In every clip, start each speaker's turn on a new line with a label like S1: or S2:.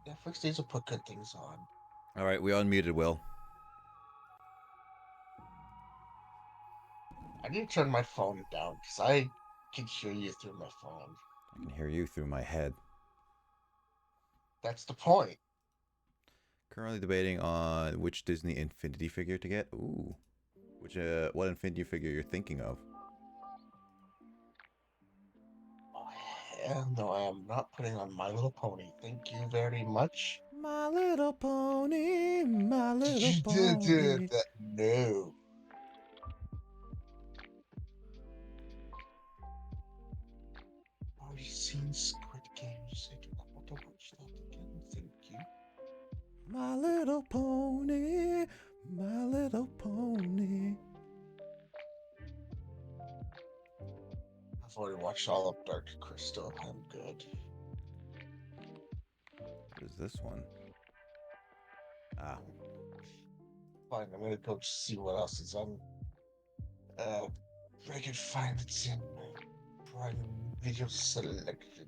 S1: Netflix needs to put good things on.
S2: All right, we unmuted Will.
S1: I need to turn my phone down because I can hear you through my phone.
S2: I can hear you through my head.
S1: That's the point.
S2: Currently debating on which Disney Infinity figure to get. Ooh. What Infinity figure you're thinking of?
S1: Oh, hell no, I am not putting on My Little Pony. Thank you very much.
S2: My Little Pony, My Little
S1: You did
S2: Pony.
S1: that. No. Already seen Squid Games. I don't want to watch that again. Thank you.
S2: My Little Pony, My Little Pony.
S1: I've already watched all of Dark Crystal. I'm good.
S2: What is this one? Ah.
S1: Fine, I'm gonna go see what else is on. If I can find it in my Prime Video selection.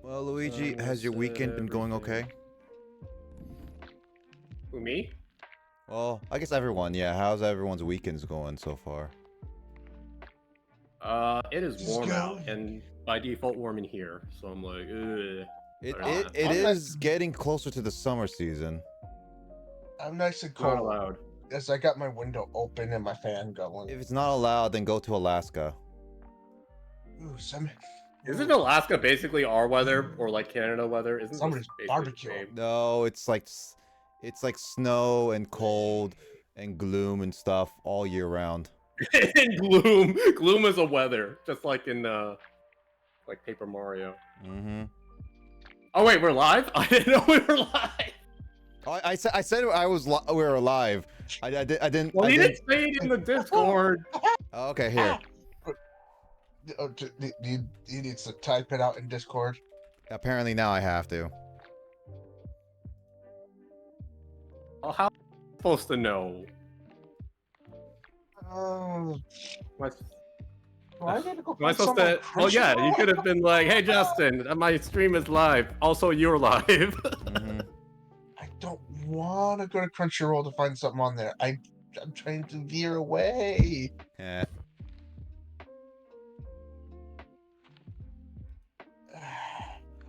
S2: Well, Luigi, has your weekend been going okay?
S3: Who, me?
S2: Well, I guess everyone, yeah. How's everyone's weekends going so far?
S3: It is warm out, and by default warm in here, so I'm like, ugh.
S2: It is getting closer to the summer season.
S1: I'm nice and
S3: Not
S1: cold.
S3: allowed.
S1: As I got my window open and my fan going.
S2: If it's not allowed, then go to Alaska.
S1: Ooh,
S3: Isn't Alaska basically our weather, or like Canada weather? Isn't
S1: somebody's barbecue?
S2: No, it's like snow and cold and gloom and stuff all year round.
S3: And gloom is a weather, just like in like Paper Mario.
S2: Mm-hmm.
S3: Oh wait, we're live? I didn't know we were live.
S2: Oh, I said we were alive. I didn't.
S3: Well, you didn't say it in the Discord.
S2: Oh, okay, here.
S1: Oh, he needs to type it out in Discord.
S2: Apparently now I have to.
S3: Well, how am I supposed to know?
S1: Well, I gotta go
S3: Am I
S1: find
S3: supposed to? Well, yeah, you
S1: Crunchyroll.
S3: could have been like, "Hey, Justin, my stream is live. Also, you're live."
S2: Mm-hmm.
S1: I don't want to go to Crunchyroll to find something on there. I'm trying to veer away.
S2: Yeah.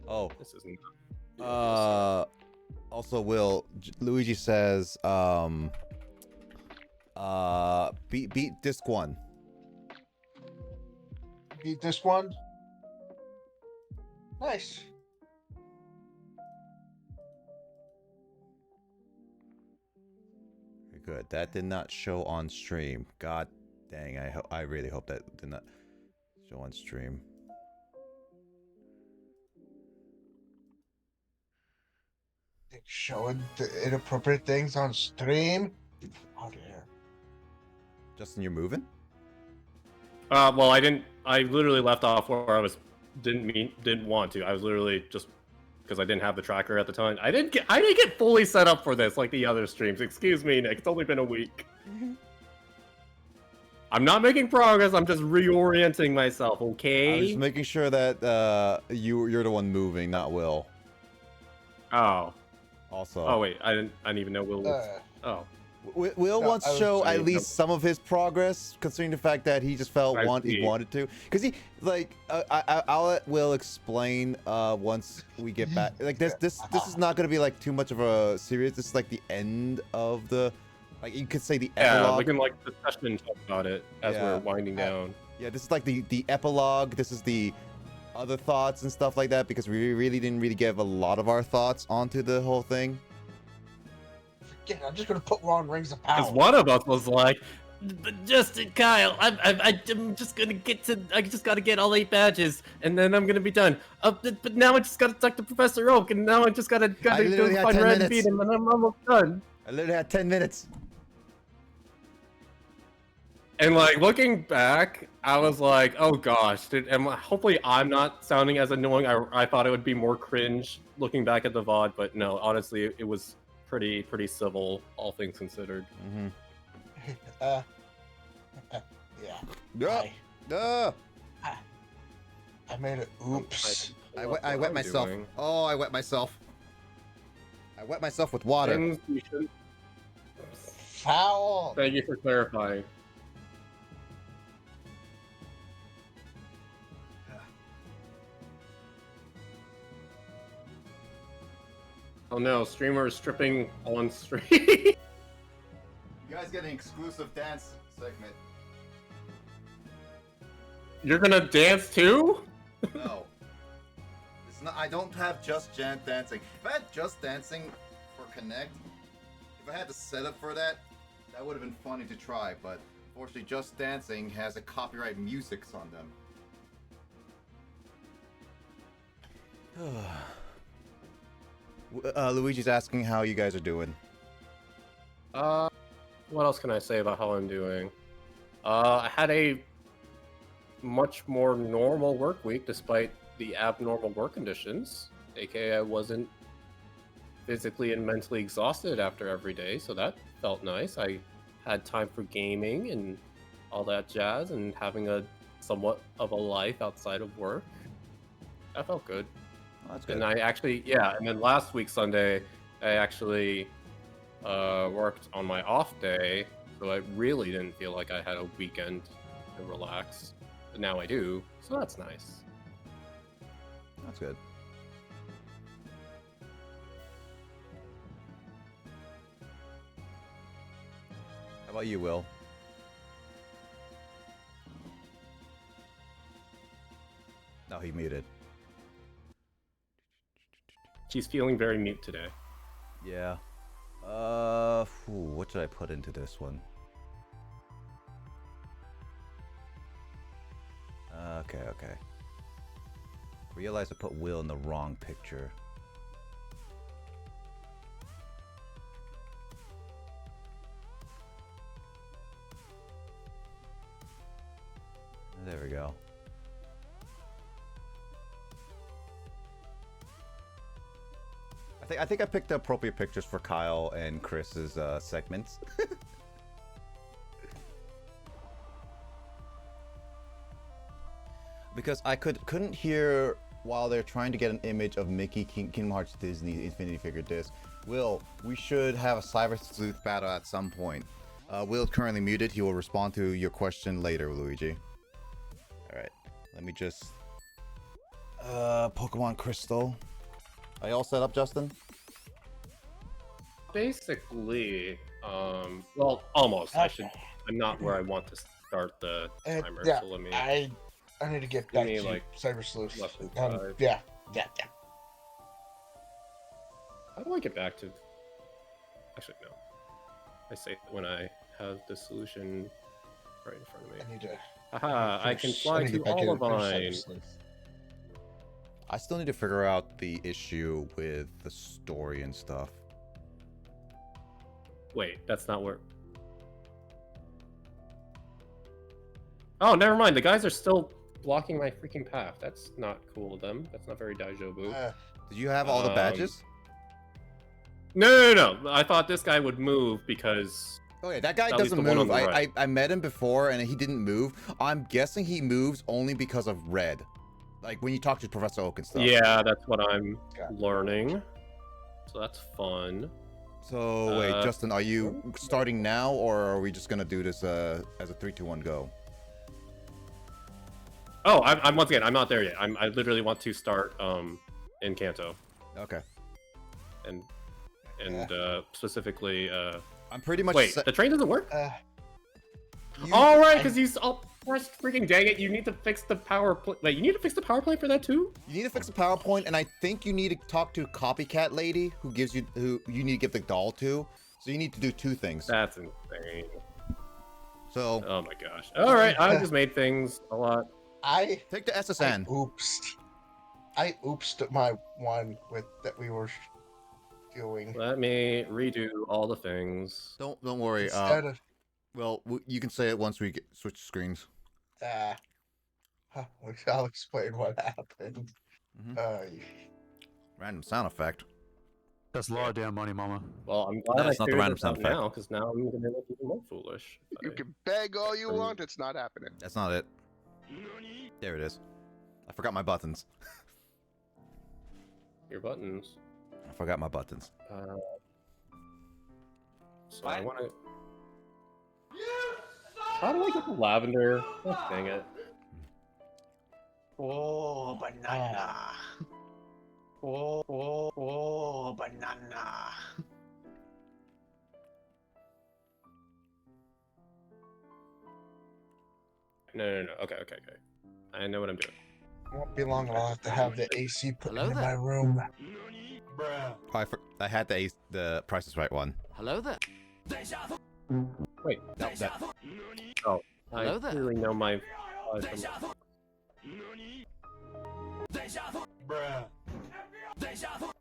S2: Oh.
S3: This isn't.
S2: Also, Will, Luigi says, beat disc 1.
S1: Beat this one. Nice.
S2: Very good. That did not show on stream. God dang, I really hope that did not show on stream.
S1: Showing the inappropriate things on stream. Out here.
S2: Justin, you're moving?
S3: Well, I didn't. I literally left off where I was. Didn't want to. I was literally just because I didn't have the tracker at the time. I didn't get fully set up for this like the other streams. Excuse me, Nick. It's only been a week. I'm not making progress. I'm just reorienting myself. Okay.
S2: I was just making sure that you're the one moving, not Will.
S3: Oh.
S2: Also.
S3: Oh wait, I didn't even know Will was. Oh.
S2: Will
S1: No,
S2: wants to show at least some of his progress, considering the fact that he just felt he wanted to. Because he, like, I'll let Will explain once we get back. Like, this is not going to be, like, too much of a serious. This is, like, the end of the, like, you could say the epilogue.
S3: Yeah, we can, like, discussion and talk about it as we're winding down.
S2: Yeah, this is, like, the epilogue. This is the other thoughts and stuff like that, because we really didn't give a lot of our thoughts onto the whole thing.
S1: Yeah, I'm just gonna put on Rings of Power.
S3: Because one of us was like, Justin, Kyle, I'm just gonna I just gotta get all 8 badges, and then I'm gonna be done. But now I just gotta talk to Professor Oak, and now I just gotta go find Red and beat him, and I'm almost done.
S2: I literally had 10 minutes.
S3: And like looking back, I was like, oh gosh, dude, and hopefully I'm not sounding as annoying. I thought it would be more cringe looking back at the VOD, but no, honestly, it was pretty civil, all things considered.
S1: Yeah.
S2: I
S1: I made it. Oops.
S2: I wet myself.
S3: Doing.
S2: Oh, I wet myself. I wet myself with water.
S3: Things you shouldn't.
S1: Foul.
S3: Thank you for clarifying. Oh no, streamer is stripping on stream.
S2: You guys get an exclusive dance segment.
S3: You're gonna dance too?
S2: No. It's not. I don't have just dancing. If I had just dancing for Connect, if I had the setup for that, that would have been funny to try. But unfortunately, just dancing has a copyright music on them. Luigi's asking how you guys are doing.
S3: What else can I say about how I'm doing? I had a much more normal work week despite the abnormal work conditions. AKA I wasn't physically and mentally exhausted after every day, so that felt nice. I had time for gaming and all that jazz and having a somewhat of a life outside of work. That felt good.
S2: Oh, that's good.
S3: And I actually, yeah, and then last week, Sunday, I actually worked on my off day, so I really didn't feel like I had a weekend to relax. But now I do, so that's nice.
S2: That's good. How about you, Will? No, he muted.
S3: She's feeling very mute today.
S2: Yeah. What should I put into this one? Okay. Realize I put Will in the wrong picture. There we go. I think I picked the appropriate pictures for Kyle and Chris's segments. Because I couldn't hear while they're trying to get an image of Mickey Kingdom Hearts Disney Infinity Figure disc. Will, we should have a Cyber Sleuth battle at some point. Will's currently muted. He will respond to your question later, Luigi. Alright, let me just... Pokemon Crystal. Are you all set up, Justin?
S3: Basically, well, almost. I'm not where I want to start the timer,
S1: yeah,
S3: so let me...
S1: I need to get back
S3: me,
S1: to
S3: like,
S1: Cyber Sleuth.
S3: less than 5.
S1: Yeah.
S3: How do I get back to... Actually, no. I say it when I have the solution right in front of me.
S1: I need to...
S3: Haha, I can fly
S1: need
S3: to
S1: get back into
S3: Olivine.
S1: Cyber Sleuth.
S2: I still need to figure out the issue with the story and stuff.
S3: Wait, that's not where... Oh, never mind. The guys are still blocking my freaking path. That's not cool of them. That's not very Daijobu.
S2: Did you have all the badges?
S3: No. I thought this guy would move because...
S2: Oh yeah, that guy
S3: at least
S2: doesn't
S3: the one on
S2: move.
S3: the right.
S2: I met him before and he didn't move. I'm guessing he moves only because of red. Like when you talk to Professor Oak and stuff.
S3: Yeah, that's what I'm learning. So that's fun.
S2: So wait, Justin, are you starting now or are we just gonna do this as a 3, 2, 1 go?
S3: Oh, I'm once again, I'm not there yet. I literally want to start in Kanto.
S2: Okay.
S3: And specifically
S2: I'm pretty much
S3: wait, the train doesn't work?
S2: You-
S3: All right, because you all pressed freaking dang it. You need to fix the power wait, you need to fix the power plant for that too?
S2: You need to fix the PowerPoint, and I think you need to talk to Copycat Lady, who you need to give the doll to. So you need to do 2 things.
S3: That's insane.
S2: So
S3: Oh my gosh. All right, I just made things a lot.
S2: take the SSN.
S1: I oopsed my one that we were doing.
S3: Let me redo all the things.
S2: Don't worry.
S1: Instead of
S2: Well, you can say it once we switch screens.
S1: I'll explain what happened.
S2: Random sound effect.
S4: That's a lot of damn money, mama.
S3: Well, I'm glad
S2: That's
S3: I
S2: not the
S3: figured
S2: random
S3: this
S2: sound
S3: out
S2: effect.
S3: now, because now I'm gonna look even more foolish.
S5: You can beg all you want, it's not happening.
S2: That's not it. There it is. I forgot my buttons.
S3: Your buttons.
S2: I forgot my buttons.
S3: So I want to. How do I get the lavender? Oh, dang it.
S1: Oh, banana. Oh, banana.
S3: No. Okay. I know what I'm doing.
S1: Won't be long. I'll have to have the AC put into my room.
S2: Oh, I had the Price is Right one.
S6: Hello there.
S3: Wait.
S2: No,
S3: Oh,
S6: Hello
S3: I
S6: there.
S3: clearly know my.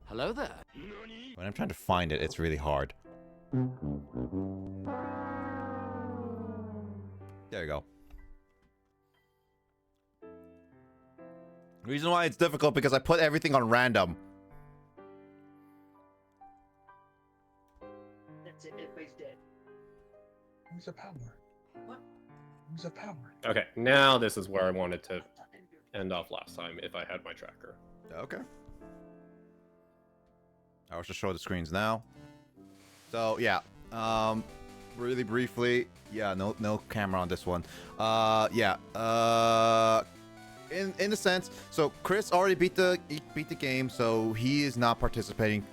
S6: Hello there.
S2: when I'm trying to find it, it's really hard. There you go. The reason why it's difficult because I put everything on random.
S7: That's it, everybody's dead.
S1: Where's the power?
S7: What?
S1: Where's the power?
S3: Okay, now this is where I wanted to end off last time if I had my tracker.
S2: Okay. I will just show the screens now. So yeah, really briefly, yeah, no camera on this one. In a sense, so Chris already beat the game, so he is not participating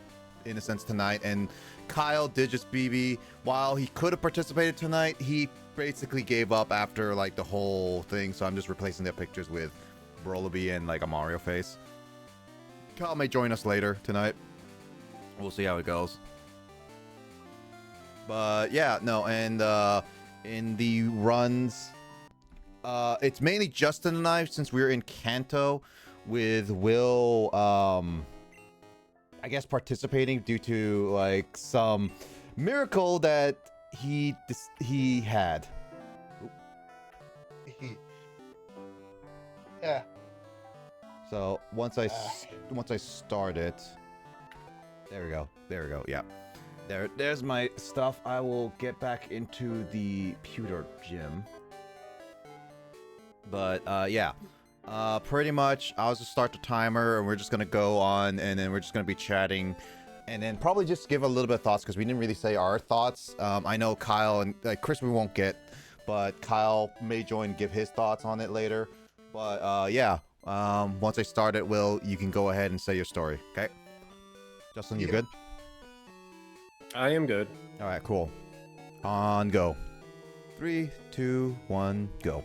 S2: in a sense tonight, and Kyle did just BB. While he could have participated tonight, he basically gave up after like the whole thing. So I'm just replacing their pictures with Brolaby and like a Mario face. Kyle may join us later tonight. We'll see how it goes. But yeah, no, and in the runs, it's mainly Justin and I, since we're in Kanto, with Will, I guess participating due to like some miracle that he had.
S1: Yeah.
S2: So once I start it, there we go. Yeah, there's my stuff. I will get back into the pewter gym. But yeah, pretty much I'll just start the timer and we're just gonna go on, and then we're just gonna be chatting, and then probably just give a little bit of thoughts because we didn't really say our thoughts. I know Kyle and Chris we won't get, but Kyle may join and give his thoughts on it later. But yeah, once I start it, Will, you can go ahead and say your story. Okay, Justin, you good?
S3: I am good.
S2: All right, cool. On go. 3, 2, 1, go.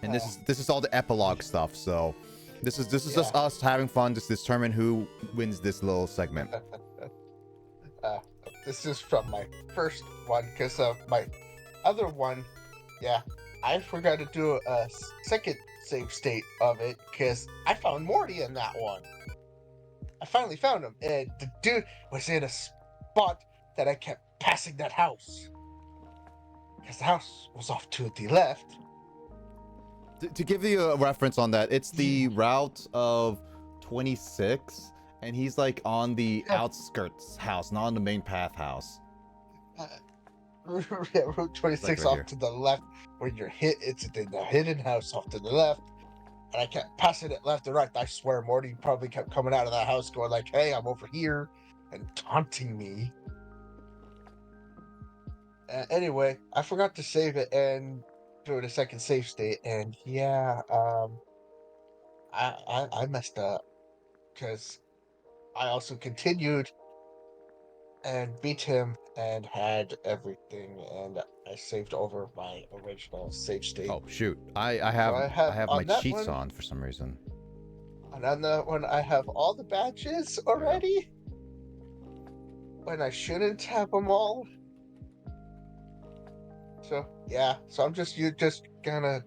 S2: And this is all the epilogue stuff, so this is just us having fun, just determine who wins this little segment.
S1: This is from my first one, because my other one, yeah, I forgot to do a second save state of it, because I found Morty in that one. I finally found him, and the dude was in a spot that I kept passing that house. Because the house was off to the left.
S2: To give you a reference on that, it's the route of 26, and he's like on the outskirts house, not on the main path house.
S1: Yeah, Route 26
S2: Like right
S1: off
S2: here.
S1: to the left, where you're hit. It's in the hidden house off to the left, and I kept passing it left and right. I swear, Morty probably kept coming out of that house, going like, "Hey, I'm over here," and taunting me. Anyway, I forgot to save it and do it a second save state, and yeah, I messed up because I also continued and beat him and had everything, and I saved over my original save state.
S2: Oh shoot, I
S1: I
S2: have my
S1: on that
S2: cheats
S1: one-
S2: on for some reason.
S1: And on that one, I have all the badges already, when I shouldn't have them all. So yeah, so you're just gonna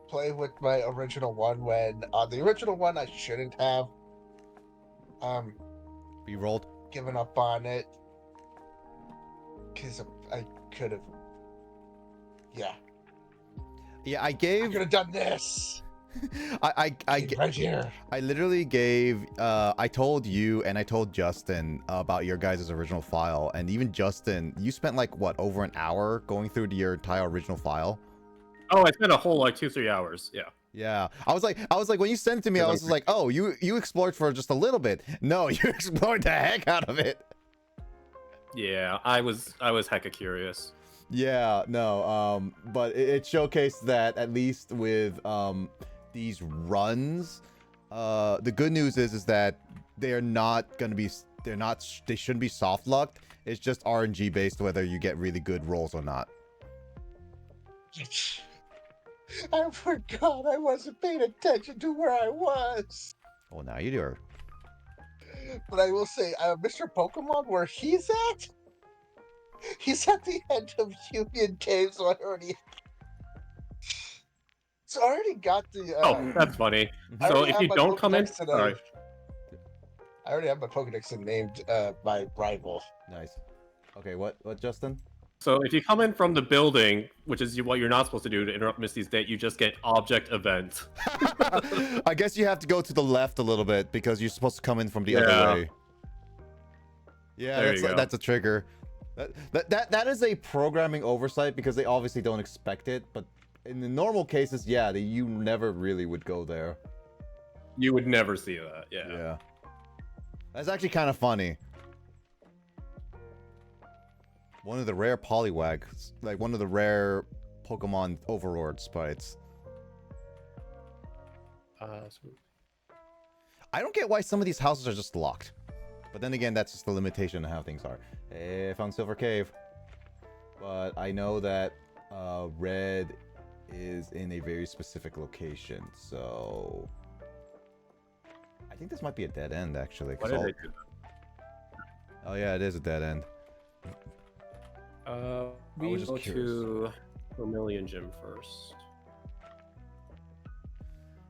S1: play with my original one, when on the original one I shouldn't have
S2: You rolled.
S1: given up on it, because I could have. Yeah,
S2: Yeah, I
S1: I
S2: gave.
S1: could have done this.
S2: I
S1: Right here.
S2: I literally gave. I told you and I told Justin about your guys' original file, and even Justin, you spent like what, over an hour going through your entire original file.
S3: Oh, I spent a whole like 2-3 hours. Yeah.
S2: Yeah, I was like, when you sent it to me, I was just like, oh, you explored for just a little bit. No, you explored the heck out of it.
S3: Yeah, I was hecka curious.
S2: Yeah, no, but it showcased that at least with these runs, the good news is that they're not gonna be, they shouldn't be soft locked. It's just RNG based whether you get really good rolls or not.
S1: I forgot I wasn't paying attention to where I was.
S2: Well, now you do.
S1: But I will say, Mr. Pokemon, where he's at the end of Union Cave, so I already got the.
S3: Oh, that's funny.
S1: I
S3: So
S1: already
S3: if
S1: have
S3: you
S1: my
S3: don't come in,
S1: Pokedex and
S3: sorry.
S1: I already have my Pokedex and named my rival.
S2: Nice. Okay, what, Justin?
S3: So if you come in from the building, which is what you're not supposed to do to interrupt Misty's date, you just get object event.
S2: I guess you have to go to the left a little bit because you're supposed to come in from the other way. Yeah, that's a trigger. That is a programming oversight because they obviously don't expect it, but in the normal cases, yeah, you never really would go there.
S3: You would never see that, yeah.
S2: Yeah. That's actually kind of funny. One of the rare Poliwags, like one of the rare Pokemon Overlord sprites. I don't get why some of these houses are just locked. But then again, that's just the limitation of how things are. Hey, I found Silver Cave. But I know that Red is in a very specific location, so... I think this might be a dead end, actually.
S3: What did they do?
S2: Oh yeah, it is a dead end.
S3: We go to Vermilion Gym first.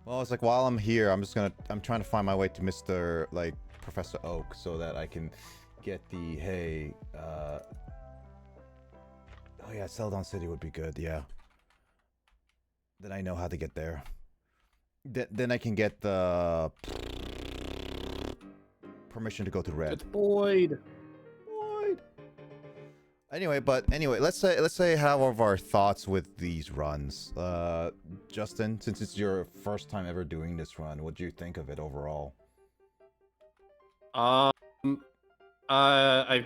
S2: Well, it's like while I'm here, I'm trying to find my way to Mr. like Professor Oak so that I can get the oh yeah, Celadon City would be good, yeah. Then I know how to get there. Then I can get the permission to go to Red.
S3: It's Boyd.
S2: Anyway, let's say how of our thoughts with these runs. Justin, since it's your first time ever doing this run, what do you think of it overall?
S3: I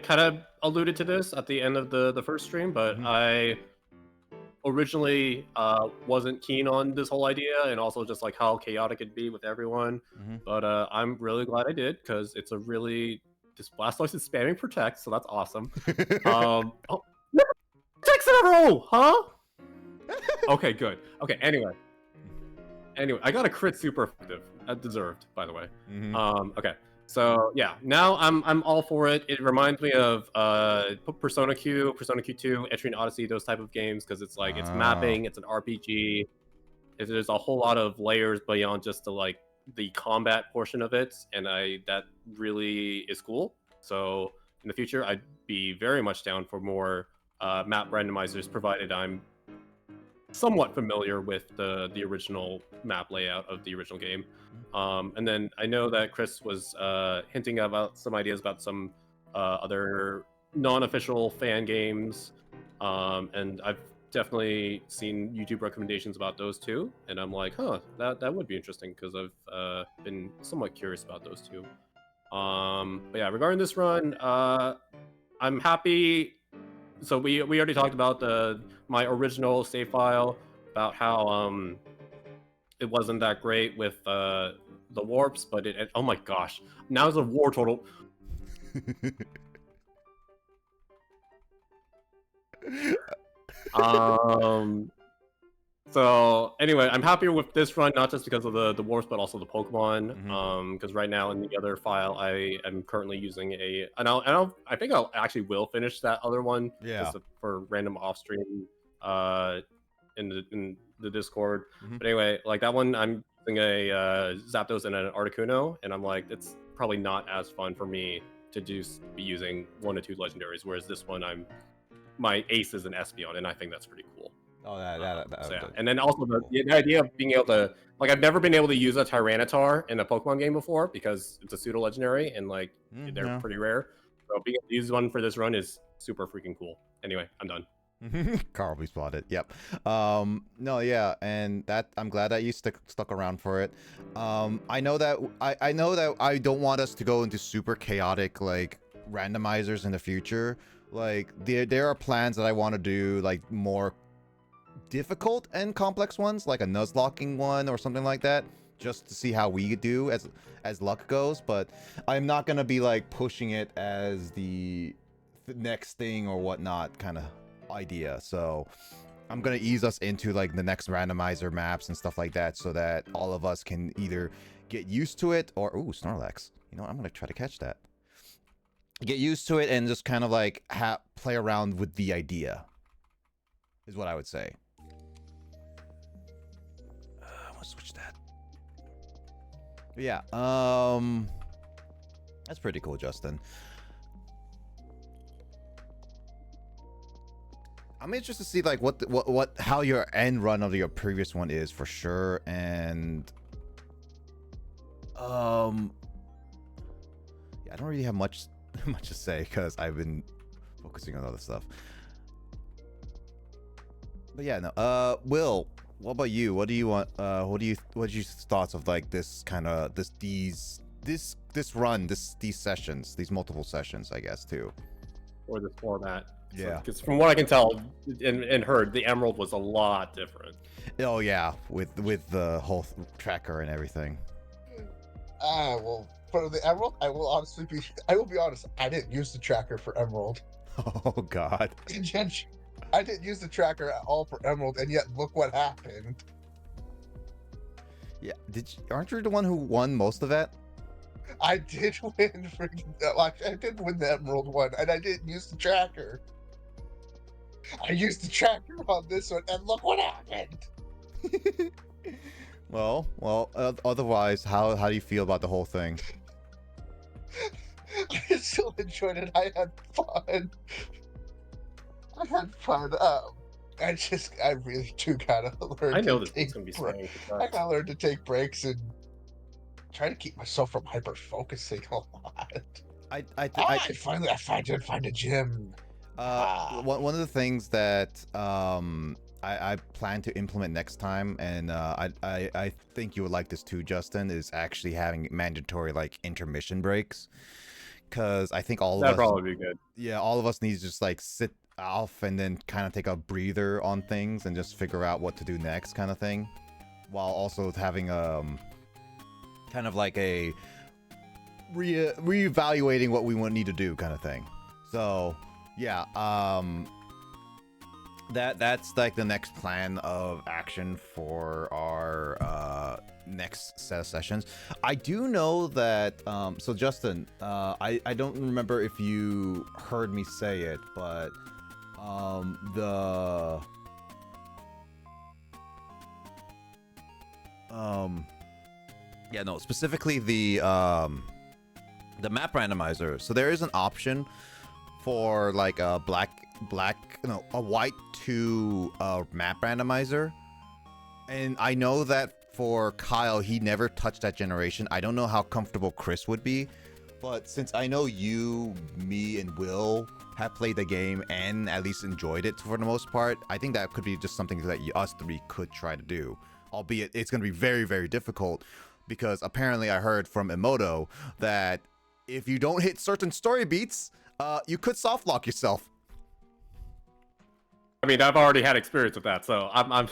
S3: kind of alluded to this at the end of the first stream, but I originally wasn't keen on this whole idea, and also just like how chaotic it'd be with everyone. But I'm really glad I did, because it's a really... This Blastoise is spamming Protect, so that's awesome. Oh, Protect's in a row, huh? Okay, good. Okay, anyway, I got a crit super effective. Deserved, by the way. Okay, so yeah, now I'm all for it. It reminds me of Persona Q, Persona Q2, Etrian Odyssey, those type of games, because it's like it's mapping, it's an RPG. There's a whole lot of layers beyond just the combat portion of it, and that really is cool. So in the future, I'd be very much down for more map randomizers, provided I'm somewhat familiar with the original map layout of the original game. And then I know that Chris was hinting about some ideas about some other non-official fan games, and I've definitely seen YouTube recommendations about those too, and I'm like, huh, that would be interesting, because I've been somewhat curious about those two. But yeah, regarding this run, I'm happy. So we already talked about my original save file, about how it wasn't that great with the warps, but it oh my gosh, now it's a war total. So anyway, I'm happier with this run, not just because of the warps, but also the Pokemon. Because right now in the other file, I am currently using I think I actually will finish that other one.
S2: Yeah.
S3: For random off stream, in the Discord. But anyway, like that one, I'm using a Zapdos and an Articuno, and I'm like, it's probably not as fun for me to be using 1 or 2 legendaries, whereas this one, my ace is an Espeon, and I think that's pretty cool.
S2: Oh,
S3: so yeah. And then also the idea of being able to, like, I've never been able to use a Tyranitar in a Pokemon game before because it's a pseudo legendary and they're pretty rare. So being able to use one for this run is super freaking cool. Anyway, I'm done.
S2: Carl be spotted. Yep. No, yeah, and that I'm glad that you stuck around for it. I know that I know that I don't want us to go into super chaotic like randomizers in the future. Like there are plans that I want to do like more difficult and complex ones, like a nuzlocking one or something like that, just to see how we do as luck goes. But I'm not gonna be like pushing it as the next thing or whatnot kind of idea. So I'm gonna ease us into like the next randomizer maps and stuff like that, so that all of us can either get used to it or ooh, Snorlax. You know what? I'm gonna try to catch that. Get used to it and just kind of like play around with the idea. Is what I would say. I'm gonna switch that. But yeah. That's pretty cool, Justin. I'm interested to see like how your end run of your previous one is for sure, and yeah, I don't really have much to say because I've been focusing on other stuff. But yeah, no. Will, what about you? What do you want? What's your thoughts of like this kind of these sessions, these multiple sessions, I guess too,
S3: or this format?
S2: Yeah,
S3: because from what I can tell and heard, the Emerald was a lot different.
S2: Oh yeah, with the whole tracker and everything.
S1: Well, for the Emerald, I will be honest, I didn't use the tracker for Emerald.
S2: Oh God.
S1: I didn't use the tracker at all for Emerald, and yet look what happened.
S2: Yeah, aren't you the one who won most of that?
S1: I did win I did win the Emerald one, and I didn't use the tracker. I used the tracker on this one, and look what happened.
S2: well, otherwise, how do you feel about the whole thing?
S1: I still enjoyed it. I had fun. I really do gotta learn.
S3: I know
S1: to
S3: this
S1: take
S3: is gonna be
S1: breaks.
S3: strange.
S1: I gotta learn to take breaks and try to keep myself from hyper focusing a lot.
S2: I
S1: did find a gym.
S2: One of the things that I plan to implement next time, and I think you would like this too, Justin, is actually having mandatory like intermission breaks, because I think all of us,
S3: that'd probably be good.
S2: Yeah, all of us need to just like sit off and then kind of take a breather on things and just figure out what to do next, kind of thing, while also having kind of like a reevaluating what we need to do, kind of thing. So yeah, that's like the next plan of action for our next set of sessions. I do know that so Justin, I don't remember if you heard me say it, but yeah, no, specifically the map randomizer. So there is an option for like a a white to map randomizer, and I know that for Kyle, he never touched that generation. I don't know how comfortable Chris would be, but since I know you, me, and Will have played the game and at least enjoyed it for the most part, I think that could be just something that us three could try to do, albeit it's going to be very, very difficult, because apparently I heard from Emoto that if you don't hit certain story beats, you could soft lock yourself.
S3: I mean, I've already had experience with that, so I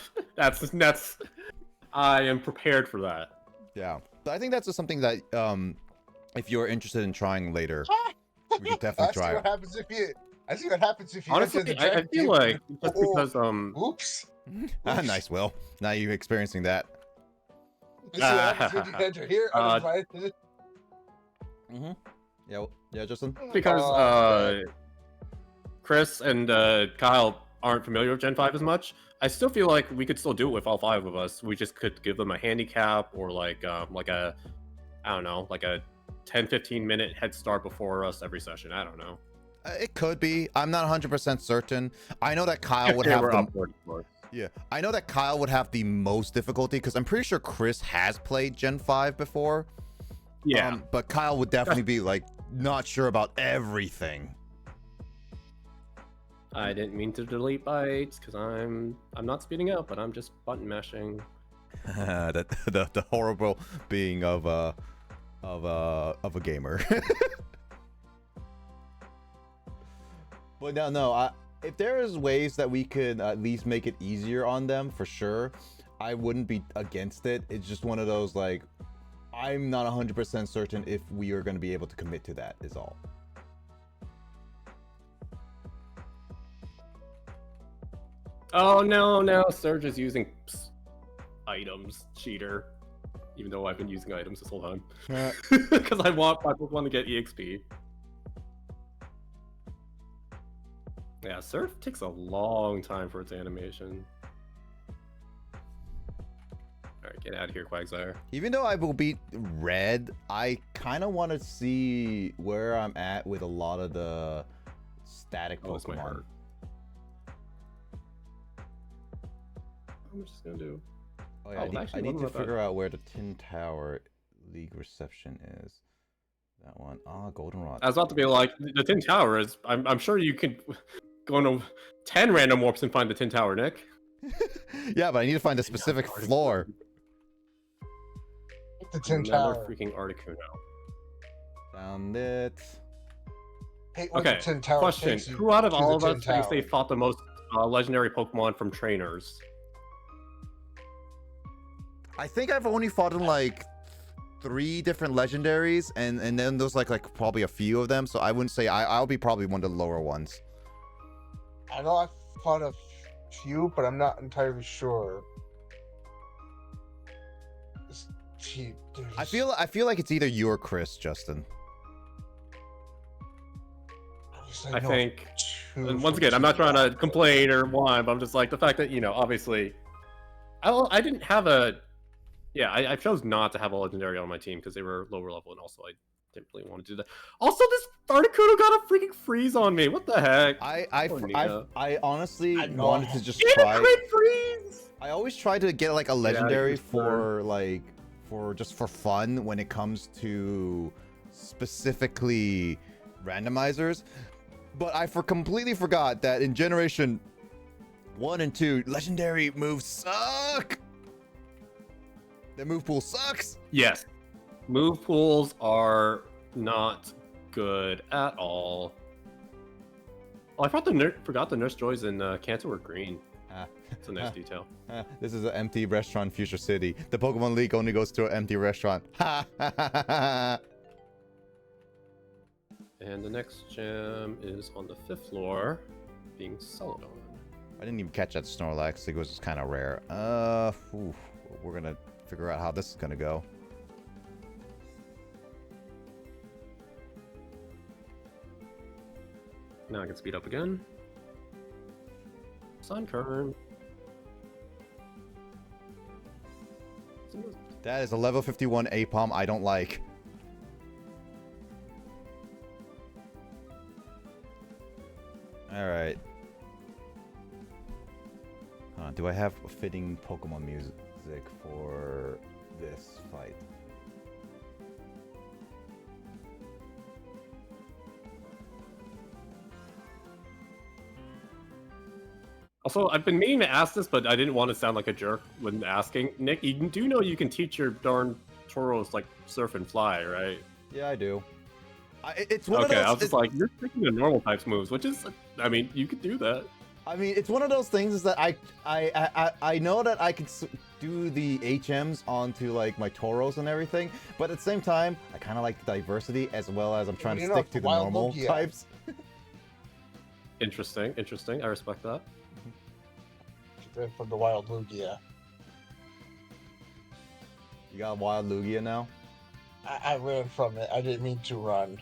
S3: am prepared for that.
S2: Yeah, but I think that's just something that if you're interested in trying later, we could definitely try.
S1: I see what happens if you
S3: honestly,
S1: enter the
S3: I feel like just because
S1: oops.
S2: Nice, Will. Now you're experiencing that.
S1: This is what happens when you enter here uninvited.
S2: Yeah, Justin.
S3: Because Chris and Kyle aren't familiar with Gen 5 as much, I still feel like we could still do it with all 5 of us. We just could give them a handicap or like a I don't know, like a 10-15 minute head start before us every session. I don't know.
S2: It could be. I'm not 100% certain. I know that Kyle would have I know that Kyle would have the most difficulty, because I'm pretty sure Chris has played Gen 5 before.
S3: Yeah.
S2: But Kyle would definitely be like not sure about everything.
S3: I didn't mean to delete bytes because I'm not speeding up, but I'm just button mashing.
S2: the horrible being of a gamer. But no. If there is ways that we could at least make it easier on them, for sure, I wouldn't be against it. It's just one of those, like, I'm not 100% certain if we are going to be able to commit to that, is all.
S3: Oh no, Surge is using items, cheater. Even though I've been using items this whole time. Because I just want to get EXP. Yeah, Surf takes a long time for its animation. Alright, get out of here, Quagsire.
S2: Even though I will beat Red, I kind of want to see where I'm at with a lot of the static
S3: Oh, this might
S2: Pokemon.
S3: hurt. I'm just gonna do.
S2: Oh yeah,
S3: Oh,
S2: I
S3: actually,
S2: need
S3: what
S2: to
S3: about that?
S2: figure out where the Tin Tower League reception is. That one. Ah, Goldenrod.
S3: I was about to be like, the Tin Tower is. I'm sure you could go into 10 random warps and find the Tin Tower, Nick.
S2: Yeah, but I need to find a specific floor.
S1: The Tin
S3: Another
S1: Tower.
S3: freaking Articuno.
S2: Found it.
S1: Hate when
S3: Okay,
S1: the Tin Tower
S3: question.
S1: takes you
S3: Who out of
S1: to
S3: all
S1: the
S3: of
S1: Tin
S3: us thinks they
S1: Tower.
S3: fought the most legendary Pokemon from trainers?
S2: I think I've only fought in like 3 different legendaries, and then there's like probably a few of them. So I wouldn't say I'll be probably one of the lower ones.
S1: I know I've fought a few, but I'm not entirely sure.
S2: I feel like it's either you or Chris, Justin.
S3: I think. And once again, I'm not trying to complain or whine, but I'm just like the fact that, obviously, I didn't have a. Yeah, I chose not to have a legendary on my team because they were lower level, and also I didn't really want to do that. Also, this Articuno got a freaking freeze on me. What the heck?
S2: I honestly wanted to just
S3: Get
S2: try.
S3: a crit freeze!
S2: I always try to get like a legendary
S3: it's
S2: for just for fun when it comes to specifically randomizers, but I completely forgot that in Generation 1 and 2, legendary moves suck. The move pool sucks.
S3: Yes, move pools are not good at all. Oh, I forgot the Nurse Joys in Kanto were green. It's a nice detail.
S2: This is an empty restaurant, Future City. The Pokemon League only goes to an empty restaurant. Ha!
S3: And the next gym is on the 5th floor, being Celadon.
S2: I didn't even catch that Snorlax. It was just kind of rare. We're gonna figure out how this is gonna go.
S3: Now I can speed up again. Sunkern.
S2: That is a level 51 Apom I don't like. Alright. Do I have a fitting Pokemon music for this fight?
S3: Also, I've been meaning to ask this, but I didn't want to sound like a jerk when asking. Nick, you do know you can teach your darn Tauros, like, surf and fly, right?
S2: Yeah, I do. It's one of those...
S3: Okay, I was just like, you're sticking to normal types moves, which is, I mean, you could do that.
S2: I mean, it's one of those things is that I know that I could do the HMs onto, like, my Tauros and everything, but at the same time, I kind of like the diversity as well as I'm trying to stick to the normal types.
S3: Interesting. I respect that.
S1: From the Wild Lugia.
S2: You got a Wild Lugia now?
S1: I ran from it. I didn't mean to run.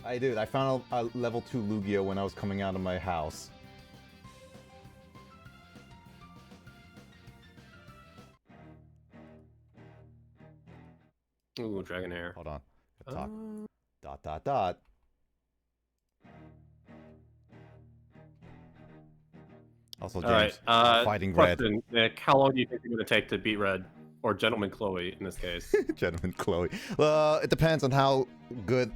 S2: I did. I found a level 2 Lugia when I was coming out of my house.
S3: Ooh, Dragon Hair.
S2: Hold on. Talk. ... Also, James, fighting
S3: question,
S2: Red.
S3: Nick, how long do you think it's going to take to beat Red? Or Gentleman Chloe, in this case.
S2: Gentleman Chloe. It depends on how good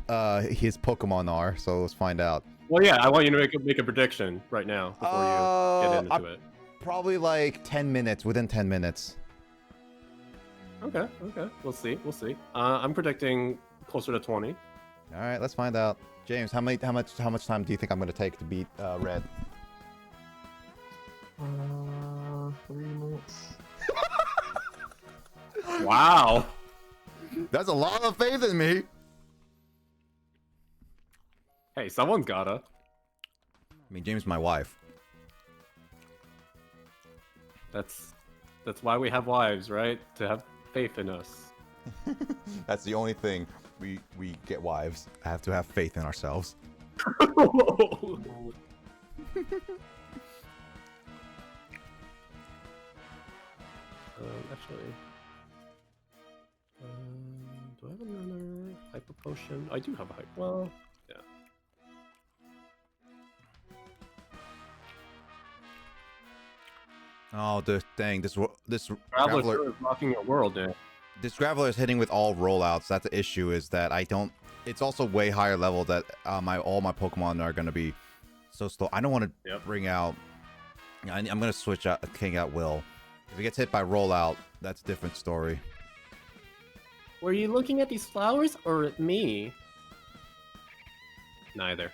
S2: his Pokemon are, so let's find out.
S3: Well, yeah, I want you to make a prediction right now before you get into it.
S2: Probably like 10 minutes, within 10 minutes.
S3: Okay. We'll see. I'm predicting closer to 20.
S2: All right, let's find out. James, how much time do you think I'm gonna take to beat Red?
S3: 3 minutes. Wow.
S2: That's a lot of faith in me.
S3: Hey, someone's gotta.
S2: I mean, James is my wife.
S3: That's why we have wives, right? To have faith in us.
S2: That's the only thing we get wives. I have to have faith in ourselves.
S3: Actually, do I have another hyper potion? I do have a hyper. Well, yeah.
S2: Oh, dang! This
S3: Traveler
S2: Graveler
S3: is rocking your world, man.
S2: This Graveler is hitting with all rollouts. That's the issue. Is that I don't. It's also way higher level that all my Pokemon are gonna be so slow. I don't want to bring out. I'm gonna switch out King out Will. If he gets hit by rollout, that's a different story.
S3: Were you looking at these flowers or at me? Neither.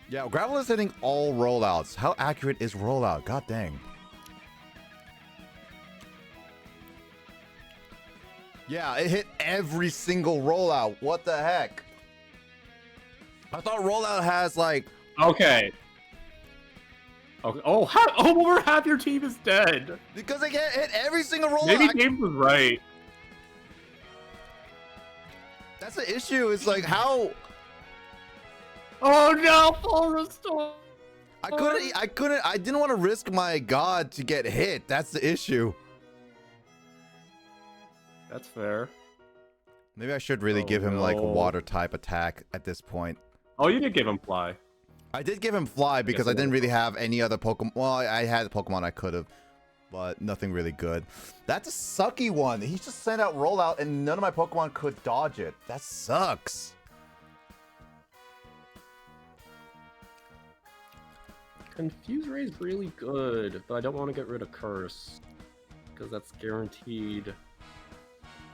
S2: Yeah, Graveler is hitting all rollouts. How accurate is rollout? God dang. Yeah, it hit every single rollout. What the heck? I thought rollout has like...
S3: Okay. Okay. Oh, over half your team is dead.
S2: Because they get hit every single rollout.
S3: Maybe James was right.
S2: That's the issue. It's like how...
S3: Oh no, full restore.
S2: I didn't want to risk my god to get hit. That's the issue.
S3: That's fair.
S2: Maybe I should really give him like a water type attack at this point.
S3: Oh, you did give him fly.
S2: I did give him fly because I didn't really have any other Pokemon. Well, I had a Pokemon I could have, but nothing really good. That's a sucky one. He just sent out rollout and none of my Pokemon could dodge it. That sucks.
S3: Confuse Ray is really good, but I don't want to get rid of Curse because that's guaranteed.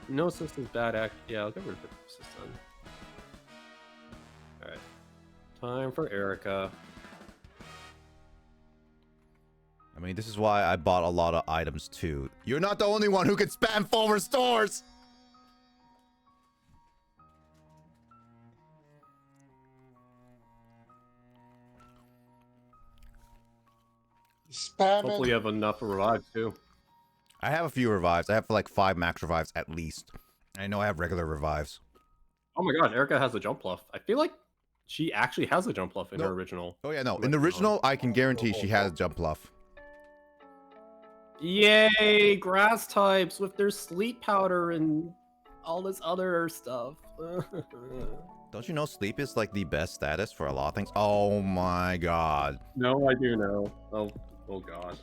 S3: Gnosis is bad. Yeah, I'll get rid of Gnosis then. Alright. Time for Erica.
S2: I mean, this is why I bought a lot of items too. You're not the only one who can spam full restores!
S1: Spam
S3: Hopefully you have enough for revive too.
S2: I have a few revives. I have like 5 max revives at least. I know I have regular revives.
S3: Oh my god, Erica has a jump bluff. I feel like she actually has a jump bluff in her original.
S2: Oh yeah, no. In the original, I can guarantee she has a jump bluff.
S3: Yay, grass types with their sleep powder and all this other stuff.
S2: Don't you know sleep is like the best status for a lot of things? Oh my god.
S3: No, I do know. Oh god.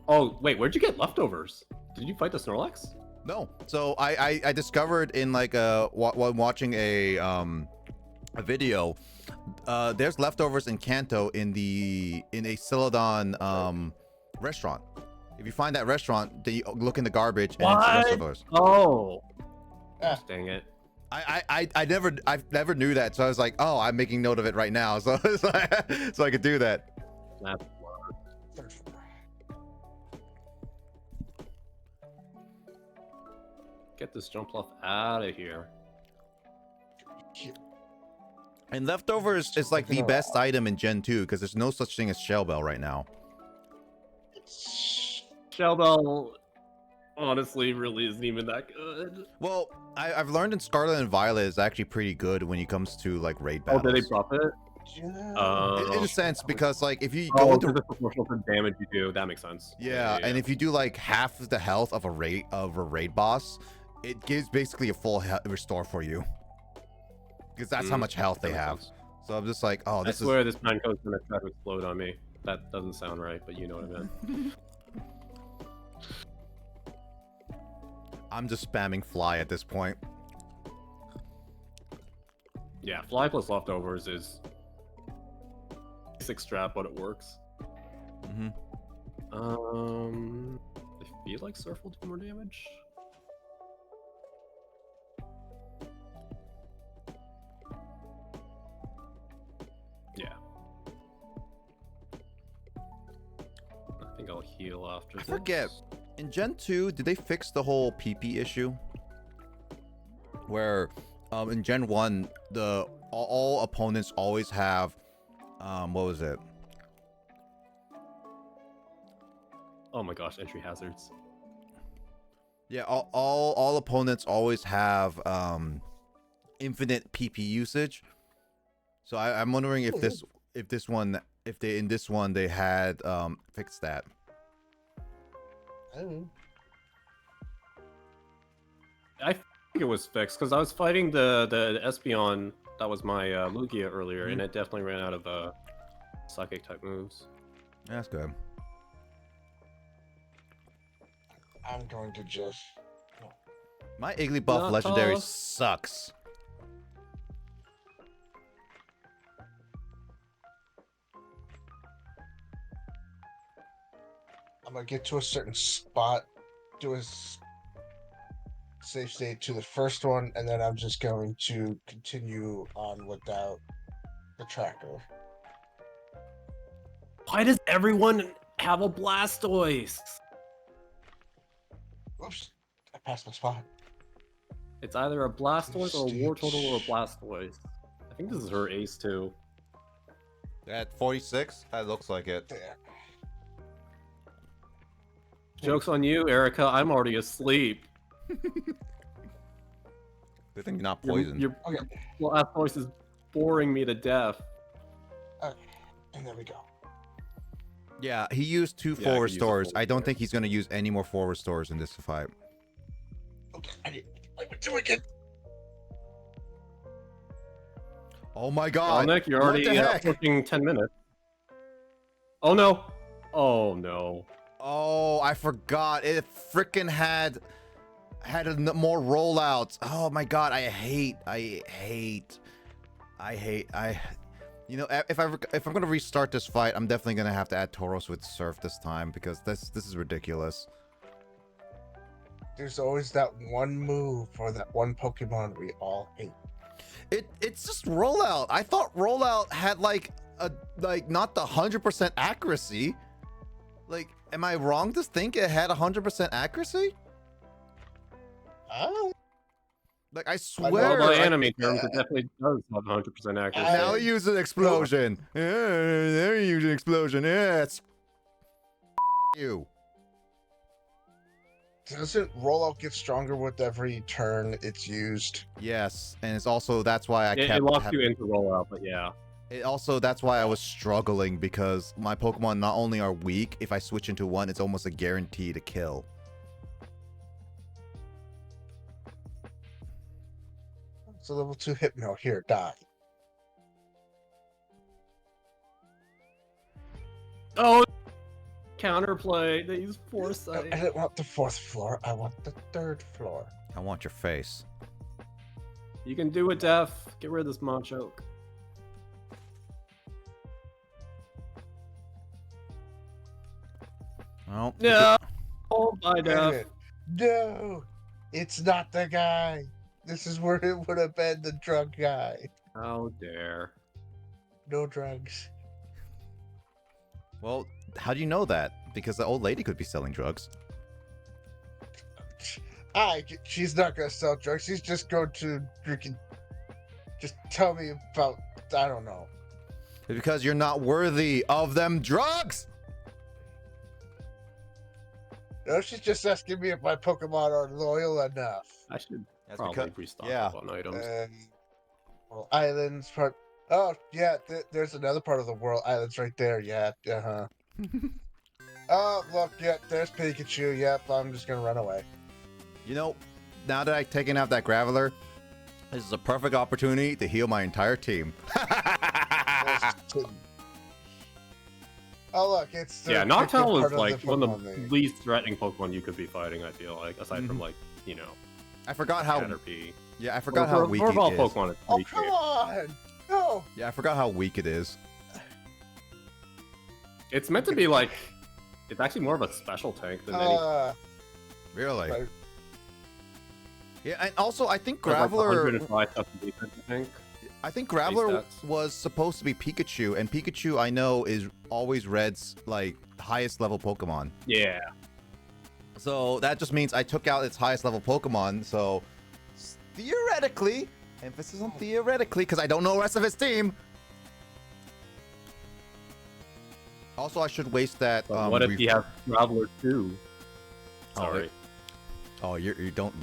S3: Oh, wait, where'd you get leftovers? Did you fight the Snorlax?
S2: No. So I discovered in like while watching a video, there's leftovers in Kanto in a Celadon restaurant. If you find that restaurant, then you look in the garbage and it's leftovers.
S3: Oh. Dang it.
S2: I never knew that, so I was like, oh, I'm making note of it right now, so so I could do that.
S3: That's Get this jump bluff out of here.
S2: And leftovers is like the best item in Gen 2 because there's no such thing as Shell Bell right now.
S3: Shell Bell honestly really isn't even that good.
S2: Well, I've learned in Scarlet and Violet is actually pretty good when it comes to like raid battles.
S3: Oh, did they buff it?
S2: In a sense, because like if you
S3: go
S2: go
S3: into
S2: into
S3: proportional to damage you do, that makes sense.
S2: Yeah, and if you do like half of the health of a raid boss, it gives basically a full restore for you. Because that's how much health they have. Sense. So I'm just like, oh, this is. I swear
S3: this Pineco's gonna try to explode on me. That doesn't sound right, but you know what I meant.
S2: I'm just spamming fly at this point.
S3: Yeah, fly plus leftovers is basic strat, but it works.
S2: Mm-hmm.
S3: I feel like Surf will do more damage. Yeah. I think I'll heal after
S2: I
S3: this.
S2: forget. In Gen 2, did they fix the whole PP issue? Where in Gen 1, all opponents always have what was it?
S3: Oh my gosh, entry hazards.
S2: Yeah, all opponents always have infinite PP usage. So I'm wondering if in this one they had fixed that.
S1: Oh.
S3: I think it was fixed because I was fighting the Espeon that was my Lugia earlier, and it definitely ran out of psychic type moves.
S2: That's good.
S1: I'm going to just.
S2: My Igglybuff
S3: Not
S2: legendary
S3: tough.
S2: sucks.
S1: I'm gonna get to a certain spot, do a safe state to the first one, and then I'm just going to continue on without the tracker.
S3: Why does everyone have a Blastoise?
S1: Oops, I passed my spot.
S3: It's either a Blastoise or a Wartortle or a
S1: Stage.
S3: Blastoise. I think this is her ace too.
S2: At 46, that looks like it.
S1: There.
S3: Joke's on you, Erica. I'm already asleep.
S2: Good thing you're not poisoned.
S3: Your
S1: Okay,
S3: Blastoise is boring me to death.
S1: and there we go.
S2: Yeah, he used 2
S3: Yeah, I
S2: forward
S3: could use a
S2: stores.
S3: full
S2: I don't
S3: store.
S2: think he's going to use any more forward stores in this fight.
S1: Okay, I went to it.
S2: Oh my
S3: Oh,
S2: god.
S3: Nick, you're
S2: What
S3: already
S2: the heck?
S3: pushing 10 minutes. Oh no. Oh no.
S2: Oh, I forgot. It freaking had more rollouts. Oh my god, I hate. You know, if I'm gonna restart this fight, I'm definitely gonna have to add Tauros with Surf this time because this is ridiculous.
S1: There's always that one move or that one Pokemon we all hate.
S2: It's just rollout. I thought rollout had like not the 100% accuracy. Like, am I wrong to think it had 100% accuracy?
S1: Oh,
S2: Like, I
S3: Well,
S2: swear.
S3: by anime terms, it definitely does have 100% accuracy.
S2: Now they use an explosion. Yeah, they're using explosion. Yeah, it's you.
S1: doesn't rollout get stronger with every turn it's used?
S2: Yes, and it's also that's why I
S3: It
S2: kept.
S3: locks you into rollout, but yeah.
S2: It also that's why I was struggling because my Pokemon not only are weak, if I switch into one, it's almost a guarantee to kill.
S1: It's a level 2 Hypno. Here, die.
S3: Oh, counterplay. They use
S1: No,
S3: foresight.
S1: I don't want the 4th floor. I want the 3rd floor.
S2: I want your face.
S3: You can do it, Def. Get rid of this Machoke.
S2: Well,
S3: Yeah. Oh, bye,
S1: Wait a
S3: Def.
S1: minute. No, it's not the guy. This is where it would have been the drug guy.
S3: How dare.
S1: No drugs.
S2: well, how do you know that? Because the old lady could be selling drugs.
S1: She's not gonna sell drugs. She's just going to freaking just tell me about, I don't know.
S2: Because you're not worthy of them drugs.
S1: No, she's just asking me if my Pokemon are loyal enough.
S3: I should
S2: That's
S3: probably
S2: because
S3: restock
S2: yeah.
S3: up on items.
S1: Well, islands part. Oh yeah, there's another part of the world. Islands right there. Yeah. Uh huh. Oh look, yeah, there's Pikachu. Yep, I'm just gonna run away.
S2: You know, now that I've taken out that Graveler, this is a perfect opportunity to heal my entire team.
S1: Oh look, it's the
S3: Yeah,
S1: different
S3: Noctowl
S1: part
S3: is
S1: of
S3: like
S1: the
S3: one of
S1: Pokemon
S3: the
S1: thing.
S3: least threatening Pokemon you could be fighting, I feel like, aside from like, you know,
S2: I forgot how.
S3: Caterpie.
S2: Yeah, I forgot how weak
S3: Or
S2: it
S3: all
S2: is.
S3: Pokemon is
S1: Oh,
S3: pretty
S1: come
S3: great.
S1: on! No!
S2: Yeah, I forgot how weak it is.
S3: It's meant to be like, it's actually more of a special tank than any.
S2: Really?
S1: Right.
S2: Yeah, and also I think
S3: Like
S2: Graveler.
S3: 105,000 defense, I think.
S2: I think Graveler
S3: stats.
S2: was supposed to be Pikachu, and Pikachu I know is always Red's like highest level Pokemon.
S3: Yeah.
S2: So that just means I took out its highest level Pokemon. So theoretically, emphasis on theoretically, because I don't know the rest of his team. Also, I should waste that.
S3: But what if you have Traveler 2?
S2: Oh,
S3: Sorry.
S2: Oh, you don't.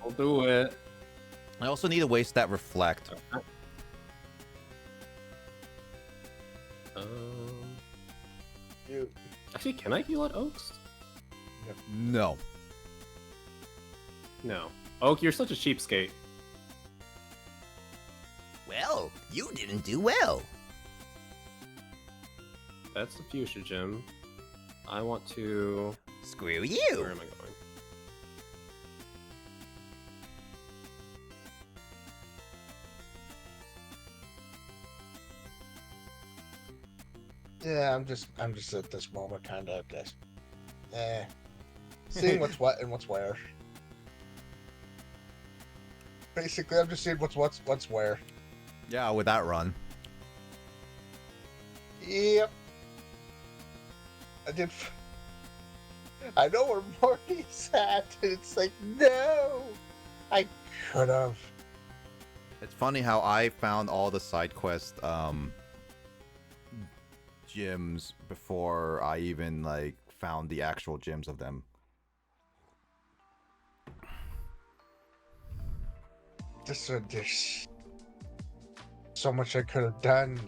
S3: I'll do it.
S2: I also need to waste that reflect.
S1: You.
S3: Actually, can I heal at Oaks?
S2: No.
S3: No. Oak, you're such a cheapskate.
S2: Well, you didn't do well.
S3: That's the Fuchsia Gym. I want to...
S2: Screw
S3: Where
S2: you.
S3: am I going?
S1: Yeah, I'm just at this moment kind of just, seeing what's what and what's where. Basically, I'm just seeing what's where.
S2: Yeah, with that run.
S1: Yep. I know where Morty's at, and it's like, no! I could have.
S2: It's funny how I found all the side quest gyms before I even like found the actual gyms of them.
S1: There's so much I could have done.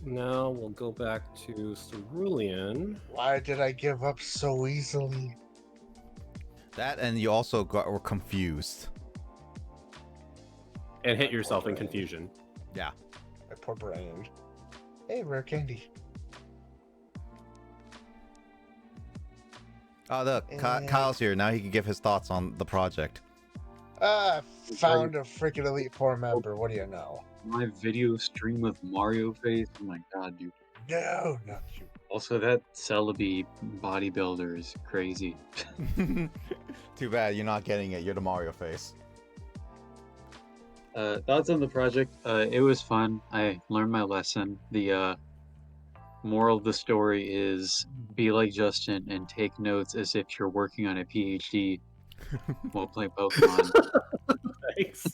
S3: Now we'll go back to Cerulean.
S1: Why did I give up so easily?
S2: That and you also were confused.
S3: And hit yourself in confusion.
S2: Yeah.
S1: My poor brain. Hey, rare candy.
S2: Oh, look, Kyle's here. Now he can give his thoughts on the project.
S1: Found a freaking Elite Four member. What do you know?
S6: My video stream of Mario Face. Oh my god, dude.
S1: No, not you.
S6: Also, that Celebi bodybuilder is crazy.
S2: Too bad you're not getting it. You're the Mario face.
S6: Thoughts on the project? It was fun. I learned my lesson. The moral of the story is be like Justin and take notes as if you're working on a PhD while playing Pokemon.
S3: Thanks.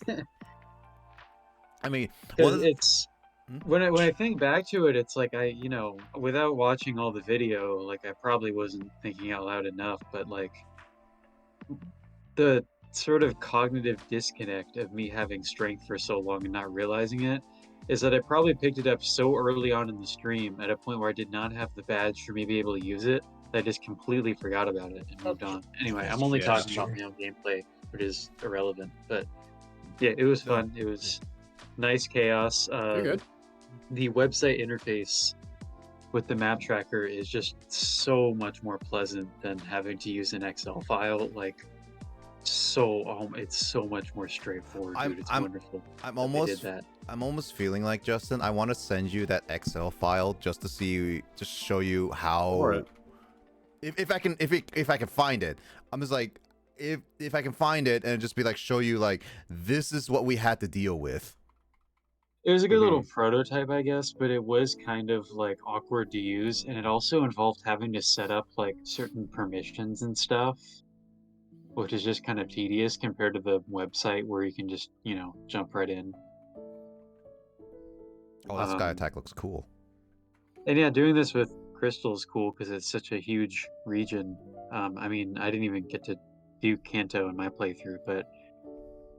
S2: I mean,
S6: It's when I think back to it, it's like without watching all the video, like I probably wasn't thinking out loud enough, but like the sort of cognitive disconnect of me having strength for so long and not realizing it is that I probably picked it up so early on in the stream at a point where I did not have the badge for me to be able to use it that I just completely forgot about it and moved on. Anyway, I'm only talking about my own gameplay, which is irrelevant, but yeah, it was fun. It was nice chaos.
S3: You're good.
S6: The website interface with the map tracker is just so much more pleasant than having to use an Excel file. Like, it's so much more straightforward, dude. It's wonderful.
S2: I'm almost feeling like, Justin, I want to send you that Excel file just to show you how. If I can find it, I'm just like, if I can find it and just be like, show you like, this is what we had to deal with.
S6: It was a good little prototype, I guess, but it was kind of like awkward to use, and it also involved having to set up like certain permissions and stuff, which is just kind of tedious compared to the website where you can just, jump right in.
S2: Oh, that Sky Attack looks cool.
S6: And yeah, doing this with Crystal is cool because it's such a huge region. I mean, I didn't even get to do Kanto in my playthrough, but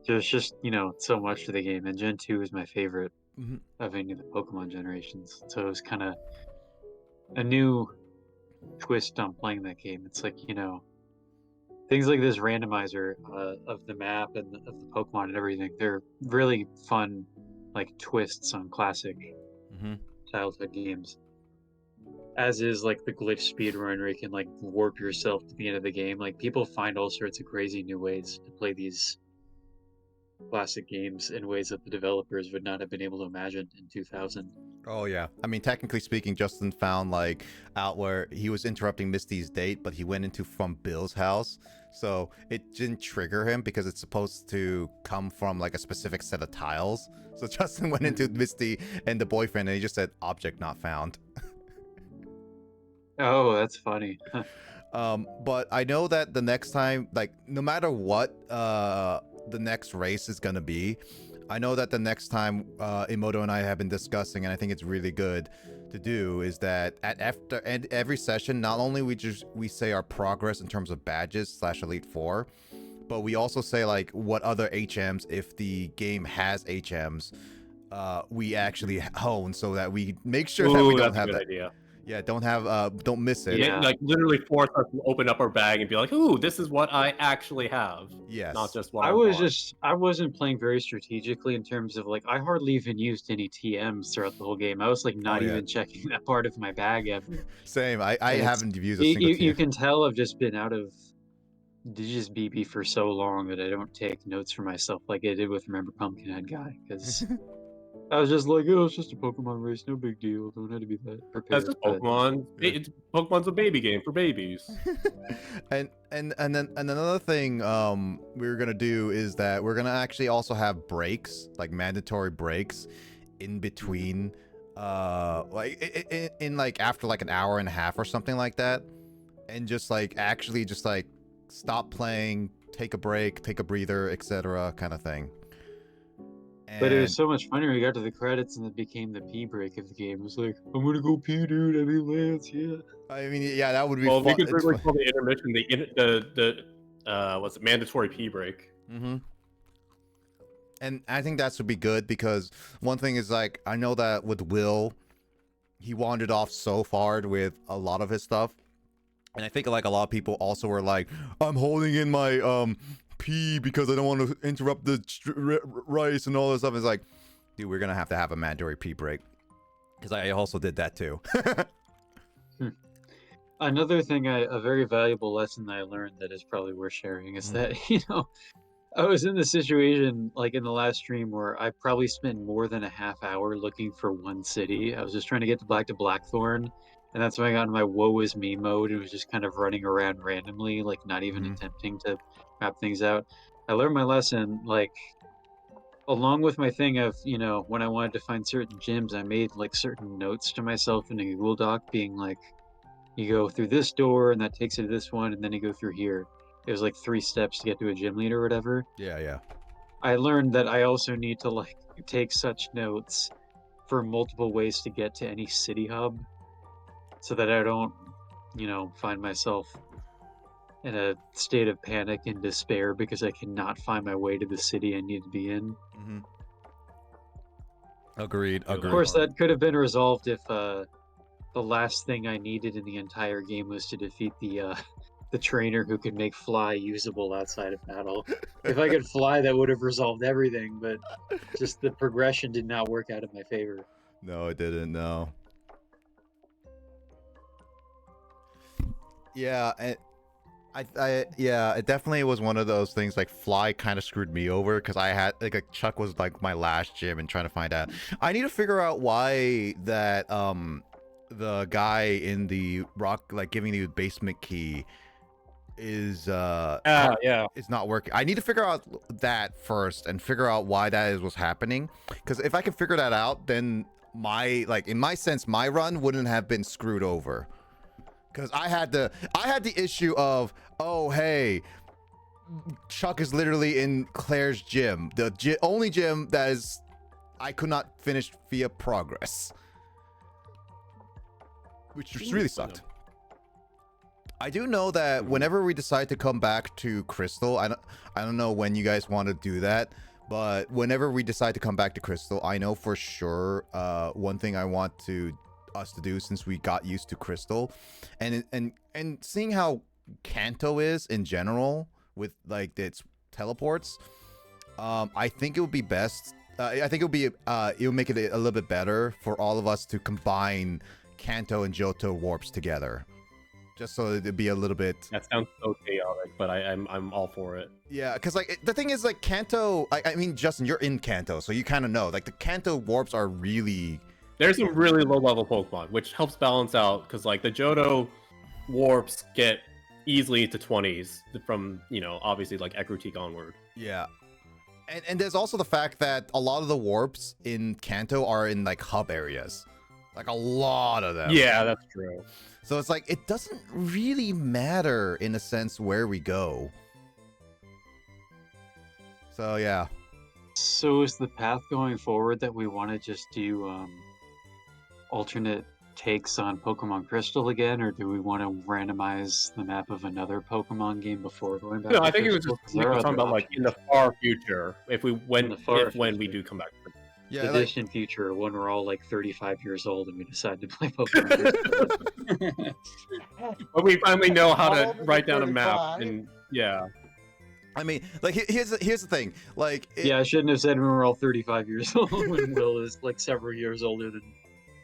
S6: there's just, so much to the game. And Gen 2 is my favorite of any of the Pokemon generations. So it was kind of a new twist on playing that game. It's like, things like this randomizer of the map and of the Pokemon and everything, they're really fun, like, twists on classic childhood games. as is like the glitch speedrun where you can like warp yourself to the end of the game. Like people find all sorts of crazy new ways to play these classic games in ways that the developers would not have been able to imagine in 2000.
S2: Oh yeah. I mean, technically speaking, Justin found like out where he was interrupting Misty's date, but he went into from Bill's house. So it didn't trigger him because it's supposed to come from like a specific set of tiles. So Justin went into Misty and the boyfriend and he just said object not found.
S6: Oh, that's funny.
S2: But I know that the next time, like no matter what the next race is gonna be, I know that the next time Emoto and I have been discussing, and I think it's really good to do, is that after every session, not only we say our progress in terms of badges / Elite Four, but we also say like what other HMs, if the game has HMs, we actually hone so that we make sure that we don't have that.
S3: Idea.
S2: Yeah, don't miss it.
S6: Yeah.
S3: Like literally force us to open up our bag and be like, "Ooh, this is what I actually have."
S2: Yes.
S3: Not just what
S6: I
S3: bought.
S6: wasn't playing very strategically in terms of like I hardly even used any TMs throughout the whole game. I was like not
S2: yeah.
S6: even checking that part of my bag ever.
S2: Same. I
S6: And
S2: haven't used a single
S6: you
S2: TM.
S6: can tell I've just been out of Digis BB for so long that I don't take notes for myself like I did with Remember Pumpkinhead Guy, because I was just like, oh, it's just a Pokemon race, no big deal. Don't have to be that prepared.
S3: That's just
S6: But
S3: Pokemon.
S2: Yeah.
S3: Pokemon's a baby game for babies.
S2: and then another thing we're gonna do is that we're gonna actually also have breaks, like mandatory breaks in between like in like after like an hour and a half or something like that, and just like actually just like stop playing, take a break, take a breather, etc. kind of thing.
S6: But it
S2: And
S6: was so much funny when we got to the credits and it became the pee break of the game. It was like, I'm gonna go pee, dude. I mean, Lance, yeah.
S2: I mean, yeah, that would be
S3: Well,
S2: fun.
S3: we could
S2: It's
S3: really
S2: fun.
S3: call the intermission what's it, mandatory pee break.
S2: Mm-hmm. And I think that would be good because one thing is like I know that with Will, he wandered off so far with a lot of his stuff, and I think like a lot of people also were like, I'm holding in my pee because I don't want to interrupt the rice and all this stuff. It's like, dude, we're gonna have to have a mandatory pee break because I also did that too.
S6: Another thing, a very valuable lesson that I learned that is probably worth sharing is that, I was in the situation like in the last stream where I probably spent more than a half hour looking for one city. I was just trying to get to Blackthorn, and that's when I got in my woe is me mode and was just kind of running around randomly, like not even attempting to map things out. I learned my lesson, like along with my thing of, when I wanted to find certain gyms, I made like certain notes to myself in a Google Doc being like, you go through this door and that takes you to this one, and then you go through here. It was like 3 steps to get to a gym leader or whatever.
S2: Yeah.
S6: I learned that I also need to like take such notes for multiple ways to get to any city hub so that I don't, find myself in a state of panic and despair because I cannot find my way to the city I need to be in.
S2: Mm-hmm. Agreed.
S6: Of course, that could have been resolved if the last thing I needed in the entire game was to defeat the trainer who could make fly usable outside of battle. If I could fly, that would have resolved everything, but just the progression did not work out in my favor.
S2: No, it didn't. No. Yeah, it definitely was one of those things. Like fly kind of screwed me over because I had like Chuck was like my last gym and trying to find out. I need to figure out why that the guy in the rock like giving you the basement key is it's not working. I need to figure out that first and figure out why that is what's happening, because if I can figure that out, then in my sense my run wouldn't have been screwed over, because I had the issue of, oh hey, Chuck is literally in Claire's gym, the only gym that is I could not finish via progress, which just really sucked. I do know that whenever we decide to come back to Crystal, I don't know when you guys want to do that, but whenever we decide to come back to Crystal, I know for sure one thing I want us to do, since we got used to Crystal, and seeing how Kanto is in general with like its teleports, I think it would be best. I think it'll make it a little bit better for all of us to combine Kanto and Johto warps together, just so it'd be a little bit.
S3: That sounds so chaotic, but I'm all for it.
S2: Yeah, because like the thing is like Kanto. I mean, Justin, you're in Kanto, so you kind of know. Like the Kanto warps are really.
S3: There's some really low level Pokemon, which helps balance out because like the Johto warps get easily into 20s from obviously like Ekrutik onward.
S2: Yeah. And there's also the fact that a lot of the warps in Kanto are in like hub areas. Like a lot of them.
S3: Yeah, that's true.
S2: So it's like it doesn't really matter in a sense where we go. So yeah.
S6: So is the path going forward that we want to just do alternate takes on Pokemon Crystal again, or do we want to randomize the map of another Pokemon game before going back?
S3: No,
S6: to
S3: I think it was
S6: Crystal?
S3: just
S6: 'Cause there are
S3: talking
S6: other
S3: about like in
S6: options.
S3: the far future, if we when we
S6: future.
S3: do come back.
S2: Yeah,
S6: The
S2: like,
S6: distant future when we're all like 35 years old and we decide to play Pokemon Crystal.
S3: When we finally know how
S1: All
S3: to
S1: of
S3: write
S1: the
S3: down a map
S1: 35.
S3: and yeah.
S2: I mean, like here's the thing. Like
S6: Yeah, I shouldn't have said when we're all 35 years old when Will is like several years older than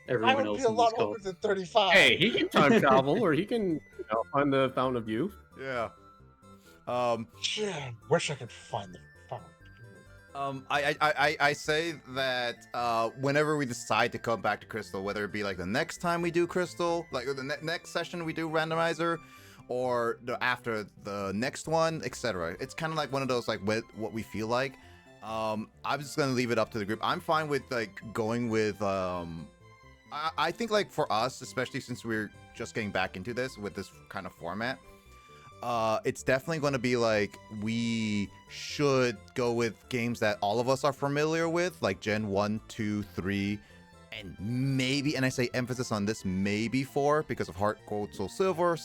S1: I
S6: everyone
S1: would
S6: else
S1: be a
S6: in this
S1: lot
S6: call.
S1: older than 35.
S3: Hey, he can time travel, or he can find the Fountain of Youth.
S2: yeah.
S1: Yeah, wish I could find the phone.
S2: I say that whenever we decide to come back to Crystal, whether it be like the next time we do Crystal, like the next session we do randomizer, or after the next one, etc. It's kind of like one of those like what we feel like. I'm just gonna leave it up to the group. I'm fine with like going with I think like for us, especially since we're just getting back into this with this kind of format, it's definitely going to be like we should go with games that all of us are familiar with, like Gen 1, 2, 3, and maybe, and I say emphasis on this, maybe 4 because of Heart Gold Soul Silver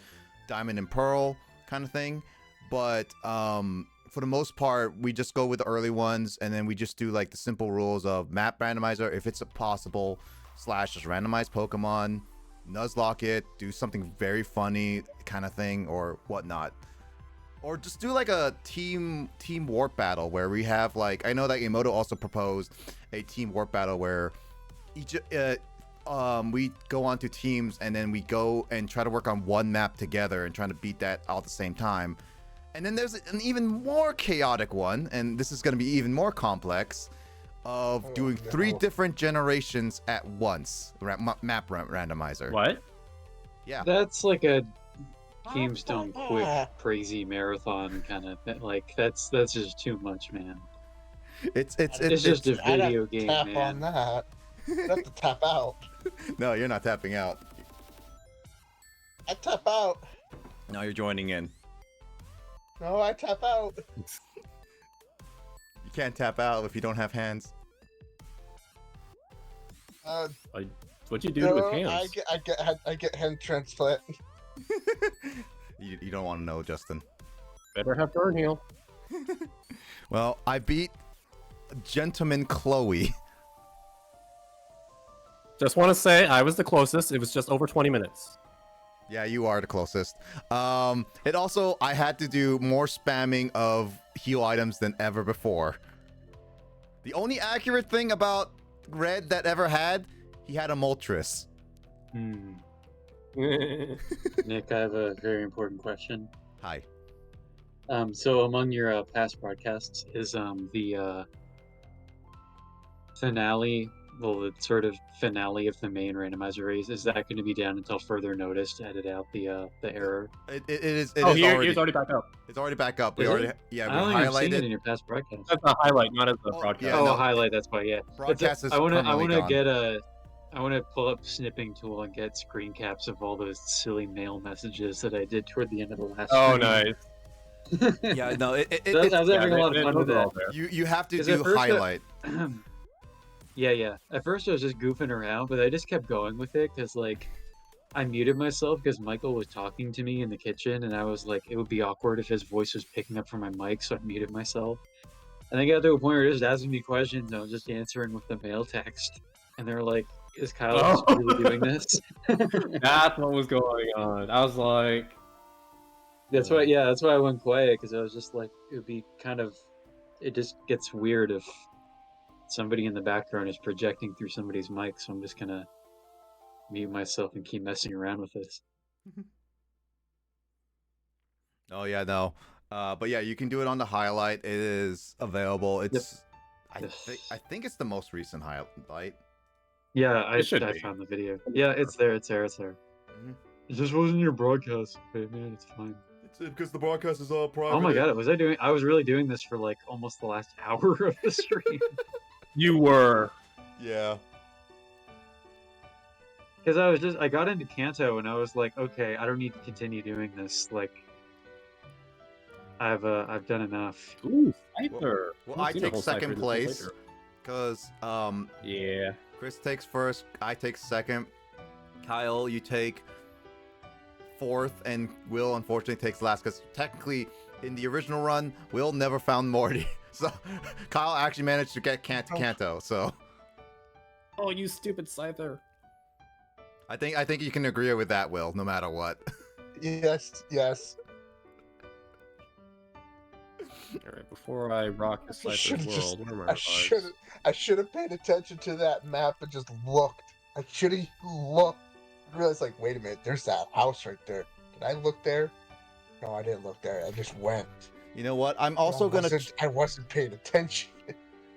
S2: / Diamond and Pearl kind of thing. But for the most part, we just go with the early ones, and then we just do like the simple rules of map randomizer if it's possible, / just randomize Pokemon, Nuzlocke it, do something very funny kind of thing or whatnot. Or just do like a team warp battle where we have like, I know that Emoto also proposed a team warp battle where each we go onto teams and then we go and try to work on one map together and trying to beat that all at the same time. And then there's an even more chaotic one, and this is going to be even more complex, of doing 3 different generations at once. Map randomizer.
S3: What?
S2: Yeah.
S6: That's like a Keystone quick crazy marathon kind of thing. Like that's just too much, man.
S2: It's
S6: just a
S1: I'd have
S6: video
S1: to
S6: game,
S1: tap
S6: man.
S1: on that. I'd have to tap out.
S2: No, you're not tapping out.
S1: I tap out.
S2: No, you're joining in.
S1: No, I tap out.
S2: You can't tap out if you don't have hands.
S3: What'd you do
S1: No,
S3: with hands?
S1: I get hand transplant.
S2: You don't want to know, Justin.
S3: Better have burn heal.
S2: Well, I beat Gentleman Chloe.
S3: Just want to say I was the closest. It was just over 20 minutes.
S2: Yeah, you are the closest. It also, I had to do more spamming of heal items than ever before. The only accurate thing about Red that ever had, he had a Moltres.
S6: Nick, I have a very important question.
S2: Hi.
S6: So among your past broadcasts is the finale, well, the sort of finale of the main randomizer race, is that going to be down until further notice to edit out the error?
S2: It is.
S3: It's already back up.
S2: It's already back up.
S6: Is
S2: We already,
S6: it?
S2: yeah,
S6: I don't
S2: we
S6: think I've seen it
S2: highlighted.
S6: in your past broadcast.
S3: That's a highlight, not as a
S2: Oh,
S3: broadcast.
S2: yeah,
S6: Oh,
S2: no.
S6: highlight. That's why. Yeah.
S2: Broadcast is
S6: I want to
S2: permanently gone.
S6: get I want to pull up snipping tool and get screen caps of all those silly mail messages that I did toward the end of the last.
S3: Oh,
S6: stream.
S3: nice.
S2: Yeah, no,
S6: I was having a lot of fun with that.
S2: You have to
S6: 'Cause
S2: do
S6: at first
S2: highlight.
S6: Yeah. At first I was just goofing around, but I just kept going with it because like I muted myself because Michael was talking to me in the kitchen, and I was like, it would be awkward if his voice was picking up from my mic, so I muted myself. And I got to a point where he was asking me questions, and I was just answering with the mail text, and they're like, "Is Kyle just really doing this?"
S3: That's what was going on. I was like,
S6: That's why I went quiet, because I was just like, it would be kind of, it just gets weird if somebody in the background is projecting through somebody's mic, so I'm just gonna mute myself and keep messing around with this.
S2: Oh yeah, no. But yeah, you can do it on the highlight. It is available. It's I think it's the most recent highlight.
S6: Yeah, I
S3: should be.
S6: found the video. Yeah, it's there. It's there. It's there.
S2: Mhm.
S6: It just wasn't your broadcast, but man, it's fine.
S2: It's because the broadcast is all private.
S6: Oh my god, I was really doing this for like almost the last hour of the stream.
S3: You were.
S2: Yeah.
S6: Because I got into Kanto and I was like, okay, I don't need to continue doing this. Like, I've done enough.
S3: Ooh, Scyther.
S2: Well, I take second place
S3: later.
S2: because
S3: Yeah.
S2: Chris takes first, I take second, Kyle, you take fourth, and Will unfortunately takes last because technically in the original run, Will never found Morty. So Kyle actually managed to get Kanto. So
S3: Oh, you stupid Scyther.
S2: I think you can agree with that, Will, no matter what.
S1: Yes, yes.
S3: All right, before I rock this Scyther's
S1: Should've
S3: world,
S1: just-
S3: what are my odds?
S1: I should have paid attention to that map and just looked. I should have looked. I realized, like, wait a minute, there's that house right there. Did I look there? No, I didn't look there. I just went.
S2: You know what? I'm also gonna.
S1: I wasn't paying attention.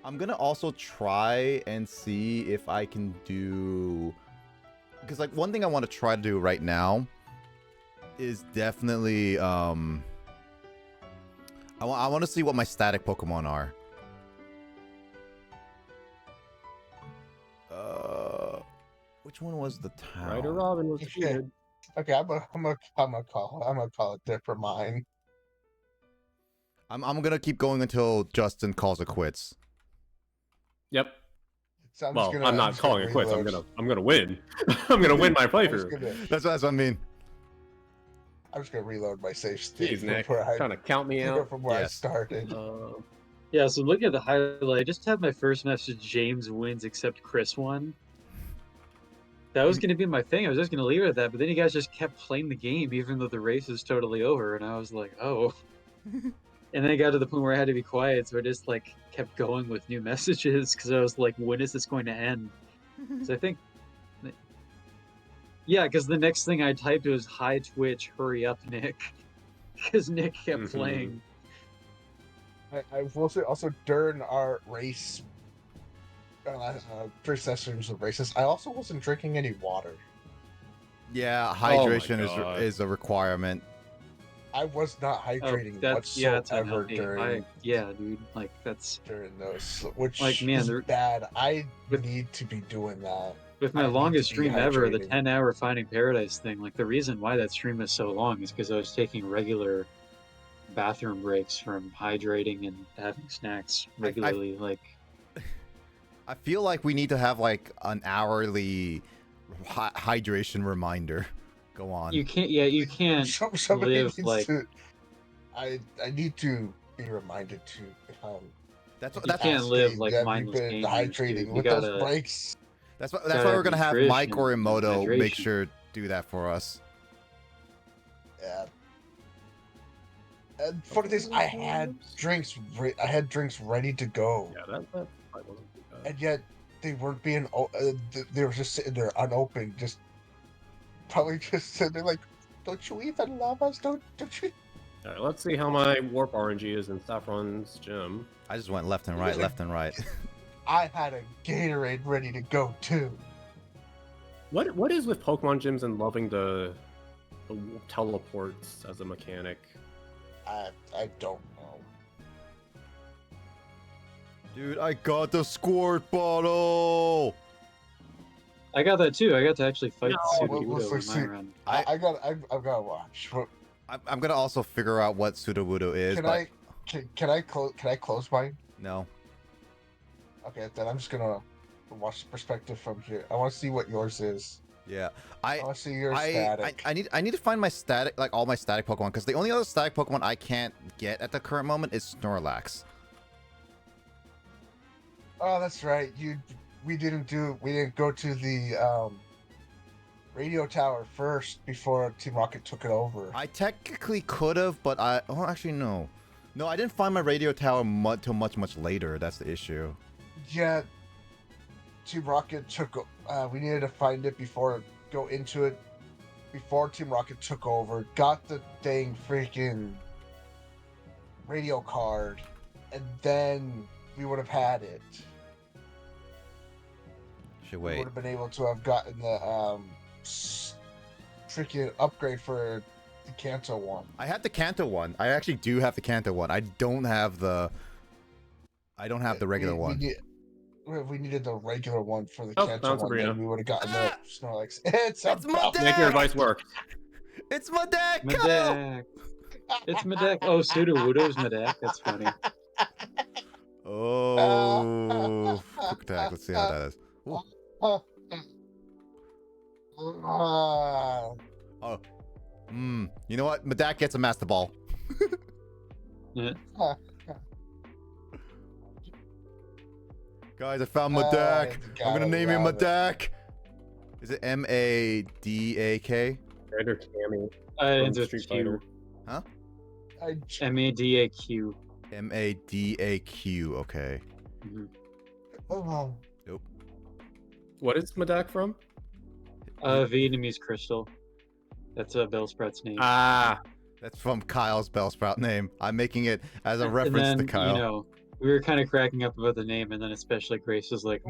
S2: I'm gonna also try and see if I can do, because like one thing I want to try to do right now is definitely I want to see what my static Pokemon are. Which one was the town?
S3: Ryder Robin was defeated.
S1: Okay, I'm gonna call it there for mine.
S2: I'm gonna keep going until Justin calls it quits.
S3: Yep.
S1: So
S3: Well,
S1: just
S3: I'm not
S1: just
S3: calling it quits.
S1: reload.
S3: I'm gonna win. I'm gonna win my
S1: I'm just
S3: playthrough.
S1: gonna,
S2: That's what I mean.
S1: I'm just gonna reload my save state
S3: Jeez, Nick,
S1: from where I,
S3: trying to count me out.
S1: from where I
S2: Yes.
S1: started.
S6: Yeah, so looking at the highlight, I just had my first message, James wins except Chris won. That was going to be my thing. I was just going to leave it at that, but then you guys just kept playing the game even though the race is totally over, and I was like, oh. And then I got to the point where I had to be quiet, so I just like kept going with new messages because I was like, when is this going to end? So I think... Yeah, because the next thing I typed was, hi Twitch, hurry up, Nick. Because Nick kept playing.
S1: I will say also during our race, first sessions of races, I also wasn't drinking any water.
S2: Yeah, hydration
S3: God.
S2: is a requirement.
S1: I was not hydrating
S6: that's
S1: whatsoever
S6: unhealthy.
S1: during
S6: Yeah, dude, like that's
S1: during those, which
S6: Like, man,
S1: is
S6: there-
S1: bad. I need to be doing that.
S6: with my
S1: I need
S6: longest
S1: to be
S6: stream ever, the
S1: hydrating.
S6: 10-hour Finding Paradise thing. Like the reason why that stream is so long is because I was taking regular bathroom breaks from hydrating and having snacks regularly.
S2: I feel like we need to have like an hourly hydration reminder. Go on.
S6: You can't. Yeah, you can't
S1: Somebody
S6: live
S1: needs
S6: like.
S1: to. I need to be reminded to.
S2: That's
S6: You
S2: that's
S6: can't live
S1: asking
S6: like
S1: that
S6: mindless
S1: we've been
S6: gamers,
S1: hydrating
S6: dude. You
S1: with
S6: gotta.
S1: those breaks.
S2: that's why
S6: gotta
S2: we're
S6: have
S2: gonna have
S6: nutrition
S2: Mike or
S6: and
S2: Emoto make
S6: hydration.
S2: sure do that for us.
S1: Yeah. And funny thing is, I had drinks. I had drinks ready to go,
S3: Yeah, that probably wasn't too bad.
S1: and yet they weren't being. They were just sitting there unopened, just probably just sitting there like, "Don't you even love us? Don't you?"
S3: All right, let's see how my warp RNG is in Saffron's gym.
S2: I just went left and right, left and right.
S1: I had a Gatorade ready to go too.
S3: What is with Pokemon gyms and loving the teleports as a mechanic?
S1: I don't know.
S2: Dude, I got the squirt bottle.
S6: I got that too. I got to actually fight
S3: No,
S6: the
S1: let's
S6: Sudowoodo
S1: see.
S6: in my run.
S1: I've got to watch.
S2: I'm gonna also figure out what Sudowoodo is.
S1: Can
S2: but
S1: I? Can I close mine?
S2: No.
S1: Okay, then I'm just gonna watch the perspective from here. I want to see what yours is.
S2: Yeah.
S1: I want to see your static.
S2: I need to find my static, like all my static Pokemon, because the only other static Pokemon I can't get at the current moment is Snorlax.
S1: Oh, that's right. We didn't go to the radio tower first before Team Rocket took it over.
S2: I technically could have, but actually no. No, I didn't find my radio tower till much later. That's the issue.
S1: Yeah, Team Rocket took. We needed to find it before go into it before Team Rocket took over, got the dang freaking radio card, and then we would have had it.
S2: Should
S1: We
S2: wait.
S1: would have been able to have gotten the freaking upgrade for the Kanto one.
S2: I had the Kanto one. I actually do have the Kanto one. I don't have the regular one.
S1: We needed the regular one for the
S3: Oh,
S1: Kanto
S3: found
S1: one.
S3: Sabrina.
S1: Then we would have gotten the Snorlax. It's
S2: my
S1: about
S2: deck!
S3: Make your advice work.
S2: It's my deck!
S6: My deck. It's my deck. Oh, Sudowoodo's my deck. That's funny.
S2: Oh, quick attack. Let's see how that is. Ooh. Oh, you know what? Medak gets a Master Ball.
S6: Yeah.
S2: Guys, I found Medak. I'm gonna name him
S1: love it.
S2: Medak. Is it M-A-D-A-K?
S3: Commander Cammy.
S6: It's a
S3: Street
S6: Q.
S3: Fighter.
S6: M-A-D-A-Q.
S2: M-A-D-A-Q. Okay.
S6: Mhm.
S1: Oh,
S2: Nope.
S3: What is Medak from?
S6: Vietnamese crystal. That's Bellsprout's name.
S3: Ah,
S2: That's from Kyle's Bellsprout name. I'm making it as a reference
S6: and then,
S2: to Kyle.
S6: You know, we were kind of cracking up about the name, and then especially Grace was like,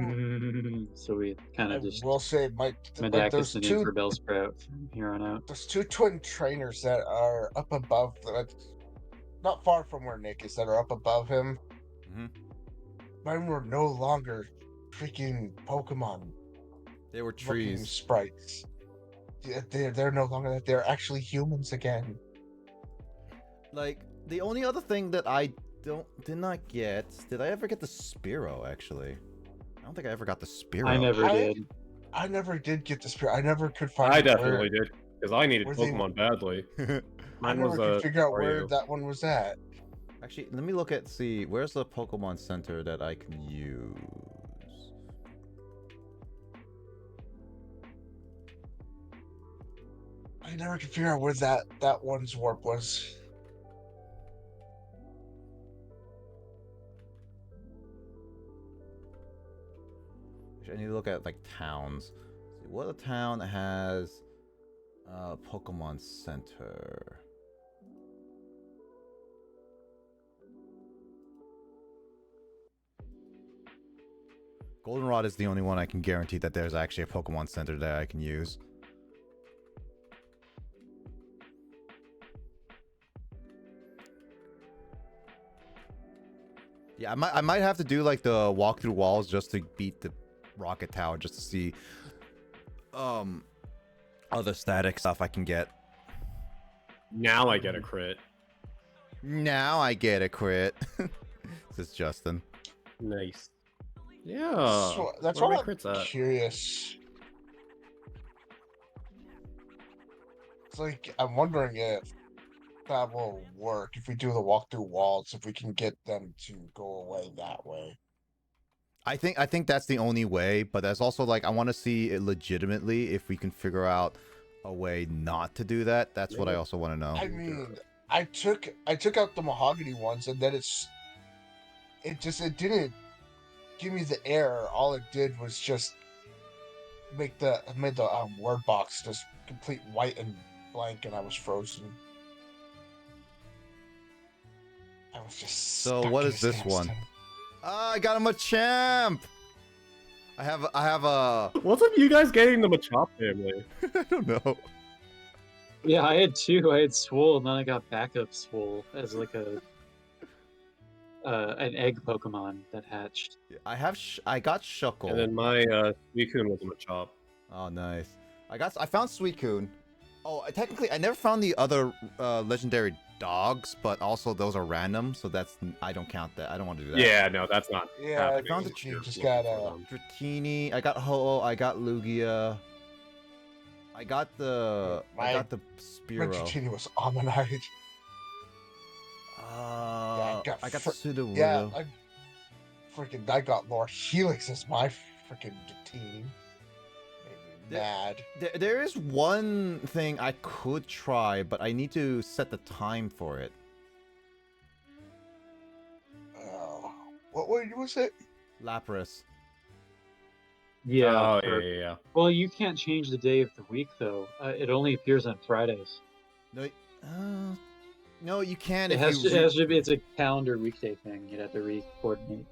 S6: so we kind
S1: I
S6: of just
S1: will say,
S6: Medak
S1: there's
S6: is the name
S1: two
S6: for Bellsprout from here on out.
S1: there's two twin trainers that are up above, not far from where Nick is, that are up above him.
S2: Mhm.
S1: Mine were no longer freaking Pokemon
S2: They were
S1: looking
S2: trees.
S1: sprites. Yeah, they're no longer that. They're actually humans again.
S2: Like, the only other thing that I did not get... Did I ever get the Spearow, actually? I don't think I ever got the Spearow.
S6: I never did.
S1: I never did get the spirit. I never could find.
S3: I definitely did because I needed
S1: where they-
S3: Pokemon badly.
S1: I
S3: Mine
S1: never
S3: was
S1: could figure out where
S3: Staryu.
S1: that one was at.
S2: Actually, let me look at... See, where's the Pokemon Center that I can use?
S1: I never could figure out where that one's warp was.
S2: Actually, I need to look at, like, towns. See, what a town has... Pokemon Center... Goldenrod is the only one I can guarantee that there's actually a Pokemon Center that I can use. Yeah, I might have to do like the walk through walls just to beat the Rocket Tower, just to see other static stuff I can get.
S3: Now I get a crit.
S2: Now I get a crit. This is Justin.
S3: Nice. Yeah.
S1: So, that's
S3: where
S1: why
S3: my
S1: I'm
S3: crits at?
S1: curious. It's like I'm wondering if that will work if we do the walk through walls, if we can get them to go away that way.
S2: I think that's the only way, but that's also like I want to see it legitimately if we can figure out a way not to do that. That's what I also want to know.
S1: I mean, I took out the mahogany ones, and then it didn't give me the error. All it did was just made the word box just complete white and blank, and I was frozen. I was just
S2: So
S1: stuck
S2: what
S1: in
S2: is
S1: a
S2: this one?
S1: standstill.
S2: I got him a champ. I have a
S3: What's up, you guys getting the Machop family?
S2: I don't know.
S6: Yeah, I had two. I had Swole, and then I got backup Swole as like a an egg Pokemon that hatched.
S2: I got Shuckle.
S3: And then my Suicune was a Machop.
S2: Oh, nice. I found Suicune. Oh, technically, I never found the other legendary dogs, but also those are random, so I don't count that. I don't want to do that.
S3: Yeah, no, that's not.
S1: Yeah,
S3: happening.
S2: found
S1: you
S3: You're
S1: just
S3: looking
S1: got
S3: for them.
S2: Dratini. I got Ho-Oh. I got Lugia. I got the
S1: My
S2: Spearow.
S1: Dratini was Ammonite.
S2: I got the Sudowoodo.
S1: Yeah, I got Lord Helix as my freaking Dratini. Made me mad.
S2: There is one thing I could try, but I need to set the time for it.
S1: Oh, what word was it?
S2: Lapras.
S6: Yeah.
S3: Oh,
S6: for-
S3: yeah.
S6: Well, you can't change the day of the week though. It only appears on Fridays.
S2: No, no, you can
S6: It
S2: if
S6: has
S2: you.
S6: to, it has to be. It's a calendar weekday thing. You'd have to re-coordinate.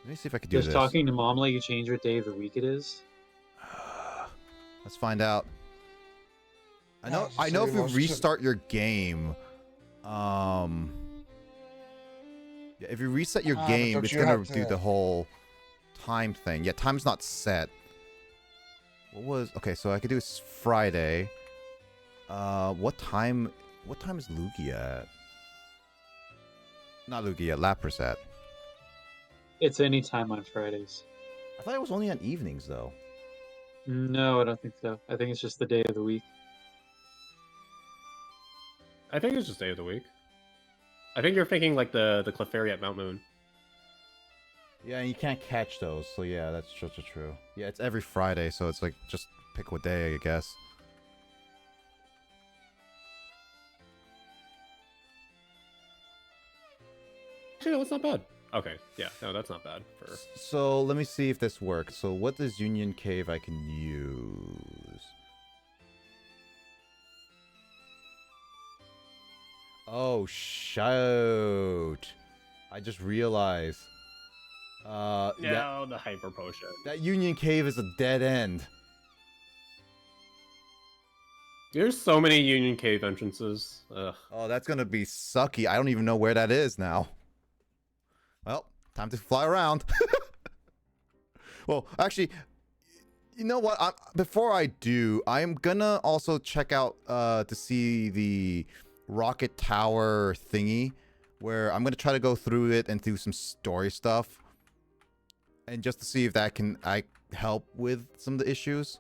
S2: Let me see if I can do
S6: Just
S2: this.
S6: talking to Mom let you change what day of the week it is.
S2: Let's find out. I know.
S1: just
S2: I know
S1: say
S2: if you
S1: most-
S2: restart your game, yeah, if you reset your
S1: but
S2: game,
S1: don't
S2: it's
S1: you
S2: gonna
S1: have
S2: do
S1: to-
S2: the whole time thing. Yeah, time's not set. What was okay? So I could do Friday. What time? What time is Lugia at? Not Lugia, Lapras at.
S6: It's any time on Fridays.
S2: I thought it was only on evenings though.
S6: No, I don't think so. I think it's just the day of the week.
S3: I think it's just day of the week. I think you're thinking like the Clefairy at Mount Moon.
S2: Yeah, and you can't catch those, so yeah, that's true. Yeah, it's every Friday, so it's like just pick what day, I guess.
S3: Actually, no, it's not bad. Okay, yeah, no, that's not bad. For
S2: So let me see if this works. So what is Union Cave I can use? Oh shoot! I just realized.
S3: no, the Hyper Potion.
S2: That Union Cave is a dead end.
S3: There's so many Union Cave entrances. Ugh.
S2: Oh, that's gonna be sucky. I don't even know where that is now. Well, time to fly around. Well, actually, you know what? Before I do, I'm gonna also check out to see the Rocket Tower thingy, where I'm gonna try to go through it and do some story stuff, and just to see if that can help with some of the issues.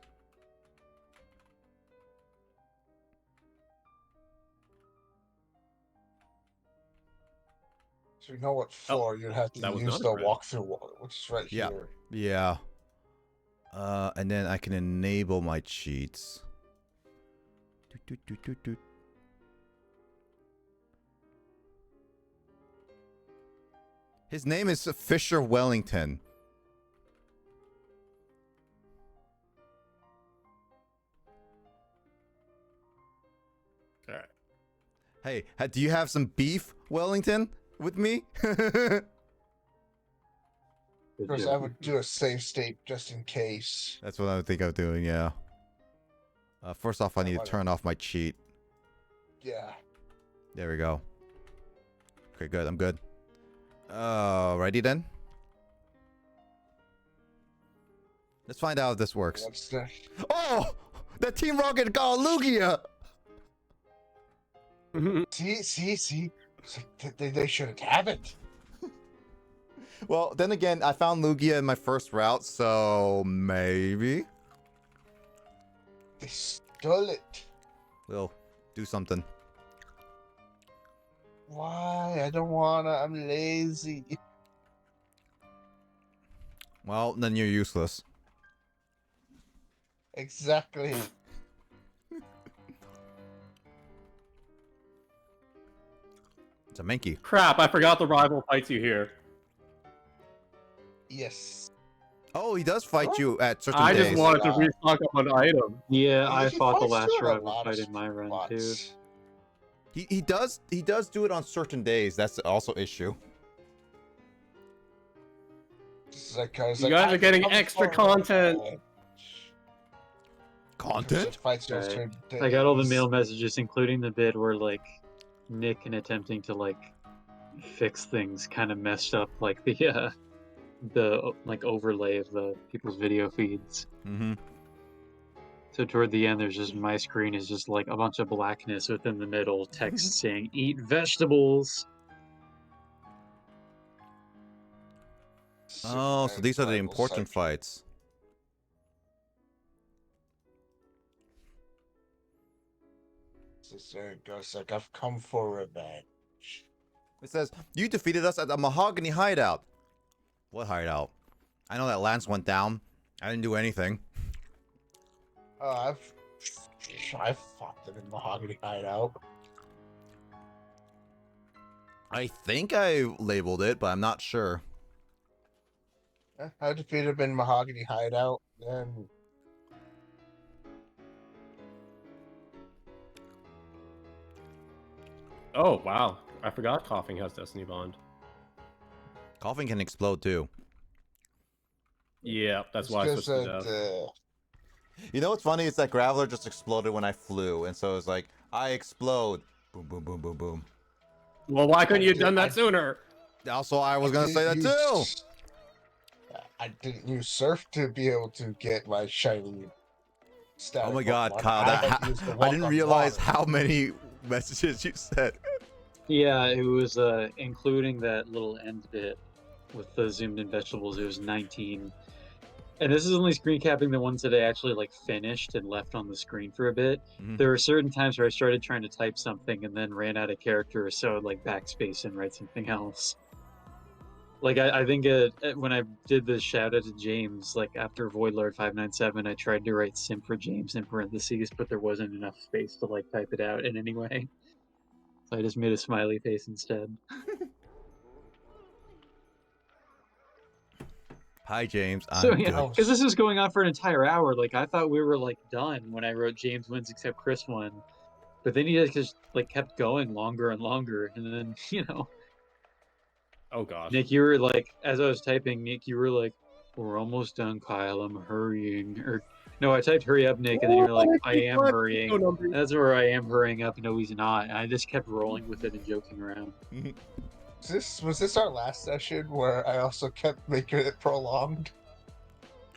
S1: So you know what floor you'd have to
S3: that was
S1: use
S3: not a
S1: the
S3: friend.
S1: walkthrough wall, which is right
S2: Yeah.
S1: here.
S2: Yeah. And then I can enable my cheats. Doot, doot, doot, doot, doot. His name is Fisher Wellington.
S3: All right.
S2: Hey, do you have some beef, Wellington, with me?
S6: Good
S1: First,
S6: job.
S1: I would do a save state just in case.
S2: That's what I would think of doing, yeah. First off, I need to turn off my cheat.
S1: Yeah.
S2: There we go. Okay, good. I'm good. Ready then? Let's find out if this works.
S1: What's the...
S2: Oh! That Team Rocket got a Lugia!
S1: See. It's like they shouldn't have it.
S2: Well, then again, I found Lugia in my first route, so maybe
S1: They stole it.
S2: we'll do something.
S1: Why? I don't wanna. I'm lazy.
S2: Well, then you're useless.
S1: Exactly.
S2: It's a Mankey.
S3: Crap! I forgot the rival fights you here.
S1: Yes.
S2: Oh, he does fight you at certain
S3: I
S2: days.
S3: just wanted to restock up on items.
S6: Yeah, I
S1: He
S6: fought the
S1: fights
S6: last
S1: you in a
S6: rival
S1: lot of
S6: fight in my run too.
S1: spots.
S2: He does do it on certain days. That's also issue.
S1: It's like, I was
S3: You
S1: like,
S3: guys are
S1: I've
S3: getting
S1: come
S3: extra
S1: for
S3: content.
S1: revenge.
S2: Content?
S1: Fights on
S6: Right.
S1: certain
S6: I got all the
S1: days.
S6: mail messages, including the bit where like Nick, in attempting to like fix things, kind of messed up like the like overlay of the people's video feeds.
S2: Mm-hmm.
S6: So toward the end, there's just my screen is just like a bunch of blackness within the middle, text saying "Eat vegetables."
S2: Oh, so these are the
S1: Rival
S2: important
S1: side.
S2: fights.
S1: There it goes. Like, I've come for revenge.
S2: It says, you defeated us at the Mahogany Hideout. What hideout? I know that Lance went down. I didn't do anything.
S1: I've fought them in Mahogany Hideout.
S2: I think I labeled it, but I'm not sure.
S1: I defeated him in Mahogany Hideout, and
S3: Oh wow, I forgot coughing has Destiny Bond.
S2: Coughing can explode too.
S3: Yeah, that's
S1: it's
S3: why I
S1: because
S3: switched to Death.
S2: You know what's funny? It's that Graveler just exploded when I flew, and so it's like I explode. Boom, boom, boom, boom, boom.
S3: Well, why couldn't you have done that sooner?
S2: Also, I was gonna say that too.
S1: I didn't use Surf to be able to get my shiny static
S2: Oh my God,
S1: Pokemon.
S2: Kyle!
S1: I had to use the
S2: I didn't
S1: walk-on
S2: realize
S1: water.
S2: how many messages you said.
S6: Yeah, it was including that little end bit with the zoomed in vegetables. It was 19. And this is only screen capping the ones that I actually like finished and left on the screen for a bit. There were certain times where I started trying to type something and then ran out of character, so I'd like backspace and write something else. Like I think when I did the shout out to James, like after Voidlord 597, I tried to write Sim for James in parentheses, but there wasn't enough space to like type it out in any way. So I just made a smiley face instead.
S2: Hi, James.
S6: So
S2: I'm
S6: yeah,
S2: good.
S6: because this was going on for an entire hour. Like I thought we were like done when I wrote James wins except Chris won, but then he just like kept going longer and longer, and then
S3: Oh gosh.
S6: Nick, you were like, as I was typing, Nick, you were like, "We're almost done, Kyle. I'm hurrying." Or no, I typed "hurry up, Nick," and then you were like, "I am hurrying." That's where I am hurrying up. No, he's not. And I just kept rolling with it and joking around.
S1: Was this our last session where I also kept making it prolonged?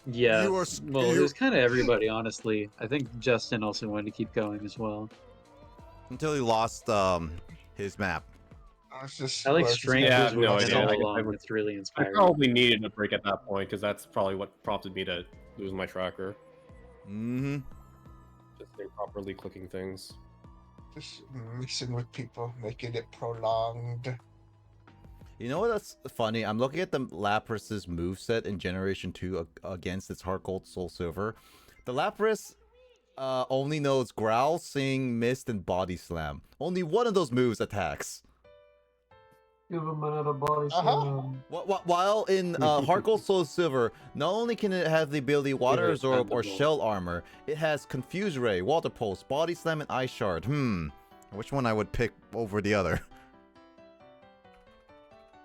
S6: Yeah.
S2: You are
S6: Well, it was kind of everybody, honestly. I think Justin also wanted to keep going as well.
S2: Until he lost his map.
S1: I was just.
S6: I like
S1: was just-
S6: strangers
S3: Yeah, I have no
S6: with
S3: idea.
S6: so
S3: I guess I
S6: long.
S3: would-
S6: That's really
S3: I
S6: inspiring.
S3: probably needed a break at that point because that's probably what prompted me to lose my tracker.
S2: Mm-hmm.
S3: Just improperly clicking things.
S1: Just mixing with people, making it prolonged.
S2: You know what's funny? I'm looking at the Lapras's moveset in Generation 2 against its Heart Gold Soul Silver. The Lapras only knows Growl, Sing, Mist, and Body Slam. Only one of those moves attacks.
S8: Give him another body
S1: Uh-huh.
S8: slam.
S2: While in Heart Gold Soul Silver, not only can it have the ability Water
S6: Yeah,
S2: Absorb or
S6: Thunderbolt.
S2: Shell Armor, it has Confuse Ray, Water Pulse, Body Slam, and Ice Shard. Which one I would pick over the other?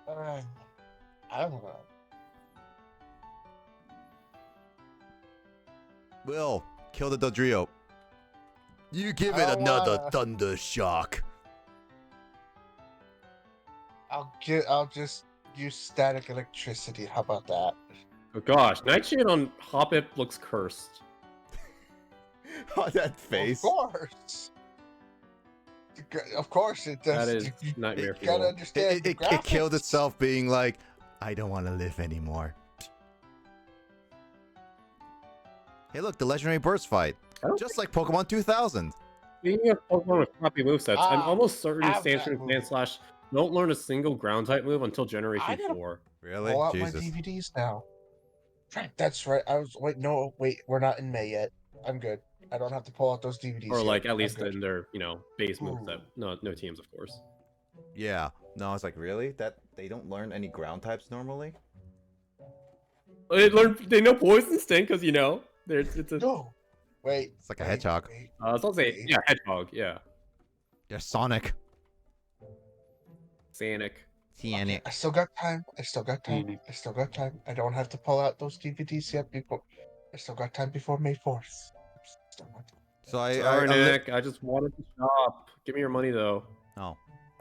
S1: I don't know.
S2: Will, kill the Dodrio. You give
S1: I
S2: it
S1: don't
S2: another
S1: wanna.
S2: Thunder Shock.
S1: I'll just use static electricity. How about that?
S3: Oh gosh, Nightshade on Hoppip looks cursed.
S2: Oh, that face.
S1: Of course. Of course it does.
S3: That is
S1: You
S3: nightmare
S1: gotta
S3: fuel.
S1: understand. the
S2: It killed
S1: graphics.
S2: itself being like, I don't want to live anymore. Hey, look, the legendary burst fight.
S3: I don't
S2: Just like Pokemon 2000.
S3: Speaking of Pokemon with crappy movesets, I'm almost certain
S1: have that
S3: Sandstream
S1: move.
S3: and Slash don't learn a single ground type move until
S1: I
S3: Generation
S1: gotta
S3: 4.
S2: Really?
S1: Pull out
S2: Jesus.
S1: my DVDs now. Right, that's right. Wait, we're not in May yet. I'm good. I don't have to pull out those DVDs.
S3: Or
S1: yet.
S3: like at
S1: I'm
S3: least
S1: good.
S3: in their, base
S1: Ooh.
S3: moveset. No teams, of course.
S2: Yeah. No, I was like, really? That they don't learn any ground types normally?
S3: They know Poison Sting because it's a.
S1: No. Wait.
S2: It's like a hedgehog.
S1: Wait.
S3: I was about to say, yeah, Hedgehog, yeah.
S2: Yeah, Sonic.
S3: Sanic.
S2: Sonic.
S1: I still got time.
S6: Panic.
S1: I still got time. I don't have to pull out those DVDs yet. I still got time before May 4th. Still got time.
S2: So I
S3: Sorry, Nick. I just wanted to shop. Give me your money though.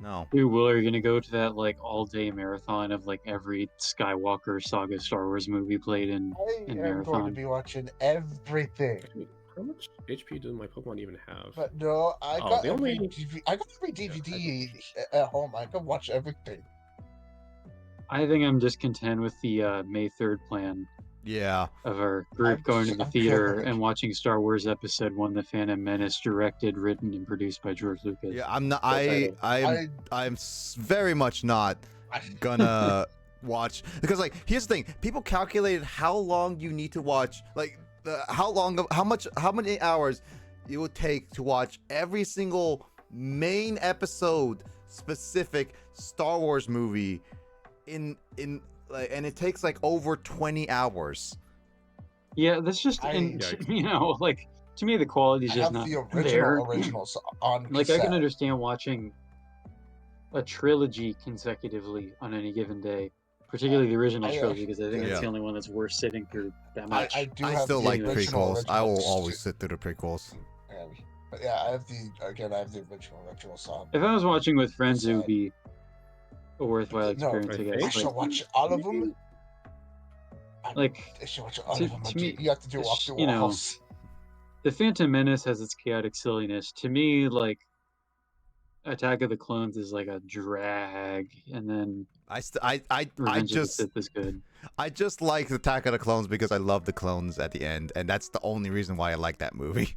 S2: No.
S6: We will are gonna go to that like all-day marathon of like every Skywalker saga Star Wars movie played in
S1: I am going to
S6: marathon.
S1: be watching everything.
S3: How much HP do my Pokemon even have?
S1: But no, I
S3: Oh,
S1: got
S3: they
S1: every
S3: only-
S1: I got every DVD at home. I can watch everything.
S6: I think I'm just content with the May 3rd plan
S2: Yeah.
S6: of our group
S1: I'm
S6: going to the
S1: I'm
S6: theater
S1: good.
S6: and watching Star Wars Episode 1: The Phantom Menace, directed, written, and produced by George Lucas.
S2: Yeah, I'm not.
S6: Full title.
S2: I'm very much not gonna watch because like here's the thing: people calculated how long you need to watch, like how many hours it would take to watch every single main episode specific Star Wars movie in like, and it takes like over 20 hours.
S6: Yeah, that's just you know, like to me the quality is
S1: I
S6: just
S1: have
S6: not
S1: the
S6: there.
S1: originals on
S6: Like I can
S1: cassette.
S6: understand watching a trilogy consecutively on any given day, particularly the original trilogy, because I think it's the only one that's worth sitting through that much.
S1: I do
S2: I
S1: have
S2: still
S1: the
S2: like
S1: original
S2: prequels. I will
S1: originals,
S2: always sit through the prequels.
S1: But yeah, I have the original song.
S6: If I was watching with friends, it would
S1: cassette.
S6: be a worthwhile
S1: No,
S6: experience, I guess.
S1: I shall watch all of them.
S6: Like,
S1: I should watch all
S6: to
S1: of them.
S6: me,
S1: You have to do off the
S6: you know,
S1: walls.
S6: The Phantom Menace has its chaotic silliness. To me, like Attack of the Clones is like a drag, and then Revenge of the Sith is good.
S2: I just like Attack of the Clones because I love the clones at the end, and that's the only reason why I like that movie.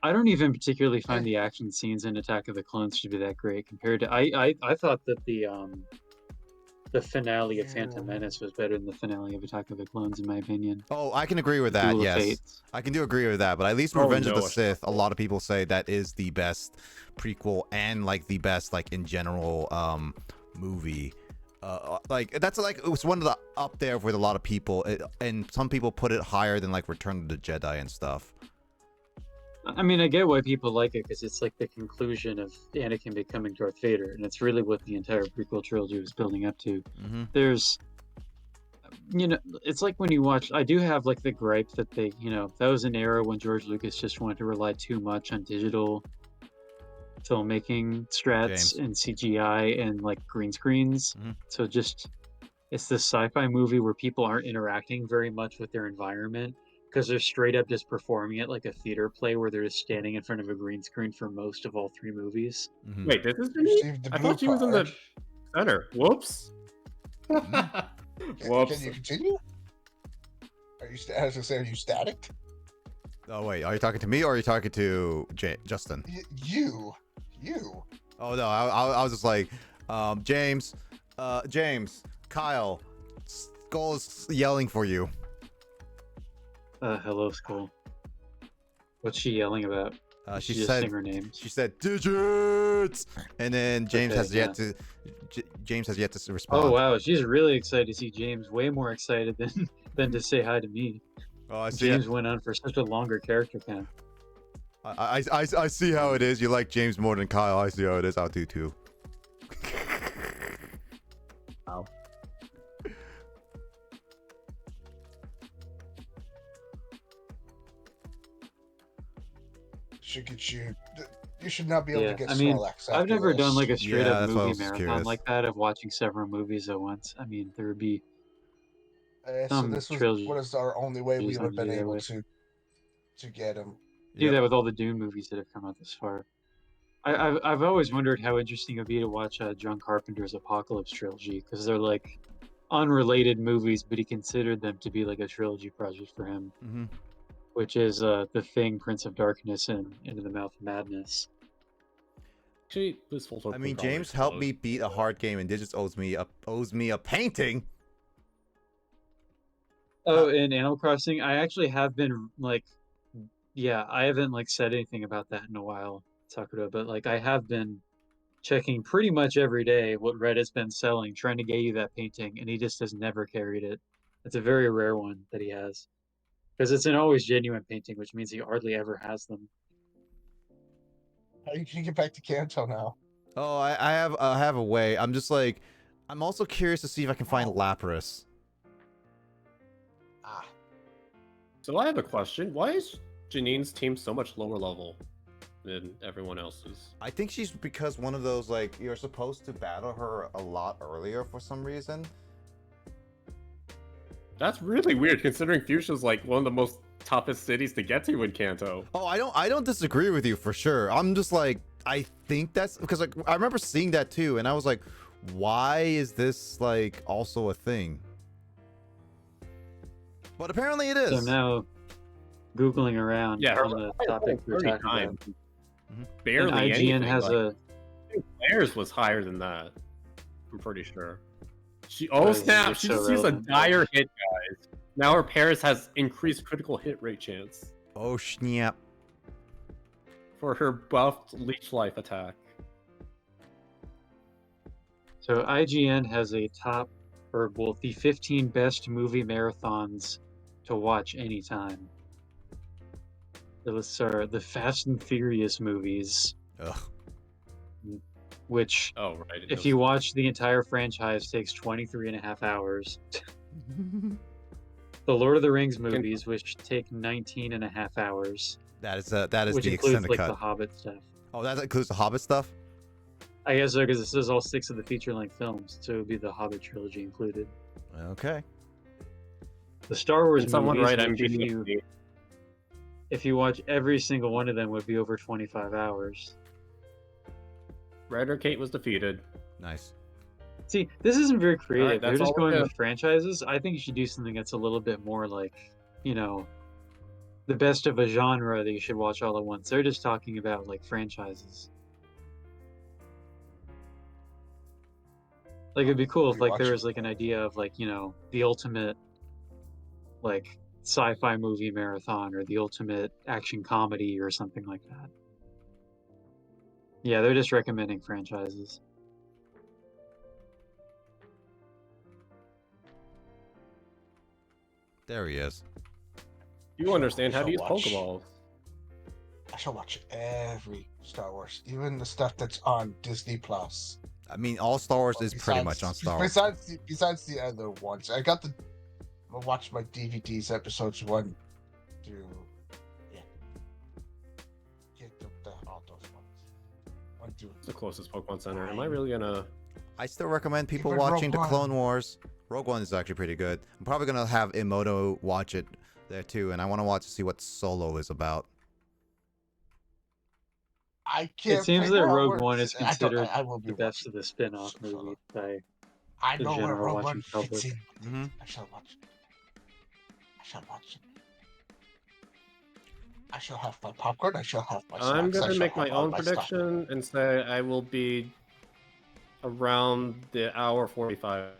S6: I don't even particularly find the action scenes in Attack of the Clones to be that great compared to I thought that the finale of Phantom Menace was better than the finale of Attack of the Clones, in my opinion.
S2: Oh, I can agree with that.
S6: Duel of
S2: Yes,
S6: Fates.
S2: I can do agree with that. But at least Revenge of the Sith, a lot of people say that is the best prequel and like the best like in general movie. Like that's like it was one of the up there with a lot of people, and some people put it higher than like Return of the Jedi and stuff.
S6: I mean, I get why people like it because it's like the conclusion of Anakin becoming Darth Vader, and it's really what the entire prequel trilogy was building up to. There's, you know, it's like when you watch. I do have like the gripe that they, you know, that was an era when George Lucas just wanted to rely too much on digital filmmaking strats and CGI and like green screens. So just it's this sci-fi movie where people aren't interacting very much with their environment, because they're straight up just performing it like a theater play where they're just standing in front of a green screen for most of all three movies.
S3: Wait, this is me? I thought she was in the center. Whoops. Whoops.
S1: Can you continue? Are you? I was gonna say, are you static?
S2: Oh wait, are you talking to me or are you talking to Justin?
S1: You.
S2: Oh no, I was just like, James, Kyle, Skull is yelling for you.
S6: Hello, Skull. What's she yelling about?
S2: She
S6: just
S2: said
S6: sing her names.
S2: She said digits, and then James has yet to respond.
S6: Oh wow, she's really excited to see James. Way more excited than to say hi to me.
S2: Oh, I see.
S6: James went on for such a longer character count.
S2: I see how it is. You like James more than Kyle. I see how it is. I'll do too.
S3: Wow.
S1: Should get you. You should not be able to get
S6: I mean,
S1: Snorlax.
S6: I've never done like a straight up
S2: that's why I
S6: movie
S2: was
S6: marathon
S2: curious.
S6: like that of watching several movies at once. I mean, there would be
S1: so this was our only way we would have been able to get him.
S6: Do that with all the Dune movies that have come out this far. I've always wondered how interesting it would be to watch John Carpenter's Apocalypse trilogy, because they're like unrelated movies, but he considered them to be like a trilogy project for him, which is The Thing, Prince of Darkness, and Into the Mouth of Madness.
S2: I mean, James helped me beat a hard game, and Digits owes me a painting.
S6: Oh, in Animal Crossing, I actually have been like, yeah, I haven't like said anything about that in a while, Sakura, but like I have been checking pretty much every day what Reddit's been selling, trying to get you that painting, and he just has never carried it. It's a very rare one that he has, because it's an always genuine painting, which means he hardly ever has them.
S1: How can you get back to Kanto now?
S2: Oh, I have a way. I'm just like, I'm also curious to see if I can find Lapras.
S3: So I have a question. Why is Janine's team so much lower level than everyone else's?
S2: I think she's because one of those, like, you're supposed to battle her a lot earlier for some reason.
S3: That's really weird, considering Fuchsia's like one of the most toughest cities to get to in Kanto.
S2: Oh, I don't disagree with you for sure. I'm just like, I think that's because like I remember seeing that too, and I was like, why is this like also a thing? But apparently it is.
S6: So now, googling around on the topic we're talking about.
S3: Barely
S6: and IGN
S3: anything,
S6: has
S3: like, theirs was higher than that. I'm pretty sure. Oh snap! She just used a dire hit, guys. Now her Paris has increased critical hit rate chance.
S2: Oh snap!
S3: For her buffed leech life attack.
S6: So IGN has a top or well, the 15 best movie marathons to watch anytime. The lists are the Fast and Furious movies,
S2: Ugh.
S6: which,
S3: Oh, right.
S6: if you watch the entire franchise, takes 23.5 hours. The Lord of the Rings movies, which take 19.5 hours.
S2: That is
S6: which
S2: the
S6: includes
S2: extended
S6: like
S2: cut.
S6: the Hobbit stuff.
S2: Oh, that includes the Hobbit stuff?
S6: I guess so, because this is all 6 of the feature-length films, so it would be the Hobbit trilogy included.
S2: Okay.
S6: The Star Wars
S3: Can someone
S6: movies,
S3: write I'm
S6: which
S3: beating
S6: if you watch every single one of them, would be over 25 hours.
S3: Writer Kate was defeated.
S2: Nice.
S6: See, this isn't very creative.
S3: Alright,
S6: They're
S3: that's
S6: just
S3: all we're
S6: going
S3: doing.
S6: with franchises. I think you should do something that's a little bit more like, you know, the best of a genre that you should watch all at once. They're just talking about like franchises. Like it'd be cool if like there was like an idea of like, you know, the ultimate like sci-fi movie marathon or the ultimate action comedy or something like that. Yeah, they're just recommending franchises.
S2: There he is.
S3: You understand how to use
S1: watch.
S3: Pokeballs.
S1: I shall watch every Star Wars, even the stuff that's on Disney Plus.
S2: I mean, all Star Wars is pretty much on Star Wars.
S1: Besides the other ones, I watch my DVDs, episodes 1 through. Yeah. All those ones. 1 through.
S3: It's the closest Pokemon Center. Am I really gonna?
S2: I still recommend people
S1: Even
S2: watching
S1: Rogue
S2: the
S1: One.
S2: Clone Wars. Rogue One is actually pretty good. I'm probably gonna have Emoto watch it there too, and I want to watch to see what Solo is about.
S1: I can't.
S6: It seems that
S1: figure out
S6: Rogue
S1: where-
S6: One is considered
S1: I will be
S6: the best
S1: watching
S6: of the spin-off
S1: Solo.
S6: movies by
S1: I
S6: the
S1: know where
S6: general
S1: Rogue
S6: watching
S1: One fits
S6: public.
S1: in.
S2: Mhm.
S1: I shall watch it. I shall have my popcorn. I shall have my snacks.
S3: I'm
S1: I
S3: gonna
S1: shall
S3: make
S1: have
S3: my
S1: all
S3: own
S1: stuff.
S3: prediction and say I will be around the hour 45.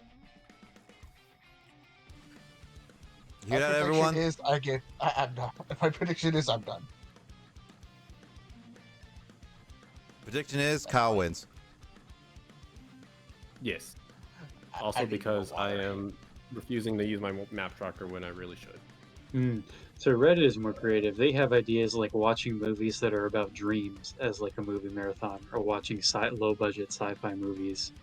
S2: You hear
S1: My
S2: that,
S1: prediction
S2: everyone?
S1: Is I'm done. My prediction is I'm done.
S2: Prediction is Kyle wins.
S3: Yes.
S1: I
S3: Also
S1: need more
S3: because I
S1: water.
S3: am refusing to use my map tracker when I really should.
S6: So Reddit is more creative. They have ideas like watching movies that are about dreams as like a movie marathon, or watching low-budget sci-fi movies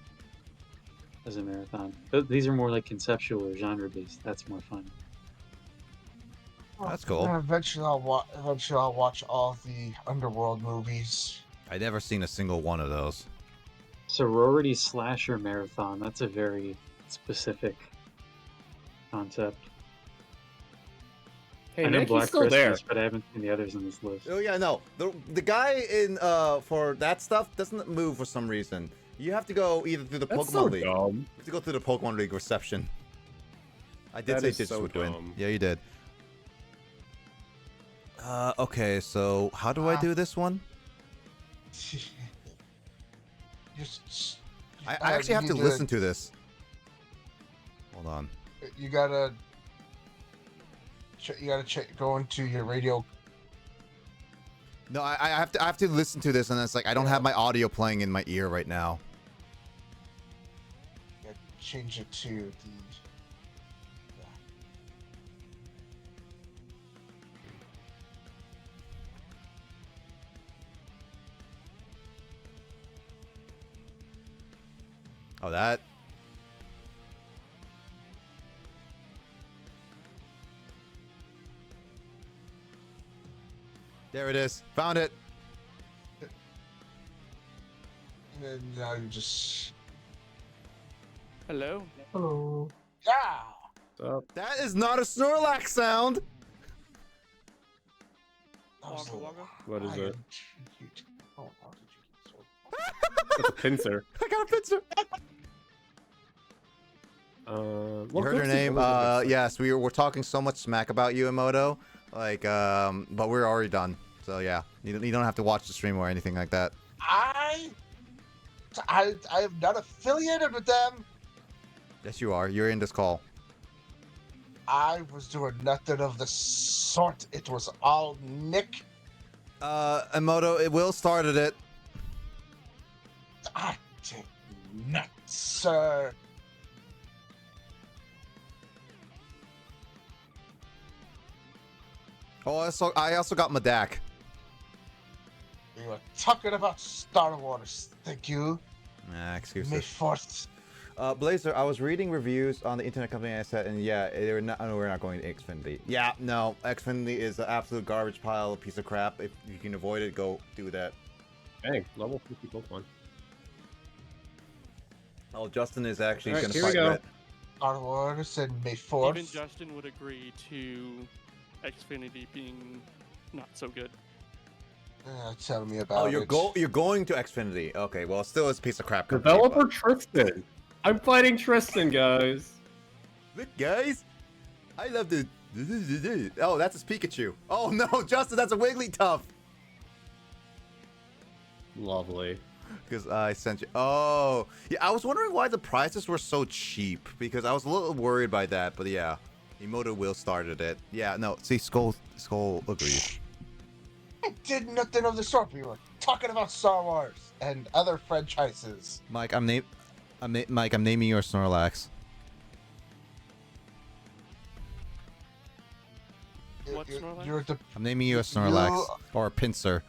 S6: as a marathon. But these are more like conceptual or genre-based. That's more fun.
S2: That's cool.
S1: And eventually I'll watch all the Underworld movies.
S2: I've never seen a single one of those.
S6: Sorority slasher marathon. That's a very specific concept.
S3: Hey,
S6: I know
S3: Nick,
S6: Black
S3: he's still
S6: Christmas,
S3: there.
S6: but I haven't seen the others on this list.
S2: Oh yeah, no. The guy in for that stuff doesn't move for some reason. You have to go either through the
S3: That's
S2: Pokemon
S3: so
S2: League.
S3: dumb.
S2: You have to go through the Pokemon League reception. I did
S3: That
S2: say
S3: is
S2: Digits
S3: so
S2: would win.
S3: dumb.
S2: Yeah, you did. Okay, so how do I do this one? I actually have to listen to this. Hold on.
S1: You gotta go into your radio.
S2: No, I have to listen to this, and it's like I don't have my audio playing in my ear right now.
S1: You gotta change it to the.
S2: Oh, that. There it is. Found it.
S1: And then now you just.
S9: Hello.
S8: Hello.
S1: Yeah.
S3: So,
S2: That is not a Snorlax sound.
S1: That was
S9: Waka
S1: a-
S9: waka.
S3: what is
S1: I
S3: it?
S1: intrigued. Oh, how did you get so?
S3: That's a pincer.
S2: I got a picture.
S3: Well,
S2: You heard her name? Yes, we're talking so much smack about you, Emoto. Like, but we're already done. So yeah, you don't have to watch the stream or anything like that.
S1: I am not affiliated with them.
S2: Yes, you are. You're in this call.
S1: I was doing nothing of the sort. It was all Nick.
S2: Emoto, it Will started it.
S1: I did not, sir.
S2: Oh, so I also got Madak.
S1: We were talking about Star Wars. Thank you.
S2: Nah,
S1: May
S2: excuses.
S1: 4th.
S2: Blazer, I was reading reviews on the internet company I said, and yeah, they were not. No, we're not going to Xfinity. Yeah, no, Xfinity is an absolute garbage pile, piece of crap. If you can avoid it, go do that.
S3: Hey, level 50 Pokemon.
S2: Oh, Justin is actually
S3: Alright,
S2: going to
S3: here we
S2: fight
S3: go.
S2: Red.
S1: Star Wars and May 4th.
S9: Even Justin would agree to Xfinity being not so good.
S1: Tell me about it.
S2: You're going to Xfinity. Okay, well, still it's a piece of crap company.
S3: Developer
S2: But...
S3: Tristan. I'm fighting Tristan, guys.
S2: Look, guys, I love the. Oh, that's his Pikachu. Oh no, Justin, that's a Wigglytuff.
S3: Lovely.
S2: Because I sent you. Oh, yeah. I was wondering why the prices were so cheap. Because I was a little worried by that. But yeah, Emoto Will started it. Yeah, no. See, Skull agrees.
S1: I did nothing of the sort. We were talking about Star Wars and other franchises.
S2: Mike, I'm naming your Snorlax.
S9: What Snorlax?
S1: You're the.
S2: I'm naming you a Snorlax or a Pinsir.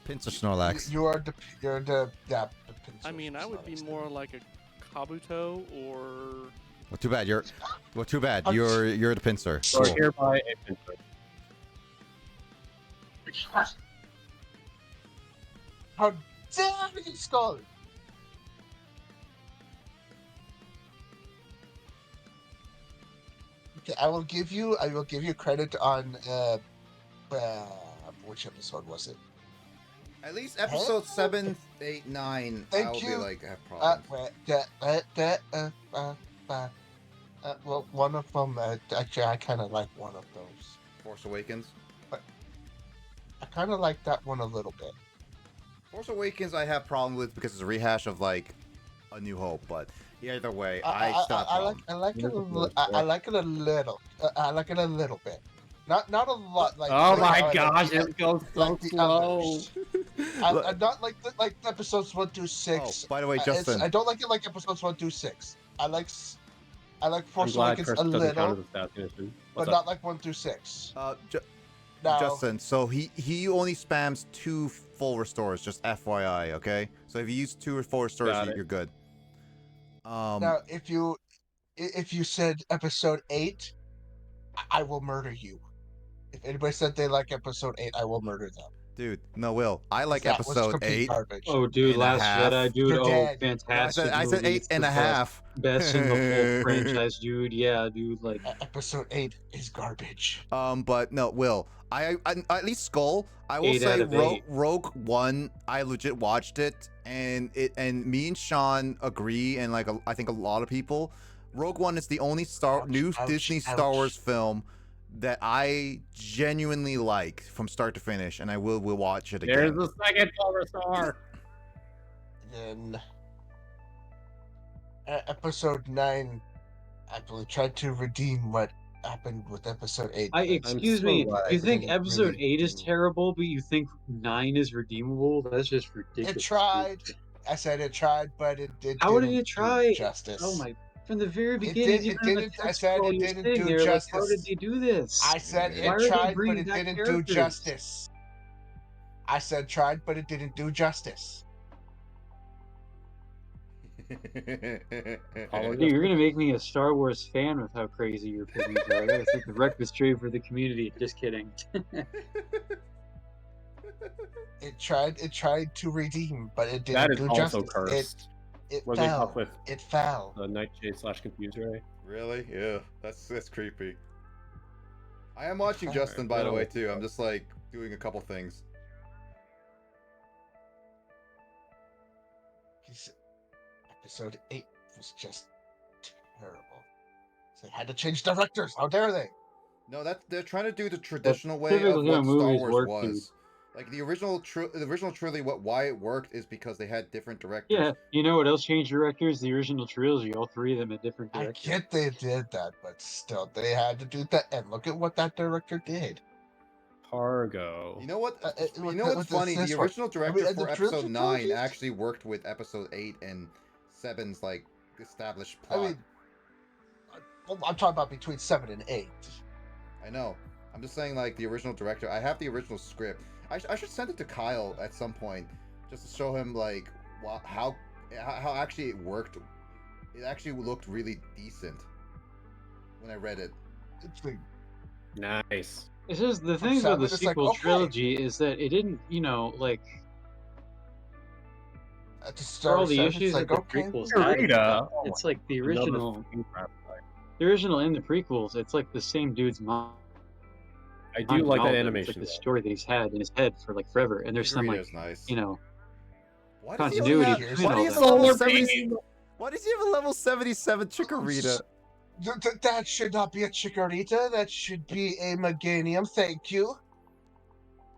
S2: Pinsir Snorlax.
S1: You're the. Yeah. The Pinsir
S9: I mean, I would be
S1: Snorlax.
S9: more like a Kabuto or.
S2: Well, too bad you're. Well, too bad you're the Pinsir.
S3: Or
S2: Cool.
S3: hereby a Pinsir.
S1: How dare you, Skull? Okay, I will give you credit on which episode was it?
S2: At least episode 7, 8, 9.
S1: Thank
S2: I will
S1: you.
S2: be like have problems.
S1: Well, one of them. Actually, I kind of like one of those.
S2: Force Awakens.
S1: I kind of like that one a little bit.
S2: Force Awakens, I have problem with because it's a rehash of like A New Hope. But either way, I stopped.
S1: I like it. I like it a little. I like it a little bit. Not a lot. Like.
S3: Oh
S1: like,
S3: my gosh,
S1: like,
S3: it goes so
S1: like the
S3: slow.
S1: others. I not like episodes 1 through 6.
S2: Oh, by the way, Justin.
S1: I don't like it like episodes 1 through 6. I like
S3: I'm
S1: Force
S3: glad
S1: Awakens
S3: Chris
S1: a
S3: doesn't count
S1: little,
S3: as a stat mission.
S1: but
S3: What's
S1: not
S3: up?
S1: like 1 through 6.
S2: Now, Justin, so he only spams 2 full restores, just FYI, okay? So if you use 2 or 4 restores,
S3: Got it.
S2: you're good.
S1: Now, if you said episode 8, I will murder you. If anybody said they like episode 8, I will murder them.
S2: Dude, no, Will. I like
S1: That was
S2: episode
S1: complete
S2: 8.
S1: Garbage.
S6: Oh, dude,
S2: and a
S6: Last
S2: half.
S6: Jedi, dude.
S1: You're
S6: Oh,
S1: dead.
S6: fantastic.
S2: I said
S6: movie.
S2: 8
S6: It's
S2: and
S6: the
S2: a half.
S6: Best in the whole franchise, dude. Yeah, dude. Like,
S1: Episode 8 is garbage.
S2: But no, Will. I at least Skull. I will
S6: 8 out
S2: say
S6: of 8.
S2: Rogue One. I legit watched it, and me and Sean agree, and like I think a lot of people. Rogue One is the only new Disney Star Wars film that I genuinely like from start to finish, and I will watch it again.
S3: There's the second Silver Star.
S1: Then episode 9, I believe, tried to redeem what happened with episode 8.
S6: excuse
S3: so
S6: me.
S3: glad
S6: You
S1: it
S6: think
S1: didn't
S6: episode
S1: really
S6: 8 is
S1: do-
S6: terrible, but you think 9 is redeemable? That's just ridiculous.
S1: It tried. I said it tried, but it did.
S6: How did
S1: didn't
S6: it try?
S1: do justice?
S6: Oh my! From the very
S1: It
S6: beginning,
S1: did- it
S6: even in the
S1: didn't- I
S6: text
S1: said
S6: scroll,
S1: it
S6: you're
S1: didn't
S6: sitting
S1: do
S6: there like, how did
S1: justice.
S6: they do this?
S1: I said
S2: Yeah.
S6: Why
S1: it
S6: are they
S1: tried, but
S6: bringing
S1: it
S6: back
S1: didn't do
S6: characters?
S1: justice. I said tried, but it didn't do justice.
S6: Dude, you're gonna make me a Star Wars fan with how crazy your opinions are. I gotta set the record straight for the community. Just kidding.
S1: It tried to redeem, but it didn't
S3: That is
S1: do
S3: also
S1: justice.
S3: cursed.
S1: It
S3: We're getting
S1: fell.
S3: up with
S1: It fell.
S3: the Nightshade / Confuse Ray.
S2: Really? Yeah, that's creepy. I am watching
S1: Alright,
S2: Justin, by the
S3: no.
S2: way, too. I'm just like doing a couple things.
S1: Episode 8 was just terrible. So they had to change directors. How dare they?
S2: No, they're trying to do the traditional way of
S6: typically how
S2: what Star
S6: movies
S2: Wars
S6: work,
S2: was. Like the original trilogy, why it worked is because they had different directors.
S6: Yeah, you know what else changed directors? The original trilogy. All 3 of them had different
S1: I
S6: directors.
S1: get they did that, but still, they had to do that. And look at what that director did.
S3: Cargo.
S2: You know what?
S1: What-
S2: You know what's
S1: what's
S2: funny?
S1: this
S2: The
S1: one?
S2: original director
S1: the
S2: for
S1: trilogy
S2: episode 9
S1: trilogies?
S2: actually worked with episode 8 and 7's like established
S1: I
S2: plot.
S1: mean, I'm talking about between 7 and 8.
S2: I know. I'm just saying, like, the original director. I have the original script. I should send it to Kyle at some point, just to show him like how actually it worked. It actually looked really decent when I read it.
S1: It's like,
S3: Nice.
S6: This is the thing about the
S1: it's like,
S6: sequel
S1: okay.
S6: trilogy is that it didn't, like
S1: at the
S6: for
S1: start
S6: all
S1: of
S6: the
S1: seven,
S6: issues
S1: it's like,
S6: that the
S1: okay.
S6: prequels had,
S3: Rita.
S6: it's like the
S3: Another
S6: original.
S3: fucking crap.
S6: The original in the prequels, it's like the same dude's mom.
S3: I do like that
S6: It's
S3: animation.
S6: like the story that he's had in his head for like forever, and there's some like
S2: Chikorita's nice. Why does
S6: continuity
S2: he
S6: between
S2: why
S6: all
S2: does he
S6: that.
S2: have a level
S3: Solar
S2: 70
S3: beam.
S2: Why does he have a level 77 Chikorita?
S1: That should not be a Chikorita. That should be a Meganium. Thank you.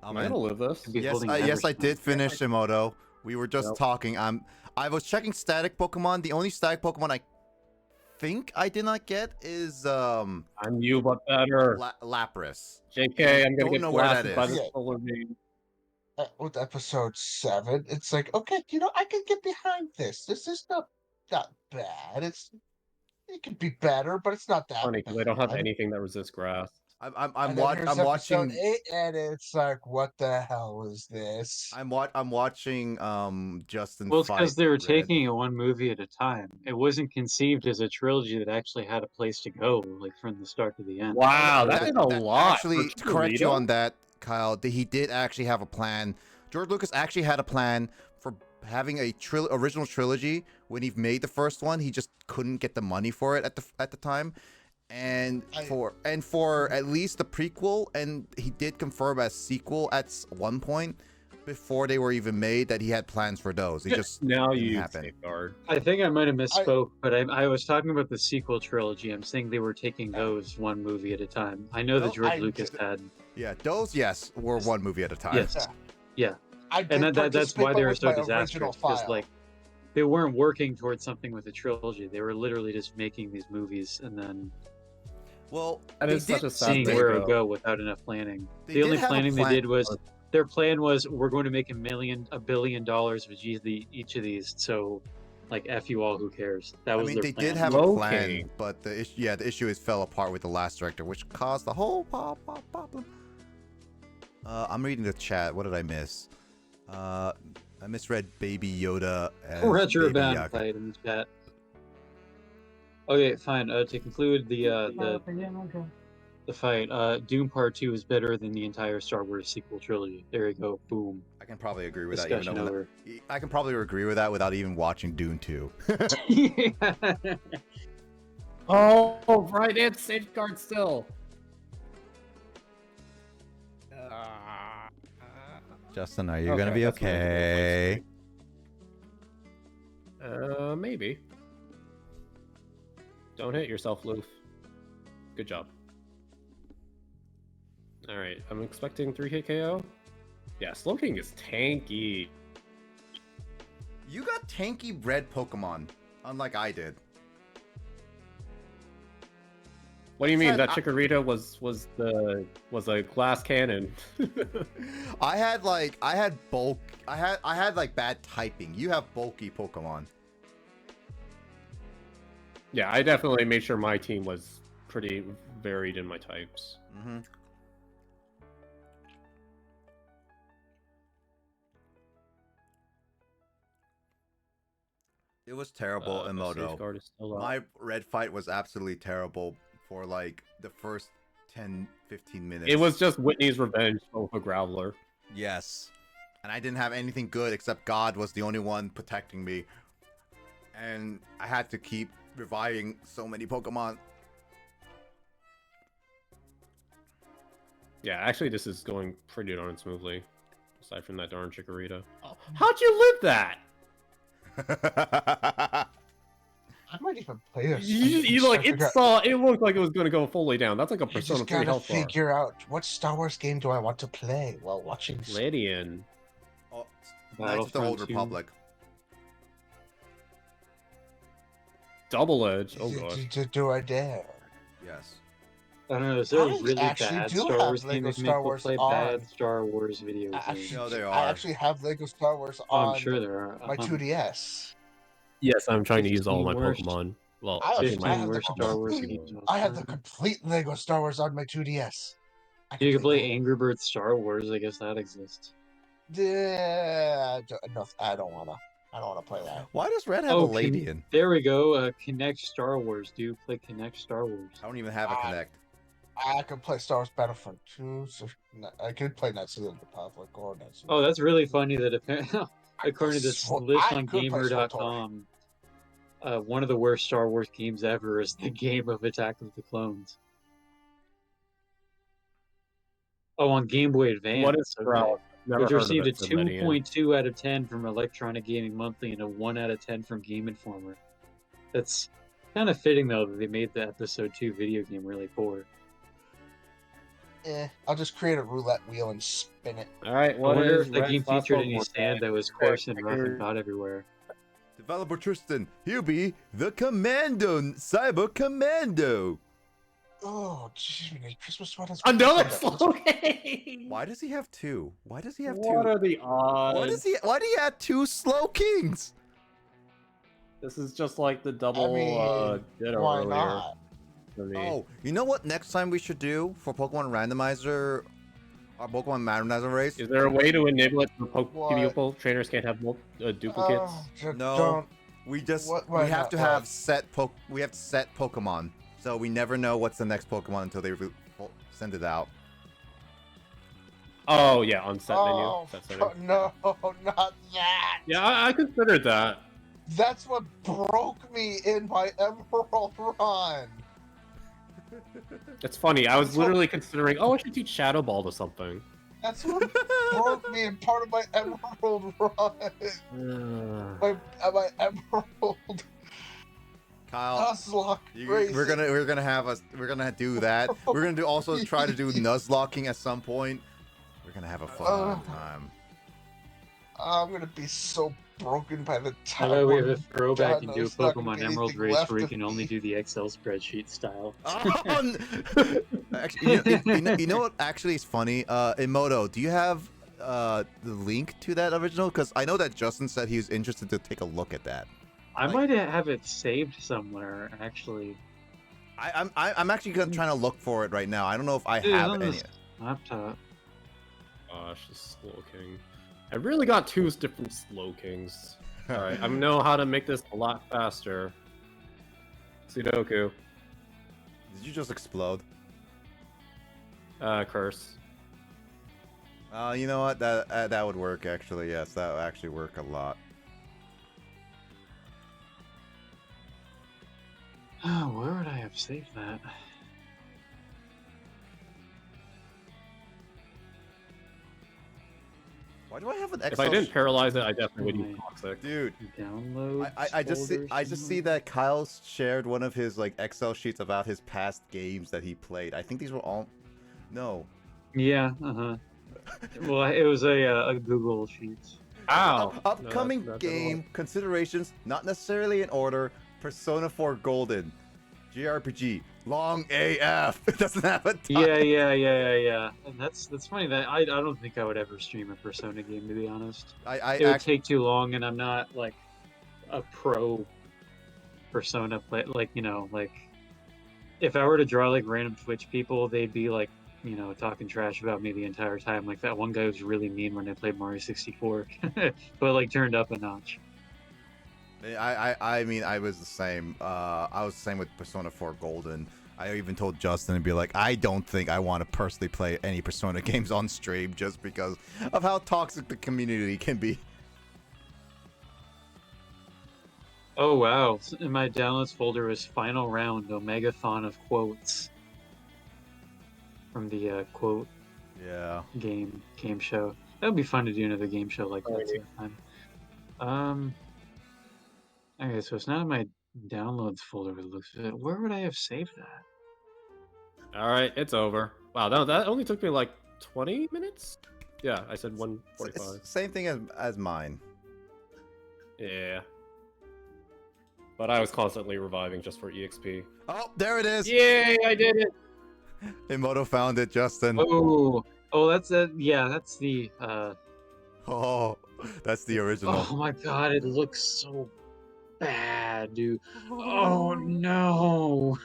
S3: I'm gonna live this.
S2: Yes, I did finish Emoto. We were just
S3: Yep.
S2: talking. I was checking static Pokemon. The only static Pokemon I think I did not get is
S3: I'm you, but better.
S2: Lapras.
S3: JK, I'm gonna
S2: Don't
S3: get
S2: know where that
S3: blasted by
S2: is.
S3: the solar beam.
S1: With episode 7, it's like, okay, I can get behind this. This is not bad. It could be better, but it's not that
S3: Funny because I don't have
S1: bad.
S3: anything that resists grass.
S2: I'm
S1: Here's episode
S2: watching
S1: 8, and it's like, what the hell is this?
S2: I'm watching Justin
S6: Well, it's
S2: fight
S6: because they were
S2: Red.
S6: taking it one movie at a time. It wasn't conceived as a trilogy that actually had a place to go, like from the start to the end.
S3: Wow, that did a lot.
S2: Actually, to correct you on that, Kyle, he did actually have a plan. George Lucas actually had a plan for having a original trilogy. When he made the first one, he just couldn't get the money for it at the time. And for at least the prequel, and he did confirm a sequel at one point before they were even made that he had plans for those. It just
S3: now
S2: didn't
S3: you
S2: happen.
S3: safeguard.
S6: I think I might have misspoke, but I was talking about the sequel trilogy. I'm saying they were taking those one movie at a time. I know that George Lucas had.
S2: Yeah, those were one movie at a time.
S6: Yes. Yeah.
S1: I
S6: And
S1: did
S6: that's why they were so
S1: participate, but with my original
S6: disastrous, because
S1: file.
S6: like they weren't working towards something with a trilogy. They were literally just making these movies and then
S2: Well,
S3: That
S2: they
S3: is such
S2: did-
S3: a sad
S6: seeing
S3: way
S6: where
S3: to
S6: it would go without enough planning.
S2: They
S6: The
S2: did
S6: only
S2: have a
S6: planning they
S2: plan-
S6: did was their plan was we're going to make $1 billion with each of these. So, like, F you all, who cares? That was
S2: I mean,
S6: their
S2: they
S6: plan.
S2: did have a plan,
S3: Okay.
S2: but the issue is fell apart with the last director, which caused the whole problem. I'm reading the chat. What did I miss? I misread Baby Yoda as
S6: Retro
S2: Baby
S6: band
S2: Yaga.
S6: fight in the chat. Okay, fine. To conclude the fight, Doom Part 2 is better than the entire Star Wars sequel trilogy. There you go. Boom.
S2: I can probably agree with that.
S6: Discussion over.
S2: I can probably agree with that without even watching Dune 2.
S3: Oh, right, it's safeguard still.
S2: Justin, are you gonna be
S3: that's
S2: okay?
S3: Maybe. Don't hit yourself, Loof. Good job. Alright, I'm expecting 3-hit KO. Yeah, Slowking is tanky.
S2: You got tanky red Pokemon, unlike I did.
S3: What do you mean? That Chikorita was a glass cannon.
S2: I had bad typing. You have bulky Pokemon.
S3: Yeah, I definitely made sure my team was pretty varied in my types.
S2: Mm-hmm. It was terrible, Emoto.
S3: Safeguard is still up.
S2: My red fight was absolutely terrible for like the first 10-15 minutes.
S3: It was just Whitney's revenge over Growler.
S2: Yes. And I didn't have anything good except God was the only one protecting me. And I had to keep reviving so many Pokemon.
S3: Yeah, actually this is going pretty darn smoothly. Aside from that darn Chikorita. Oh, how'd you live that?
S1: I might even play this.
S3: You like it looked like it was gonna go fully down. That's like a
S1: You
S3: Persona
S1: just
S3: 3
S1: gotta
S3: health bar.
S1: figure out what Star Wars game do I want to play while watching.
S3: Lydian.
S2: Oh, Knights of the Old
S6: 2.
S2: Republic.
S3: Double Edge. Oh god.
S1: Do I dare?
S2: Yes.
S6: I don't know. Is there a
S1: I
S6: really
S1: actually
S6: bad
S1: do
S6: Star
S1: have
S6: Wars game
S1: Lego
S6: that
S1: Star
S6: make people
S1: Wars
S6: play
S1: on.
S6: bad Star Wars video games?
S2: No, there
S1: I
S2: are.
S1: actually have Lego Star Wars
S6: Oh,
S1: on
S6: I'm sure there are.
S1: my 2DS.
S3: Yes, I'm trying to use all my
S6: 15 worst.
S3: Pokemon. Well,
S1: I have
S6: 15
S1: the
S6: worst Star Wars games.
S1: I have the complete Lego Star Wars on my 2DS.
S6: You can play
S1: that.
S6: Angry Birds Star Wars. I guess that exists.
S1: Yeah, no, I don't wanna. I don't wanna play that.
S2: Why does Red have a lady in?
S6: There we go. Connect Star Wars. Do you play Connect Star Wars?
S2: I don't even have a Connect.
S1: I could play Star Wars Battlefront 2. So I could play Knights of the Republic or Knights of the
S6: Oh, that's really funny that according to this list
S1: I
S6: on
S1: could play
S6: Gamer.com, one of the worst Star Wars games ever is the game of Attack of the Clones. Oh, on Game Boy Advance.
S3: What is
S6: okay.
S3: Never
S6: Which
S3: heard of
S6: received a
S3: it, said Median.
S6: 2.2 out of 10 from Electronic Gaming Monthly and a 1 out of 10 from Game Informer. That's kind of fitting, though, that they made the Episode 2 video game really poor.
S1: I'll just create a roulette wheel and spin it.
S3: All right,
S6: I wonder if the
S3: Red
S6: game
S3: Fox
S6: featured any
S3: Pokemon
S6: sand that was coarse and rough and got everywhere.
S2: Developer Tristan, he'll be the Commando, Cyber Commando.
S1: Oh, jeez, Christmas sweaters.
S3: Another slow game.
S2: Why does he have two? Why does he have
S3: What
S2: two?
S3: are the odds?
S2: Why do you have two slow kings?
S3: This is just like the double ditto
S1: why
S3: earlier.
S1: not?
S3: For me.
S2: Oh, you know what next time we should do for Pokemon Randomizer, our Pokemon Randomizer race?
S3: Is there a way to enable it so
S1: What?
S3: people trainers can't have duplicates?
S2: No.
S1: Don't.
S2: We just
S1: Why
S2: we have
S1: not?
S2: to have set Pokemon, so we never know what's the next Pokemon until they send it out.
S3: Oh yeah, on set
S1: Oh,
S3: menu. Set setting.
S1: no, not that.
S3: Yeah, I considered that.
S1: That's what broke me in my Emerald run.
S3: It's funny. I was literally considering, I should teach Shadow Ball to something.
S1: That's what broke me in part of my Emerald run. my Emerald
S2: Kyle,
S1: Nuzlocke racing.
S2: we're gonna do that. We're gonna also try to do Nuzlocking at some point. We're gonna have a fun time.
S1: I'm gonna be so broken by the time.
S6: How about we have a throwback
S1: God
S6: and do a
S1: knows not gonna
S6: Pokemon
S1: be
S6: Emerald
S1: anything
S6: race
S1: left
S6: where you
S1: of
S6: can only
S1: me.
S6: do the Excel spreadsheet style?
S2: Actually, you know what actually is funny? Emoto, do you have the link to that original? Because I know that Justin said he was interested to take a look at that.
S6: I might have it saved somewhere, actually.
S2: I'm actually trying to look for it right now. I don't know if I
S6: Dude,
S2: have
S6: on
S2: any.
S6: this laptop.
S3: Gosh, the Slow King. I really got two different Slow Kings. Alright, I know how to make this a lot faster. Sudoku.
S2: Did you just explode?
S3: Curse.
S2: You know what? That would work actually. Yes, that would actually work a lot.
S6: Oh, where would I have saved that?
S2: Why do I have an
S3: If
S2: Excel?
S3: I didn't paralyze it, I definitely would use Toxic.
S2: Dude,
S6: Download.
S2: I just see that Kyle shared one of his like Excel sheets about his past games that he played. I think these were all. No.
S6: Yeah. Well, it was a Google Sheets.
S3: Ow!
S2: Upcoming
S3: No, that's
S2: game considerations, not necessarily in order. Persona 4 Golden, JRPG, long AF. It doesn't have a time.
S6: Yeah. And that's funny that I don't think I would ever stream a Persona game, to be honest. It would take too long, and I'm not like a pro Persona play. Like, if I were to draw like random Twitch people, they'd be like, talking trash about me the entire time. Like that one guy was really mean when I played Mario 64, but like turned up a notch.
S2: I mean, I was the same. I was the same with Persona 4 Golden. I even told Justin to be like, I don't think I want to personally play any Persona games on stream just because of how toxic the community can be.
S6: Oh wow! In my downloads folder was Final Round Omegathon of quotes from the quote game show. That would be fun to do another game show like that sometime. Okay, so it's not in my downloads folder. It looks. Where would I have saved that?
S3: Alright, it's over. Wow, that only took me like 20 minutes? Yeah, I said 145.
S2: Same thing as mine.
S3: Yeah. But I was constantly reviving just for EXP.
S2: Oh, there it is!
S3: Yay, I did it!
S2: Emoto found it, Justin.
S6: Oh, that's it. Yeah, that's the.
S2: Oh, that's the original.
S6: Oh my god, it looks so bad. had to do. Oh no!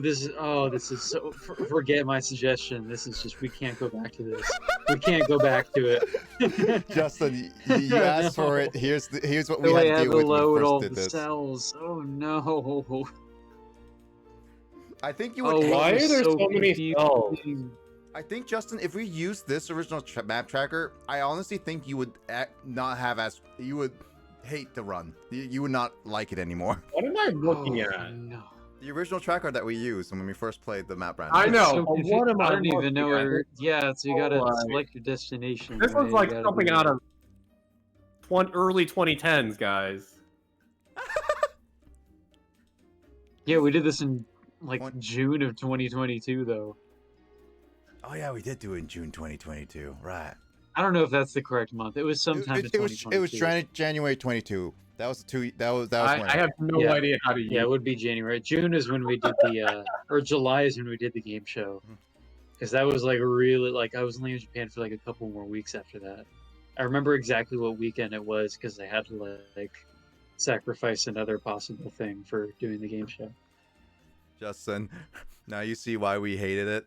S6: this is so. Forget my suggestion. This is just, we can't go back to this. We can't go back to it.
S2: Justin, you asked for it. Here's what we
S6: So
S2: had
S6: I
S2: to
S6: had
S2: deal
S6: to
S2: with when
S6: load
S2: we
S6: all
S2: first did
S6: the
S2: this.
S6: cells. Oh no!
S2: I think you would.
S6: Oh,
S3: Why
S6: it
S3: are
S6: was
S3: there
S6: so
S3: so many cells?
S6: confusing.
S2: I think, Justin, if we use this original map tracker, I honestly think you would not have as you would hate the run. You would not like it anymore.
S3: What am I looking
S6: Oh,
S3: at?
S6: no.
S2: The original tracker that we used when we first played the map brand.
S3: I know.
S6: So
S3: but what am
S6: I don't even
S3: looking
S6: know
S3: at?
S6: where. Yeah, so you gotta
S3: like-
S6: select your destination.
S3: This
S6: right?
S3: was
S6: You
S3: like
S6: gotta
S3: something
S6: do
S3: out
S6: that.
S3: of early 2010s, guys.
S6: Yeah, we did this in like
S2: What?
S6: June of 2022, though.
S2: Oh yeah, we did do it in June 2022. Right.
S6: I don't know if that's the correct month. It was sometime in
S2: It
S6: 2022.
S2: was January 22. That was that was when.
S3: I have no
S6: Yeah.
S3: idea how to use
S6: Yeah, it would be January. June is when we did the, or July is when we did the game show. Because that was like really, like, I was only in Japan for like a couple more weeks after that. I remember exactly what weekend it was because I had to like sacrifice another possible thing for doing the game show.
S2: Justin, now you see why we hated it.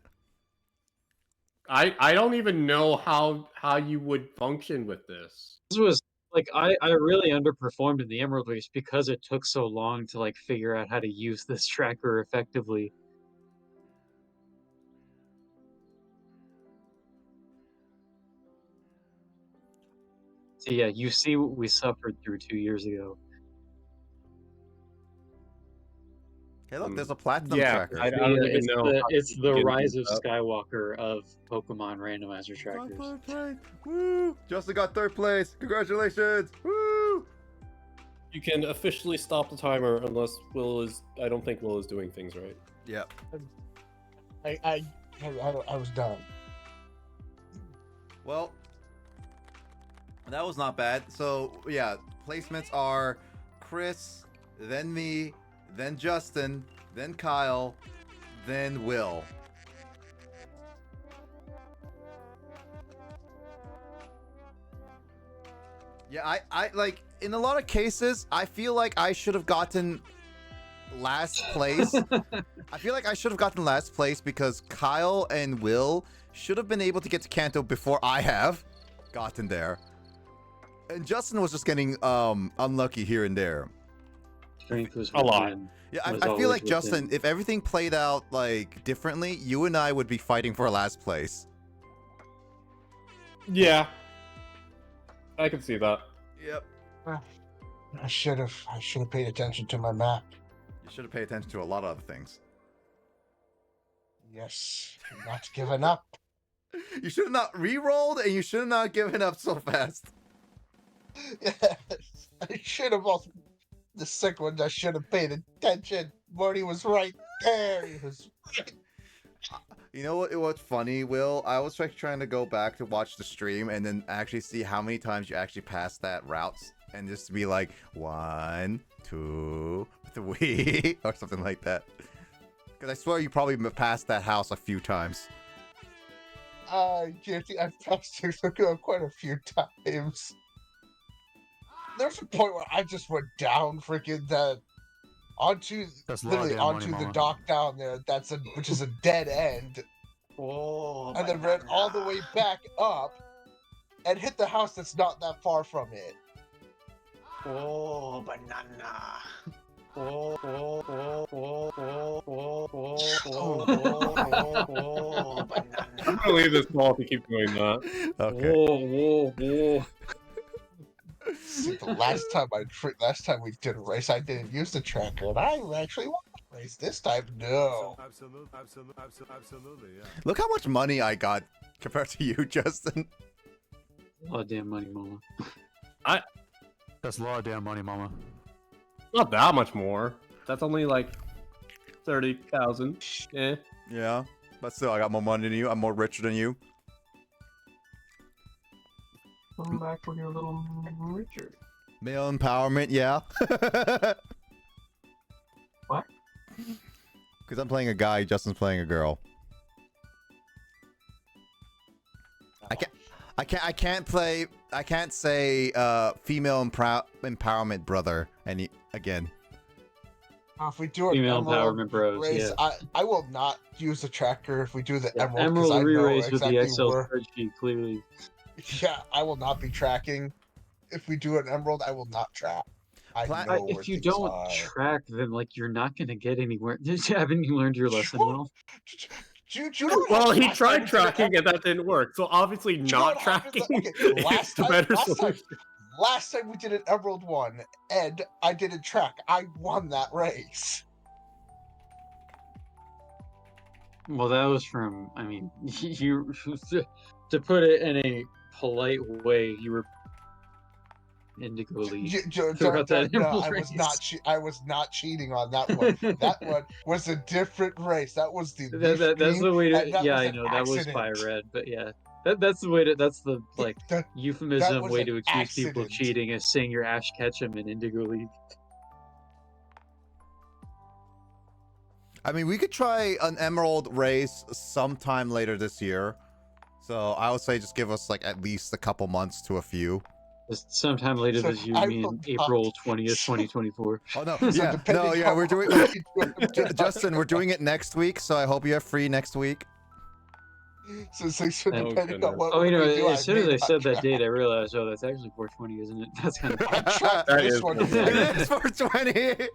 S3: I don't even know how you would function with this.
S6: This was like I really underperformed in the Emerald Race because it took so long to like figure out how to use this tracker effectively. So yeah, you see what we suffered through 2 years ago.
S2: Hey, look, there's a platinum
S3: Yeah,
S2: tracker.
S3: I don't even know. how
S6: It's
S3: to
S6: the
S3: get
S6: rise
S3: these
S6: of
S3: up.
S6: Skywalker of Pokemon randomizer trackers.
S2: Third place. Woo! Justin got third place. Congratulations. Woo!
S3: You can officially stop the timer unless Will is. I don't think Will is doing things right.
S2: Yep.
S1: I was done.
S2: Well, that was not bad. So yeah, placements are Chris, then me, then Justin, then Kyle, then Will. Yeah, I like, in a lot of cases, I feel like I should have gotten last place. I feel like I should have gotten last place because Kyle and Will should have been able to get to Kanto before I have gotten there. And Justin was just getting unlucky here and there.
S6: Strength was
S3: A lot.
S6: within.
S2: Yeah, I
S6: Was
S2: feel
S6: always
S2: like, Justin,
S6: within.
S2: if everything played out like differently, you and I would be fighting for last place.
S3: Yeah, I can see that.
S2: Yep.
S1: I should have paid attention to my map.
S2: You should have paid attention to a lot of other things.
S1: Yes, not given up.
S2: You should have not re-rolled, and you should have not given up so fast.
S1: Yes, I should have also. The sick ones, I should have paid attention. Morty was right there. He was right.
S2: You know what's funny, Will? I was like trying to go back to watch the stream and then actually see how many times you actually passed that route, and just to be like 1, 2, 3 or something like that. Because I swear you probably passed that house a few times.
S1: Jesse, I've passed it quite a few times. There's a point where I just went down freaking that onto
S4: That's
S1: literally
S4: lockdown
S1: onto
S4: money,
S1: the
S4: mama.
S1: dock down there. Which is a dead end,
S6: Oh,
S1: and then ran all the way back up and hit the house that's not that far from it.
S6: Oh, banana. Oh, oh, oh, oh, oh, oh, oh, oh, oh, banana.
S3: I can't believe this ball if you keep doing that.
S2: Okay.
S6: Whoa, whoa, whoa.
S1: See, the last time we did a race, I didn't use the tracker, and I actually won the race. This time, no.
S10: Absolutely, yeah.
S2: Look how much money I got compared to you, Justin.
S6: A lot of damn money, mama.
S4: That's a lot of damn money, mama.
S3: Not that much more. That's only like 30,000. Eh.
S2: Yeah, but still, I got more money than you. I'm more richer than you.
S8: Come back when you're a little richer.
S2: Male empowerment, yeah.
S8: What?
S2: Because I'm playing a guy, Justin's playing a girl. I can't say female empowerment, brother, again.
S1: If we do an
S6: Female
S1: emerald
S6: empowerment bros,
S1: race,
S6: yeah.
S1: I will not use a tracker if we do the
S6: Yeah,
S1: emerald because I know
S6: re-race with the
S1: exactly
S6: Excel
S1: where.
S6: spreadsheet, clearly.
S1: Yeah, I will not be tracking. If we do an emerald, I will not track. I know where
S6: If you
S1: things
S6: don't
S1: are.
S6: track, then like you're not gonna get anywhere. Haven't you learned your lesson well?
S1: Do you know what
S3: Well,
S1: happened
S3: he
S1: last time
S3: tried
S1: we did an
S3: tracking and that didn't work. So obviously,
S1: you know
S3: not
S1: what happened?
S3: tracking
S1: Okay,
S3: is the better solution.
S1: last time we did an emerald one, and I didn't track. I won that race.
S6: Well, that was from. I mean, you to put it in a polite way, you were Indigo League throughout that
S1: No,
S6: emerald
S1: I
S6: race.
S1: was not. I was not cheating on that one. That one was a different race. That was the
S6: That's the way to. Yeah, I
S1: an
S6: know that was
S1: accident.
S6: by red, but yeah, that's the way to. That's the like
S1: That
S6: euphemism
S1: was
S6: way
S1: an
S6: to accuse people of
S1: accident.
S6: cheating is saying you're Ash Ketchum in Indigo League.
S2: I mean, we could try an emerald race sometime later this year. So I would say just give us like at least a couple months to a few.
S6: Just sometime later
S1: So
S6: this year,
S1: I
S6: you mean
S1: will
S6: April
S1: not-
S6: 20th, 2024.
S2: Oh no,
S1: So
S2: yeah,
S1: depending
S2: no, yeah,
S1: on
S2: we're doing.
S1: what we do,
S2: Justin, we're doing it next week, so I hope you have free next week.
S1: So depending on what
S6: Oh, you know,
S1: we do,
S6: as soon as
S1: may
S6: I
S1: not
S6: said that
S1: track.
S6: date, I realized, oh, that's actually 420, isn't it? That's kind of
S1: I tracked
S3: That
S1: this
S3: is
S1: one.
S3: what
S2: It is 420.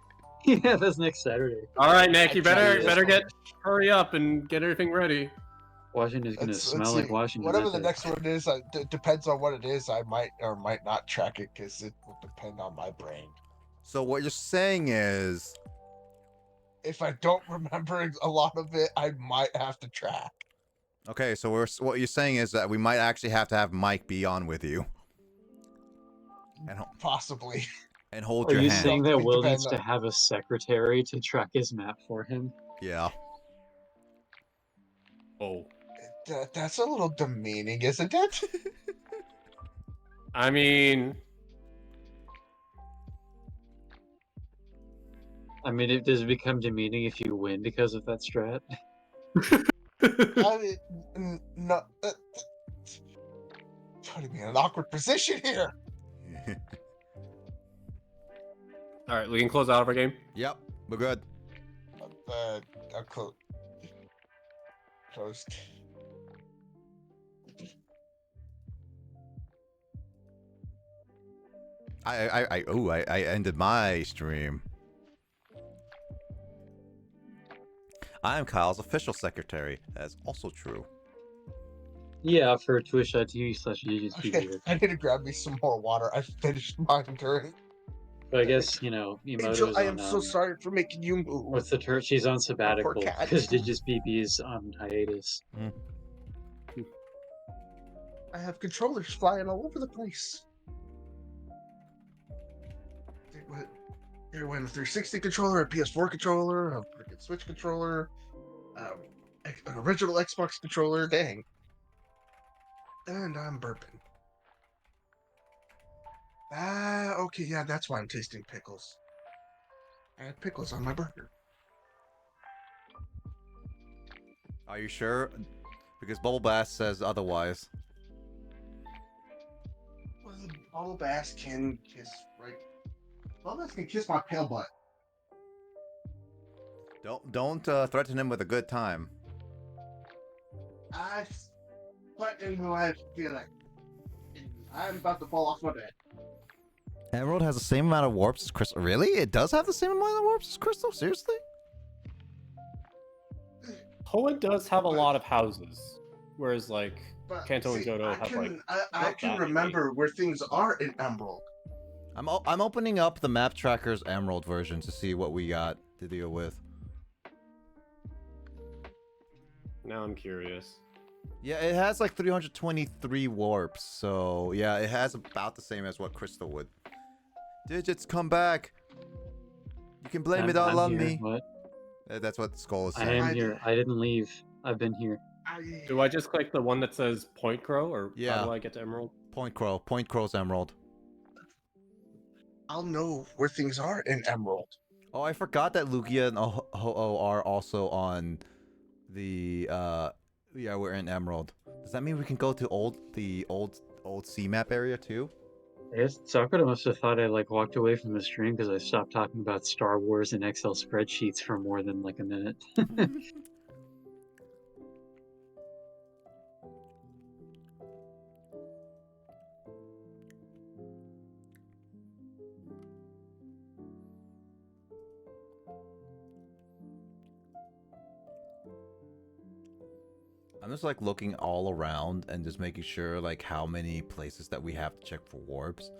S6: yeah, that's next Saturday.
S3: All right, Nick, you
S1: tried
S3: better
S1: this
S3: hurry up and get everything ready.
S6: Washington's gonna
S1: Let's
S6: smell
S1: see.
S6: like Washington.
S1: Whatever
S6: that
S1: the
S6: day.
S1: next one is, depends on what it is. I might or might not track it because it will depend on my brain.
S2: So what you're saying is,
S1: If I don't remember a lot of it, I might have to track.
S2: okay, so what you're saying is that we might actually have Mike be on with you, and
S1: Possibly.
S2: and hold
S6: Are
S2: your
S6: you
S2: hand.
S6: saying that Will
S1: Depend
S6: needs to
S1: on-
S6: have a secretary to track his map for him?
S2: Yeah.
S3: Oh,
S1: That's a little demeaning, isn't it?
S3: I mean,
S6: Does it become demeaning if you win because of that strat?
S1: I mean, no. Putting me in an awkward position here.
S3: all right, we can close out of our game.
S2: Yep, we're good.
S1: Closed.
S2: I ended my stream. I am Kyle's official secretary. That's also true.
S6: Yeah, for twitch.tv/GGSPD.
S1: Okay, I need to grab me some more water. I finished mine during.
S6: But I guess, you know,
S1: Angel,
S6: Emoto's
S1: I am
S6: on,
S1: so sorry for making you move.
S6: what's the term? She's on sabbatical
S1: cat.
S6: because DigisBB is on hiatus.
S1: I have controllers flying all over the place. There went a 360 controller, a PS4 controller, a freaking Switch controller, an original Xbox controller. Dang. And I'm burping. Okay, yeah, that's why I'm tasting pickles. I had pickles on my burger.
S2: Are you sure? Because Bubble Bass says otherwise.
S1: Well, Bubble Bass can kiss, right? Bubble Bass can kiss my pale butt.
S2: Don't threaten him with a good time.
S1: What in my feeling? I'm about to fall off my bed.
S2: Emerald has the same amount of warps as Crystal. Really? It does have the same amount of warps as Crystal? Seriously?
S3: Hoa does have a lot of houses, whereas like
S1: But,
S3: Kanto and
S1: see,
S3: Johto
S1: I
S3: have
S1: can,
S3: like.
S1: I
S3: not
S1: can
S3: that
S1: remember where things are in Emerald.
S2: I'm opening up the map tracker's Emerald version to see what we got to deal with.
S3: Now I'm curious.
S2: Yeah, it has like 323 warps, so yeah, it has about the same as what Crystal would. Digits, come back! You can blame it all on
S6: here.
S2: me.
S6: What?
S2: That's what Skull is
S6: I
S2: saying.
S6: am here. I didn't leave. I've been here.
S3: Do I just click the one that says Point Crow, or
S2: Yeah.
S3: how do I get to Emerald?
S2: Point Crow's Emerald.
S1: I'll know where things are in Emerald.
S2: Oh, I forgot that Lugia and Ho-Oh are also on the yeah, we're in Emerald. Does that mean we can go to the old C map area too?
S6: I guess Sakura must have thought I like walked away from the stream because I stopped talking about Star Wars and Excel spreadsheets for more than like a minute.
S2: I'm just like looking all around and just making sure like how many places that we have to check for warps.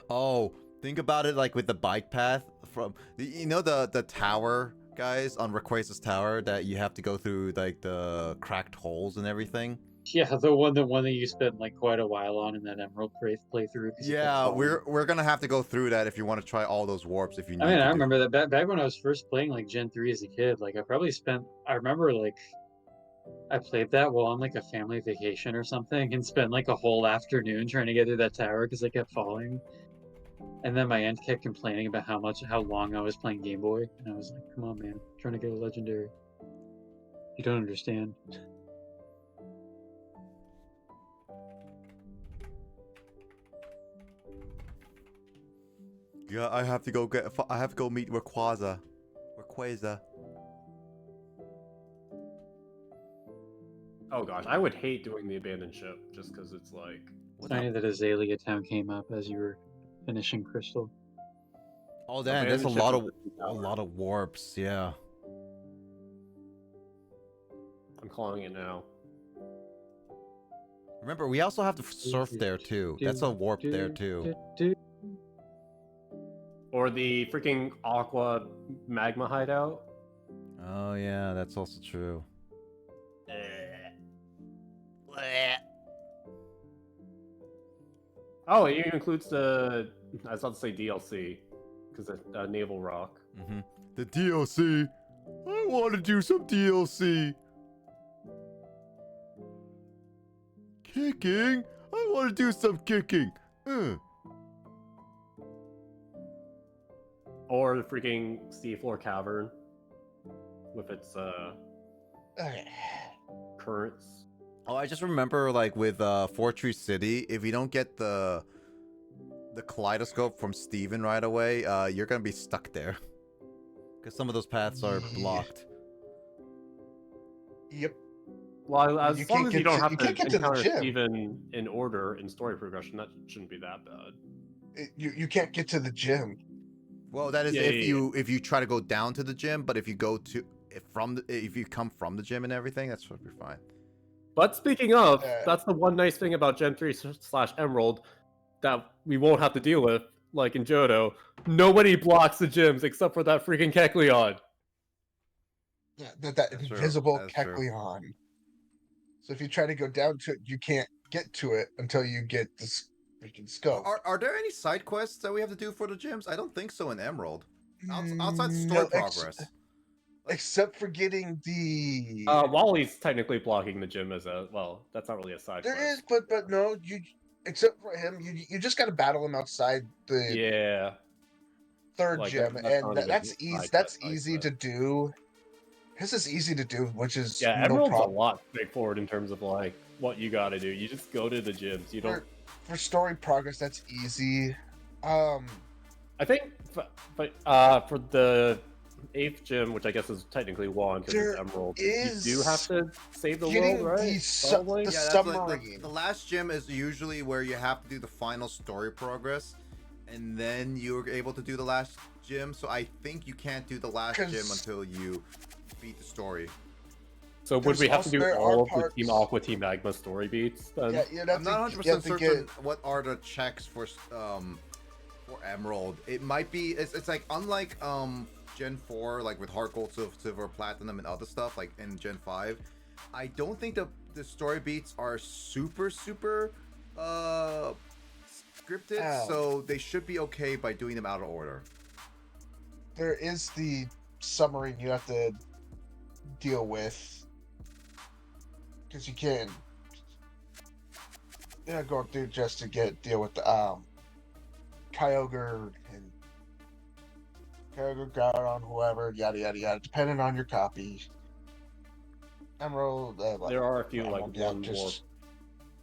S2: Oh, think about it like with the bike path from the tower, guys, on Rayquaza's tower that you have to go through like the cracked holes and everything.
S6: Yeah, the one that you spent like quite a while on in that Emerald playthrough.
S2: Yeah, we're gonna have to go through that if you want to try all those warps. If you need.
S6: I mean,
S2: to
S6: I
S2: do.
S6: remember that back when I was first playing like Gen 3 as a kid. Like I probably spent. I remember like I played that while on like a family vacation or something, and spent like a whole afternoon trying to get through that tower because I kept falling. And then my aunt kept complaining about how long I was playing Game Boy, and I was like, "Come on, man, I'm trying to get a legendary. You don't understand."
S2: Yeah, I have to go meet Rayquaza.
S3: Oh gosh, I would hate doing the abandoned ship just because it's like.
S6: I knew that Azalea Town came up as you were finishing Crystal.
S2: Oh damn, there's a lot of warps. Yeah.
S3: I'm calling it now.
S2: Remember, we also have to surf there too. That's a warp there too.
S3: Or the freaking aqua magma hideout.
S2: Oh yeah, that's also true.
S3: Oh, it even includes the. I was about to say DLC, because Naval Rock.
S2: Mm-hmm. The DLC. I want to do some DLC. Kicking. I want to do some kicking.
S3: Or the freaking seafloor cavern with its currents.
S2: Oh, I just remember like with Fortress City, if you don't get the kaleidoscope from Steven right away, you're gonna be stuck there. Because some of those paths are blocked.
S1: Yep.
S3: Well, as long as you don't have to encounter
S1: gym.
S3: Steven in order in story progression, that shouldn't be that bad.
S1: You can't get to the gym.
S2: Well, that is if you try to go down to the gym, but if you go to if you come from the gym and everything, that's be fine.
S3: But speaking of, that's the one nice thing about Gen 3/Emerald that we won't have to deal with, like in Johto. Nobody blocks the gyms except for that freaking Kecleon.
S1: Yeah, that invisible Kecleon. So if you try to go down to it, you can't get to it until you get this freaking scope.
S2: Are there any side quests that we have to do for the gyms? I don't think so in Emerald. Outside story progress.
S1: Except for getting the.
S3: Wally's technically blocking the gym as a that's not really a side quest.
S1: There is, but no, except for him, you just got to battle him outside the third gym, and that's easy. That's easy to do. This is easy to do, which is
S3: Emerald's a lot straightforward in terms of like what you got to do. You just go to the gyms. You don't.
S1: For story progress, that's easy. I
S3: think, but for the 8th gym, which I guess is technically 1 because it's Emerald, you do have to save the world, right?
S1: The submarine.
S2: The last gym is usually where you have to do the final story progress, and then you're able to do the last gym. So I think you can't do the last gym until you beat the story.
S3: So would we have to do all of the Team Aqua, Team Magma story beats? Then?
S2: Yeah, I'm not 100% certain what are the checks for Emerald. It might be it's like unlike Gen 4, like with Heart Gold, Silver, Platinum, and other stuff like in Gen 5. I don't think the story beats are super scripted, so they should be okay by doing them out of order.
S1: There is the submarine you have to deal with. Because you can go through just to deal with the Kyogre and Kyogre, Garon, whoever, yada yada yada, depending on your copy. Emerald.
S3: There are a few like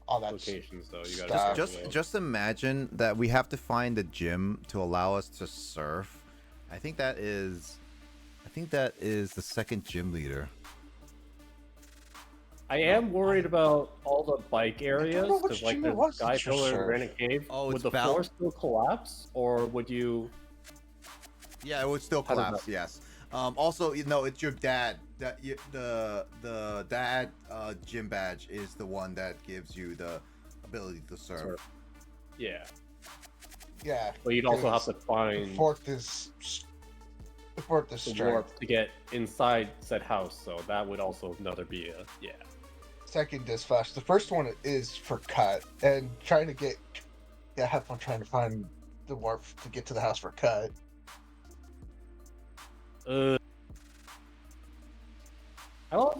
S1: all that
S3: locations though. You gotta
S1: stuff.
S3: figure it out.
S2: Just imagine that we have to find a gym to allow us to surf. I think that is the second gym leader.
S3: I am worried about all the bike
S1: know
S3: areas
S1: which
S3: because like
S1: gym it
S3: there's
S1: was
S3: Sky
S1: that you
S3: Pillar and
S1: served.
S3: Granite Cave.
S2: Oh,
S3: would
S2: it's
S3: the
S2: bound-
S3: floor still collapse, or would you?
S2: Yeah, it would still
S3: How does
S2: collapse.
S3: that-
S2: Yes. Also, it's your dad. The dad gym badge is the one that gives you the ability to serve.
S3: Yeah,
S1: Yeah.
S3: but you'd also have
S1: because
S3: to find
S1: the fourth is
S3: the
S1: strength.
S3: warp to get inside said house. So that would also another be a
S1: Second is flash. The first one is for cut and trying to get. Yeah, have fun trying to find the warp to get to the house for cut.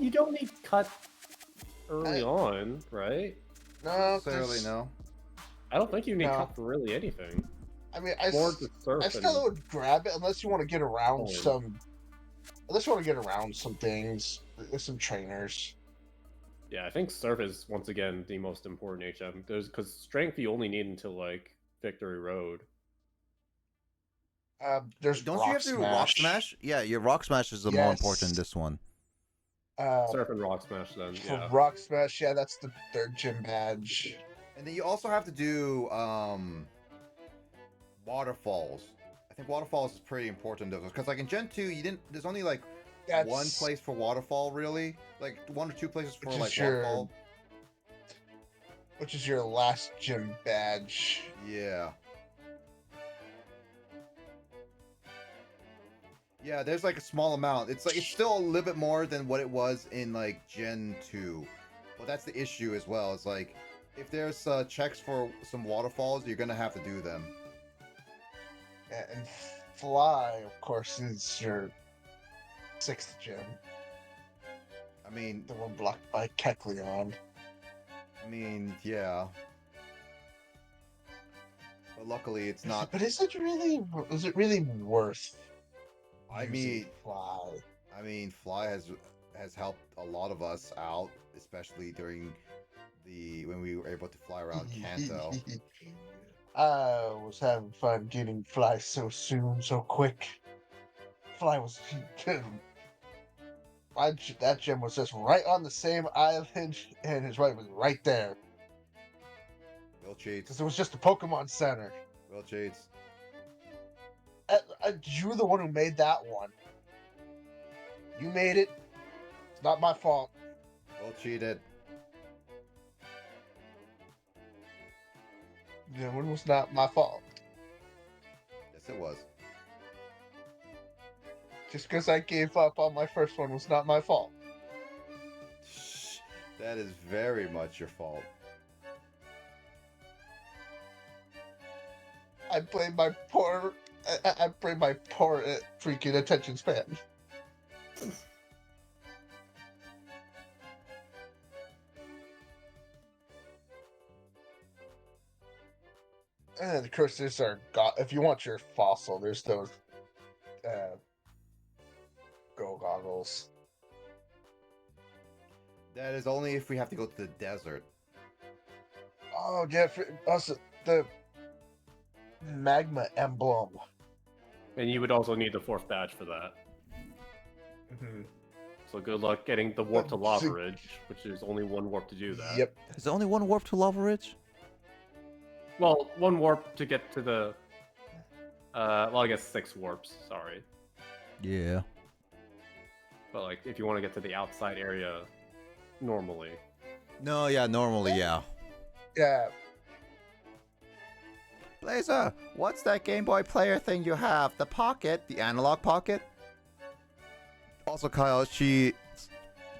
S3: You don't need cut early on, right?
S1: No,
S2: Necessarily,
S1: 'cause-
S2: no.
S3: I don't think you need
S1: No.
S3: cut for really anything.
S1: I mean,
S3: More to surf
S1: I still would grab it unless you want to get around
S3: Oh, yeah.
S1: some. Unless you want to get around some things, there's some trainers.
S3: Yeah, I think surf is once again the most important HM. Because strength you only need until like Victory Road.
S1: There's
S2: Don't
S1: rock
S2: you have to do
S1: smash.
S2: rock smash? Yeah, your rock smash is the more important in
S1: Yes.
S2: this one.
S3: Surf and rock smash then.
S1: For
S3: Yeah.
S1: rock smash, yeah, that's the third gym badge.
S2: And then you also have to do waterfalls. I think waterfalls is pretty important because like in Gen 2 there's only like
S1: That's
S2: one place for waterfall really. Like one or two places for
S1: Which is
S2: like
S1: your-
S2: waterfall.
S1: which is your last gym badge.
S2: Yeah. Yeah, there's like a small amount. It's still a little bit more than what it was in like Gen 2. Well, that's the issue as well. It's like if there's checks for some waterfalls, you're gonna have to do them.
S1: And fly, of course, is your sixth gym.
S2: I mean,
S1: The one blocked by Kecleon.
S2: Yeah. But luckily, it's not.
S1: But is it really worth?
S2: I
S1: using
S2: mean,
S1: fly.
S2: Fly has helped a lot of us out, especially during when we were able to fly around Kanto.
S1: I was having fun getting fly so soon, so quick. Fly was that gym was just right on the same island, and his right was right there
S2: Will cheats.
S1: because it was just a Pokemon Center.
S2: Will cheats.
S1: You were the one who made that one. You made it. It's not my fault.
S2: Will cheated.
S1: That one was not my fault.
S2: Yes, it was.
S1: Just because I gave up on my first one was not my fault.
S2: That is very much your fault.
S1: I blame my poor freaking attention span. And of course, there's if you want your fossil, there's those go goggles.
S2: That is only if we have to go to the desert.
S1: Oh yeah, also the magma emblem.
S3: And you would also need the fourth badge for that. So good luck getting the warp to Lava Ridge, which is only one warp to do that.
S1: Yep.
S2: Is there only one warp to Lava Ridge?
S3: Well, one warp to get to the. Well, I guess 6 warps. Sorry.
S2: Yeah.
S3: But like, if you want to get to the outside area, normally.
S2: No, yeah, normally, yeah.
S1: Yeah.
S2: Blazer, what's that Game Boy player thing you have? The Pocket? The analog Pocket? Also, Kyle,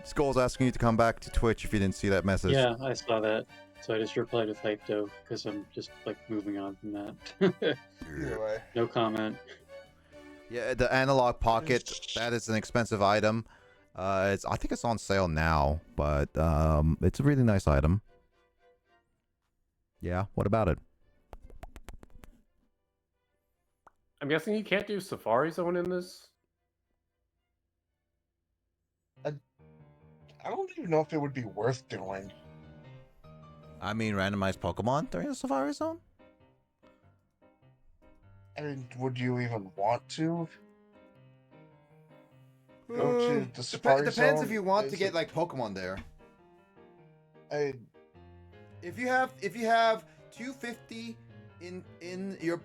S2: Skull's asking you to come back to Twitch if you didn't see that message.
S6: Yeah, I saw that. So I just replied with hypto because I'm just like moving on from that.
S1: Either way.
S6: No comment.
S2: Yeah, the analog Pocket, that is an expensive item. I think it's on sale now, but it's a really nice item. Yeah, what about it?
S3: I'm guessing you can't do Safari Zone in this.
S1: I don't even know if it would be worth doing.
S2: I mean, randomized Pokemon during the Safari Zone?
S1: I mean, would you even want to go to the Safari
S2: It depends
S1: Zone?
S2: if you want to get like Pokemon there.
S1: I
S2: If you have 250 in your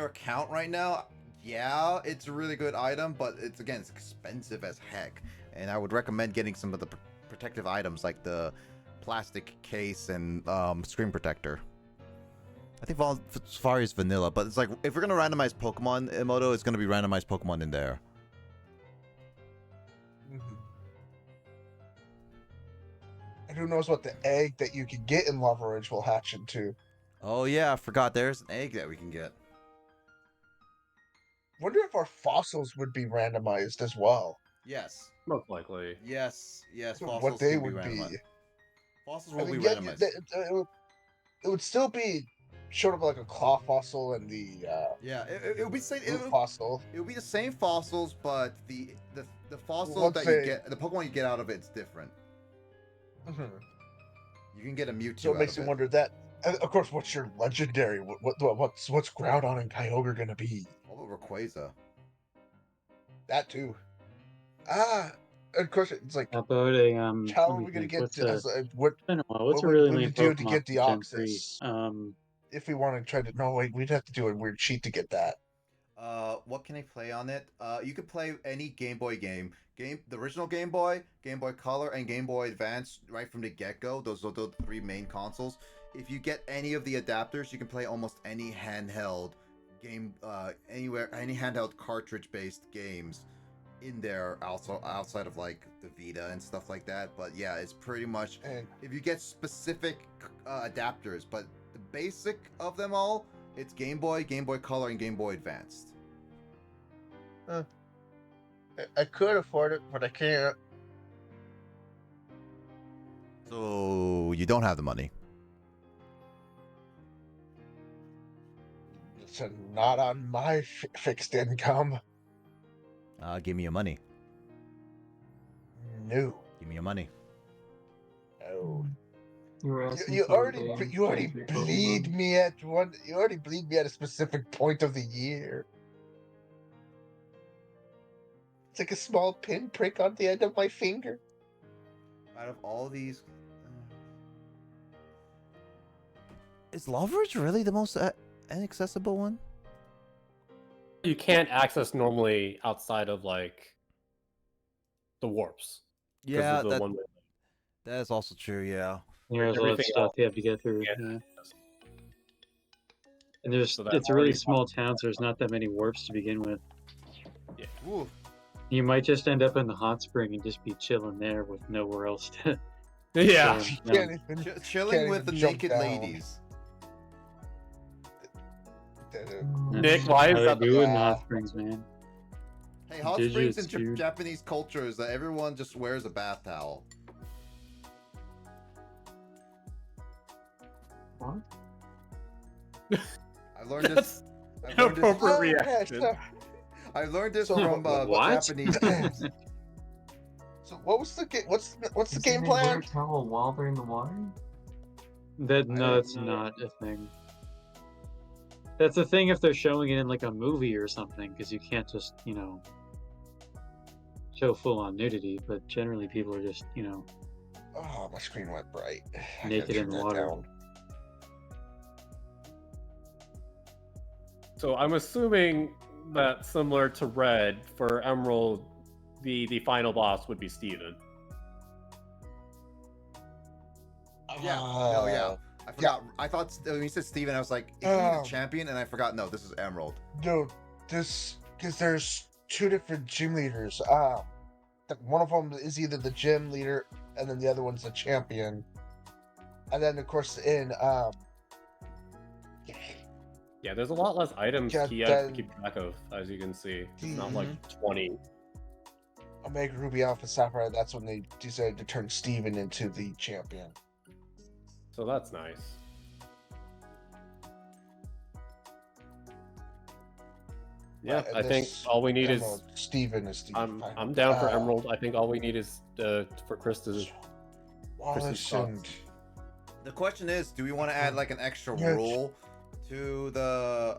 S2: account right now, yeah, it's a really good item, but it's expensive as heck. And I would recommend getting some of the protective items like the plastic case and screen protector. I think Safari is vanilla, but it's like if we're gonna randomize Pokemon Emoto, it's gonna be randomized Pokemon in there.
S1: And who knows what the egg that you can get in Leverage will hatch into.
S2: Oh yeah, I forgot. There's an egg that we can get.
S1: Wonder if our fossils would be randomized as well.
S2: Yes.
S3: Most likely.
S2: Yes. Fossils
S1: What they
S2: can
S1: would
S2: be
S1: be.
S2: randomized. Fossils will be
S1: yeah,
S2: randomized.
S1: it would still be sort of like a claw fossil and the
S2: Yeah, it would be same.
S1: Fossil.
S2: It would be the same fossils, but the fossil
S1: Once
S2: that
S1: they-
S2: you get, the Pokemon you get out of it's different. You can get a Mewtwo.
S1: So it makes
S2: out
S1: you
S2: of
S1: wonder that. And of course, what's your legendary? What's Groudon and Kyogre gonna be?
S2: What about Rayquaza?
S1: That too. Of course, it's like
S6: How about a
S1: how
S6: let
S1: are
S6: me
S1: we gonna
S6: think,
S1: get
S6: what's
S1: to,
S6: a
S1: as a, what
S6: I don't know, what's
S1: what
S6: a really
S1: would
S6: lame
S1: you do to
S6: Pokemon
S1: get the
S6: from Gen 3?
S1: Deoxys? If we want to try to no wait, we'd have to do a weird cheat to get that.
S2: What can I play on it? You could play any Game Boy game. The original Game Boy, Game Boy Color, and Game Boy Advance right from the get-go. Those are the three main consoles. If you get any of the adapters, you can play almost any handheld game, anywhere, any handheld cartridge-based games in there. Also, outside of like the Vita and stuff like that. But yeah, it's pretty much if you get specific adapters. But the basic of them all, it's Game Boy, Game Boy Color, and Game Boy Advanced.
S1: I could afford it, but I can't.
S2: So you don't have the money.
S1: It's not on my fixed income.
S2: Give me your money.
S1: No.
S2: Give me your money.
S1: No.
S8: You
S1: already bleed me at one. You already bleed me at a specific point of the year. It's like a small pinprick on the end of my finger.
S2: Out of all these, is Leverage really the most inaccessible one?
S3: You can't access normally outside of like the warps.
S2: Yeah,
S3: the one
S2: that is also true. Yeah.
S6: There's a lot of stuff you have to get through. Yeah. And it's a really small town, so there's not that many warps to begin with.
S3: Yeah.
S2: Ooh.
S6: You might just end up in the hot spring and just be chilling there with nowhere else to.
S3: Yeah.
S2: Chilling with the naked ladies.
S3: Nick, why is that
S6: do in hot springs, man?
S2: Hey, hot springs in Japanese culture is that everyone just wears a bath towel.
S8: What?
S2: I learned this.
S3: Inappropriate reaction.
S2: I learned this
S1: So
S2: from Japanese games.
S1: So what was the game? What's the game
S8: Isn't it wear
S1: plan?
S8: a towel while they're in the water?
S6: No, that's not a thing. That's a thing if they're showing it in like a movie or something, because you can't just, show full-on nudity. But generally, people are just,
S1: Oh, my screen went bright.
S6: naked in the water.
S3: So I'm assuming that similar to Red, for Emerald, the final boss would be Steven.
S2: Yeah. Oh yeah. I forgot. I thought when you said Steven, I was like, is he the champion? And I forgot. No, this is Emerald.
S1: Dude, because there's two different gym leaders. One of them is either the gym leader, and then the other one's the champion. And then of course in
S3: Yeah, there's a lot less items
S1: Yeah,
S3: to keep track of, as you can see. It's not like 20.
S1: Omega Ruby Alpha Sapphire, that's when they decided to turn Steven into the champion.
S3: So that's nice. Yeah, I think all we need is
S1: Steven is Steven.
S3: I'm down for Emerald. I think all we need is for Krista's
S1: Wallace
S3: thoughts.
S2: The question is, do we want to add like an extra
S1: Yeah.
S2: rule to the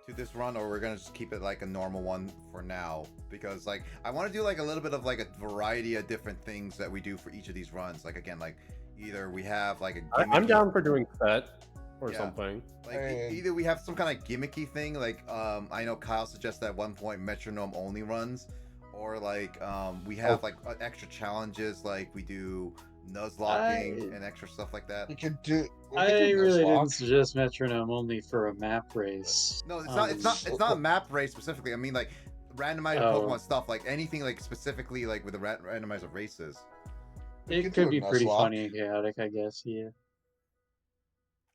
S2: to this run, or we're gonna just keep it like a normal one for now? Because like I want to do like a little bit of like a variety of different things that we do for each of these runs. Like again, like either we have like a
S3: I'm
S2: gimmicky-
S3: down for doing set or
S2: Yeah.
S3: something.
S2: Like
S1: And-
S2: either we have some kind of gimmicky thing, like I know Kyle suggested at one point metronome only runs, or like we have like extra challenges, like we do nuzlocking and extra stuff like that.
S1: We could do.
S6: I really didn't suggest metronome only for a map race.
S2: No, it's not. It's not a map race specifically. I mean, like randomizer Pokemon stuff, like anything like specifically like with the randomizer races.
S6: It could be pretty funny and chaotic, I guess. Yeah.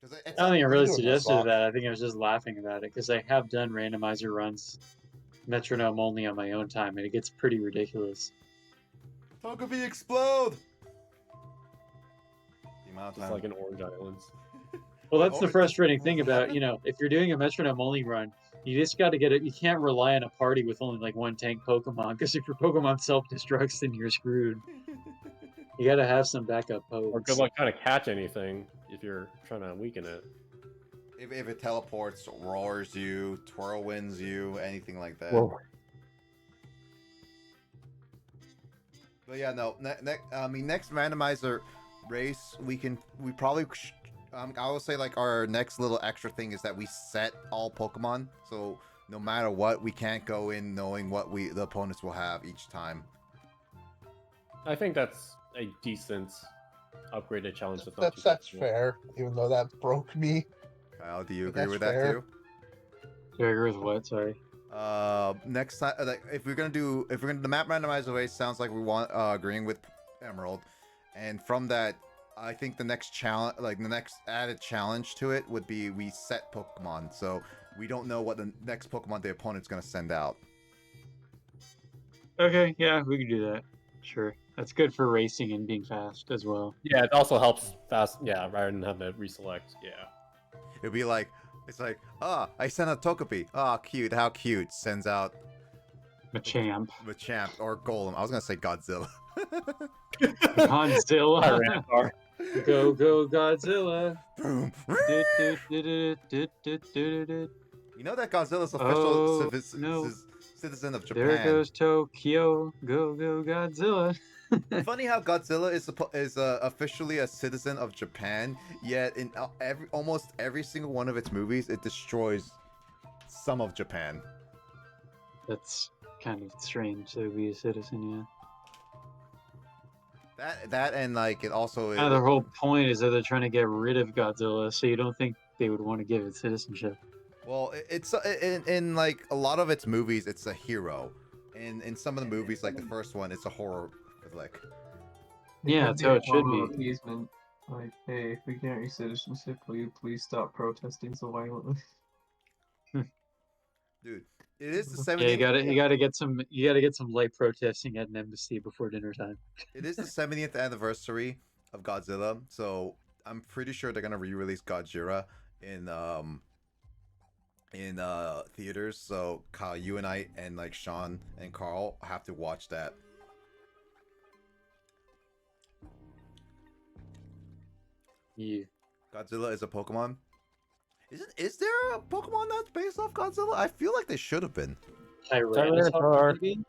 S6: I don't think I
S1: we
S6: really
S1: do a
S6: suggested
S1: Nuzlocke.
S6: that. I think I was just laughing about it because I have done randomizer runs, metronome only on my own time, and it gets pretty ridiculous.
S2: Togepi explode! The amount of
S3: Just
S2: time.
S3: like in Orange Islands.
S6: Well, that's the
S2: Oh,
S6: frustrating thing about, if you're doing a metronome only run, you just got to get it. You can't rely on a party with only like one tank Pokemon, because if your Pokemon self-destructs, then you're screwed. You got to have some backup pokes.
S3: Or good luck trying to catch anything if you're trying to weaken it.
S2: If it teleports, roars you, twirlwinds you, anything like that.
S3: Whoa.
S2: But yeah, no. Next randomizer race, we probably. I will say like our next little extra thing is that we set all Pokemon, so no matter what, we can't go in knowing what the opponents will have each time.
S3: I think that's a decent upgraded challenge.
S1: That's fair, even though that broke me.
S2: Kyle, do you
S1: But
S2: agree
S1: that's
S2: with
S1: fair.
S2: that too?
S6: Do you agree with what? Sorry.
S2: Next time, like if we're gonna do the map randomizer race, sounds like we want agreeing with Emerald, and from that, I think the next challenge, like the next added challenge to it, would be we set Pokemon, so we don't know what the next Pokemon the opponent's gonna send out.
S6: Okay, yeah, we can do that. Sure. That's good for racing and being fast as well.
S3: Yeah, it also helps fast. Yeah, rather than having to reselect. Yeah.
S2: It'd be like, I sent a Togepi. Ah, cute. How cute. Sends out
S6: Machamp.
S2: Machamp or Golem. I was gonna say Godzilla.
S6: Godzilla. Go Godzilla.
S2: Boom.
S6: Du-du-du-du-du-du-du-du.
S2: You know that Godzilla's official
S6: Oh, no.
S2: citizen of Japan.
S6: There goes Tokyo. Go Godzilla.
S2: Funny how Godzilla is officially a citizen of Japan, yet in almost every single one of its movies, it destroys some of Japan.
S6: That's kind of strange to be a citizen, yeah.
S2: That and like it also.
S6: The whole point is that they're trying to get rid of Godzilla, so you don't think they would want to give it citizenship.
S2: Well, it's in like a lot of its movies, it's a hero, and in some of the movies, like the first one, it's a horror flick.
S6: Yeah, that's how it should be.
S8: Appeasement. Like, hey, if we grant your citizenship, will you please stop protesting so violently?
S2: Dude, it is the 70th.
S6: Yeah, you gotta get some light protesting at an embassy before dinner time.
S2: It is the 70th anniversary of Godzilla, so I'm pretty sure they're gonna re-release Godzilla in theaters. So Kyle, you and I and like Sean and Carl have to watch that.
S6: Yeah.
S2: Godzilla is a Pokemon. Is there a Pokemon that's based off Godzilla? I feel like they should have been.
S6: Tyrannosaur. Maybe?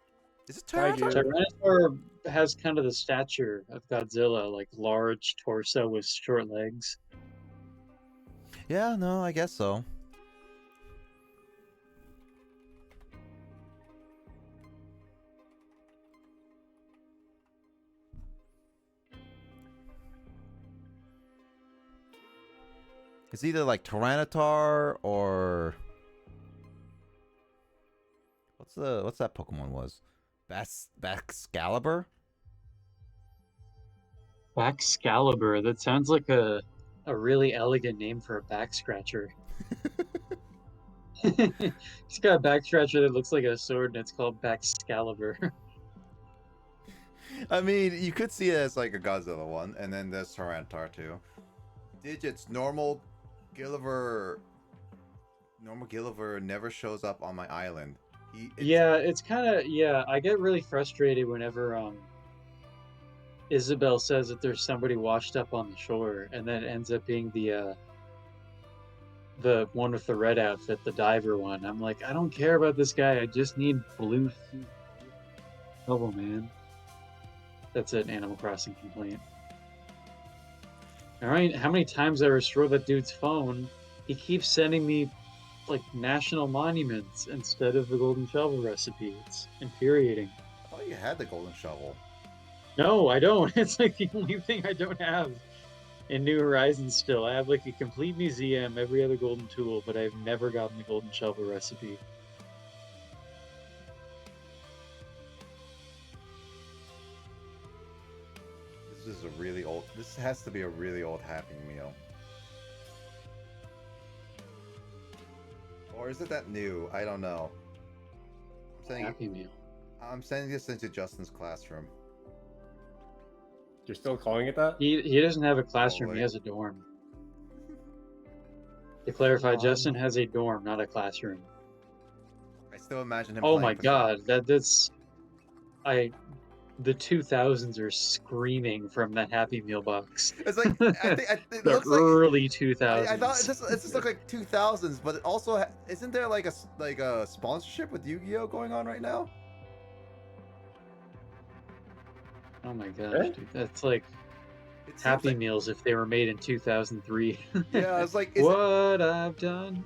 S2: Is it Tyranitar?
S6: Tyrannosaur has kind of the stature of Godzilla, like large torso with short legs.
S2: Yeah, no, I guess so. It's either like Tyranitar or what's that Pokemon was? Baxcalibur?
S6: Baxcalibur. That sounds like a really elegant name for a back scratcher. He's got a back scratcher that looks like a sword, and it's called Baxcalibur.
S2: I mean, you could see it as like a Godzilla one, and then there's Tyranitar too. Digits, normal Gilliver never shows up on my island.
S6: Yeah, it's kind of, I get really frustrated whenever Isabel says that there's somebody washed up on the shore, and then it ends up being the one with the red outfit, the diver one. I'm like, I don't care about this guy. I just need blue suit. Oh man, that's an Animal Crossing complaint. All right, how many times I restore that dude's phone? He keeps sending me like national monuments instead of the golden shovel recipe. It's infuriating.
S2: I thought you had the golden shovel.
S6: No, I don't. It's like the only thing I don't have in New Horizons still. I have like a complete museum, every other golden tool, but I've never gotten the golden shovel recipe.
S2: This is a really old. This has to be a really old Happy Meal. Or is it that new? I don't know. I'm sending
S6: Happy Meal.
S2: I'm sending this into Justin's classroom.
S3: You're still calling it that?
S6: He doesn't have a classroom,
S2: Probably.
S6: he has a dorm. To clarify, Justin has a dorm, not a classroom.
S2: I still imagine him.
S6: Oh
S2: playing
S6: my
S2: for
S6: god, the 2000s are screaming from that Happy Meal box.
S2: It's like I think it
S6: The
S2: looks like
S6: early 2000s.
S2: I thought it just looked like 2000s, but it also isn't there like a sponsorship with Yu-Gi-Oh going on right now?
S6: Oh my gosh, dude, that's like
S2: It seems
S6: Happy
S2: like-
S6: Meals if they were made in 2003.
S2: Yeah, it's like
S6: what I've done.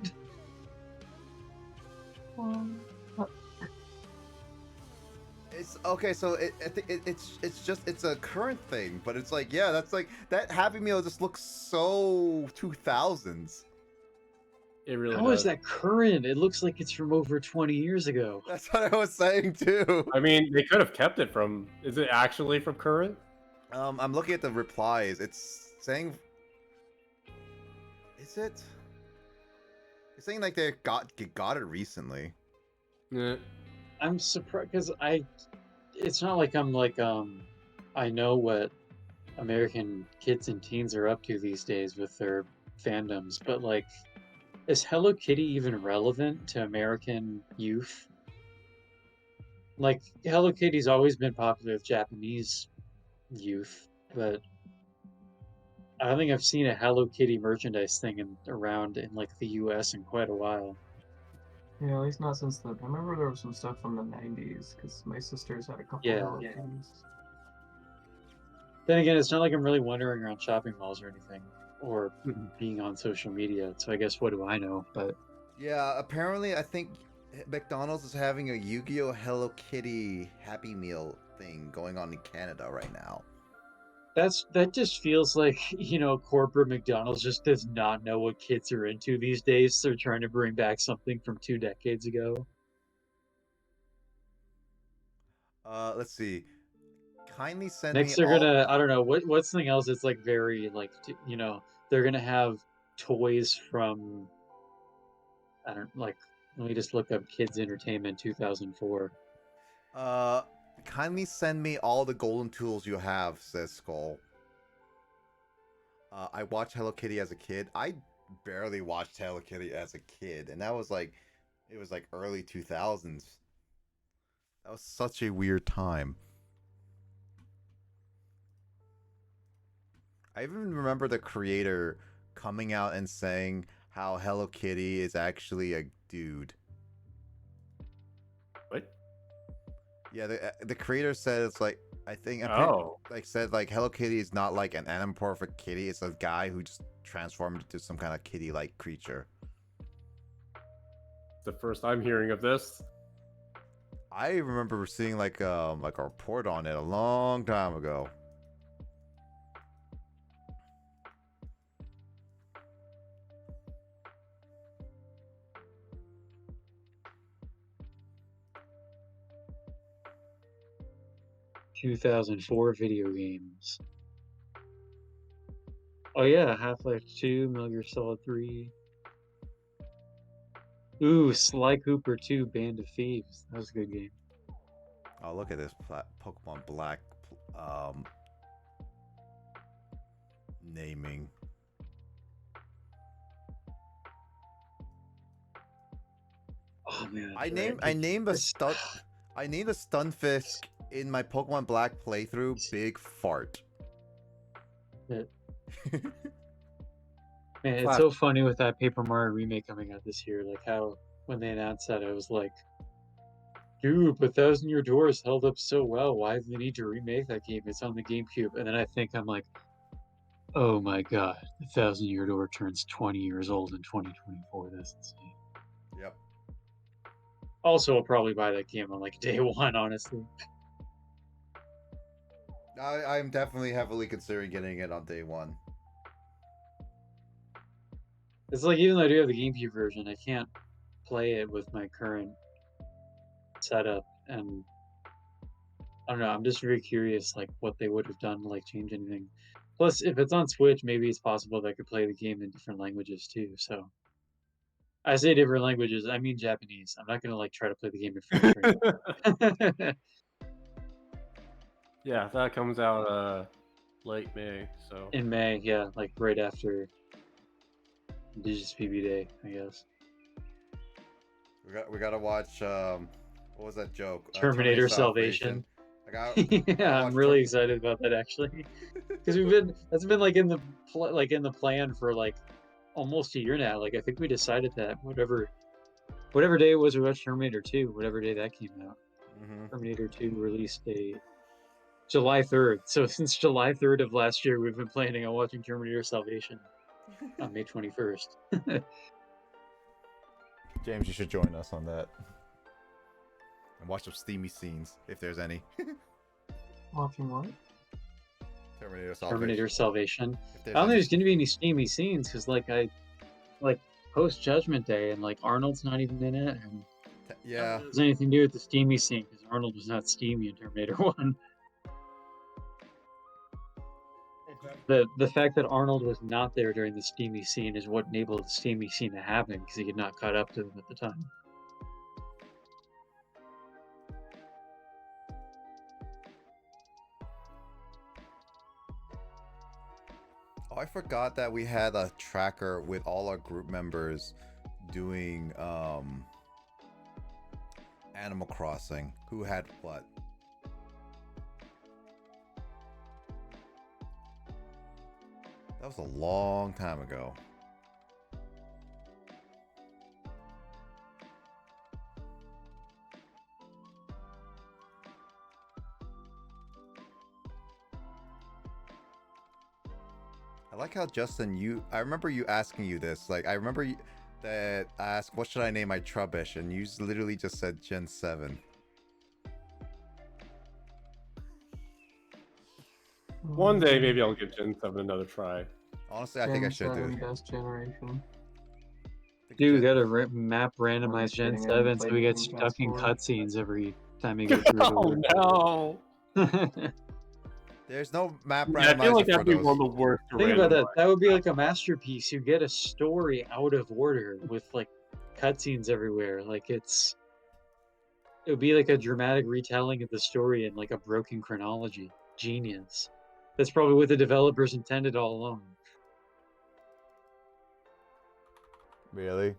S2: It's okay, so it's a current thing, but it's like, yeah, that's like that Happy Meal just looks so 2000s.
S3: It really
S6: How
S3: does.
S6: is that current? It looks like it's from over 20 years ago.
S2: That's what I was saying too.
S3: I mean, they could have kept it from. Is it actually from current?
S2: I'm looking at the replies. It's saying, is it? It's saying like they got it recently.
S3: Yeah.
S6: I'm surprised because it's not like I'm like I know what American kids and teens are up to these days with their fandoms, but like, is Hello Kitty even relevant to American youth? Like, Hello Kitty's always been popular with Japanese youth, but I don't think I've seen a Hello Kitty merchandise thing around in like the US in quite a while.
S8: Yeah, at least not since the. I remember there was some stuff from the 90s, because my sisters had a couple
S6: Yeah.
S8: Hello Kitties.
S6: Then again, it's not like I'm really wandering around shopping malls or anything, or being on social media, so I guess what do I know? But
S2: Yeah, apparently I think McDonald's is having a Yu-Gi-Oh! Hello Kitty Happy Meal thing going on in Canada right now.
S6: that just feels like, corporate McDonald's just does not know what kids are into these days. They're trying to bring back something from 2 decades ago.
S2: Let's see. Kindly send
S6: Next,
S2: me
S6: they're
S2: all...
S6: gonna, I don't know, what's something else that's like very, like, they're gonna have toys from, I don't, like, let me just look up Kids Entertainment 2004.
S2: Kindly send me all the golden tools you have, says Skull. I watched Hello Kitty as a kid. I barely watched Hello Kitty as a kid, and that was like, it was like early 2000s. That was such a weird time. I even remember the creator coming out and saying how Hello Kitty is actually a dude.
S3: What?
S2: Yeah, the creator said it's like, I think said like Hello Kitty is not like an anamorphic kitty. It's a guy who just transformed into some kind of kitty-like creature.
S3: It's the first I'm hearing of this.
S2: I remember seeing like a report on it a long time ago.
S6: ...2004 video games. Oh yeah, Half-Life 2, Metal Gear Solid 3. Ooh, Sly Cooper 2, Band of Thieves. That was a good game.
S2: Oh, look at this Pokemon Black naming.
S6: Oh man.
S2: I named the Stunfisk in my Pokemon Black playthrough, big fart.
S6: Yeah. Man, it's so funny with that Paper Mario remake coming out this year. Like how when they announced that, I was like, dude, but Thousand Year Door is held up so well. Why do they need to remake that game? It's on the GameCube. And then I'm like, oh my god, the Thousand Year Door turns 20 years old in 2024. That's insane.
S2: Yep.
S6: Also, I'll probably buy that game on like day one, honestly.
S2: I'm definitely heavily considering getting it on day one.
S6: It's like, even though I do have the GameCube version, I can't play it with my current setup, and I don't know, I'm just very curious, like, what they would have done to, like, change anything. Plus, if it's on Switch, maybe it's possible that I could play the game in different languages, too, so... I say different languages, I mean Japanese. I'm not gonna, like, try to play the game in French right now.
S3: Yeah, that comes out late May, so...
S6: In May, yeah, like, right after Indigenous PB Day, I guess.
S2: We gotta watch, what was that joke?
S6: Terminator Salvation. Yeah, I'm really excited about that, actually. Because that's been like in the plan for like almost a year now. Like, I think we decided that whatever day it was we watched Terminator 2, whatever day that came out. Terminator 2 release date July 3rd. So since July 3rd of last year, we've been planning on watching Terminator Salvation on May 21st.
S2: James, you should join us on that. And watch some steamy scenes, if there's any.
S8: Watching what?
S6: Terminator Salvation. I don't think there's going to be any steamy scenes, because like post Judgment Day, and like Arnold's not even in it, and
S2: yeah,
S6: there's anything to do with the steamy scene, because Arnold was not steamy in Terminator 1. The fact that Arnold was not there during the steamy scene is what enabled the steamy scene to happen, because he had not caught up to them at the time.
S2: Oh, I forgot that we had a tracker with all our group members doing Animal Crossing. Who had what? That was a long time ago. I like how, Justin, I remember you asking you this. Like, I remember that I asked, what should I name my Trubbish? And you literally just said Gen 7.
S3: One day, maybe I'll give Gen 7 another try.
S2: Honestly, I think I should do it.
S8: Best generation.
S6: Dude, we gotta map randomize Gen 7 so we get stuck in cutscenes every time we go through
S3: Oh no!
S2: There's no map
S3: Yeah, I feel like that'd be one of the worst.
S6: Think about that. That would be like a masterpiece. You get a story out of order with like cutscenes everywhere. Like it would be like a dramatic retelling of the story in like a broken chronology. Genius. That's probably what the developers intended all along.
S2: Really?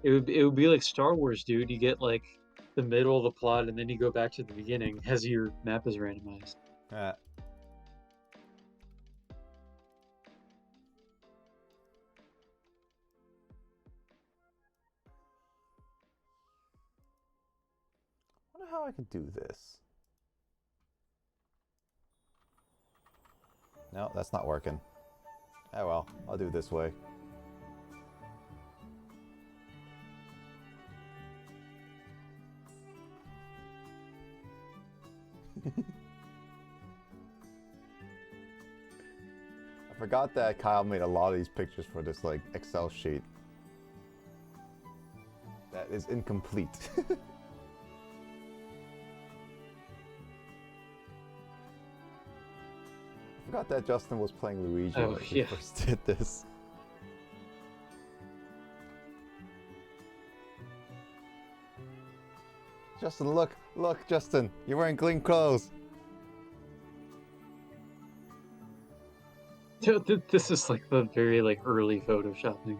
S6: It would be like Star Wars, dude. You get like the middle of the plot and then you go back to the beginning as your map is randomized.
S2: I wonder how I can do this. No, that's not working. Oh well, I'll do it this way. I forgot that Kyle made a lot of these pictures for this like Excel sheet. That is incomplete. I forgot that Justin was playing Luigi when he first did this. Justin, look, Justin, you're wearing clean clothes.
S6: This is like the very like early photoshopping.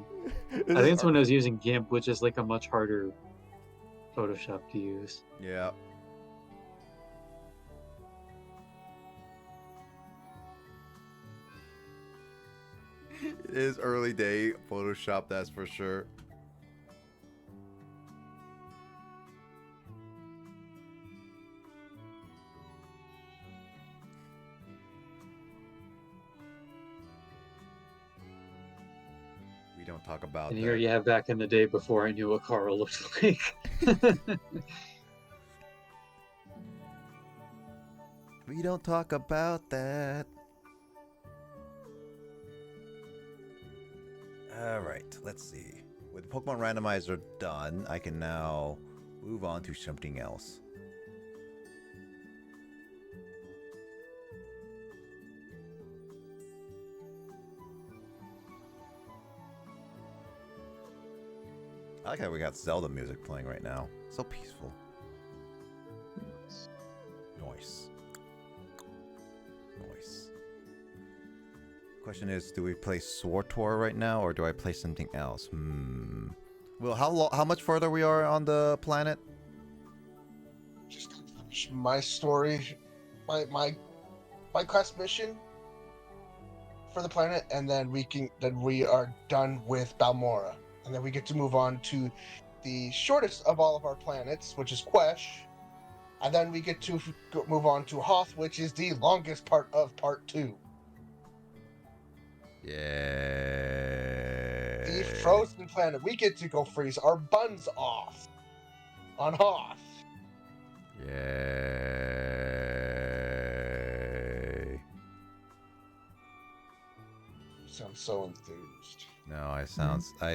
S6: I think it's when I was using GIMP, which is like a much harder Photoshop to use.
S2: Yeah. is early day Photoshop, that's for sure. We don't talk about
S6: And
S2: that.
S6: here you have back in the day before I knew what Carl looked like.
S2: We don't talk about that. Alright, let's see. With the Pokemon Randomizer done, I can now move on to something else. I like how we got Zelda music playing right now. So peaceful. Nice. Nice. Question is, do we play Sword Tour right now, or do I play something else? Well, how much further we are on the planet?
S1: Just to finish my story, my quest mission for the planet, and then we are done with Balmora, and then we get to move on to the shortest of all of our planets, which is Quesh, and then we get to move on to Hoth, which is the longest part of Part 2.
S2: Yeah.
S1: The frozen planet. We get to go freeze our buns off on Hoth.
S2: Yay.
S1: You sound so enthused.
S2: No, I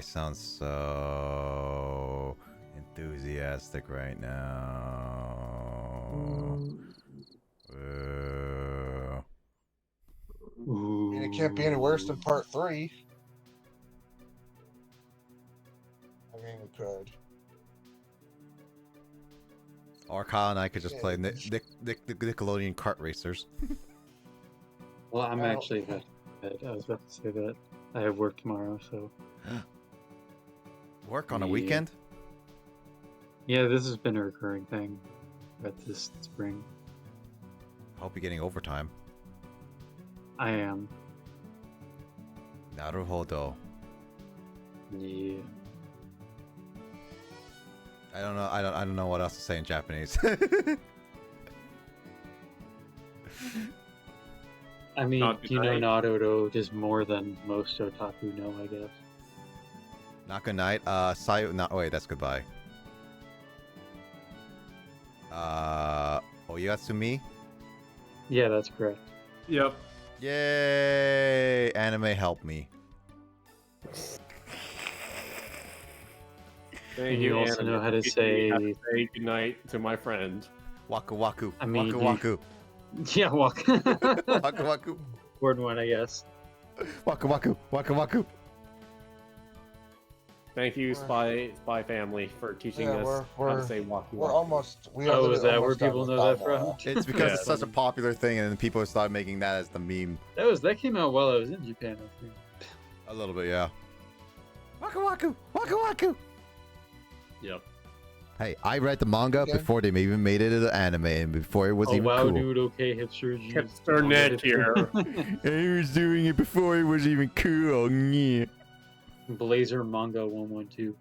S2: sound so enthusiastic right now.
S1: I mean, it can't be any worse than Part 3. I mean, it could.
S2: Or Kyle and I could just play Nickelodeon kart racers.
S6: Well, I'm actually I was about to say that I have work tomorrow, so.
S2: Work on a weekend?
S6: Yeah, this has been a recurring thing at this spring.
S2: Hope you're getting overtime.
S6: I am.
S2: Naruhodo.
S6: Yeah.
S2: I don't know. I don't know what else to say in Japanese.
S6: I mean, you know Naruto just more than most otaku know, I guess.
S2: Not good night. Sayu. No, wait, that's goodbye. Oyatsumi?
S6: Yeah, that's correct.
S3: Yep.
S2: Yay! Anime, help me.
S3: Thank
S6: you also
S3: Anime.
S6: know how to say
S3: good night to my friend.
S2: Waku waku.
S6: I mean,
S2: waku waku.
S6: Yeah, waku.
S2: Waku waku.
S6: Word one, I guess.
S2: Waku waku. Waku waku.
S3: Thank you, Spy Family, for teaching us how to say waku.
S1: We're almost. We
S6: Oh, is that where
S1: almost done
S6: people
S1: with
S6: know that
S1: Balmora.
S6: from?
S2: It's because it's such a popular thing, and then people start making that as the meme.
S6: That came out while I was in Japan, I think.
S2: A little bit, yeah. Waku waku. Waku waku.
S3: Yep.
S2: Hey, I read the manga before they even made it into anime, and before it was even
S6: wow,
S2: cool.
S6: dude, okay, hipster.
S3: Hipster net here.
S2: I was doing it before it was even cool. Yeah.
S6: Blazer Manga 112.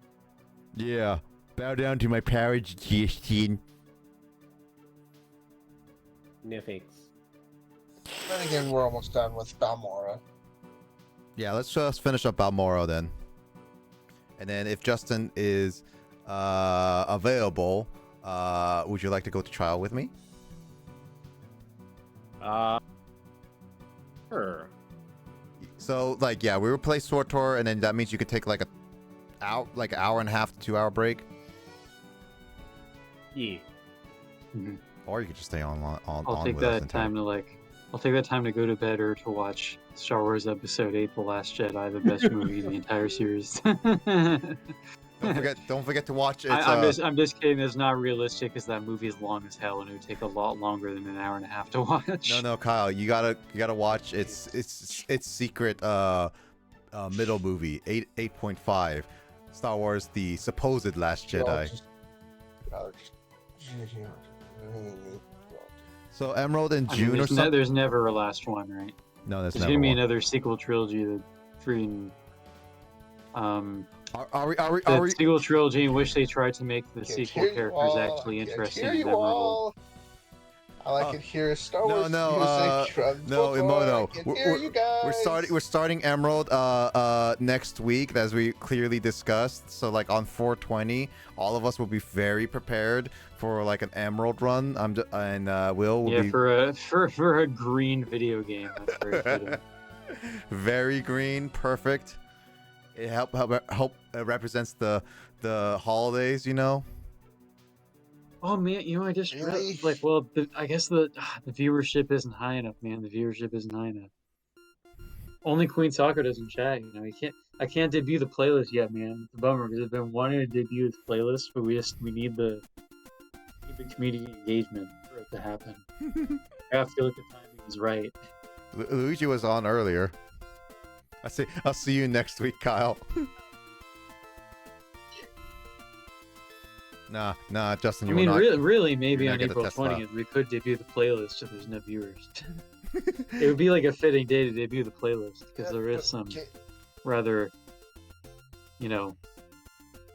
S2: Yeah. Bow down to my power, Justin.
S3: Nifix.
S1: Then again, we're almost done with Balmora.
S2: Yeah, let's just finish up Balmora then. And then if Justin is available, would you like to go to trial with me?
S3: Sure.
S2: So, like, yeah, we will play Sword Tour, and then that means you could take like an hour and a half to 2 hour break.
S3: Yeah.
S6: Mm-hmm.
S2: Or you could just stay on
S6: I'll take that time to go to bed or to watch Star Wars Episode 8: The Last Jedi, the best movie in the entire series.
S2: Don't forget to watch it.
S6: I'm just kidding. It's not realistic because that movie is long as hell and it would take a lot longer than an hour and a half to watch.
S2: No, Kyle, you gotta watch its secret middle movie 8.5 Star Wars: The Supposed Last Jedi. So Emerald in June or something.
S6: There's never a last one, right?
S2: No, there's
S6: never.
S2: never
S6: There's gonna be
S2: one.
S6: another sequel trilogy that freaking
S2: Are we?
S6: the sequel trilogy in which they tried to make the
S1: Can't
S6: sequel
S1: hear you
S6: characters
S1: all.
S6: actually
S1: Can't
S6: interesting
S1: hear
S6: and
S1: you
S6: memorable.
S1: all. All I
S2: Oh.
S1: can hear is Star
S2: No,
S1: Wars
S2: no,
S1: music from
S2: no,
S1: before.
S2: Imono.
S1: I can hear you guys.
S2: We're starting Emerald next week, as we clearly discussed. So like on 420, all of us will be very prepared for like an Emerald run. Will
S6: Yeah,
S2: be
S6: for a green video game. That's very fitting.
S2: very green, perfect. It help represents the holidays, you know.
S6: Oh man, I just
S1: Really?
S6: read well, I guess the viewership isn't high enough, man. The viewership isn't high enough. Only Queen Soccer doesn't chat. I can't debut the playlist yet, man. It's a bummer because I've been wanting to debut this playlist, but we need the community engagement for it to happen. I feel like the timing is right.
S2: Luigi was on earlier. I'll see you next week, Kyle. Nah, Justin.
S6: I mean, really, maybe
S2: you're
S6: on
S2: not gonna
S6: April
S2: test
S6: 20th we could debut the playlist if there's no viewers. It would be like a fitting day to debut the playlist because there is some rather, April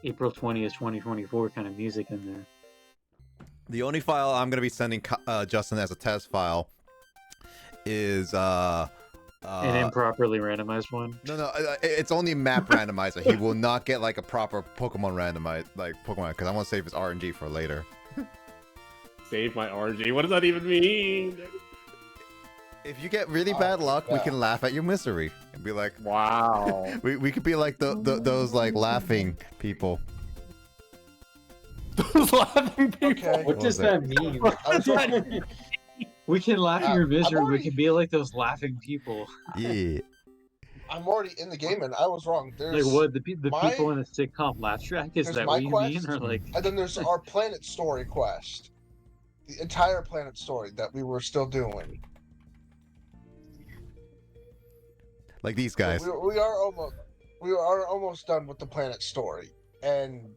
S6: 20th, 2024 kind of music in there.
S2: The only file I'm gonna be sending Justin as a test file is
S6: an improperly randomized one.
S2: No, it's only map randomizer. He will not get like a proper Pokemon randomized Pokemon because I want to save his RNG for later.
S3: Save my RNG. What does that even mean?
S2: If you get really bad luck, we can laugh at your misery and be like,
S3: wow.
S2: we could be like those like laughing people.
S3: Those laughing people.
S1: Okay.
S6: What does that mean? We can laugh at your misery. We can be like those laughing people.
S2: Yeah.
S1: I'm already in the game and I was wrong. There's
S6: Like what the people in the sitcom laugh track? Is that what you mean? Or like?
S1: And then there's our Planet Story quest, the entire Planet Story that we were still doing.
S2: Like these guys.
S1: So we are almost done with the Planet Story and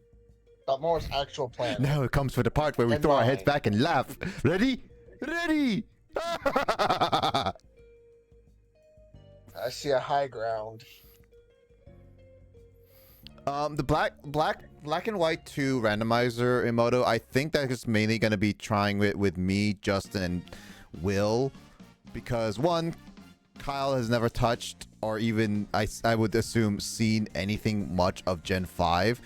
S1: Balmore's actual planet.
S2: Now it comes for the part where we throw our heads back and laugh. Ready? Ready!
S1: I see a high ground.
S2: The black and white 2 randomizer Emoto, I think that is mainly going to be trying with me, Justin, and Will, because one, Kyle has never touched or even I would assume seen anything much of Gen 5.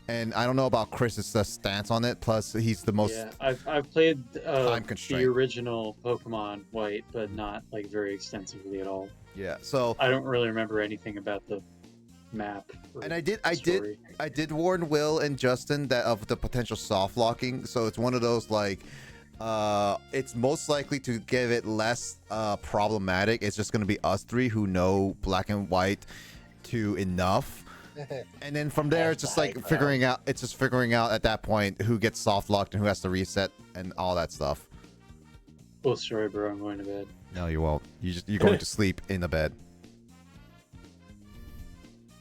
S2: And I don't know about Chris's stance on it. Plus, he's the most.
S6: Yeah, I've played
S2: time
S6: the
S2: constraint.
S6: original Pokemon White, but not like very extensively at all.
S2: Yeah, so
S6: I don't really remember anything about the map.
S2: And I did warn Will and Justin that of the potential soft locking. So it's one of those like, it's most likely to give it less problematic. It's just gonna be us three who know Black and White 2 enough. And then from there, it's just like figuring out. It's just figuring out at that point who gets soft locked and who has to reset and all that stuff.
S6: Oh, sorry, bro. I'm going to bed.
S2: No, you won't. You're going to sleep in the bed.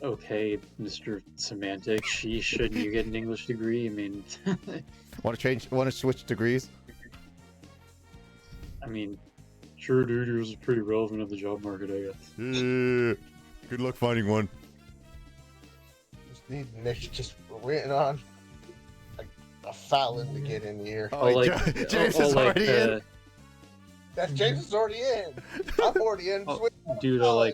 S6: Okay, Mr. Semantic. Shouldn't you get an English degree? I mean,
S2: Want to switch degrees?
S6: I mean, sure, dude. Yours is pretty relevant to the job market, I guess.
S2: Good luck finding one.
S1: Need Nick just waiting on a Fallon to get in here.
S2: Oh, like, James is already in.
S1: That James is already in. I'm already in.
S6: Dude, I'll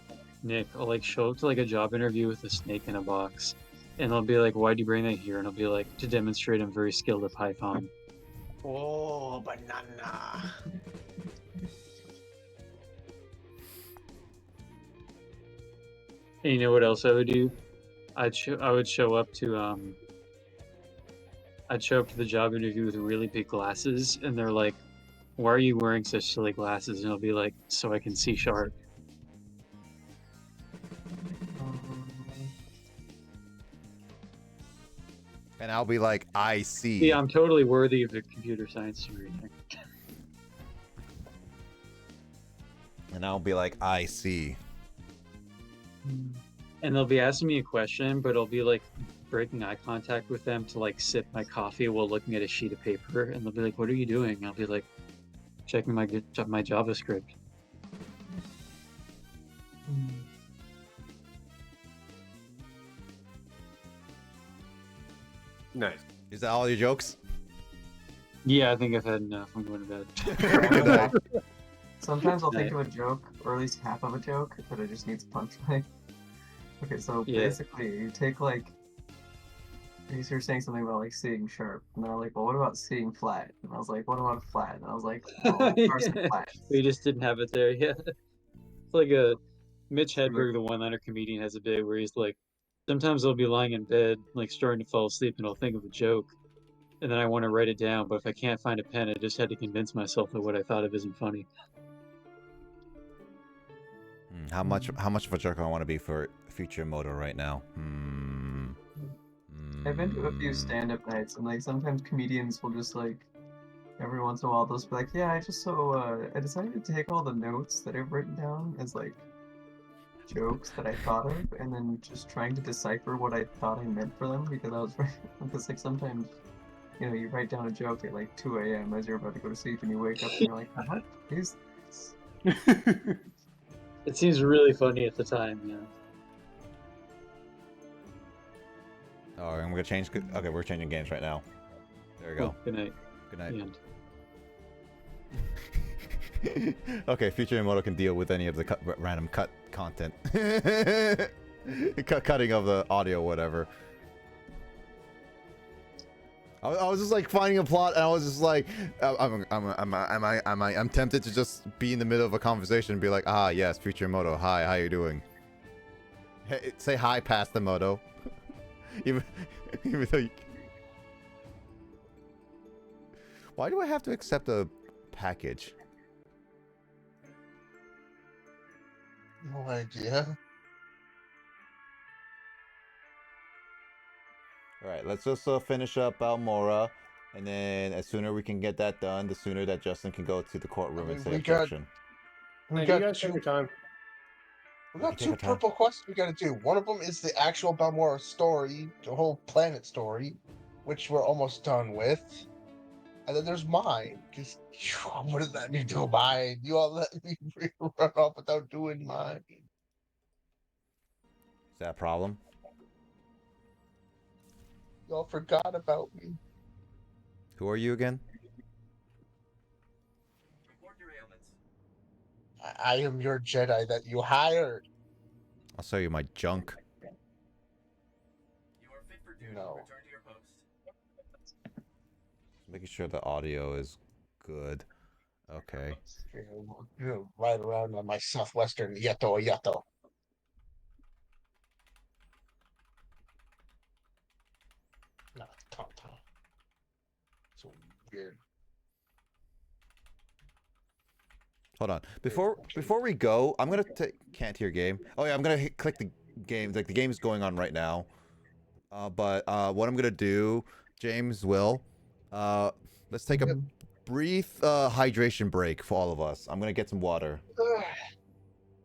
S6: show up to like a job interview with a snake in a box, and they'll be like, "Why'd you bring that here?" And I'll be like, "To demonstrate I'm very skilled at Python."
S1: Oh, banana.
S6: And you know what else I would do? I would show up to the job interview with really big glasses, and they're like, "Why are you wearing such silly glasses?" And I'll be like, "So I can see sharp."
S2: And I'll be like, "I see."
S6: Yeah, I'm totally worthy of a computer science degree.
S2: And I'll be like, "I see."
S6: And they'll be asking me a question, but I'll be like breaking eye contact with them to like sip my coffee while looking at a sheet of paper, and they'll be like, "What are you doing?" I'll be like, "Checking my JavaScript."
S3: Nice.
S2: Is that all your jokes?
S6: Yeah, I think I've had enough. I'm going to bed.
S2: Good night.
S8: Sometimes I'll think
S6: Night.
S8: of a joke, or at least half of a joke, but it just needs a punchline. Okay, so
S6: Yeah.
S8: basically, you take like, you're saying something about like seeing sharp, and they're like, well, what about seeing flat? And I was like, what about flat? And I was like, well, cars are flat.
S6: We just didn't have it there. Yeah. It's like a Mitch Hedberg, the one-liner comedian, has a bit where he's like, sometimes I'll be lying in bed, like starting to fall asleep, and I'll think of a joke, and then I want to write it down, but if I can't find a pen, I just had to convince myself that what I thought of isn't funny.
S2: How much of a jerk I want to be for future Moto right now?
S8: I've been to a few stand-up nights, and like sometimes comedians will just like, every once in a while, they'll just be like, yeah, I decided to take all the notes that I've written down as like jokes that I thought of, and then just trying to decipher what I thought I meant for them because I was because like sometimes, you know, you write down a joke at like 2 a.m. as you're about to go to sleep, and you wake up and you're like, what is this?
S6: It seems really funny at the time, yeah.
S2: Oh, I'm gonna change. Okay, we're changing games right now. There we go.
S6: Good night.
S2: Good night.
S6: The end.
S2: Okay, future Moto can deal with any of the random cut content. Cutting of the audio, whatever. I was just like finding a plot, and I was just like, I'm tempted to just be in the middle of a conversation and be like, ah, yes, future Moto, hi, how you doing? Hey, say hi past the Moto. even though you... Why do I have to accept a package?
S1: No idea.
S2: Alright, let's just finish up Almora, and then as sooner we can get that done, the sooner that Justin can go to the courtroom and say objection.
S1: We
S3: you
S1: got
S3: guys take your time.
S1: We got
S2: take
S1: two
S2: our time.
S1: purple quests we gotta do. One of them is the actual Balmora story, the whole planet story, which we're almost done with. And then there's mine, because you wouldn't let me do mine. You all let me run off without doing mine.
S2: Is that a problem?
S1: Y'all forgot about me.
S2: Who are you again?
S1: I am your Jedi that you hired.
S2: I'll show you my junk.
S1: No.
S2: Making sure the audio is good. Okay.
S1: Ride around on my southwestern Yato. No, Tom. So weird.
S2: Hold on. Before we go, I'm gonna can't hear game. Oh yeah, I'm gonna click the game. Like the game's going on right now. But what I'm gonna do, James will, let's take a brief hydration break for all of us. I'm gonna get some water.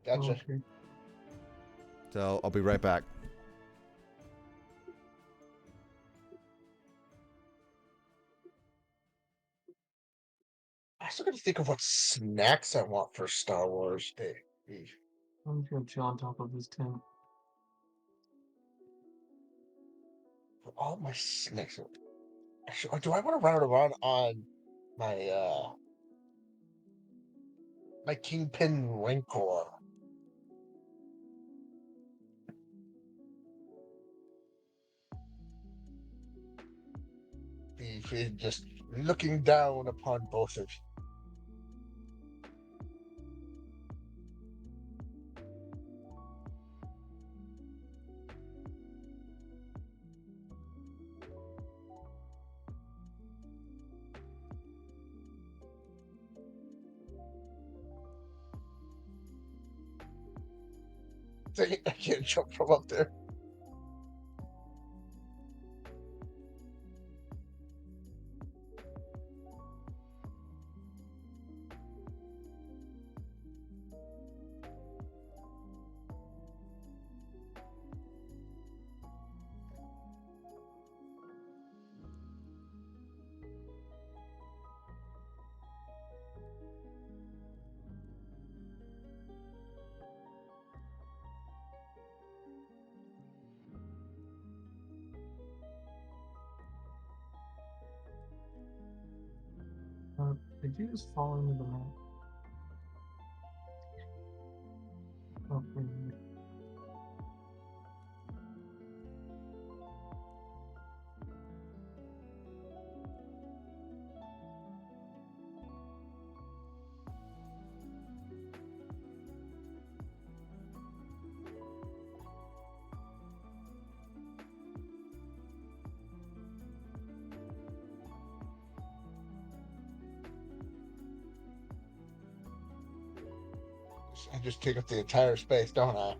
S1: Gotcha.
S8: Okay.
S2: So I'll be right back.
S1: I still gotta think of what snacks I want for Star Wars Day.
S8: I'm just gonna chill on top of this tent.
S1: For all my snacks. Actually, do I want to run around on my my Kingpin Rancor? Be just looking down upon both of you. Dang it, I can't jump from up there.
S8: Did you just fall into the map? Oh, wait a minute.
S1: I just take up the entire space, don't I?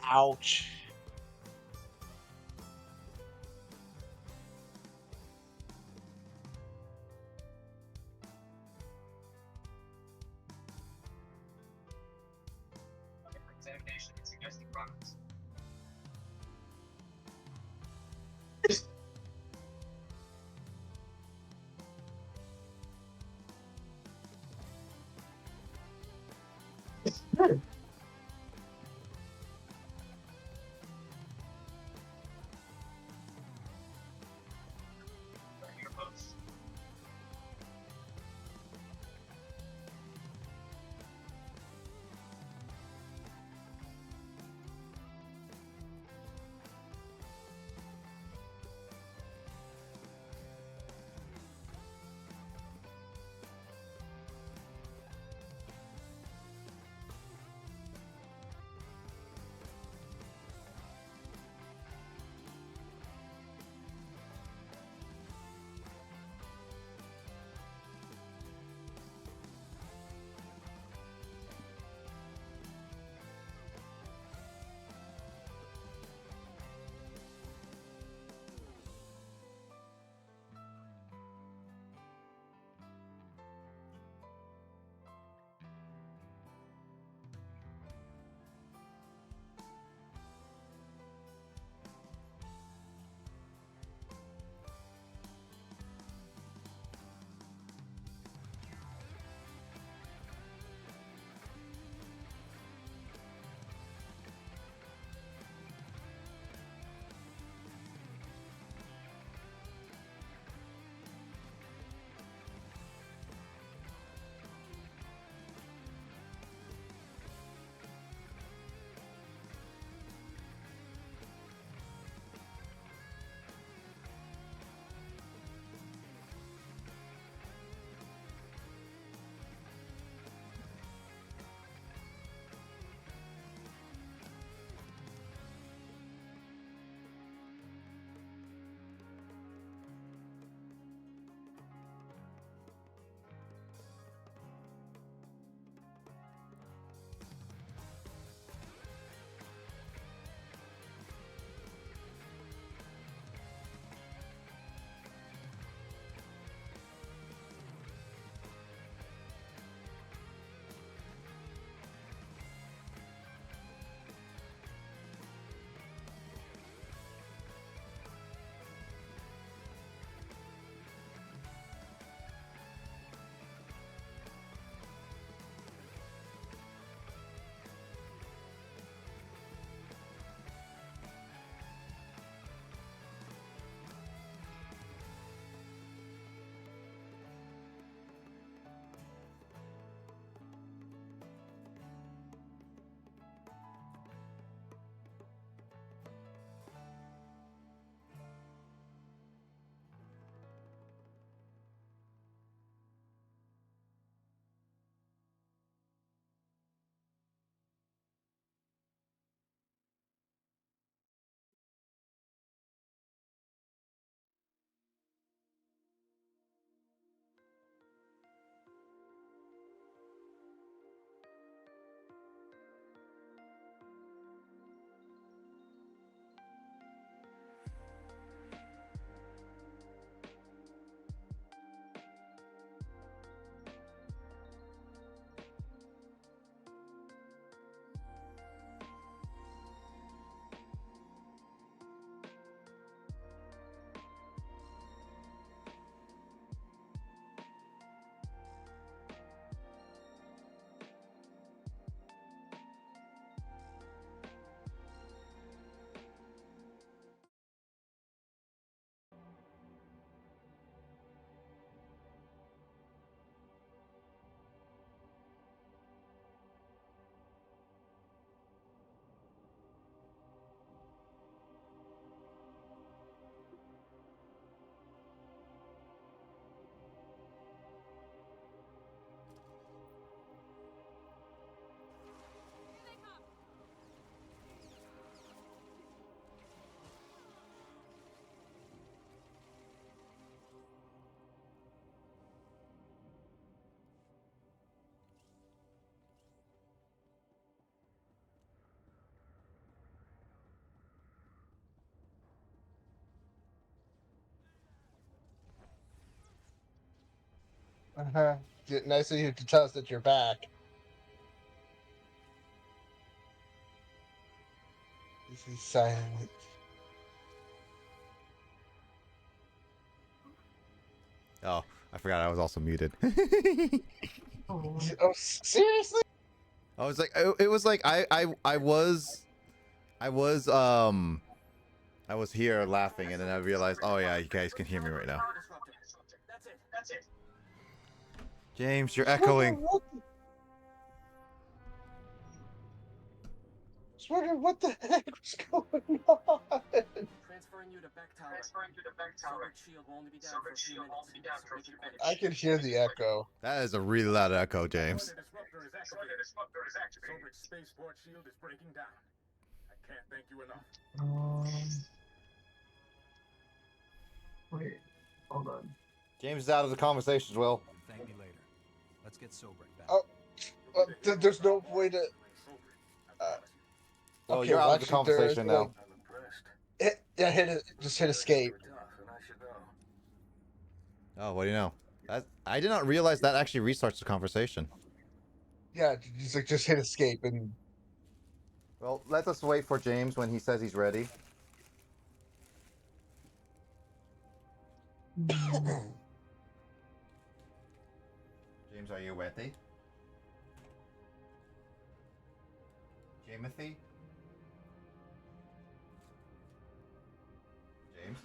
S1: Ouch.
S8: Examination and suggesting progress.
S1: Uh-huh. Nice of you to tell us that you're back. This is silent.
S2: Oh, I forgot I was also muted.
S8: Oh,
S1: Oh, seriously?
S2: I was like, it was like I was here laughing, and then I realized, oh yeah, you guys can hear me right now. James, you're echoing.
S1: Just wondering what the heck was going on.
S7: Transferring you to back tower. Sobered shield will only be down for a few minutes. So make it quick.
S1: I can hear the echo.
S2: That is a really loud echo, James.
S10: Sobered spaceport shield is breaking down. I can't thank you enough.
S8: wait, hold on.
S2: James is out of the conversations, Will.
S10: Thank me later. Let's get Sobrik back.
S1: Oh, there's no way to.
S2: Oh,
S1: Okay,
S2: you're out
S1: well,
S2: of the
S1: actually, there is
S2: conversation
S1: no-
S2: now.
S1: Just hit escape.
S2: Oh, what do you know? I did not realize that actually restarts the conversation.
S1: Yeah, just hit escape and.
S2: Well, let us wait for James when he says he's ready. James, are you ready? Jamothy? James?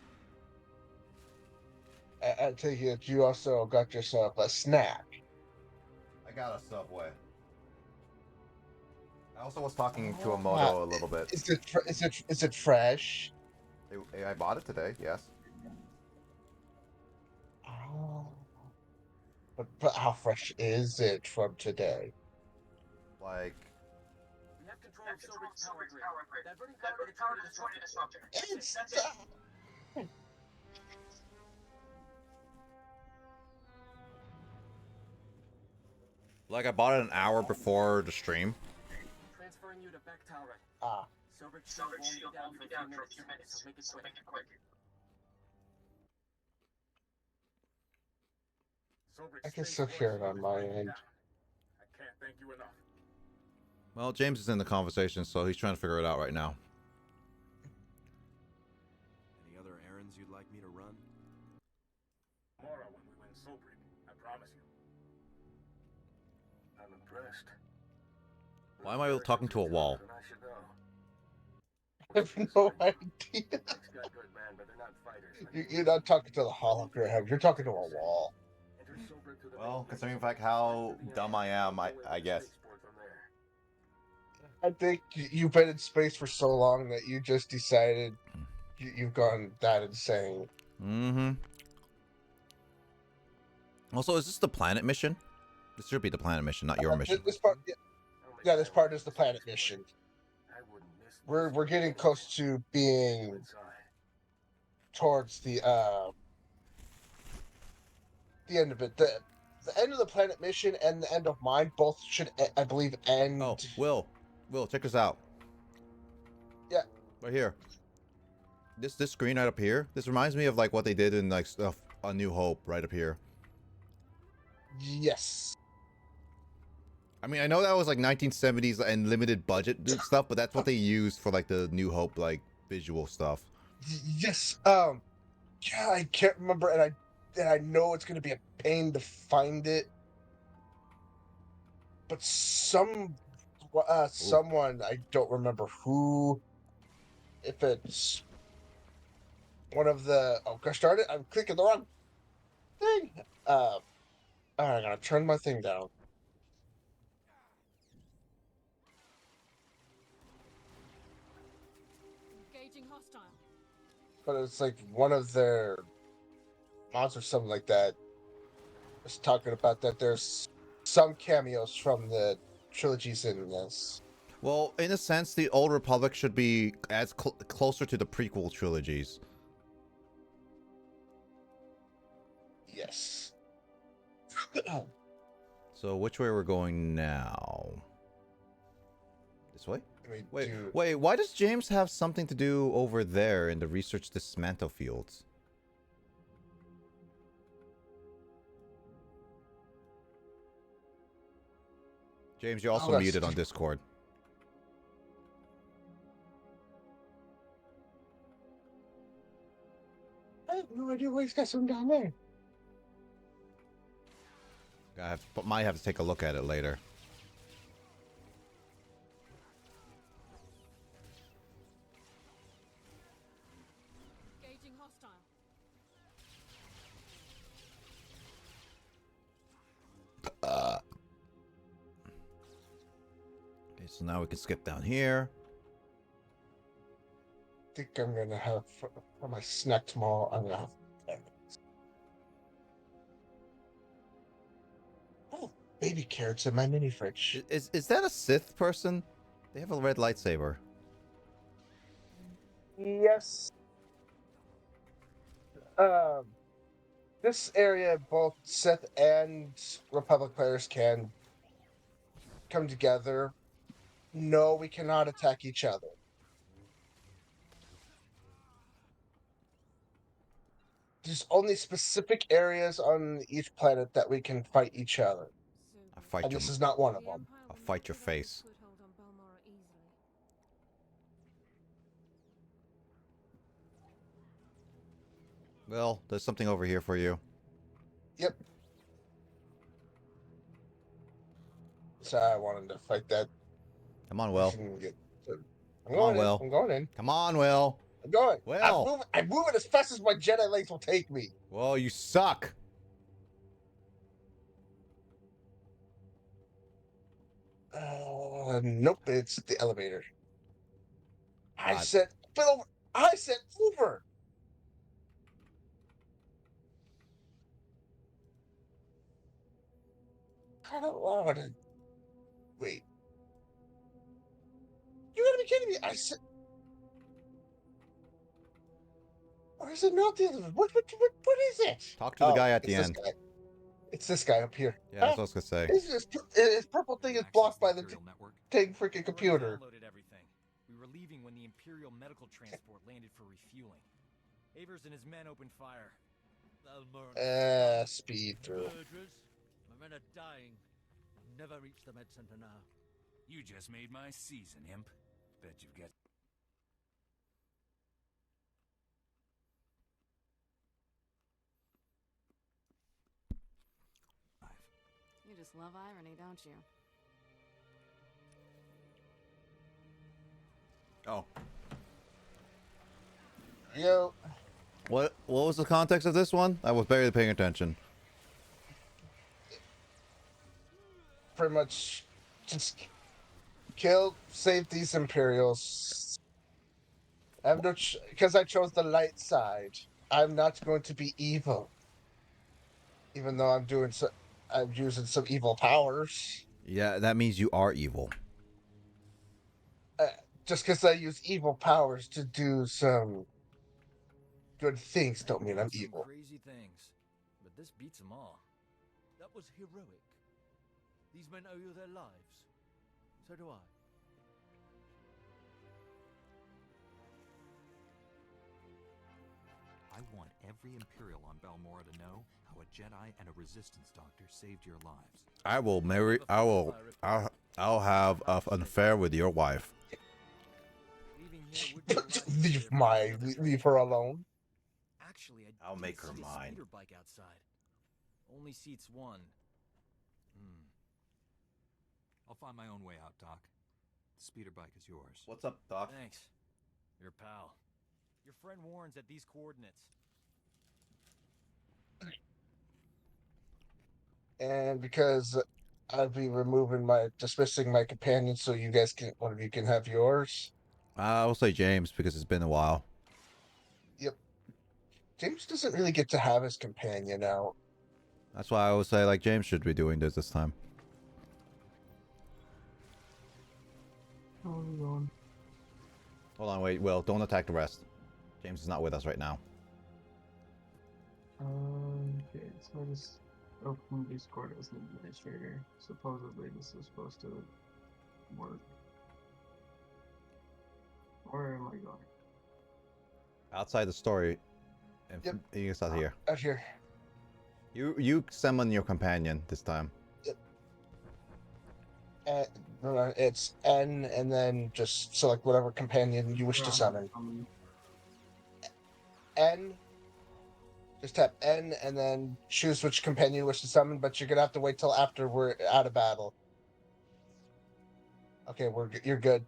S1: I take it you also got yourself a snack.
S2: I got a Subway. I also was talking to a Moto a little bit.
S1: Is it fresh?
S2: I bought it today, yes.
S1: Oh. But how fresh is it from today?
S2: Like,
S7: We have control of Sober's power grid. Diverting power to the target disruptor.
S1: It's
S2: like I bought it an hour before the stream.
S7: Transferring you to back tower.
S1: ah.
S7: Sober's shield will only be down for a few minutes. So make it quick.
S1: I can still hear it on my end.
S10: I can't thank you enough.
S2: Well, James is in the conversation, so he's trying to figure it out right now.
S10: Any other errands you'd like me to run? Tomorrow when we win Sobrik, I promise you. I'm impressed.
S2: Why am I talking to a wall?
S1: I have no idea. You're not talking to the hologram. You're talking to a wall.
S2: Well, considering the fact how dumb I am, I guess.
S1: I think you've been in space for so long that you just decided you've gone that insane.
S2: Mm-hmm. Also, is this the planet mission? This should be the planet mission, not your mission.
S1: This part, yeah, this part is the planet mission. We're getting close to being towards the end of it. The end of the planet mission and the end of mine both should, I believe, end.
S2: Oh, Will, check this out.
S1: Yeah.
S2: Right here. This screen right up here. This reminds me of like what they did in like A New Hope right up here.
S1: Yes.
S2: I mean, I know that was like 1970s and limited budget stuff, but that's what they used for like the New Hope like visual stuff.
S1: Yes. Yeah, I can't remember, and I know it's gonna be a pain to find it. But someone, I don't remember who, if it's one of the, oh gosh darn it, I'm clicking the wrong thing. Alright, I gotta turn my thing down.
S7: Engaging hostile.
S1: But it's like one of their mods or something like that was talking about that there's some cameos from the trilogies in this.
S2: Well, in a sense, the Old Republic should be as closer to the prequel trilogies.
S1: Yes.
S2: So which way we're going now? This way? Wait, why does James have something to do over there in the research dismantle fields? James, you're also
S1: that's
S2: muted on Discord.
S1: I have no idea why he's got something down there.
S2: Might have to take a look at it later.
S11: Engaging hostile.
S2: Okay, so now we can skip down here.
S1: I think I'm gonna have for my snack tomorrow. I'm gonna have. Oh, baby carrots in my mini fridge.
S2: Is that a Sith person? They have a red lightsaber.
S1: Yes. This area, both Sith and Republic players can come together. No, we cannot attack each other. There's only specific areas on each planet that we can fight each other. And this is not one of them.
S2: I'll fight your face. Well, there's something over here for you.
S1: Yep. So I wanted to fight that.
S2: Come on, Will.
S1: I'm going in. I'm going in.
S2: Come on, Will.
S1: I'm going.
S2: Will.
S1: I'm moving as fast as my Jedi legs will take me.
S2: Well, you suck.
S1: Nope, it's the elevator. I said over. I said over. I don't want to. Wait. You gotta be kidding me! I said. Or is it not the elevator? What is it?
S2: Talk to the guy at the end.
S1: Guy. It's this guy up here.
S2: Yeah, that's what I was gonna say.
S1: His purple thing is blocked by the dang freaking computer.
S10: Downloaded everything. We were leaving when the Imperial medical transport landed for refueling. Avers and his men opened fire.
S1: Speed through.
S12: My men are dying. Never reached the med center now.
S10: You just made my season, Imp. Bet you've got...
S11: You just love irony, don't you?
S2: Oh.
S1: Yo.
S2: What was the context of this one? I was barely paying attention.
S1: Pretty much just save these Imperials. I have no because I chose the light side. I'm not going to be evil. Even though I'm using some evil powers.
S2: Yeah, that means you are evil.
S1: Just because I use evil powers to do some good things don't mean I'm evil.
S10: Crazy things, but this beats them all.
S12: That was heroic. These men owe you their lives. So do I.
S13: I want every Imperial on Balmora to know how a Jedi and a Resistance doctor saved your lives.
S2: I'll have an affair with your wife.
S1: Leave her alone.
S10: Actually,
S2: I'll make her mine.
S10: Speeder bike outside. Only seats one.
S13: I'll find my own way out, Doc. The speeder bike is yours.
S2: What's up, Doc?
S10: Thanks. Your pal. Your friend warns at these coordinates.
S1: And because I'll be dismissing my companion, so you guys one of you can have yours.
S2: I will say James because it's been a while.
S1: Yep. James doesn't really get to have his companion out.
S2: That's why I would say like James should be doing this time.
S8: Oh,
S2: Hold on, wait, Will, don't attack the rest. James is not with us right now.
S8: Okay, so I just opened Discord as an administrator. Supposedly this is supposed to work. Where am I going?
S2: Outside the story.
S1: Yep.
S2: You can here.
S1: Out here.
S2: You summon your companion this time.
S1: Yep. It's N, and then just select whatever companion you wish to summon. N. Just tap N, and then choose which companion you wish to summon. But you're gonna have to wait till after we're out of battle. Okay, you're good.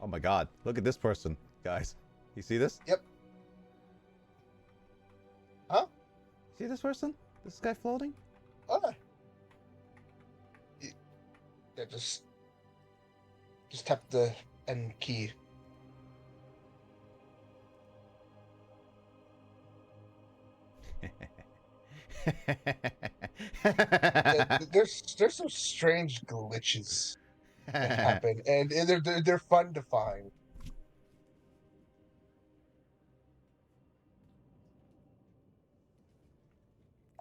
S2: Oh my god, look at this person, guys. You see this?
S1: Yep. Huh?
S2: See this person? This guy floating?
S1: Oh. Yeah, just tap the N key. Yeah, there's some strange glitches that happen, and they're fun to find.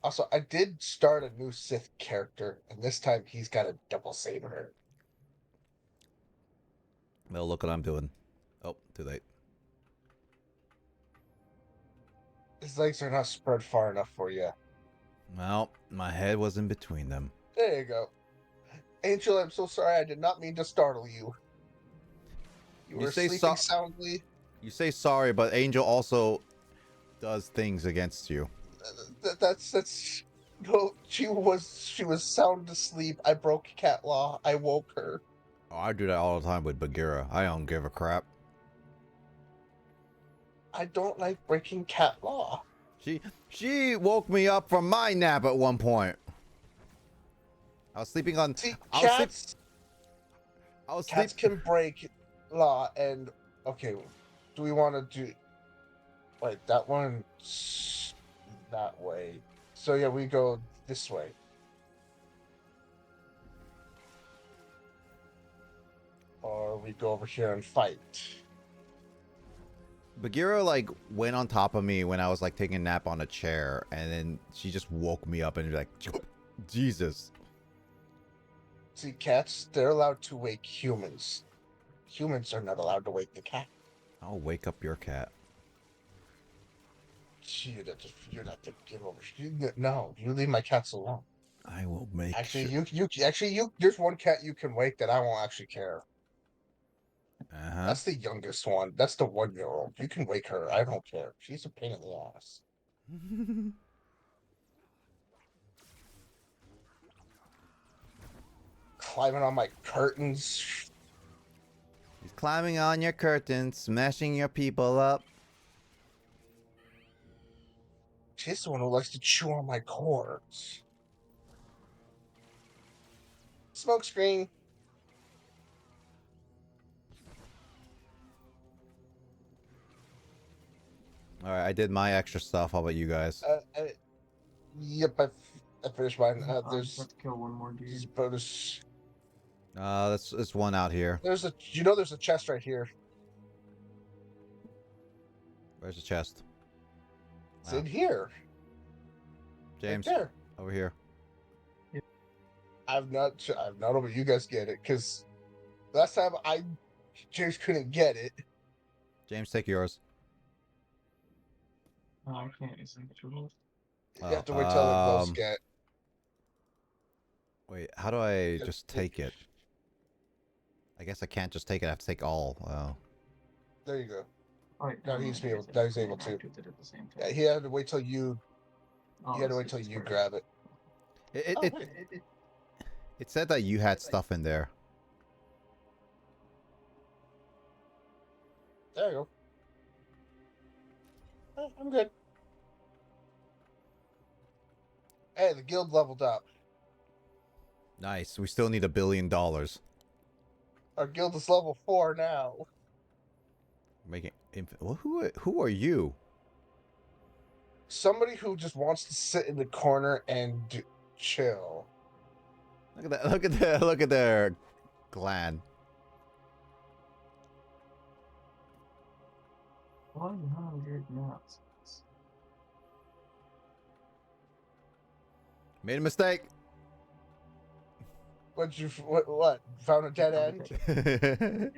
S1: Also, I did start a new Sith character, and this time he's got a double saber.
S2: Well, look what I'm doing. Oh, too late.
S1: His legs are not spread far enough for you.
S2: Well, my head was in between them.
S1: There you go. Angel, I'm so sorry. I did not mean to startle you. You were sleeping soundly.
S2: You say sorry, but Angel also does things against you.
S1: That's no. She was sound asleep. I broke cat law. I woke her.
S2: Oh, I do that all the time with Bagheera. I don't give a crap.
S1: I don't like breaking cat law.
S2: She woke me up from my nap at one point. I was sleeping on.
S1: See,
S2: cats
S1: can break law, and okay, do we want to do? Wait, that one's that way. So yeah, we go this way. Or we go over here and fight.
S2: Bagheera like went on top of me when I was like taking a nap on a chair, and then she just woke me up and like, Jesus.
S1: See, cats, they're allowed to wake humans. Humans are not allowed to wake the cat.
S2: I'll wake up your cat.
S1: You're not to give over. No, you leave my cats alone.
S2: I will make
S1: you. There's one cat you can wake that I won't actually care.
S2: Uh-huh.
S1: That's the youngest one. That's the 1-year-old. You can wake her. I don't care. She's a pain in the ass. Climbing on my curtains.
S2: He's climbing on your curtains, smashing your people up.
S1: She's the one who likes to chew on my cords. Smoke screen.
S2: All right, I did my extra stuff. How about you guys?
S1: Yep, I finished mine. There's
S8: have to kill one more dude.
S1: There's bonus.
S2: That's one out here.
S1: There's a chest right here.
S2: Where's the chest?
S1: It's in here.
S2: James,
S1: right there.
S2: Over here.
S1: I've not over. You guys get it, because last time James couldn't get it.
S2: James, take yours.
S8: Oh, I can't use it.
S1: You have to wait till it both get.
S2: Wait, how do I just take it? I guess I can't just take it. I have to take all. Wow.
S1: There you go.
S8: Oh,
S1: now he's able to. Yeah, he had to wait till you. You had to wait till you grab it.
S2: It said that you had stuff in there.
S1: There you go. I'm good. Hey, the guild leveled up.
S2: Nice. We still need $1 billion.
S1: Our guild is level 4 now.
S2: Making who are you?
S1: Somebody who just wants to sit in the corner and chill.
S2: Look at that! Look at their clan.
S8: 100 knots.
S2: Made a mistake.
S1: What? Found a dead end?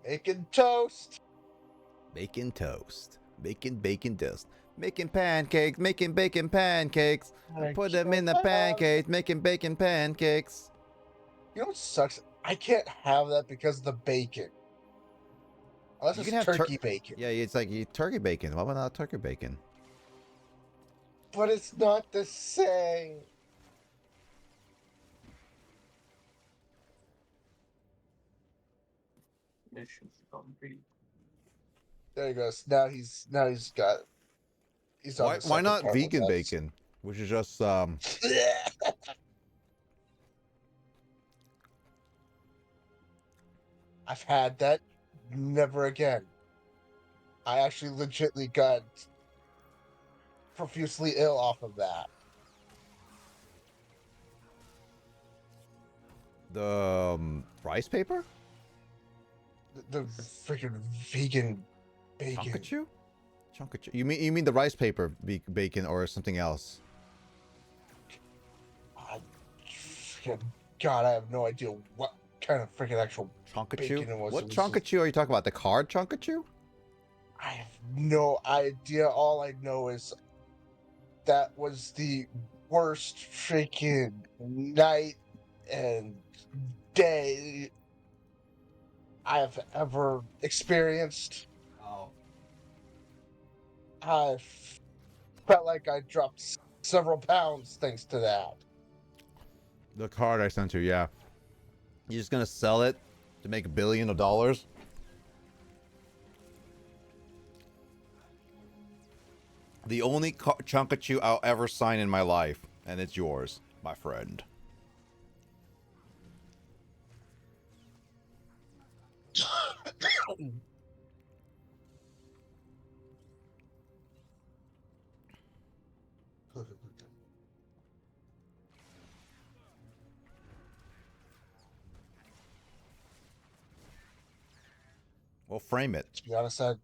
S1: Bacon toast.
S2: Bacon toast. Bacon toast. Making pancakes, making bacon pancakes. I put them in the pancakes, making bacon pancakes.
S1: You know what sucks? I can't have that because of the bacon. Unless
S2: You
S1: it's
S2: can have
S1: turkey bacon.
S2: Yeah, it's like turkey bacon. Why not turkey bacon?
S1: But it's not the same.
S8: Mission complete.
S1: There he goes. Now he's got. He's on the
S2: Why
S1: second
S2: not
S1: part of
S2: vegan
S1: that.
S2: bacon? Which is just
S1: I've had that. Never again. I actually legitimately got profusely ill off of that.
S2: the rice paper?
S1: The freaking vegan bacon.
S2: Chonkachu? Chonkachu. You mean the rice paper bacon or something else?
S1: God, I have no idea what kind of freaking actual bacon it was.
S2: What
S1: It was
S2: chonkachu are you talking about? The card chonkachu?
S1: I have no idea. All I know is that was the worst freaking night and day I have ever experienced.
S2: Oh.
S1: I felt like I dropped several pounds thanks to that.
S2: The card I sent you, yeah. You're just gonna sell it to make $1 billion? The only chonkachu I'll ever sign in my life, and it's yours, my friend. Well, frame it.
S1: To be honest, I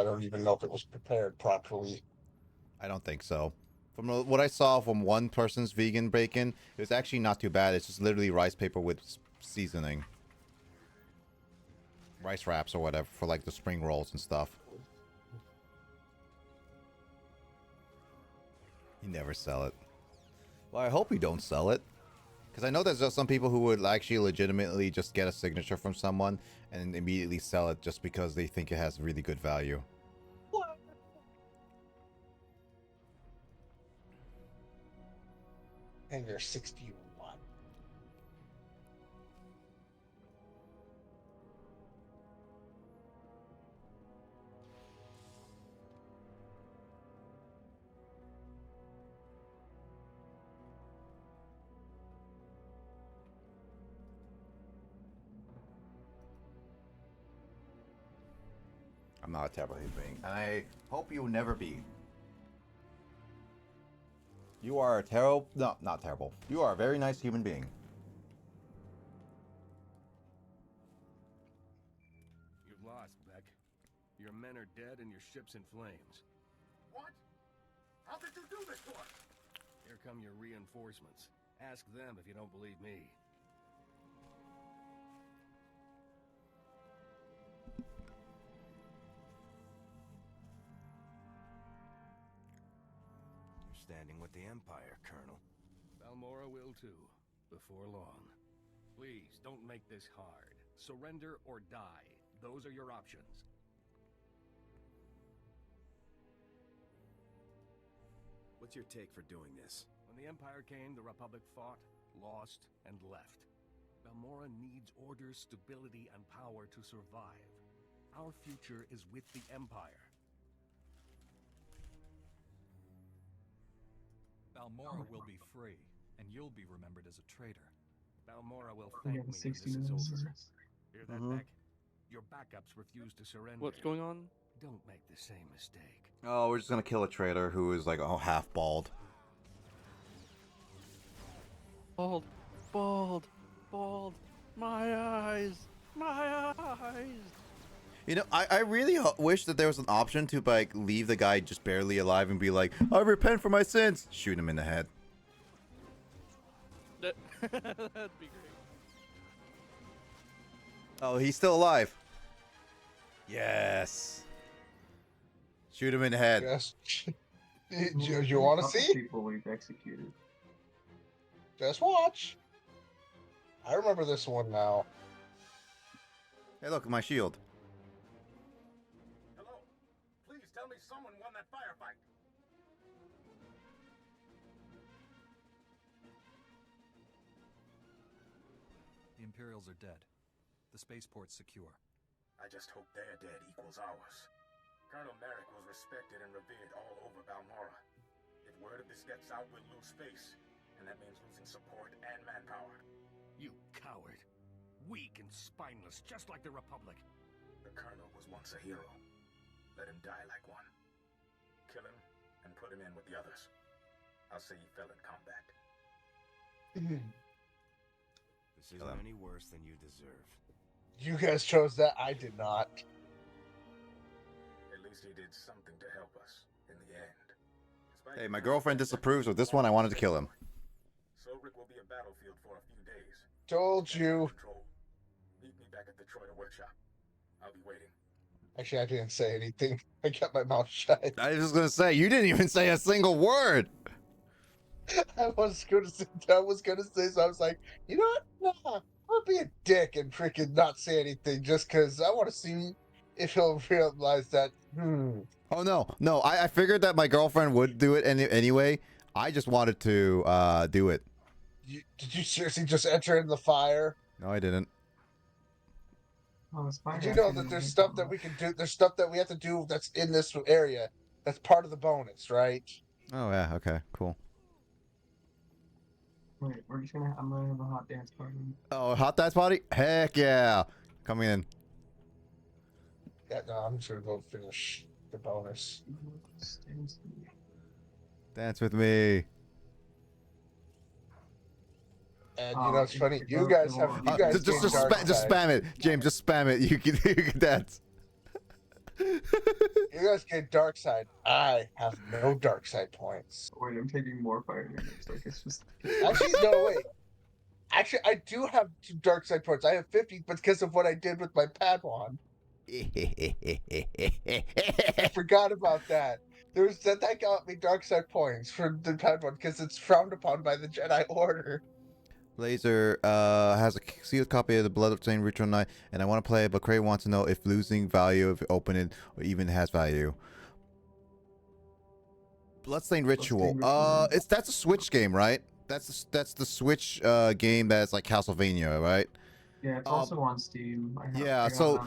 S1: don't even know if it was prepared properly.
S2: I don't think so. From what I saw from one person's vegan bacon, it was actually not too bad. It's just literally rice paper with seasoning. Rice wraps or whatever for like the spring rolls and stuff. You never sell it. Well, I hope you don't sell it. Because I know there's just some people who would actually legitimately just get a signature from someone and immediately sell it just because they think it has really good value.
S1: What? And you're 61.
S2: I'm not a terrible human being, and I hope you will never be. You are a terrible... No, not terrible. You are a very nice human being.
S10: You've lost, Beck. Your men are dead and your ship's in flames.
S5: What? How did you do this to us?
S10: Here come your reinforcements. Ask them if you don't believe me. You're standing with the Empire, Colonel. Balmora will too, before long. Please, don't make this hard. Surrender or die. Those are your options.
S13: What's your take for doing this?
S10: When the Empire came, the Republic fought, lost, and left. Balmora needs order, stability, and power to survive. Our future is with the Empire.
S13: Balmora will be free, and you'll be remembered as a traitor.
S10: Balmora will
S8: We
S10: thank
S8: have
S10: me
S8: a
S10: when this
S8: 60
S10: is
S8: minutes.
S10: over. Hear that, Beck? Your backups refuse to surrender.
S9: What's going on?
S10: Don't make the same mistake.
S2: Oh, we're just gonna kill a traitor who is like, oh, half bald.
S9: Bald, bald, bald. My eyes, my eyes.
S2: You know, I really wish that there was an option to like leave the guy just barely alive and be like, I repent for my sins. Shoot him in the head.
S9: That'd be great.
S2: Oh, he's still alive. Yes. Shoot him in the head.
S1: Yes.
S8: There's
S1: you
S8: a
S1: want to
S8: couple
S1: see?
S8: people we've executed.
S1: Just watch. I remember this one now.
S2: Hey, look, my shield.
S5: Hello? Please tell me someone won that firefight.
S13: The Imperials are dead. The spaceport's secure.
S5: I just hope their dead equals ours. Colonel Merrick was respected and revered all over Balmora. If word of this gets out, we'll lose space, and that means losing support and manpower.
S10: You coward. Weak and spineless, just like the Republic.
S5: The Colonel was once a hero. Let him die like one. Kill him and put him in with the others. I'll say he fell in combat.
S10: This isn't any worse than you deserve.
S1: You guys chose that. I did not.
S5: At least he did something to help us in the end. Despite
S2: Hey, my girlfriend disapproves of this one. I wanted to kill him.
S5: Sobrik will be a battlefield for a few days.
S1: Told you.
S5: Control. Meet me back at the Troyer workshop. I'll be waiting.
S1: Actually, I didn't say anything. I kept my mouth shut.
S2: I was just gonna say, you didn't even say a single word.
S1: I was gonna say, so I was like, you know what? Nah, I'll be a dick and freaking not say anything just because I want to see if he'll realize that.
S2: Oh no, I figured that my girlfriend would do it anyway. I just wanted to do it.
S1: Did you seriously just enter in the fire?
S2: No, I didn't.
S8: Oh, it's fine.
S1: Did you know that there's stuff that we can do? There's stuff that we have to do that's in this area. That's part of the bonus, right?
S2: Oh yeah, okay, cool.
S8: Wait, I'm gonna have a hot dance party.
S2: Oh, hot dance party? Heck yeah! Coming in.
S1: Yeah, no, I'm just gonna go finish the bonus.
S2: Dance with me.
S1: And you know, it's funny. You guys
S2: just spam it, James. Just spam it. You can dance.
S1: You guys get dark side. I have no dark side points.
S8: Wait, I'm taking more fire damage. Like it's just.
S1: Actually, no, wait. Actually, I do have 2 dark side points. I have 50, but because of what I did with my Padawan. I forgot about that. That got me dark side points for the Padawan because it's frowned upon by the Jedi Order.
S2: Laser has a sealed copy of the Bloodstained Ritual Knight, and I want to play it, but Cray wants to know if losing value, if you open it, or even has value. Bloodstained Ritual. That's a Switch game, right? That's the Switch game that's like Castlevania, right?
S8: Yeah, it's also on Steam.
S2: So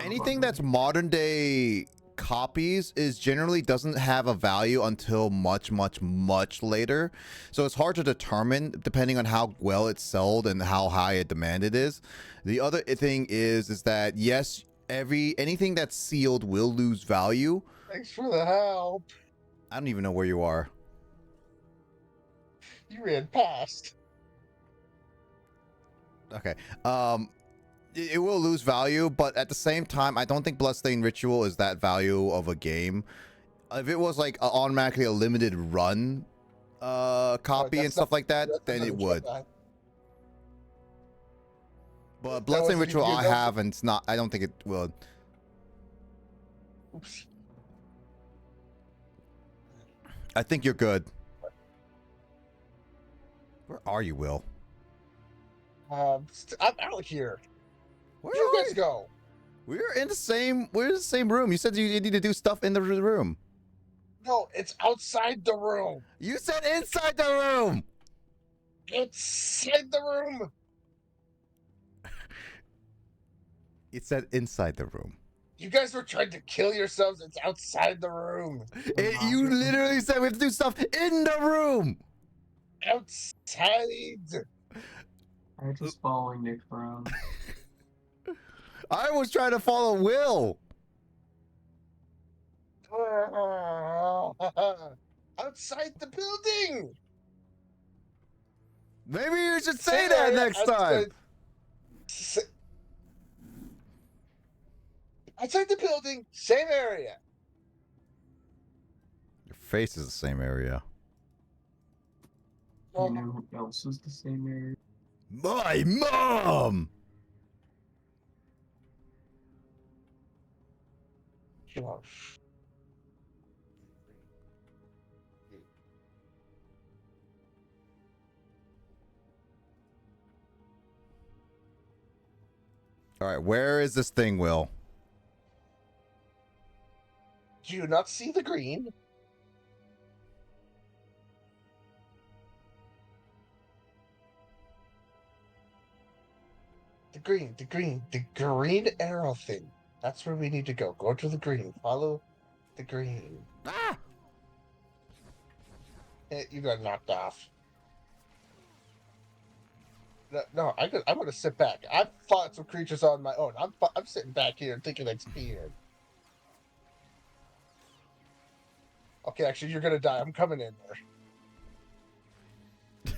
S2: anything that's modern day copies generally doesn't have a value until much later, so it's hard to determine depending on how well it's sold and how high a demand it is. The other thing is that yes, anything that's sealed will lose value.
S1: Thanks for the help.
S2: I don't even know where you are.
S1: You ran past.
S2: Okay. It will lose value, but at the same time, I don't think Bloodstained Ritual is that value of a game. If it was like automatically a limited run copy and stuff like that, then it would. But Bloodstained Ritual I have, and it's not. I don't think it will.
S1: Oops.
S2: I think you're good. Where are you, Will?
S1: I'm out here.
S2: Where
S1: you guys go?
S2: We're in the same room. You said you need to do stuff in the room.
S1: No, it's outside the room.
S2: You said inside the room.
S1: Inside the room.
S2: It said inside the room.
S1: You guys were trying to kill yourselves. It's outside the room.
S2: You literally said we have to do stuff in the room.
S1: Outside.
S8: I'm just following Nick around.
S2: I was trying to follow Will.
S1: Outside the building.
S2: Maybe you should say that next time.
S1: Outside the building, same area.
S2: Your face is the same area.
S8: You know who else is the same area?
S2: My mom!
S1: Well,
S2: All right, where is this thing, Will?
S1: do you not see the green? The green arrow thing. That's where we need to go. Go to the green. Follow the green.
S2: Ah!
S1: You got knocked off. No, I'm gonna sit back. I've fought some creatures on my own. I'm sitting back here and taking XP here. Okay, actually, you're gonna die. I'm coming in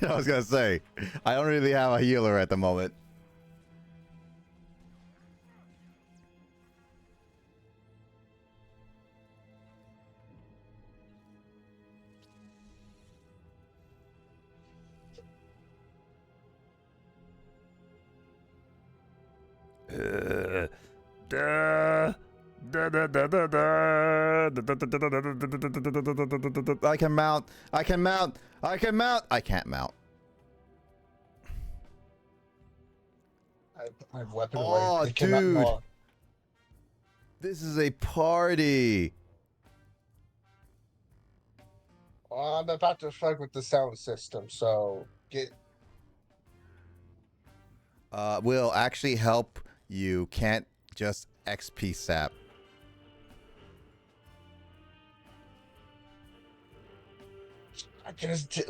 S1: there.
S2: I was gonna say, I don't really have a healer at the moment. I can mount. I can mount. I can mount. I can't mount.
S1: I have weapon
S2: Oh,
S1: away. They cannot
S2: dude.
S1: gnaw.
S2: This is a party.
S1: Well, I'm about to fuck with the sound system, so get.
S2: Will actually help you. Can't just XP sap.
S1: I just.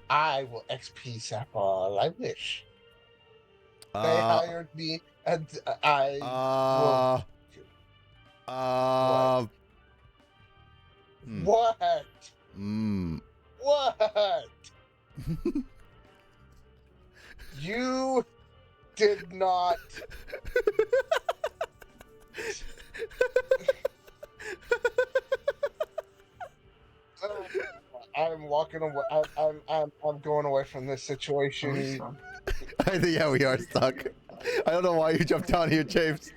S1: I will XP sap all I wish. They hired me, and I will. What? What? You did not. I'm walking away. I'm going away from this situation.
S2: Yeah, we are stuck. I don't know why you jumped down here, James.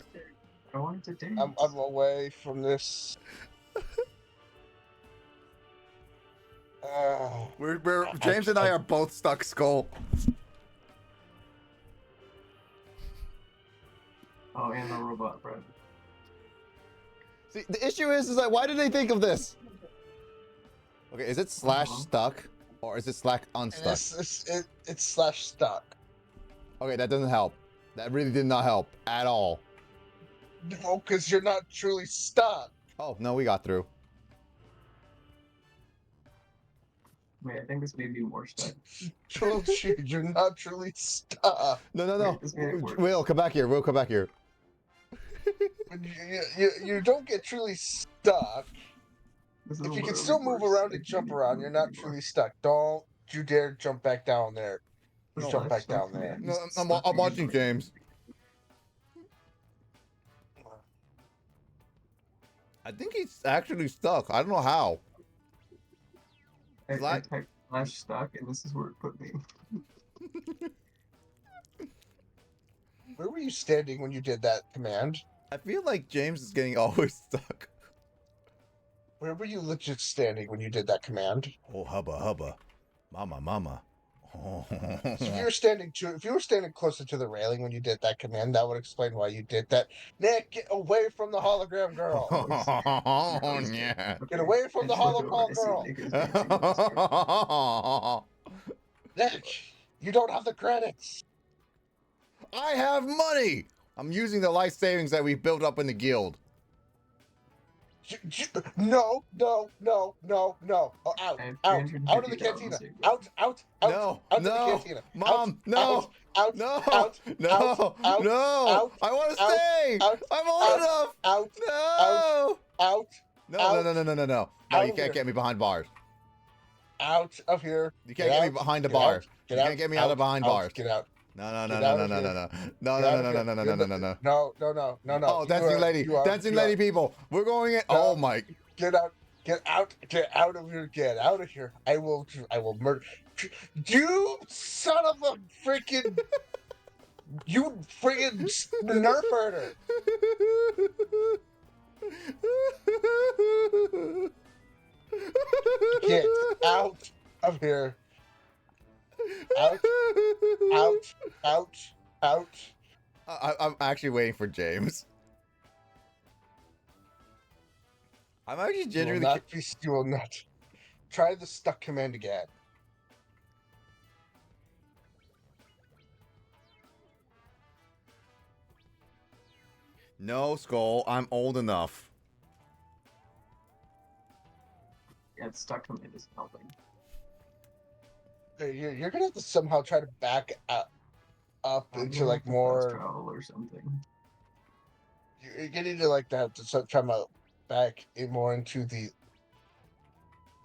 S8: I wanted to dance.
S1: I'm away from this.
S2: We're James and I are both stuck, Skull.
S8: Oh, and the robot bread.
S2: See, the issue is like, why did they think of this? Okay, is it slash stuck or is it slash unstuck?
S1: It's slash stuck.
S2: Okay, that doesn't help. That really did not help at all.
S1: No, because you're not truly stuck.
S2: Oh no, we got through.
S8: Wait, I think this made me more stuck.
S1: You're not truly stuck.
S2: No. Will, come back here. Will, come back here.
S1: You don't get truly stuck. If you can still move around and jump around, you're not truly stuck. Don't you dare jump back down there. You jump back down there.
S2: No, I'm watching James. I think he's actually stuck. I don't know how.
S8: I typed slash stuck, and this is where it put me.
S1: Where were you standing when you did that command?
S2: I feel like James is getting always stuck.
S1: Where were you legit standing when you did that command?
S2: Oh, hubba. Mama. Oh.
S1: So if you were standing closer to the railing when you did that command, that would explain why you did that. Nick, get away from the hologram girl.
S2: Oh, yeah.
S1: Get away from the hologram girl. Nick, you don't have the credits.
S2: I have money. I'm using the life savings that we built up in the guild.
S1: No. Oh, out of the cantina. Out of the cantina.
S2: Mom, no. I want to stay. I'm old enough. No. No, you can't get me behind bars.
S1: Out of here.
S2: You can't get me behind the bars. You can't get me out of behind bars.
S1: Get out.
S2: No.
S1: Oh,
S2: dancing lady people. We're going in. Oh my.
S1: Get out of here. Get out of here. I will murder you, son of a freaking You friggin' nerf herder! Get out of here! Out! Out! Out! Out!
S2: I'm actually waiting for James. I'm actually
S1: You will
S2: genuinely.
S1: not be. You will not. Try the stuck command again.
S2: No, Skull. I'm old enough.
S8: Yeah, it's stuck command is helping.
S1: You're gonna have to somehow try to back up into like
S8: Fast
S1: more.
S8: travel or something.
S1: You're getting to like that to try to back it more into the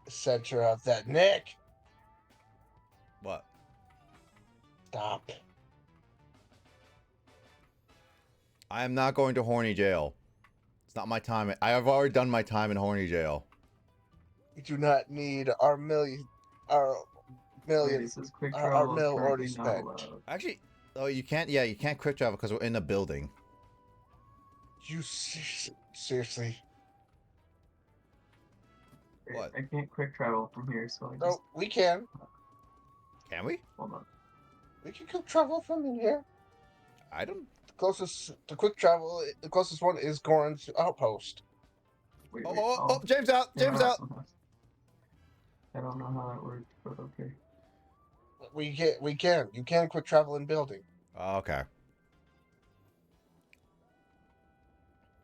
S1: center of that. Nick,
S2: What?
S1: stop.
S2: I am not going to horny jail. It's not my time. I have already done my time in horny jail.
S1: We do not need our million. Our mill already spent.
S2: Actually, oh, you can't. Yeah, you can't quick travel because we're in a building.
S1: You seriously?
S2: What?
S8: I can't quick travel from here, so I just.
S1: No, we can.
S2: Can we?
S8: Hold on.
S1: We can quick travel from in here.
S2: I don't.
S1: The quick travel, the closest one is Goran's outpost.
S8: Wait,
S2: oh, James out! James out!
S8: I don't know how that worked, but okay.
S1: We can. You can quick travel in building.
S2: Oh, okay.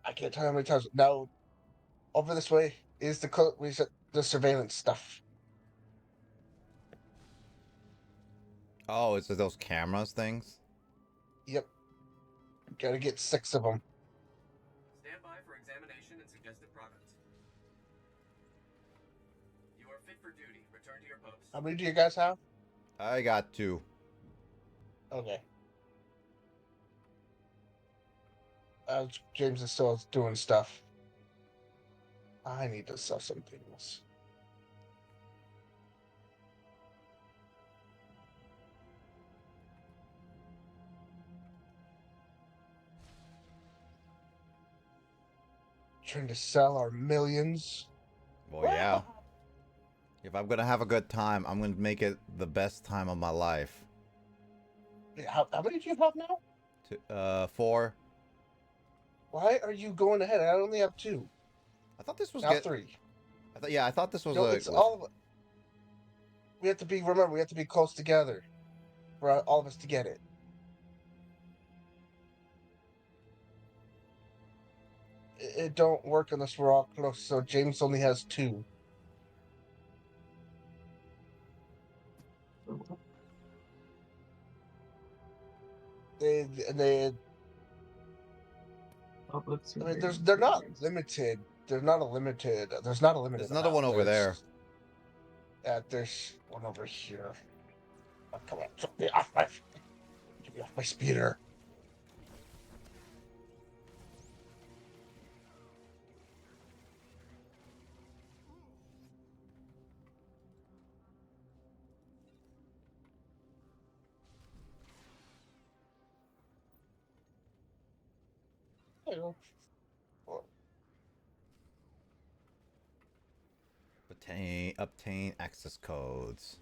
S1: I can't tell you how many times. Now, over this way is the surveillance stuff.
S2: Oh, is it those cameras things?
S1: Yep. Gotta get 6 of them.
S14: Stand by for examination and suggested progress. You are fit for duty. Return to your post.
S1: How many do you guys have?
S2: I got 2.
S1: Okay. James is still doing stuff. I need to sell some things. Trying to sell our millions.
S2: Well, yeah. If I'm gonna have a good time, I'm gonna make it the best time of my life.
S1: How many do you have now?
S2: 4.
S1: Why are you going ahead? I only have 2.
S2: I thought this was
S1: now 3.
S2: I thought this was
S1: no, it's all. We have to be. Remember, we have to be close together for all of us to get it. It don't work unless we're all close. So James only has 2. They. I mean, they're not limited. They're not a limited. There's not a limited.
S2: There's another one over there.
S1: Yeah, there's one over here. Oh, come on, get me off my speeder.
S2: Obtain access codes.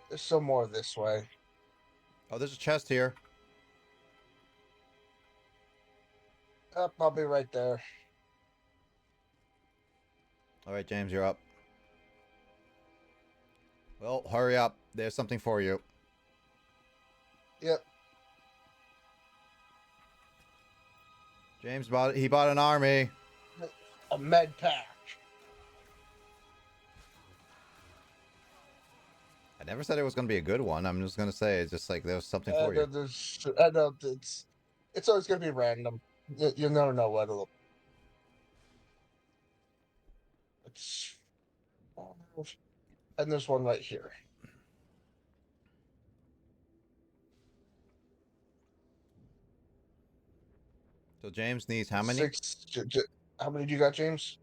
S1: There's some more this way.
S2: Oh, there's a chest here.
S1: I'll be right there.
S2: All right, James, you're up. Well, hurry up. There's something for you.
S1: Yep.
S2: James bought an army.
S1: A med pack.
S2: I never said it was going to be a good one. I'm just going to say it's just like there's something for you.
S1: I know it's always going to be random. You never know what it'll. And there's one right here.
S2: So James needs how many?
S1: 6. How many do you got, James?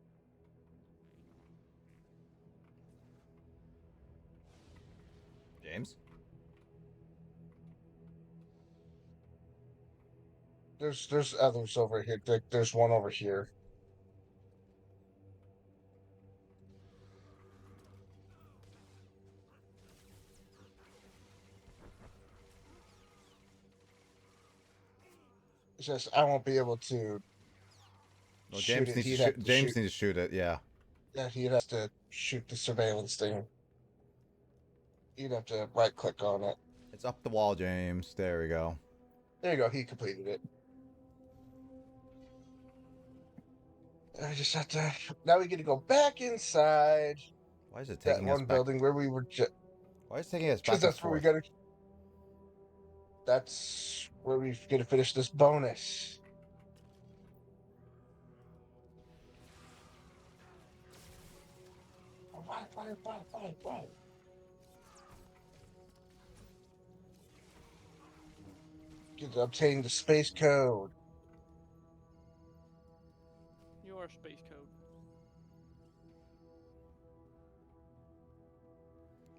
S2: James?
S1: There's others over here. There's one over here. It's just I won't be able to
S2: Well,
S1: shoot
S2: James
S1: it.
S2: needs to
S1: He'd
S2: shoot.
S1: have to
S2: James
S1: shoot.
S2: needs to shoot it. Yeah.
S1: Yeah, he'd have to shoot the surveillance thing. You'd have to right click on it.
S2: It's up the wall, James. There we go.
S1: There you go. He completed it. I just have to. Now we get to go back inside
S2: Why is it
S1: that
S2: taking us
S1: one
S2: back?
S1: building where we were just.
S2: Why is it taking us
S1: Because
S2: back and
S1: that's where we
S2: forth?
S1: gotta. That's where we get to finish this bonus. Why? Get to obtain the space code.
S9: Your space code.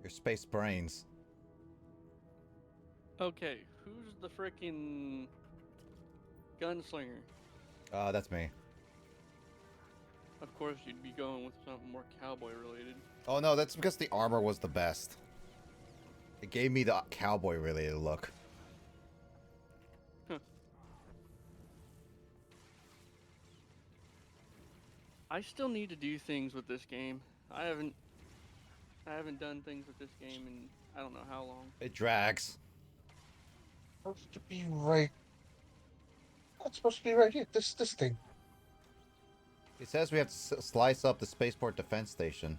S2: Your space brains.
S9: Okay, who's the frickin' gunslinger?
S2: That's me.
S9: Of course, you'd be going with something more cowboy related.
S2: Oh no, that's because the armor was the best. It gave me the cowboy related look.
S9: I still need to do things with this game. I haven't done things with this game in I don't know how long.
S2: It drags.
S1: Supposed to be right. That's supposed to be right here. This thing.
S2: It says we have to slice up the spaceport defense station.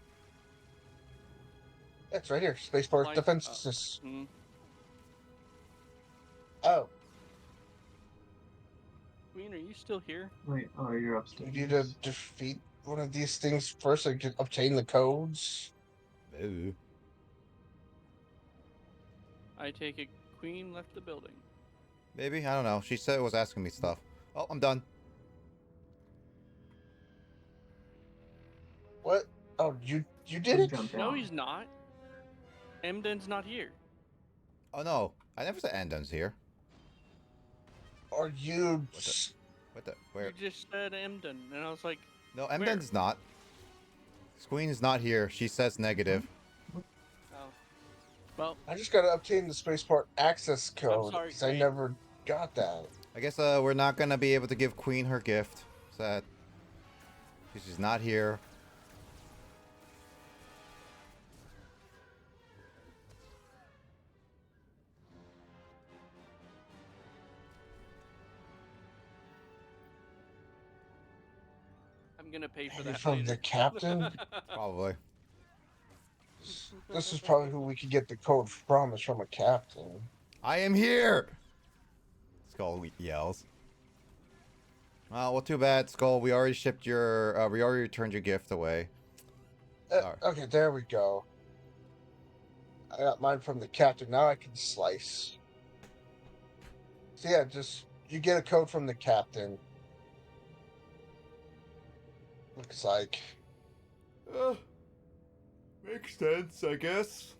S1: That's right here. Spaceport
S9: Slice
S1: defenses.
S9: Hmm.
S1: Oh,
S9: Queen, are you still here?
S8: Wait, oh, you're upstairs.
S1: you need to defeat one of these things first so you can obtain the codes.
S2: Ooh.
S9: I take it Queen left the building.
S2: Maybe? I don't know. She said it was asking me stuff. Oh, I'm done.
S1: What? Oh, you did it?
S9: No, he's not. Emden's not here.
S2: Oh no. I never said Andon's here.
S1: Are you?
S2: What the? Where?
S9: You just said Emden, and I was like,
S2: No,
S9: where?
S2: Emden's not. Queen is not here. She says negative.
S9: Oh. Well,
S1: I just gotta obtain the spaceport access code
S9: sorry,
S1: because I
S9: Queen.
S1: never got that.
S2: I guess we're not gonna be able to give Queen her gift. Sad. Because she's not here.
S9: I'm gonna pay for
S1: Maybe
S9: that
S1: from
S9: later.
S1: the captain?
S2: Probably.
S1: This is probably who we could get the code from. Is from a captain.
S2: I am here! Skull yells. Well, too bad, Skull. We already shipped your, we already returned your gift away.
S1: Okay, there we go. I got mine from the captain. Now I can slice. So yeah, just you get a code from the captain. Looks like.
S2: Makes sense, I guess.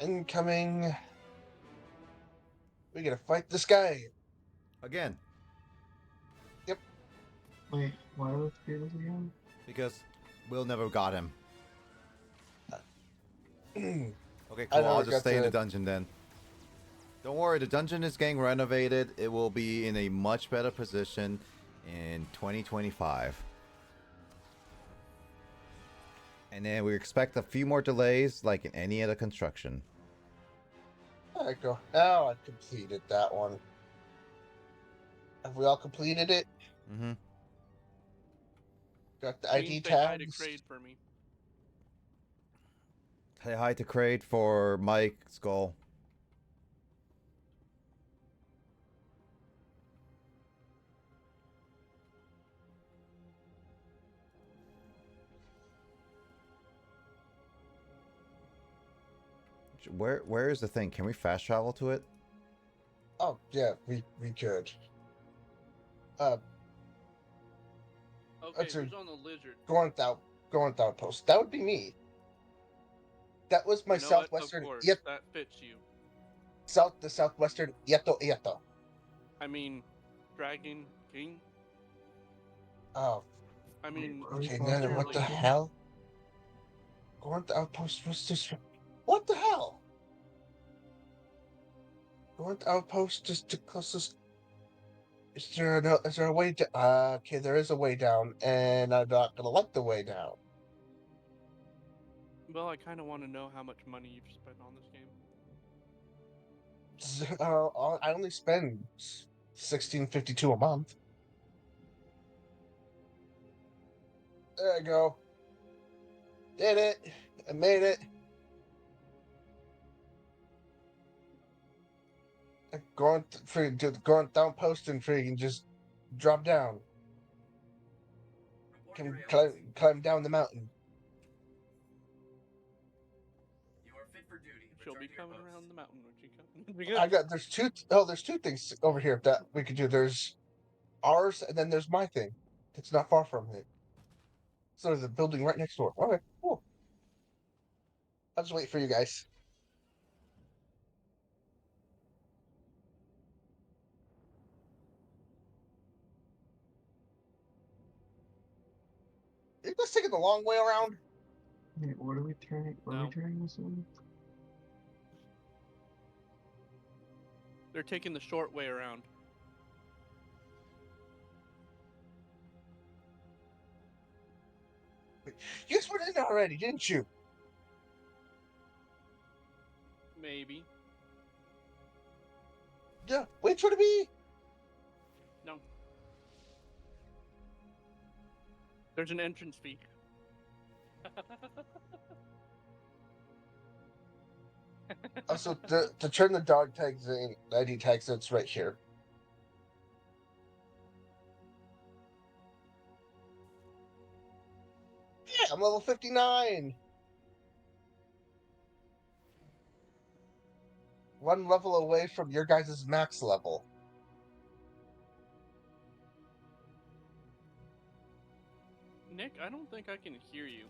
S1: Incoming. We gotta fight this guy.
S2: Again.
S1: Yep.
S8: Wait, why do we have to do this again?
S2: Because Will never got him. Okay,
S1: I
S2: cool.
S1: never
S2: I'll just
S1: got
S2: stay in the
S1: the-
S2: dungeon then. Don't worry, the dungeon is getting renovated. It will be in a much better position in 2025. And then we expect a few more delays like in any other construction.
S1: There I go. Now I completed that one. Have we all completed it?
S2: Mm-hmm.
S1: Got the
S9: Queen,
S1: ID
S9: say hi to
S1: tags.
S9: Kraid for me.
S2: Say hi to Kraid for Mike, Skull. Where is the thing? Can we fast travel to it?
S1: Oh yeah, we could.
S9: Okay,
S1: That's
S9: who's on the lizard?
S1: going without post. That would be me. That was my
S9: You know what? Of
S1: southwestern.
S9: course,
S1: Yep,
S9: that fits you.
S1: the southwestern Yato.
S9: I mean, Dragon King.
S1: Oh,
S9: I mean,
S1: okay. Then what the
S9: literally.
S1: hell? Going to outpost was just. What the hell? Going to outpost just to closest. Is there a way to? Okay, there is a way down, and I'm not gonna like the way down.
S9: Well, I kind of want to know how much money you've spent on this game.
S1: I only spend 16.52 a month. There I go. Did it. I made it. Going down post and freaking just drop down. Can climb down the mountain.
S14: You are fit for duty.
S9: She'll be
S14: Return to your
S9: coming
S14: post.
S9: around the mountain when she comes.
S1: There's two things over here that we could do. There's ours, and then there's my thing. It's not far from it. So there's a building right next door. Okay, cool. I'll just wait for you guys. Are you guys taking the long way around?
S8: Wait, what are we turning? Are we turning this one?
S9: They're taking the short way around.
S1: You guys went in already, didn't you?
S9: Maybe.
S1: Yeah, wait for me.
S9: No. There's an entrance fee.
S1: Also, to turn the dog tags in, ID tags, it's right here. Yeah, I'm level 59. One level away from your guys' max level.
S9: Nick, I don't think I can hear you.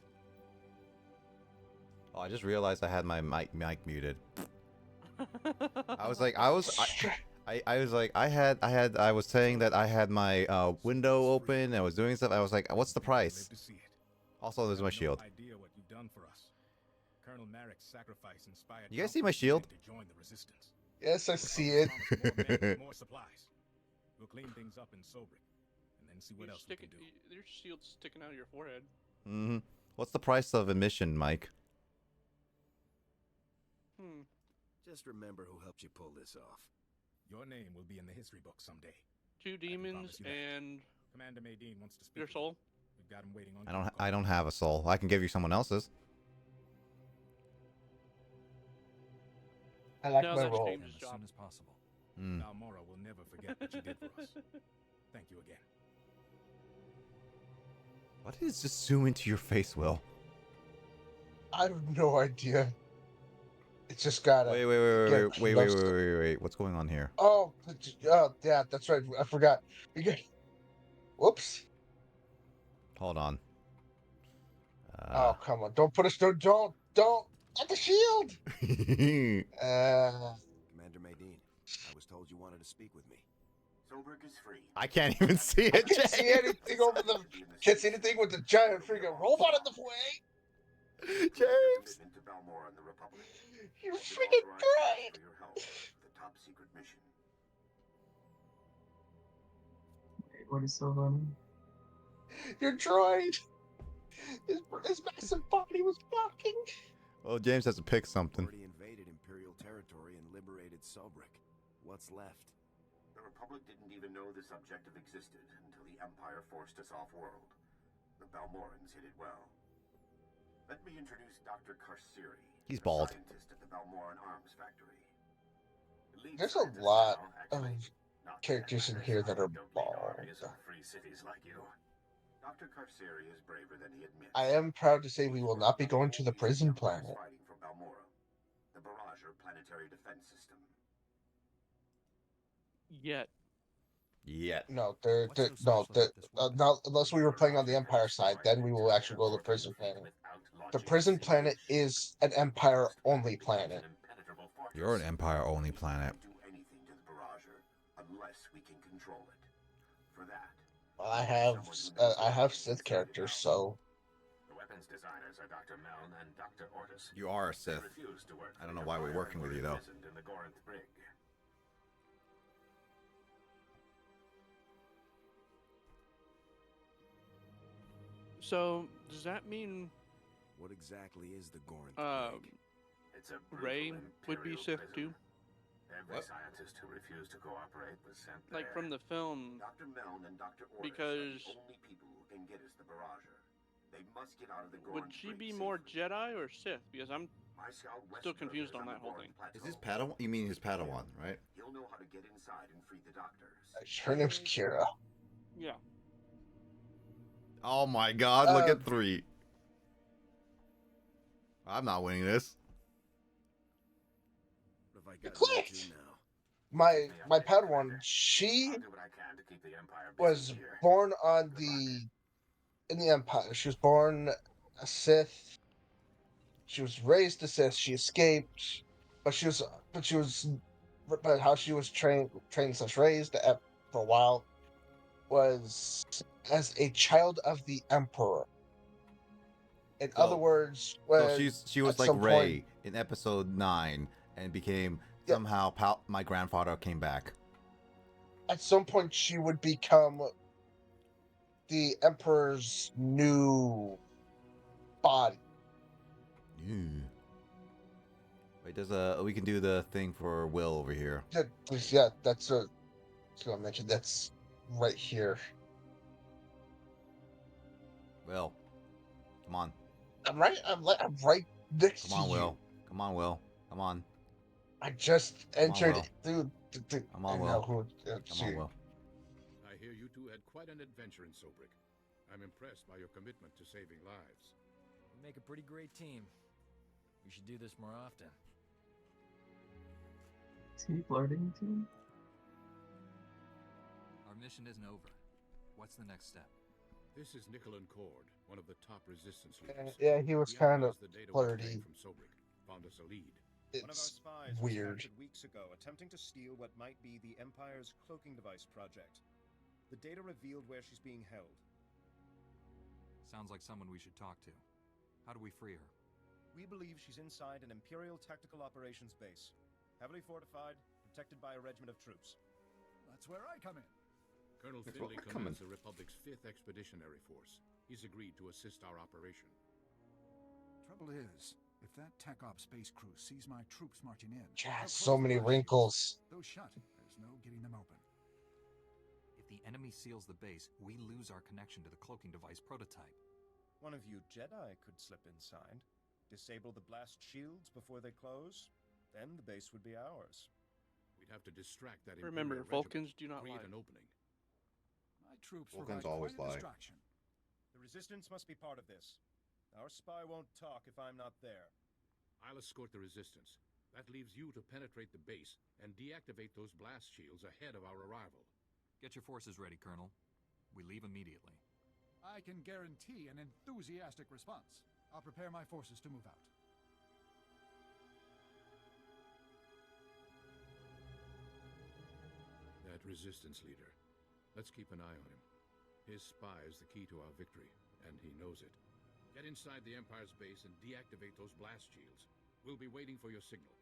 S2: Oh, I just realized I had my mic muted. I was saying that I had my window open. I was doing stuff. I was like, what's the price? Also, there's my shield.
S5: Idea what you've done for us. Colonel Merrick's sacrifice inspired
S2: You guys see my shield?
S5: to join the resistance.
S1: Yes, I see it.
S5: More supplies. We'll clean things up in Sobrik, and then see what else we can do.
S9: Your shield's sticking out of your forehead.
S2: Mm-hmm. What's the price of admission, Mike?
S10: Just remember who helped you pull this off.
S5: Your name will be in the history book someday.
S9: 2 demons and
S5: Commander Maydeen wants to speak.
S9: your soul.
S5: We've got him waiting on.
S2: I don't have a soul. I can give you someone else's.
S1: I like
S9: No,
S1: my
S9: that's
S1: role.
S9: James'
S10: As
S9: job.
S10: soon as possible.
S5: Balmora will never forget what you did for us. Thank you again.
S2: Why did it just zoom into your face, Will?
S1: I have no idea. It's just gotta.
S2: Wait. What's going on here?
S1: Oh, yeah, that's right. I forgot. Whoops.
S2: Hold on.
S1: Oh, come on. Don't put us. Don't. At the shield!
S10: Commander Maydeen, I was told you wanted to speak with me.
S5: Sobrik is free.
S2: I can't even see it,
S1: I can't see anything over the. Can't see anything with the giant freaking robot in the way!
S2: James!
S5: To Balmora and the Republic.
S1: You're freaking great!
S5: For your help with the top secret mission.
S8: Wait, what is so funny?
S1: Your droid! His massive body was blocking!
S2: Well, James has to pick something.
S10: Already invaded Imperial territory and liberated Sobrik. What's left?
S5: The Republic didn't even know this objective existed until the Empire forced us off-world. The Balmorans hid it well. Let me introduce Dr. Karsiri.
S2: He's bald.
S5: Scientist at the Balmoran Arms Factory.
S1: There's a lot of characters in here that are bald.
S5: Free cities like you. Dr. Karsiri is braver than he admits.
S1: I am proud to say we will not be going to the prison planet.
S5: Fighting for Balmora, the Barrager planetary defense system.
S9: Yet.
S2: Yet.
S1: No, not unless we were playing on the Empire side, then we will actually go to the prison planet. The prison planet is an Empire-only planet.
S2: You're an Empire-only planet.
S5: Do anything to the barrager unless we can control it. For that,
S1: I have Sith characters, so
S5: the weapons designers are Dr. Meln and Dr. Ortis.
S2: You are a Sith. I don't know why we're working with you though.
S5: In the Gorinth brig.
S9: So does that mean
S10: What exactly is the Gorinth brig?
S5: It's a
S9: Ray would be Sith too?
S5: Every scientist who refused to cooperate was sent there.
S9: Like from the film,
S5: Dr. Meln and Dr. Ortis
S9: because
S5: are the only people who can get us the barrager. They must get out of the Gorinth
S9: would she
S5: brig
S9: be more Jedi or Sith? Because I'm
S5: My scout
S9: still
S5: Westerner
S9: confused
S5: is
S9: on that whole
S5: Gorinth
S9: thing.
S2: Is his
S5: plateau.
S2: Padawan? You mean his Padawan, right?
S5: He'll know how to get inside and free the doctors.
S1: her name's Kira.
S9: Yeah.
S2: Oh my God! Look at 3. I'm not winning this.
S10: What have I got
S1: Clicked!
S10: into now?
S1: My Padawan, she
S5: I'll do what I can to keep the Empire busy
S1: was
S5: here.
S1: born in the Empire. She was born a Sith. She was raised a Sith. She escaped, but how she was raised for a while was as a child of the Emperor. In other words, when
S2: she was
S1: at
S2: like
S1: some
S2: Rey
S1: point,
S2: in Episode 9 and became
S1: Yeah.
S2: somehow my grandfather came back.
S1: at some point she would become the Emperor's new body.
S2: Wait, we can do the thing for Will over here.
S1: That's what I was gonna mention. That's right here.
S2: Will, come on.
S1: I'm right next
S2: Come on,
S1: to
S2: Will.
S1: you.
S2: Come on, Will. Come on.
S1: I just entered
S2: Will.
S1: through.
S2: Come on,
S1: I
S2: Will.
S1: know who.
S2: Come on, Will.
S10: I hear you two had quite an adventure in Sobrik. I'm impressed by your commitment to saving lives.
S12: We make a pretty great team. We should do this more often.
S8: Is he flirting too?
S13: Our mission isn't over. What's the next step?
S10: This is Nicholan Cord, one of the top resistance leaders.
S1: Yeah, he was
S10: He
S1: kind of
S10: analyzed the data we
S1: flirty.
S10: obtained from Sobrik, found us a lead.
S15: One of our
S1: It's
S15: spies was
S1: weird.
S15: captured weeks ago, attempting to steal what might be the Empire's cloaking device project. The data revealed where she's being held.
S13: Sounds like someone we should talk to. How do we free her?
S15: We believe she's inside an Imperial Tactical Operations base, heavily fortified, protected by a regiment of troops.
S12: That's where I come in.
S10: Colonel
S2: That's
S10: Finley
S2: where we're
S10: commands the Republic's 5th Expeditionary Force. He's agreed to assist our operation.
S16: Trouble is, if that Tech Op space crew sees my troops marching in,
S1: Yeah,
S16: they'll
S1: so
S16: close
S1: many
S16: the blast
S1: wrinkles.
S16: shields. Those shut. There's no getting them open.
S13: If the enemy seals the base, we lose our connection to the cloaking device prototype.
S15: One of you Jedi could slip inside, disable the blast shields before they close, then the base would be ours.
S10: We'd have to distract that
S9: Remember,
S10: Imperial
S9: Vulcans
S10: regiment,
S9: do not
S10: create
S9: lie.
S10: an opening.
S16: My troops
S2: Vulcans
S16: provide
S2: always
S16: quite a
S2: lie.
S16: distraction.
S15: The Resistance must be part of this. Our spy won't talk if I'm not there.
S10: I'll escort the Resistance. That leaves you to penetrate the base and deactivate those blast shields ahead of our arrival.
S13: Get your forces ready, Colonel. We leave immediately.
S16: I can guarantee an enthusiastic response. I'll prepare my forces to move out.
S10: That Resistance leader. Let's keep an eye on him. His spy is the key to our victory, and he knows it. Get inside the Empire's base and deactivate those blast shields. We'll be waiting for your signal.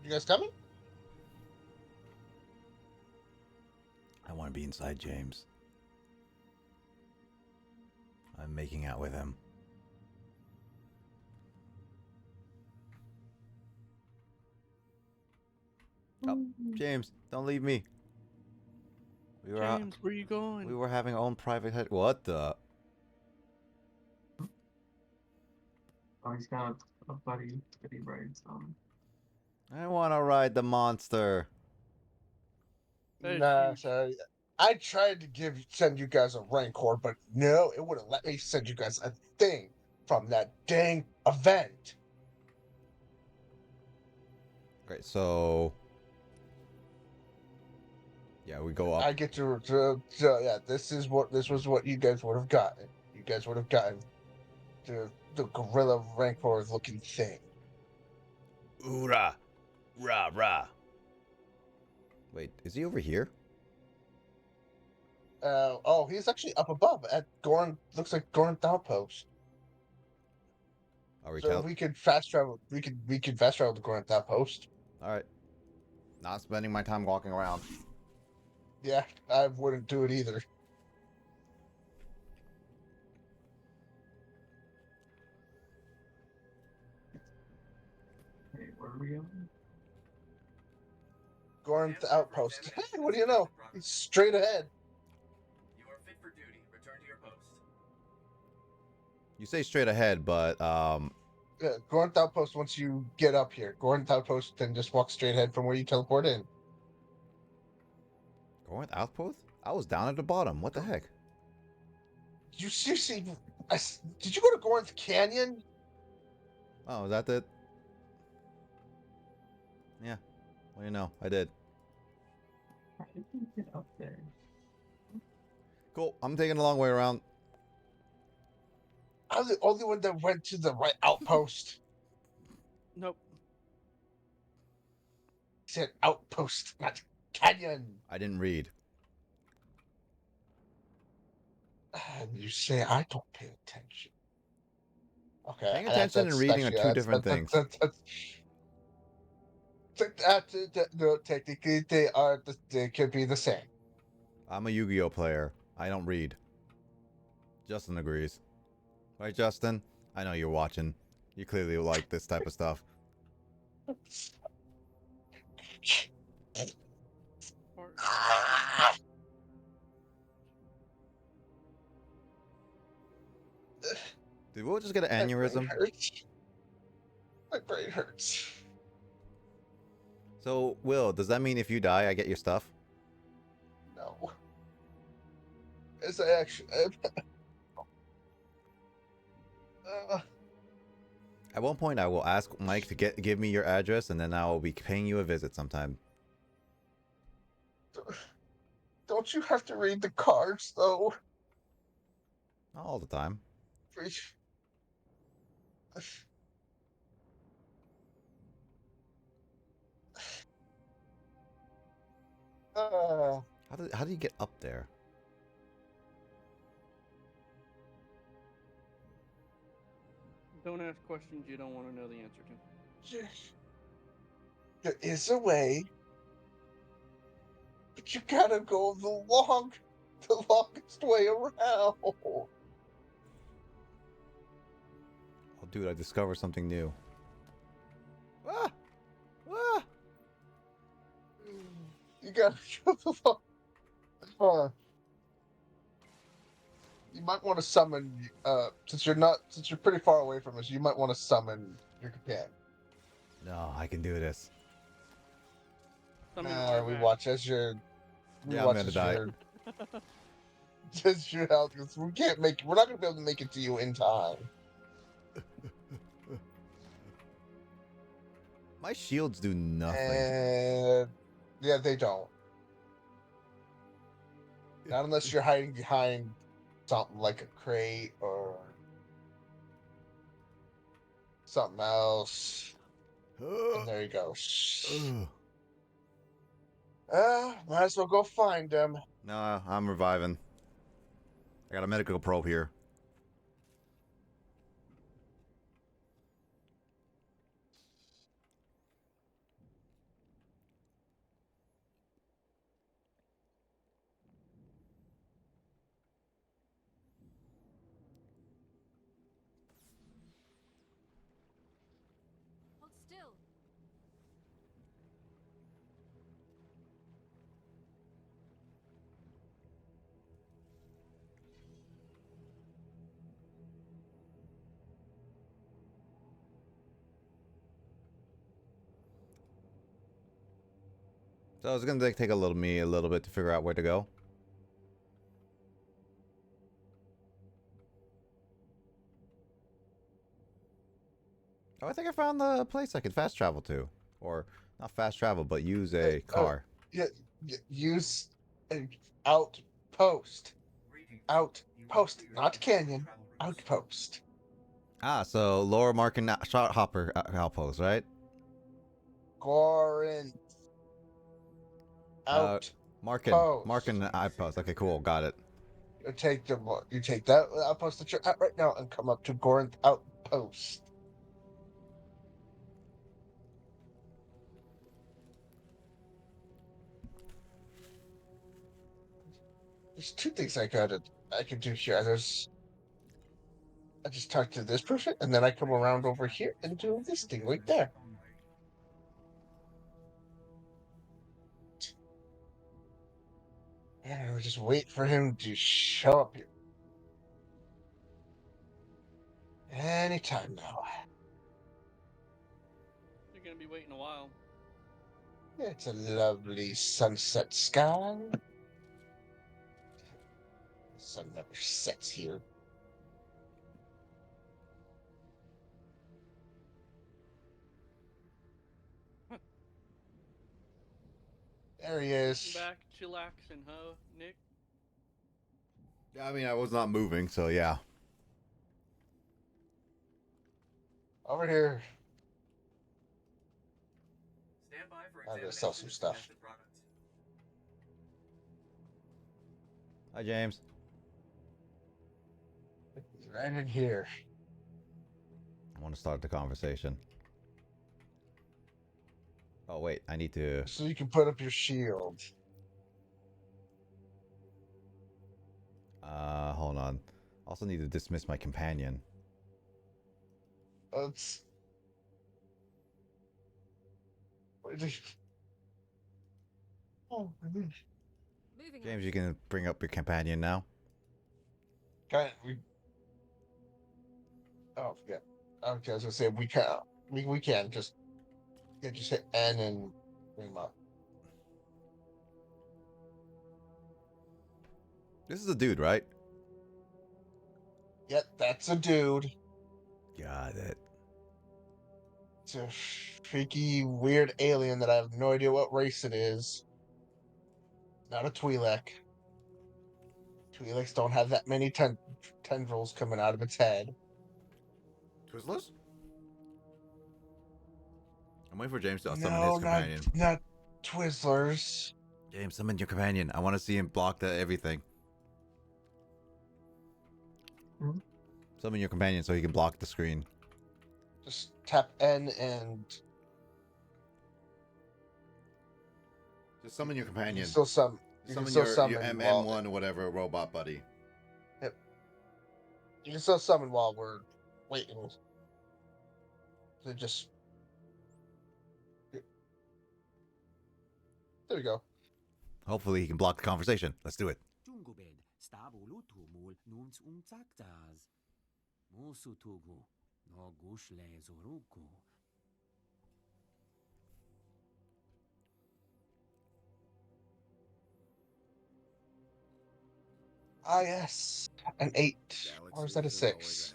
S1: You guys coming?
S2: I want to be inside James. I'm making out with him. Oh, James, don't leave me. We were
S9: James, where you going?
S2: We were having our own private head. What the?
S8: Oh, he's got a buddy that he rides on.
S2: I want to ride the monster.
S9: That is
S1: Nah,
S9: huge.
S1: sorry. I tried to send you guys a Rancor, but no, it wouldn't let me send you guys a thing from that dang event.
S2: Great, so yeah, we go up.
S1: I get to yeah. This was what you guys would have gotten. You guys would have gotten the gorilla Rancor looking thing.
S2: Oorah, rah rah. Wait, is he over here?
S1: Oh, he's actually up above at Gorn. Looks like Gorn's outpost.
S2: Are we
S1: So we could fast travel. We could fast travel to Gorn's outpost.
S2: All right. Not spending my time walking around.
S1: Yeah, I wouldn't do it either.
S8: Wait, where are we going?
S1: Gorn's outpost. What do you know? He's straight ahead.
S14: You are fit for duty. Return to your post.
S2: You say straight ahead, but
S1: Gorn's outpost. Once you get up here, Gorn's outpost, then just walk straight ahead from where you teleport in.
S2: Gorn's outpost? I was down at the bottom. What the heck?
S1: You seriously? Did you go to Gorn's Canyon?
S2: Oh, is that it? Yeah. Well, you know, I did.
S8: How did we get up there?
S2: Cool. I'm taking a long way around.
S1: I'm the only one that went to the right outpost.
S9: Nope.
S1: He said outpost, not canyon.
S2: I didn't read.
S1: You say I don't pay attention. Okay.
S2: Paying attention and reading are two different things.
S1: No, technically they could be the same.
S2: I'm a Yu-Gi-Oh player. I don't read. Justin agrees. Right, Justin? I know you're watching. You clearly like this type of stuff. Did Will just get an aneurysm?
S1: My brain hurts.
S2: So, Will, does that mean if you die, I get your stuff?
S1: No. It's actually.
S2: At one point, I will ask Mike to give me your address, and then I will be paying you a visit sometime.
S1: Don't you have to read the cards, though?
S2: Not all the time. How do you get up there?
S9: Don't ask questions you don't want to know the answer to.
S1: There is a way, but you gotta go the longest way around.
S2: Oh, dude, I discovered something new. Ah! Ah!
S1: You gotta go the long. You might want to summon, since you're pretty far away from us, you might want to summon your companion.
S2: No, I can do this.
S1: We watch as your.
S2: Yeah, I'm gonna die.
S1: Just your health, because we can't make. We're not gonna be able to make it to you in time.
S2: My shields do nothing.
S1: And yeah, they don't. Not unless you're hiding behind something like a crate or something else. And there you go. Might as well go find them.
S2: No, I'm reviving. I got a medical probe here.
S11: Hold still.
S2: So it's gonna take a little bit to figure out where to go. Oh, I think I found the place I could fast travel to. Or, not fast travel, but use a car.
S1: Yeah, use an outpost. Outpost, not canyon. Outpost.
S2: Ah, so Lower Markin Shot Hopper outpost, right?
S1: Corinth. Outpost.
S2: Markin outpost. Okay, cool, got it.
S1: You take that outpost that you're at right now and come up to Corinth Outpost. There's two things I can do here. I just talk to this person and then I come around over here and do this thing right there. And I just wait for him to show up here. Anytime now.
S9: You're gonna be waiting a while.
S1: It's a lovely sunset sky. The sun never sets here. There he is.
S9: Back, chillaxing, huh, Nick?
S2: Yeah, I mean, I was not moving, so yeah.
S1: Over here.
S14: Stand by for
S1: I'm gonna sell some stuff.
S2: Hi, James.
S1: Right in here.
S2: I want to start the conversation. Oh, wait, I need to...
S1: So you can put up your shield.
S2: Hold on. Also need to dismiss my companion.
S1: Let's... Oh,
S2: James, you can bring up your companion now.
S1: Oh, yeah. Okay, I was gonna say we can just hit N and bring him up.
S2: This is a dude, right?
S1: Yep, that's a dude.
S2: Got it.
S1: It's a freaky, weird alien that I have no idea what race it is. Not a Twi'lek. Twi'leks don't have that many tendrils coming out of its head.
S2: Twizzlers? I'm waiting for James to summon his companion.
S1: Not Twizzlers.
S2: James, summon your companion. I want to see him block everything.
S1: Hmm?
S2: Summon your companion so he can block the screen.
S1: Just tap N and...
S2: Just summon your companion.
S1: You can still summon
S2: your MM1 or whatever robot buddy.
S1: Yep. You can still summon while we're waiting. So just... There we go.
S2: Hopefully he can block the conversation. Let's do it.
S1: Ah, yes. An 8. Or is that a 6?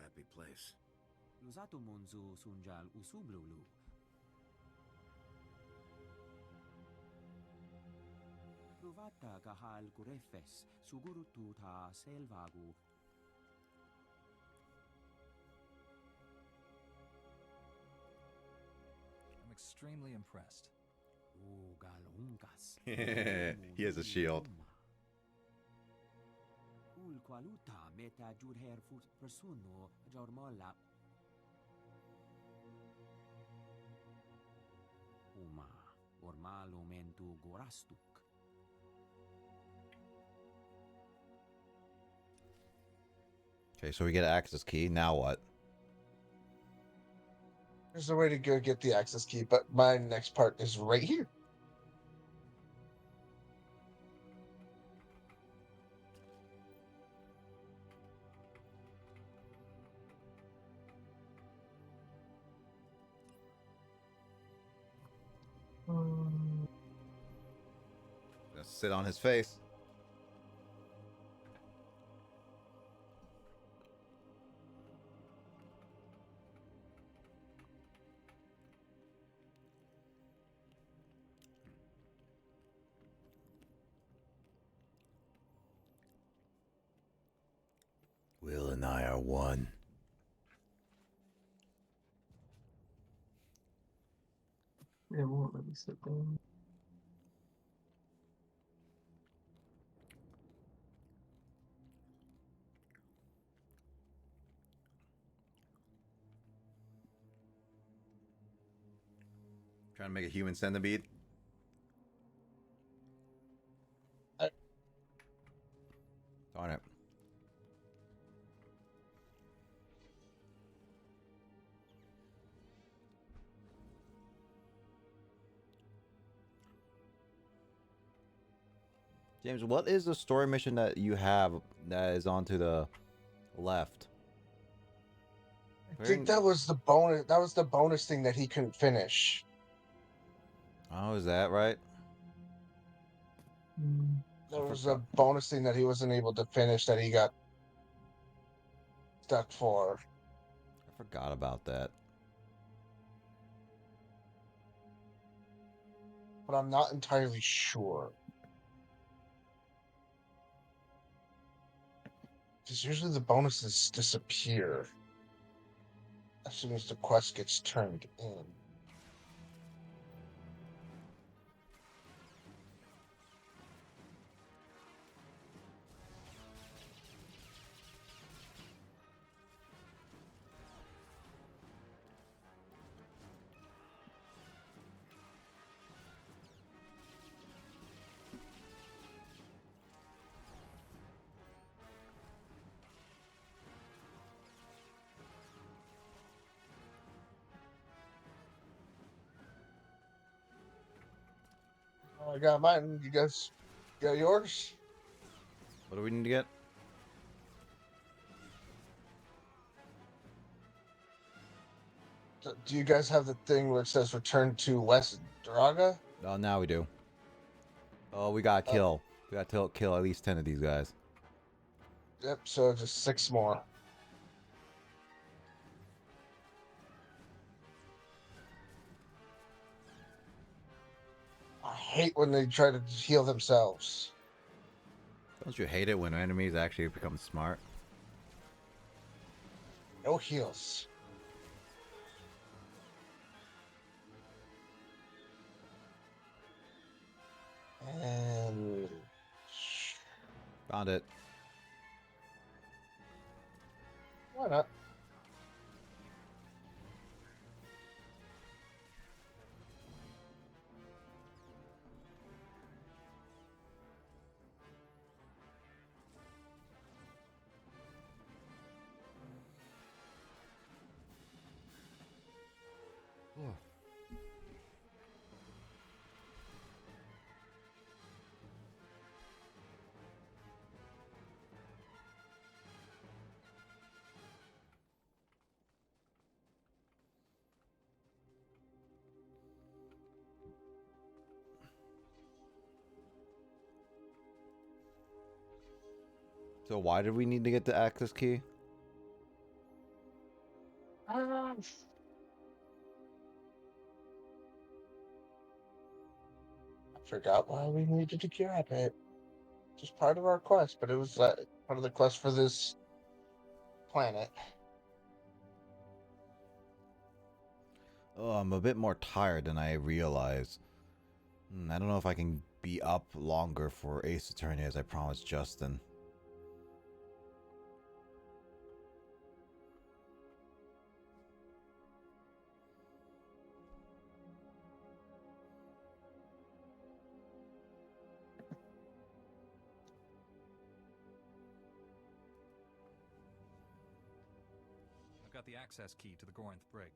S13: I'm extremely impressed.
S2: He has a shield. Okay, so we get an access key. Now what?
S1: There's a way to go get the access key, but my next part is right here.
S2: Let's sit on his face. and I are one.
S8: It won't let me sit down.
S2: Trying to make a human centipede. Darn it. James, what is the story mission that you have that is on to the left?
S1: I think that was the bonus. That was the bonus thing that he couldn't finish.
S2: Oh, is that right?
S1: There was a bonus thing that he wasn't able to finish that he got stuck for.
S2: I forgot about that.
S1: But I'm not entirely sure. Because usually the bonuses disappear as soon as the quest gets turned in. I got mine. You guys got yours?
S2: What do we need to get?
S1: Do you guys have the thing where it says return to West Draga?
S2: Oh, now we do. Oh, we gotta kill. We gotta kill at least 10 of these guys.
S1: Yep, so just 6 more. I hate when they try to heal themselves.
S2: Don't you hate it when enemies actually become smart?
S1: No heals. And
S2: found it.
S1: Why not?
S2: So why did we need to get the access key?
S1: I forgot why we needed to grab it. Just part of our quest, but it was part of the quest for this planet.
S2: Oh, I'm a bit more tired than I realized. I don't know if I can be up longer for Ace Attorney as I promised Justin.
S13: I've got the access key to the Gorinth brig.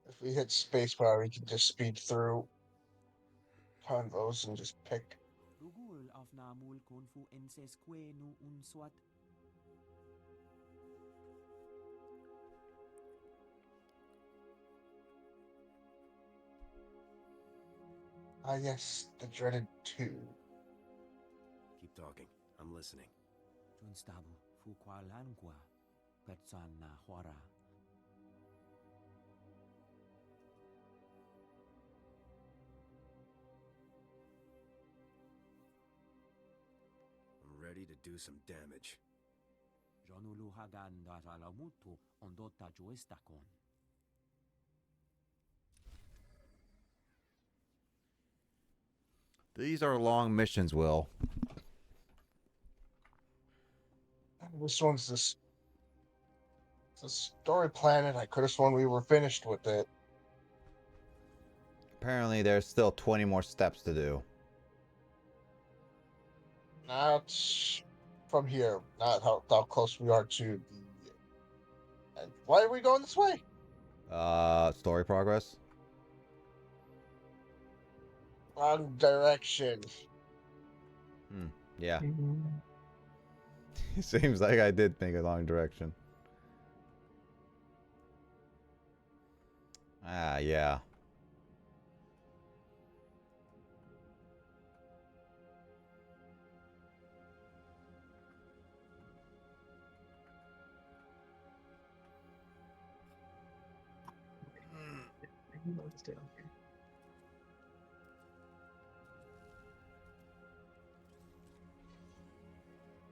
S1: If we hit spacebar, we can just speed through convos and just pick. Ah, yes, the dreaded 2.
S17: Keep talking. I'm listening. I'm ready ready to do some damage.
S2: These are long missions, Will.
S1: This one's this. It's a story planet. I could have sworn we were finished with it.
S2: Apparently, there's still 20 more steps to do.
S1: Not from here. Not how close we are to the. And why are we going this way?
S2: Story progress?
S1: Wrong direction.
S2: Yeah. It seems like I did think a long direction. Ah, yeah.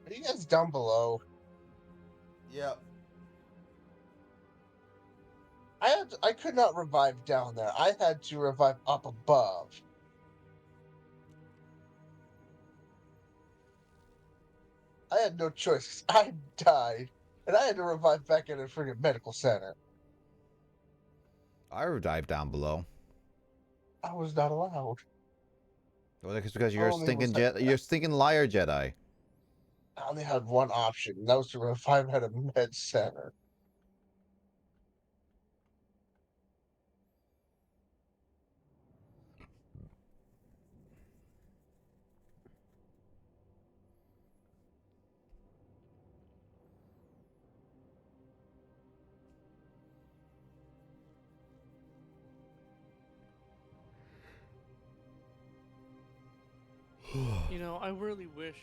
S1: Are you guys down below?
S2: Yep.
S1: I could not revive down there. I had to revive up above. I had no choice. I died, and I had to revive back at a friggin' medical center.
S2: I revived down below.
S1: I was not allowed.
S2: Well, that's because you're a
S1: Only was
S2: stinking you're a stinking liar, Jedi.
S1: I only had one option, and that was to revive at a med center.
S9: You know, I really wish.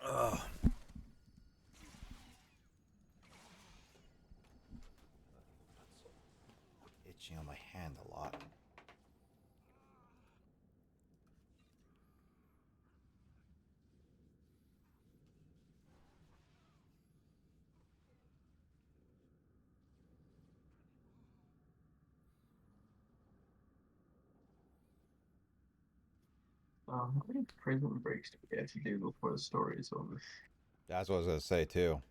S2: Ugh. Itching on my hand a lot.
S8: How many prison breaks do we have to do before the story is over?
S2: That's what I was gonna say too.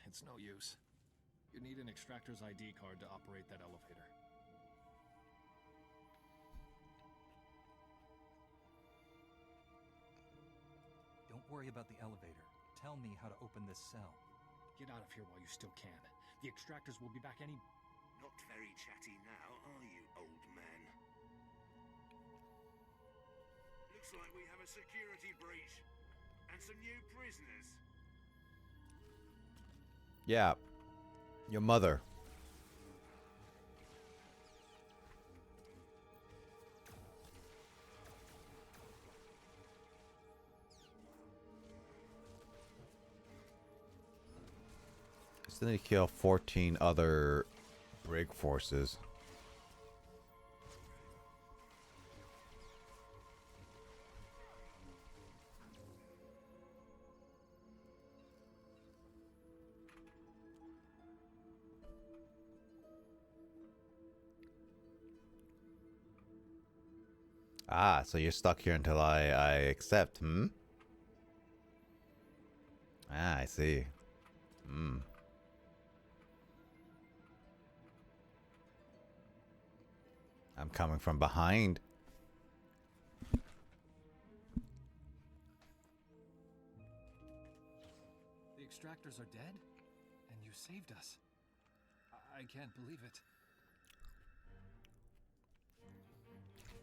S15: It's no use. You need an extractor's ID card to operate that elevator.
S13: Don't worry about the elevator. Tell me how to open this cell.
S15: Get out of here while you still can. The extractors will be back any...
S17: Not very chatty now, are you, old man? Looks like we have a security breach. And some new prisoners.
S2: Yeah. Your mother. Still need to kill 14 other brig forces. Ah, so you're stuck here until I accept, hmm? Ah, I see. Hmm. I'm coming from behind.
S18: The extractors are dead? And you saved us. I can't believe it.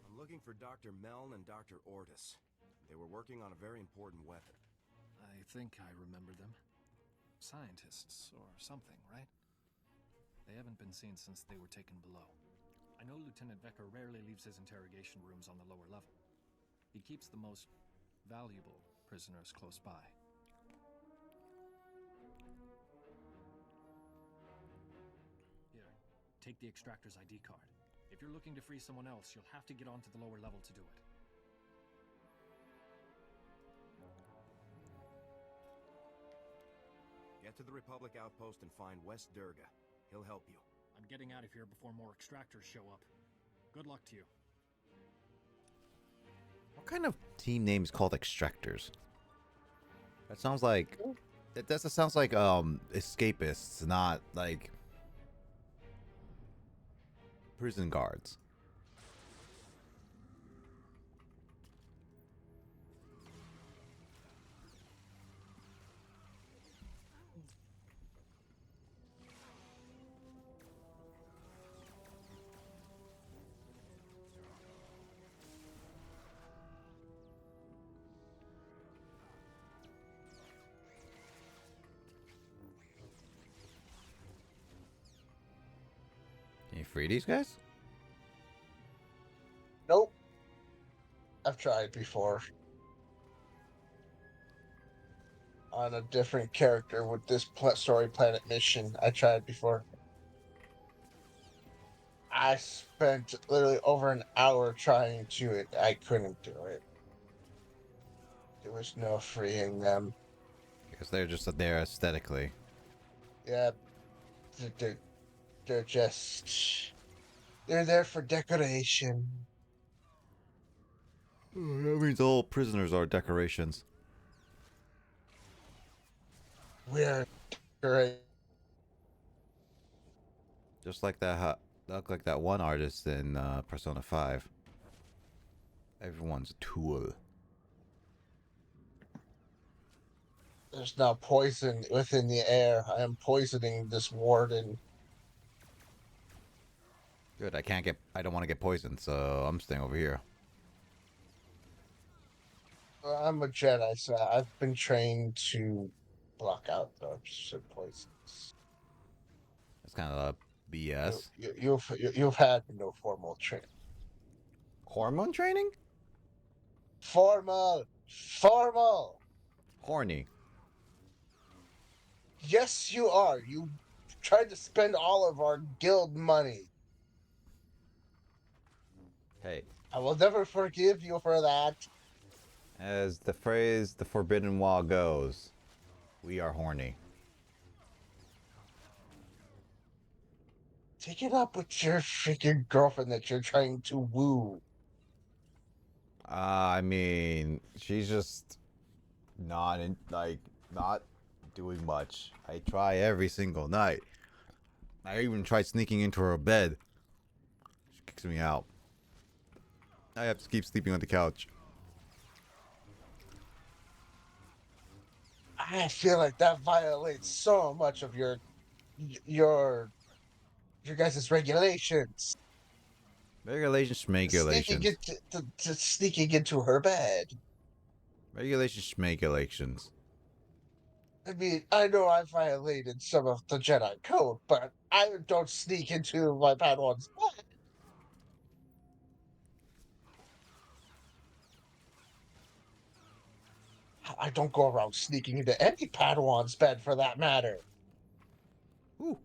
S15: I'm looking for Dr. Meln and Dr. Ortis. They were working on a very important weapon.
S18: I think I remember them. Scientists or something, right? They haven't been seen since they were taken below. I know Lieutenant Vecker rarely leaves his interrogation rooms on the lower level. He keeps the most valuable prisoners close by. Here, take the extractor's ID card. If you're looking to free someone else, you'll have to get onto the lower level to do it.
S15: Get to the Republic outpost and find West Durga. He'll help you.
S18: I'm getting out of here before more extractors show up. Good luck to you.
S2: What kind of team name is called Extractors? That sounds like... That sounds like, escapists, not, like... prison guards. Can you free these guys?
S1: Nope. I've tried before. On a different character with this story planet mission. I tried before. I spent literally over an hour trying to it. I couldn't do it. There was no freeing them.
S2: Because they're just there aesthetically.
S1: Yeah, they're just... They're there for decoration.
S2: That means all prisoners are decorations.
S1: We're great.
S2: Just like that, look like that one artist in Persona 5. Everyone's a tool.
S1: There's now poison within the air. I am poisoning this warden.
S2: Good, I don't want to get poisoned, so I'm staying over here.
S1: I'm a Jedi, so I've been trained to block out the poisons.
S2: That's kind of BS.
S1: You've had no formal training.
S2: Hormone training?
S1: Formal.
S2: Horny.
S1: Yes, you are. You tried to spend all of our guild money.
S2: Hey.
S1: I will never forgive you for that.
S2: As the phrase "the forbidden wall" goes, we are horny.
S1: Take it up with your freaking girlfriend that you're trying to woo.
S2: I mean, she's just not doing much. I try every single night. I even tried sneaking into her bed. She kicks me out. I have to keep sleeping on the couch.
S1: I feel like that violates so much of your guys' regulations.
S2: Regulations, schmegulations.
S1: Sneaking into her bed.
S2: Regulations, schmegulations.
S1: I mean, I know I violated some of the Jedi code, but I don't sneak into my Padawan's bed. I don't go around sneaking into any Padawan's bed for that matter.
S2: Ooh.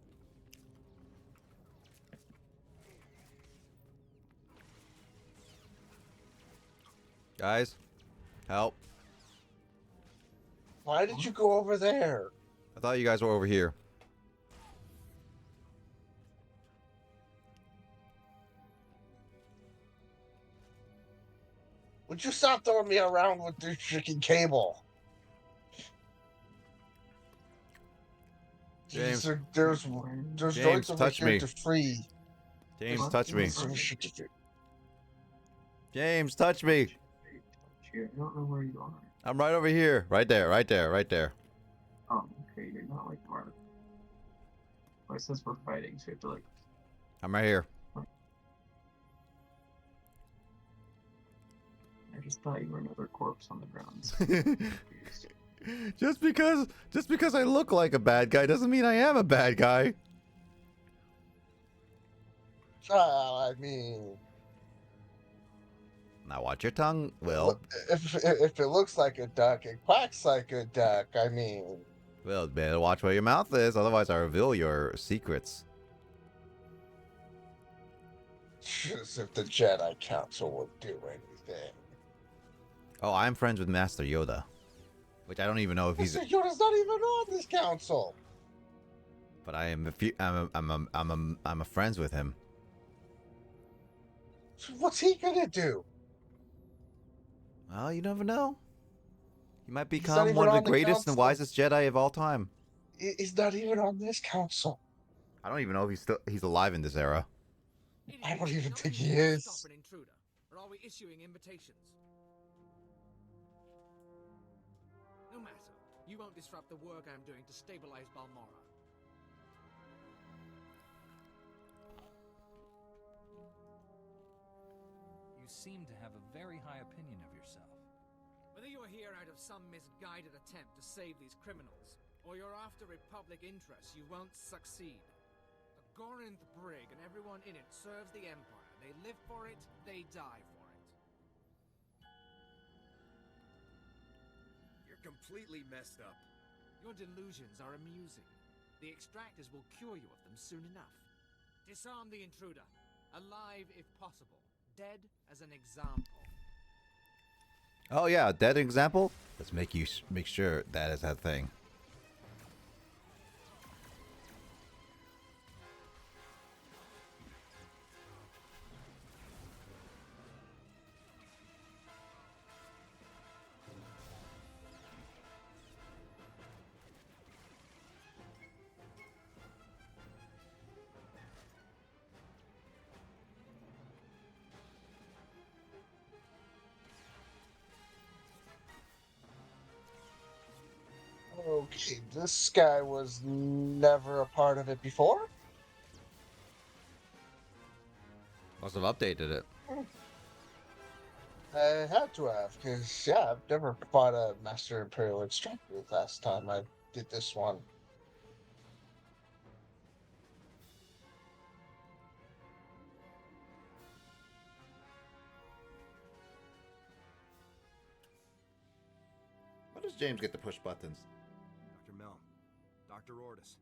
S2: Guys, help.
S1: Why did you go over there?
S2: I thought you guys were over here.
S1: Would you stop throwing me around with this freaking cable?
S2: James.
S1: There's
S2: James,
S1: droids over
S2: touch
S1: here
S2: me.
S1: to free.
S2: James, touch me. James, touch me.
S8: I don't know where you are.
S2: I'm right over here. Right there, right there, right there.
S8: Oh, okay, you're not like Mark. Well, it says we're fighting, so you have to like.
S2: I'm right here.
S8: I just thought you were another corpse on the ground.
S2: Just because I look like a bad guy doesn't mean I am a bad guy.
S1: I mean,
S2: Now watch your tongue, Will.
S1: if it looks like a duck, it quacks like a duck. I mean,
S2: Will, better watch where your mouth is, otherwise I reveal your secrets.
S1: as if the Jedi Council would do anything.
S2: Oh, I'm friends with Master Yoda, which I don't even know if he's.
S1: Mr. Yoda's not even on this council.
S2: But I am. I'm a friends with him.
S1: So what's he gonna do?
S2: Well, you never know. He might
S1: not
S2: become
S1: even
S2: one of the
S1: on the
S2: greatest and
S1: council.
S2: wisest Jedi of all time.
S1: He's not even on this council.
S2: I don't even know if he's alive in this era.
S1: I don't even think he is.
S12: Stop an intruder, or are we issuing invitations? No matter. You won't disrupt the work I'm doing to stabilize Balmora.
S13: You seem to have a very high opinion of yourself.
S12: Whether you're here out of some misguided attempt to save these criminals, or you're after Republic interests, you won't succeed. The Gorinth Brig and everyone in it serves the Empire. They live for it, they die for it.
S5: You're completely messed up.
S12: Your delusions are amusing. The extractors will cure you of them soon enough. Disarm the intruder. Alive if possible. Dead as an example.
S2: Oh yeah, that example. Let's make sure that is that thing.
S1: Okay, this guy was never a part of it before?
S2: Must have updated it.
S1: I had to have, because, yeah, I've never fought a Master Imperial Extractor last time I did this one.
S2: What does James get to push buttons?
S15: Dr. Mel. Dr. Ortis.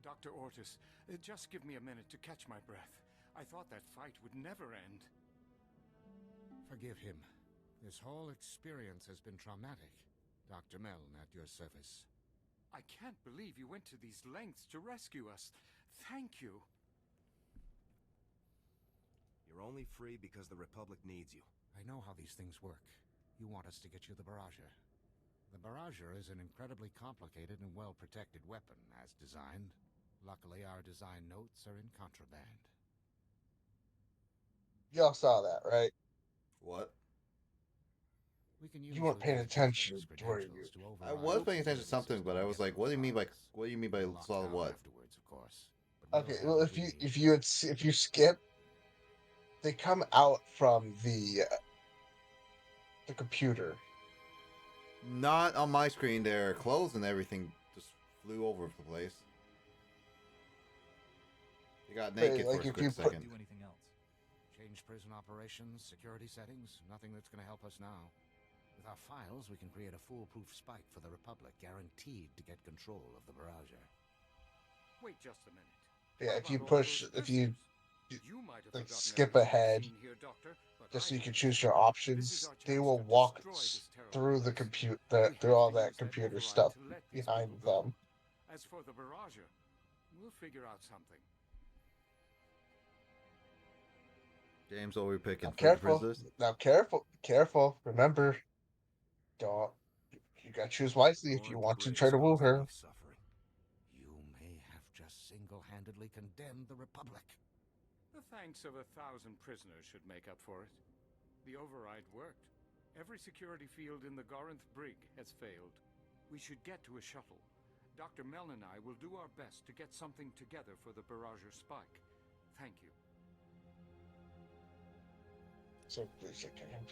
S5: Dr. Ortis, just give me a minute to catch my breath. I thought that fight would never end.
S10: Forgive him. This whole experience has been traumatic. Dr. Meln at your service.
S5: I can't believe you went to these lengths to rescue us. Thank you.
S15: You're only free because the Republic needs you.
S10: I know how these things work. You want us to get you the Barrager. The Barrager is an incredibly complicated and well-protected weapon, as designed. Luckily, our design notes are in contraband.
S1: Y'all saw that, right?
S2: What?
S10: We can
S1: You weren't paying attention, were you?
S2: I was paying attention to something, but I was like, "What do you mean by solid what?"
S10: Afterwards, of course.
S1: Okay, well, if you skip, they come out from the computer.
S2: Not on my screen. Their clothes and everything just flew over the place. They got naked for a quick second.
S13: Do anything else?
S10: Change prison operations, security settings, nothing that's going to help us now. With our files, we can create a foolproof spike for the Republic, guaranteed to get control of the Barrager.
S17: Wait just a minute.
S1: Yeah,
S17: What
S1: if you
S17: about all
S1: push,
S17: those
S1: if you
S17: prisoners? You might have
S1: like
S17: forgotten
S1: skip
S17: everything we've
S1: ahead,
S17: seen here, Doctor, but
S1: just
S17: I
S1: so you can
S17: haven't.
S1: choose your
S17: This is
S1: options,
S17: our
S1: they
S17: chance
S1: will
S17: to
S1: walk
S17: destroy this terrible
S1: through the
S17: place.
S1: through all
S17: We have
S1: that
S17: to use
S1: computer
S17: override
S1: stuff
S17: to let these
S1: behind
S17: people go.
S1: them.
S17: As for the barrager, we'll figure out something.
S2: James, what are we picking
S1: Now
S2: for the
S1: careful.
S2: prisoners?
S1: Now careful. Remember, don't you gotta choose wisely if you want to try to woo her.
S17: Suffering. You may have just single-handedly condemned the Republic. The thanks of 1,000 prisoners should make up for it. The override worked. Every security field in the Gorinth Brig has failed. We should get to a shuttle. Dr. Mel and I will do our best to get something together for the barrager spike. Thank you.
S1: So you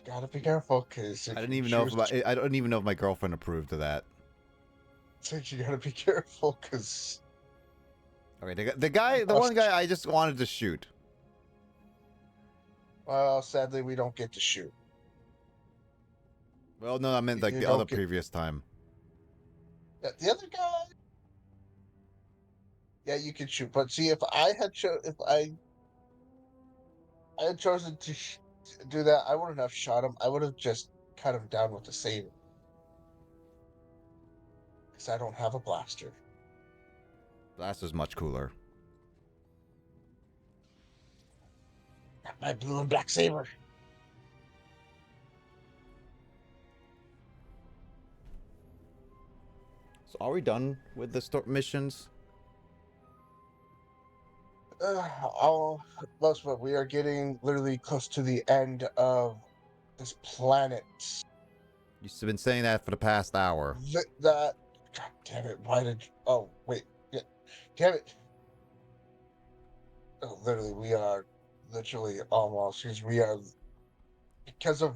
S1: gotta be careful, because
S2: I don't even know if I don't even know if my girlfriend approved of that.
S1: So you gotta be careful, because.
S2: Okay, the one guy I just wanted to shoot.
S1: Well, sadly, we don't get to shoot.
S2: Well, no, I meant like the other previous time.
S1: Yeah, the other guy. Yeah, you can shoot, but see, if I had chosen to do that, I wouldn't have shot him. I would have just cut him down with the saber, because I don't have a blaster.
S2: Blaster's much cooler.
S1: Got my blue and black saber.
S2: So are we done with the missions?
S1: Most of it. We are getting literally close to the end of this planet.
S2: You've been saying that for the past hour.
S1: God damn it! Why did? Oh wait, yeah, damn it! Oh, literally, we are literally almost, because we are, because of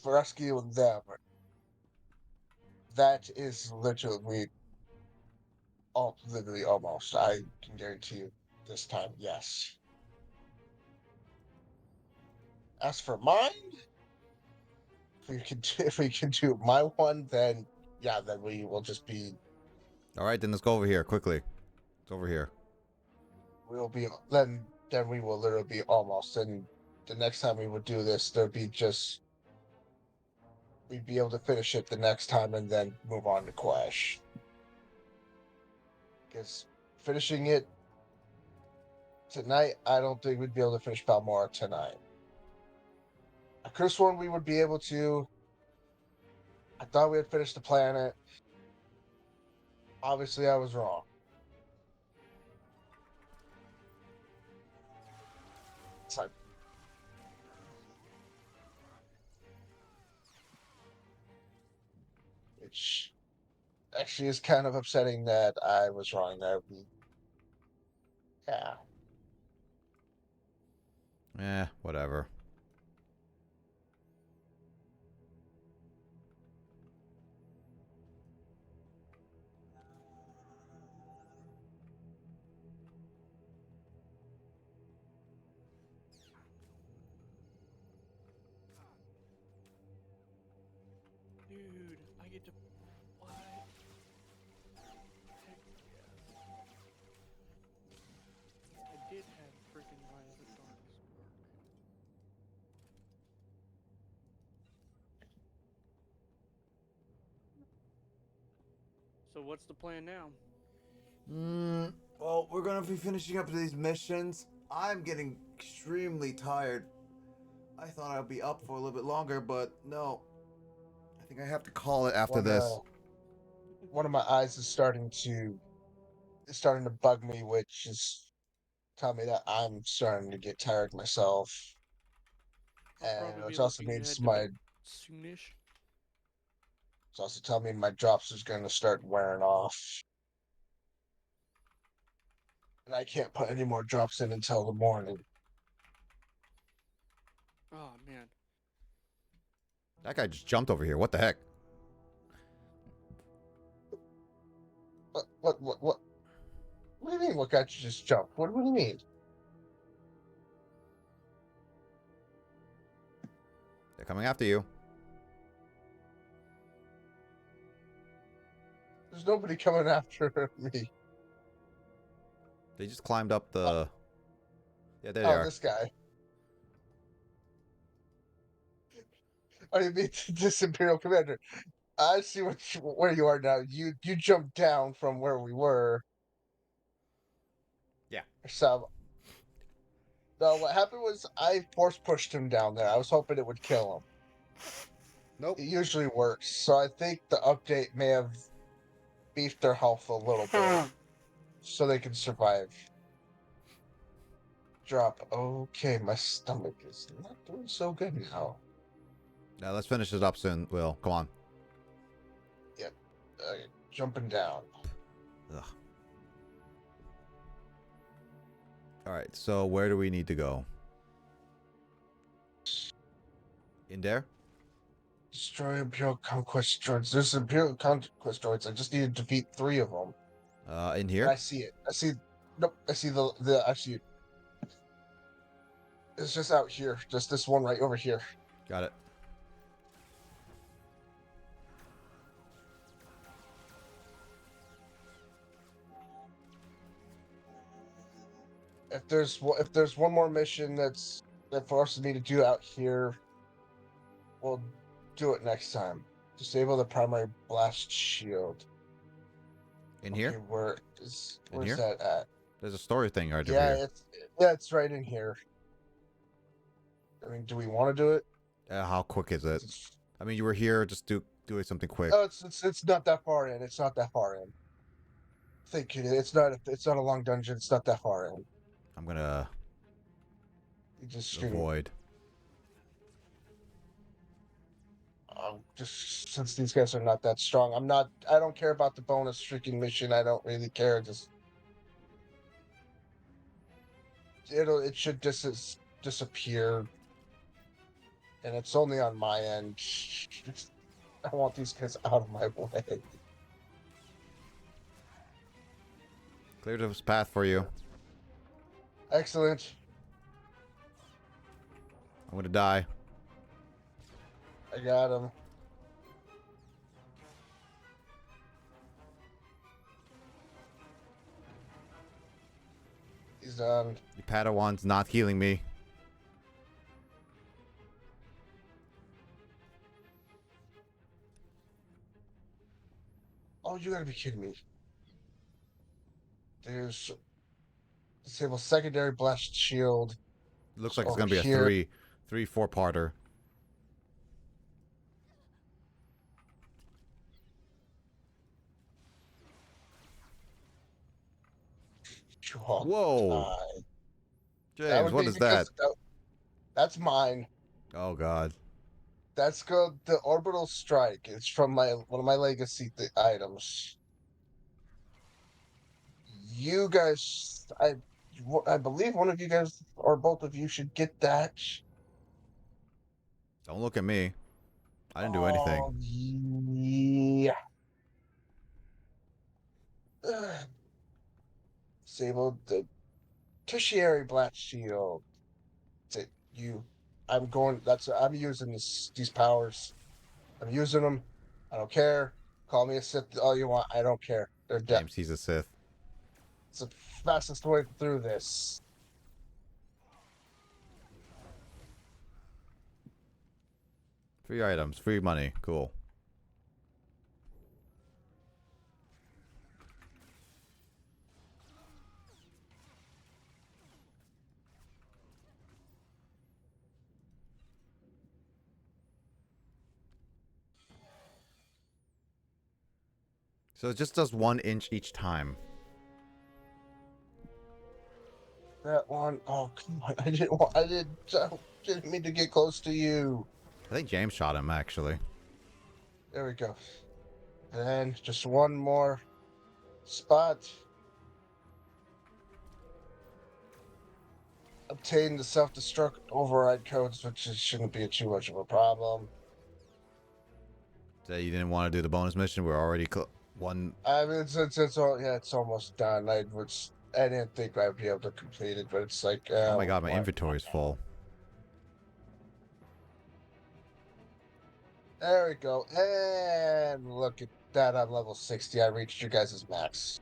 S1: rescuing them. That is literally literally almost. I can guarantee you this time, yes. As for mine, if we can do my one, then yeah, then we will just be.
S2: All right, then let's go over here quickly. It's over here.
S1: We'll be then we will literally be almost. And the next time we would do this, there'd be just we'd be able to finish it the next time and then move on to Quash. Because finishing it tonight, I don't think we'd be able to finish Balmora tonight. I could have sworn we would be able to. I thought we had finished the planet. Obviously, I was wrong. It's like, which actually is kind of upsetting that I was wrong there. Yeah.
S2: Whatever.
S9: Dude, I get to. What? Heck yes. I did have freaking Rise of the Dark Spark. So what's the plan now?
S2: Well, we're gonna be finishing up these missions. I'm getting extremely tired. I thought I'd be up for a little bit longer, but no. I think I have to call it after this.
S1: One of my eyes is starting to bug me, which is telling me that I'm starting to get tired myself.
S9: I'll
S1: And
S9: probably
S1: which
S9: be
S1: also
S9: looking to
S1: means
S9: head to bed soonish.
S1: it's also telling me my drops is going to start wearing off. And I can't put any more drops in until the morning.
S9: Oh man.
S2: That guy just jumped over here. What the heck?
S1: What do you mean? What got you just jump? What do you mean?
S2: They're coming after you.
S1: There's nobody coming after me.
S2: They just climbed up the... Yeah, there they
S1: Oh,
S2: are.
S1: this guy. Oh, you mean this Imperial Commander? I see where you are now. You jumped down from where we were.
S2: Yeah.
S1: So, no, what happened was I force pushed him down there. I was hoping it would kill him.
S2: Nope.
S1: It usually works. So I think the update may have beefed their health a little bit so they can survive. Drop. Okay, my stomach is not doing so good now.
S2: Now let's finish this up soon, Will. Come on.
S1: Yep. Jumping down.
S2: Ugh. Alright, so where do we need to go? In there?
S1: Destroy Imperial Conquest droids. There's Imperial Conquest droids. I just need to defeat 3 of them.
S2: In here?
S1: And I see it. I see. Nope. I see I see it. It's just out here. Just this one right over here.
S2: Got it.
S1: If there's one more mission that forces me to do out here, we'll do it next time. Disable the primary blast shield.
S2: In here?
S1: Where's
S2: here?
S1: that at?
S2: There's a story thing right over
S1: Yeah,
S2: here.
S1: it's right in here. I mean, do we want to do it?
S2: How quick is it? I mean, you were here, just doing something quick.
S1: Oh, it's not that far in. It's not that far in. Think it's not a long dungeon. It's not that far in.
S2: I'm gonna
S1: You just
S2: avoid.
S1: Just since these guys are not that strong, I don't care about the bonus freaking mission. I don't really care. Just it should disappear, and it's only on my end. I want these guys out of my way.
S2: Cleared this path for you.
S1: Excellent.
S2: I'm gonna die.
S1: I got him. He's done.
S2: The Padawan's not healing me.
S1: Oh, you gotta be kidding me. There's disable secondary blast shield.
S2: Looks like it's gonna be a 4-parter. Whoa. James, what is that?
S1: That's mine.
S2: Oh god.
S1: That's called the orbital strike. It's from one of my legacy items. You guys, I believe one of you guys or both of you should get that.
S2: Don't look at me. I didn't do anything.
S1: Yeah. Disabled the tertiary blast shield. That's it. I'm using these powers. I'm using them. I don't care. Call me a Sith all you want. I don't care. They're dead.
S2: James, he's a Sith.
S1: It's the fastest way through this.
S2: Free items, free money. Cool. So it just does 1 inch each time.
S1: That one, oh come on! I didn't mean to get close to you.
S2: I think James shot him actually.
S1: There we go. And then just one more spot. Obtain the self-destruct override codes, which shouldn't be too much of a problem.
S2: So you didn't want to do the bonus mission? We're already one.
S1: I mean, it's almost done. I didn't think I'd be able to complete it, but it's like.
S2: Oh my god, my inventory's full.
S1: There we go, and look at that. I'm level 60. I reached your guys' max.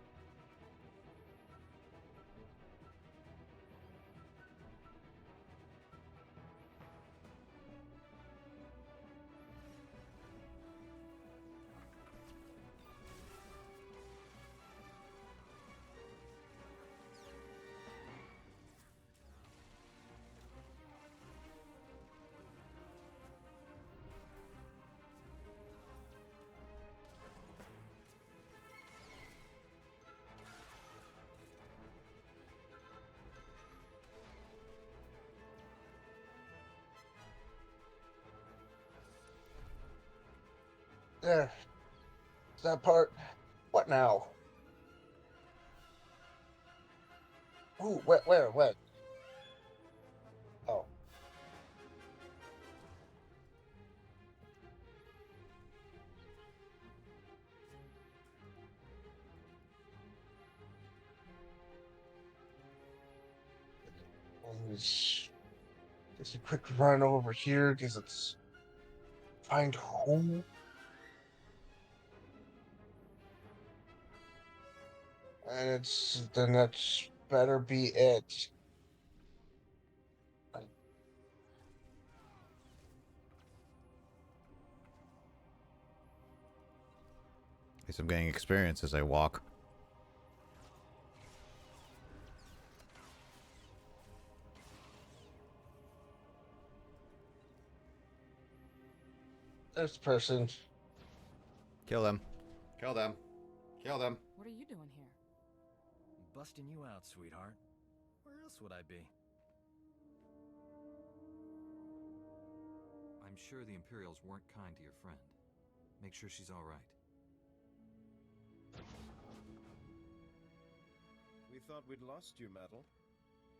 S1: There. That part. What now? Ooh, where? Oh. Just a quick run over here because it's find who. And then that's better be it.
S2: At least I'm getting experience as I walk.
S1: This person.
S2: Kill them. Kill them. Kill them.
S11: What are you doing here?
S19: Busting you out, sweetheart. Where else would I be?
S13: I'm sure the Imperials weren't kind to your friend. Make sure she's all right.
S15: We thought we'd lost you, Metal.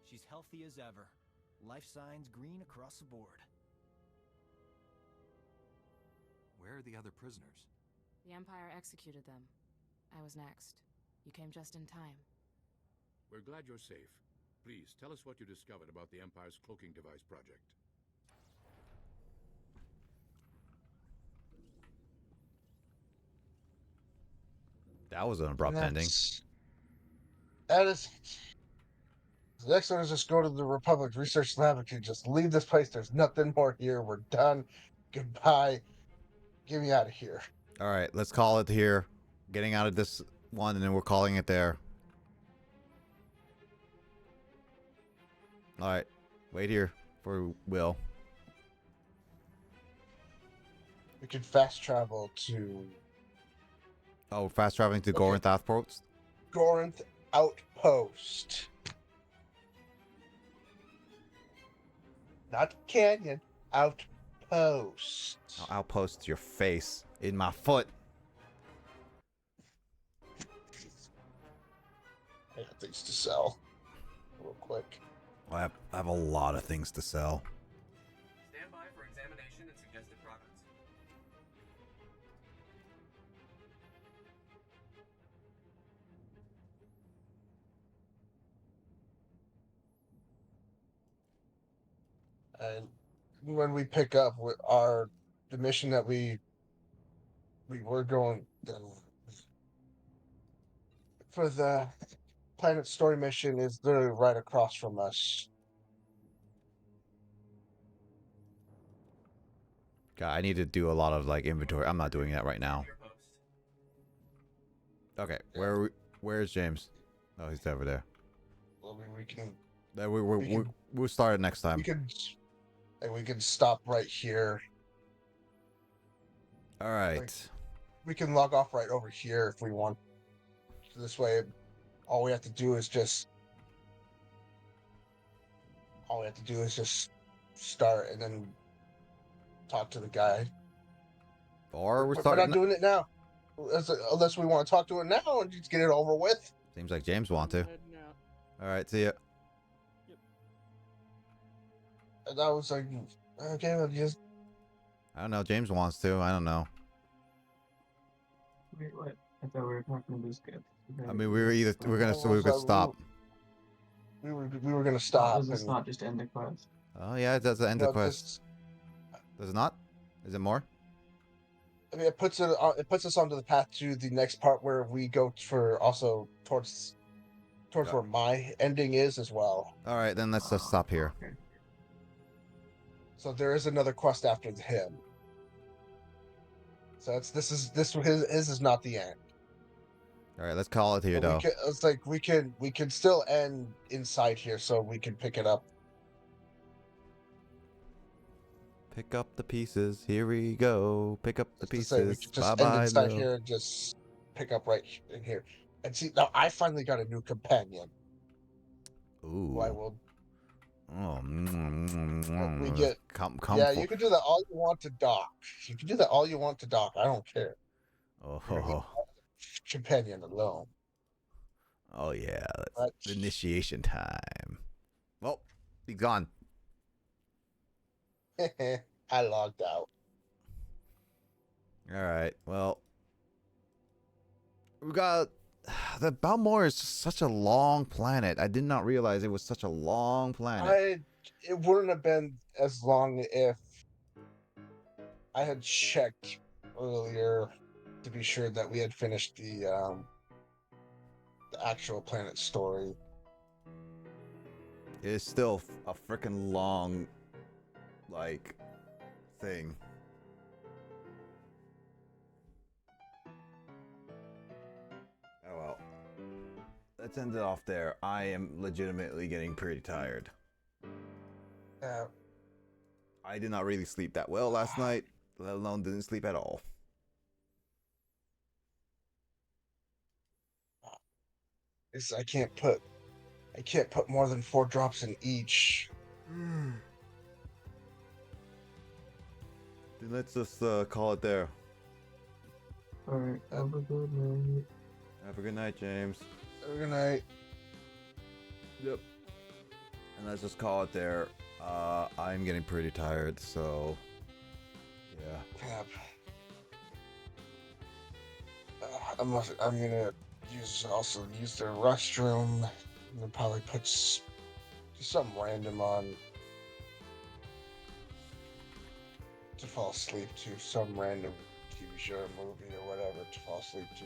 S19: She's healthy as ever. Life signs green across the board.
S13: Where are the other prisoners?
S11: The Empire executed them. I was next. You came just in time.
S10: We're glad you're safe. Please, tell us what you discovered about the Empire's cloaking device project.
S2: That was an abrupt ending.
S1: That is. The next one is just go to the Republic Research Laboratory. Just leave this place. There's nothing more here. We're done. Goodbye. Get me out of here.
S2: All right, let's call it here. Getting out of this one, and then we're calling it there. All right, wait here for Will.
S1: We could fast travel to.
S2: Oh, fast traveling to Gorinth Outpost?
S1: Gorinth Outpost. Not canyon. Outpost.
S2: Oh, outpost your face in my foot.
S1: I got things to sell. Real quick.
S2: I have a lot of things to sell.
S14: Stand by for examination and suggested products.
S1: And when we pick up with the mission that we were going for the Planet Story mission is literally right across from us.
S2: God, I need to do a lot of like inventory. I'm not doing that right now. Okay, where's James? Oh, he's over there.
S1: Well, we can.
S2: We'll start it next time.
S1: We can stop right here.
S2: All right.
S1: We can log off right over here if we want. This way, all we have to do is just start and then talk to the guy.
S2: Or
S1: we're not doing it now, unless we want to talk to it now and just get it over with.
S2: Seems like James wants to. All right, see ya.
S9: Yep.
S1: And I was like, okay, I'll just.
S2: I don't know. James wants to. I don't know.
S8: Wait, what? I thought we were talking about this guy.
S2: I mean, we could stop.
S1: We were gonna stop.
S8: Does this not just end the quest?
S2: Oh yeah, it does end the quest. Does it not? Is it more?
S1: I mean, it puts us onto the path to the next part where we go towards where my ending is as well.
S2: All right, then let's just stop here.
S8: Okay.
S1: So there is another quest after him. So his is not the end.
S2: All right, let's call it here, though.
S1: It's like we can still end inside here, so we can pick it up.
S2: Pick up the pieces. Here we go. Pick up the pieces.
S1: We can just end inside here and just pick up right in here. And see, now I finally got a new companion.
S2: Ooh.
S1: Who I will
S2: Oh,
S1: We get. Yeah, you can do that all you want to dock. You can do that all you want to dock. I don't care.
S2: Oh,
S1: Companion alone.
S2: oh yeah, that's initiation time. Well, he's gone.
S1: I logged out.
S2: All right. Well, we got the Balmore is such a long planet. I did not realize it was such a long planet.
S1: It wouldn't have been as long if I had checked earlier to be sure that we had finished the actual planet story.
S2: It's still a freaking long, like, thing. Oh well. Let's end it off there. I am legitimately getting pretty tired.
S1: Yeah.
S2: I did not really sleep that well last night, let alone didn't sleep at all.
S1: I can't put more than 4 drops in each.
S2: Then let's just call it there.
S8: Alright, have a good night.
S2: Have a good night, James.
S1: Have a good night.
S2: Yep. And let's just call it there. I'm getting pretty tired, so yeah.
S1: Yep. I'm gonna also use the restroom and probably put something random on to fall asleep to, some random TV show or movie or whatever to fall asleep to.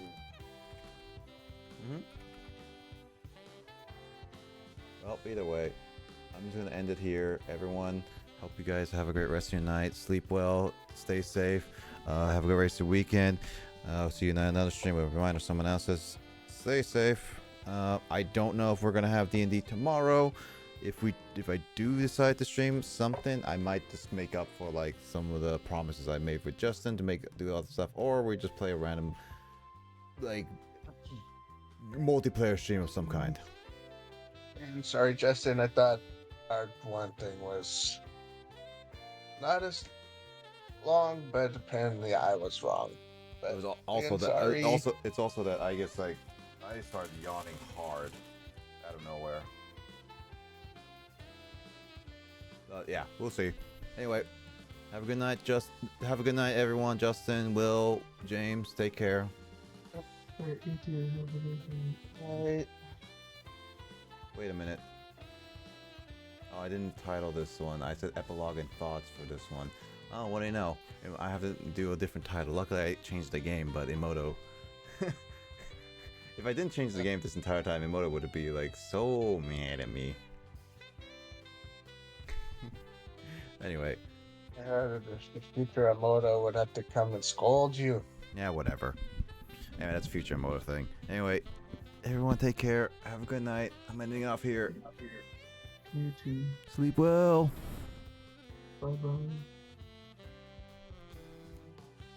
S2: Well, either way, I'm just gonna end it here. Everyone, hope you guys have a great rest of your night. Sleep well, stay safe, have a good rest of the weekend. I'll see you in another stream with a reminder someone else's. Stay safe. I don't know if we're gonna have D&D tomorrow. If I do decide to stream something, I might just make up for like some of the promises I made with Justin to do all the stuff, or we just play a random like multiplayer stream of some kind.
S1: And sorry, Justin, I thought our one thing was not as long, but apparently I was wrong. But
S2: It was also that it's also that I guess like I started yawning hard out of nowhere. Yeah, we'll see. Anyway, have a good night. Have a good night, everyone. Justin, Will, James, take care.
S8: Alright, you too. Have a good night.
S2: Wait a minute. Oh, I didn't title this one. I said epilogue and thoughts for this one. Oh, what do you know? I have to do a different title. Luckily, I changed the game, but Emoto. If I didn't change the game this entire time, Emoto would be like so mad at me. Anyway.
S1: The future Emoto would have to come and scold you.
S2: Yeah, whatever. Anyway, that's a future Emoto thing. Anyway, everyone take care. Have a good night. I'm ending off here.
S8: You too.
S2: Sleep well.
S8: Bye-bye.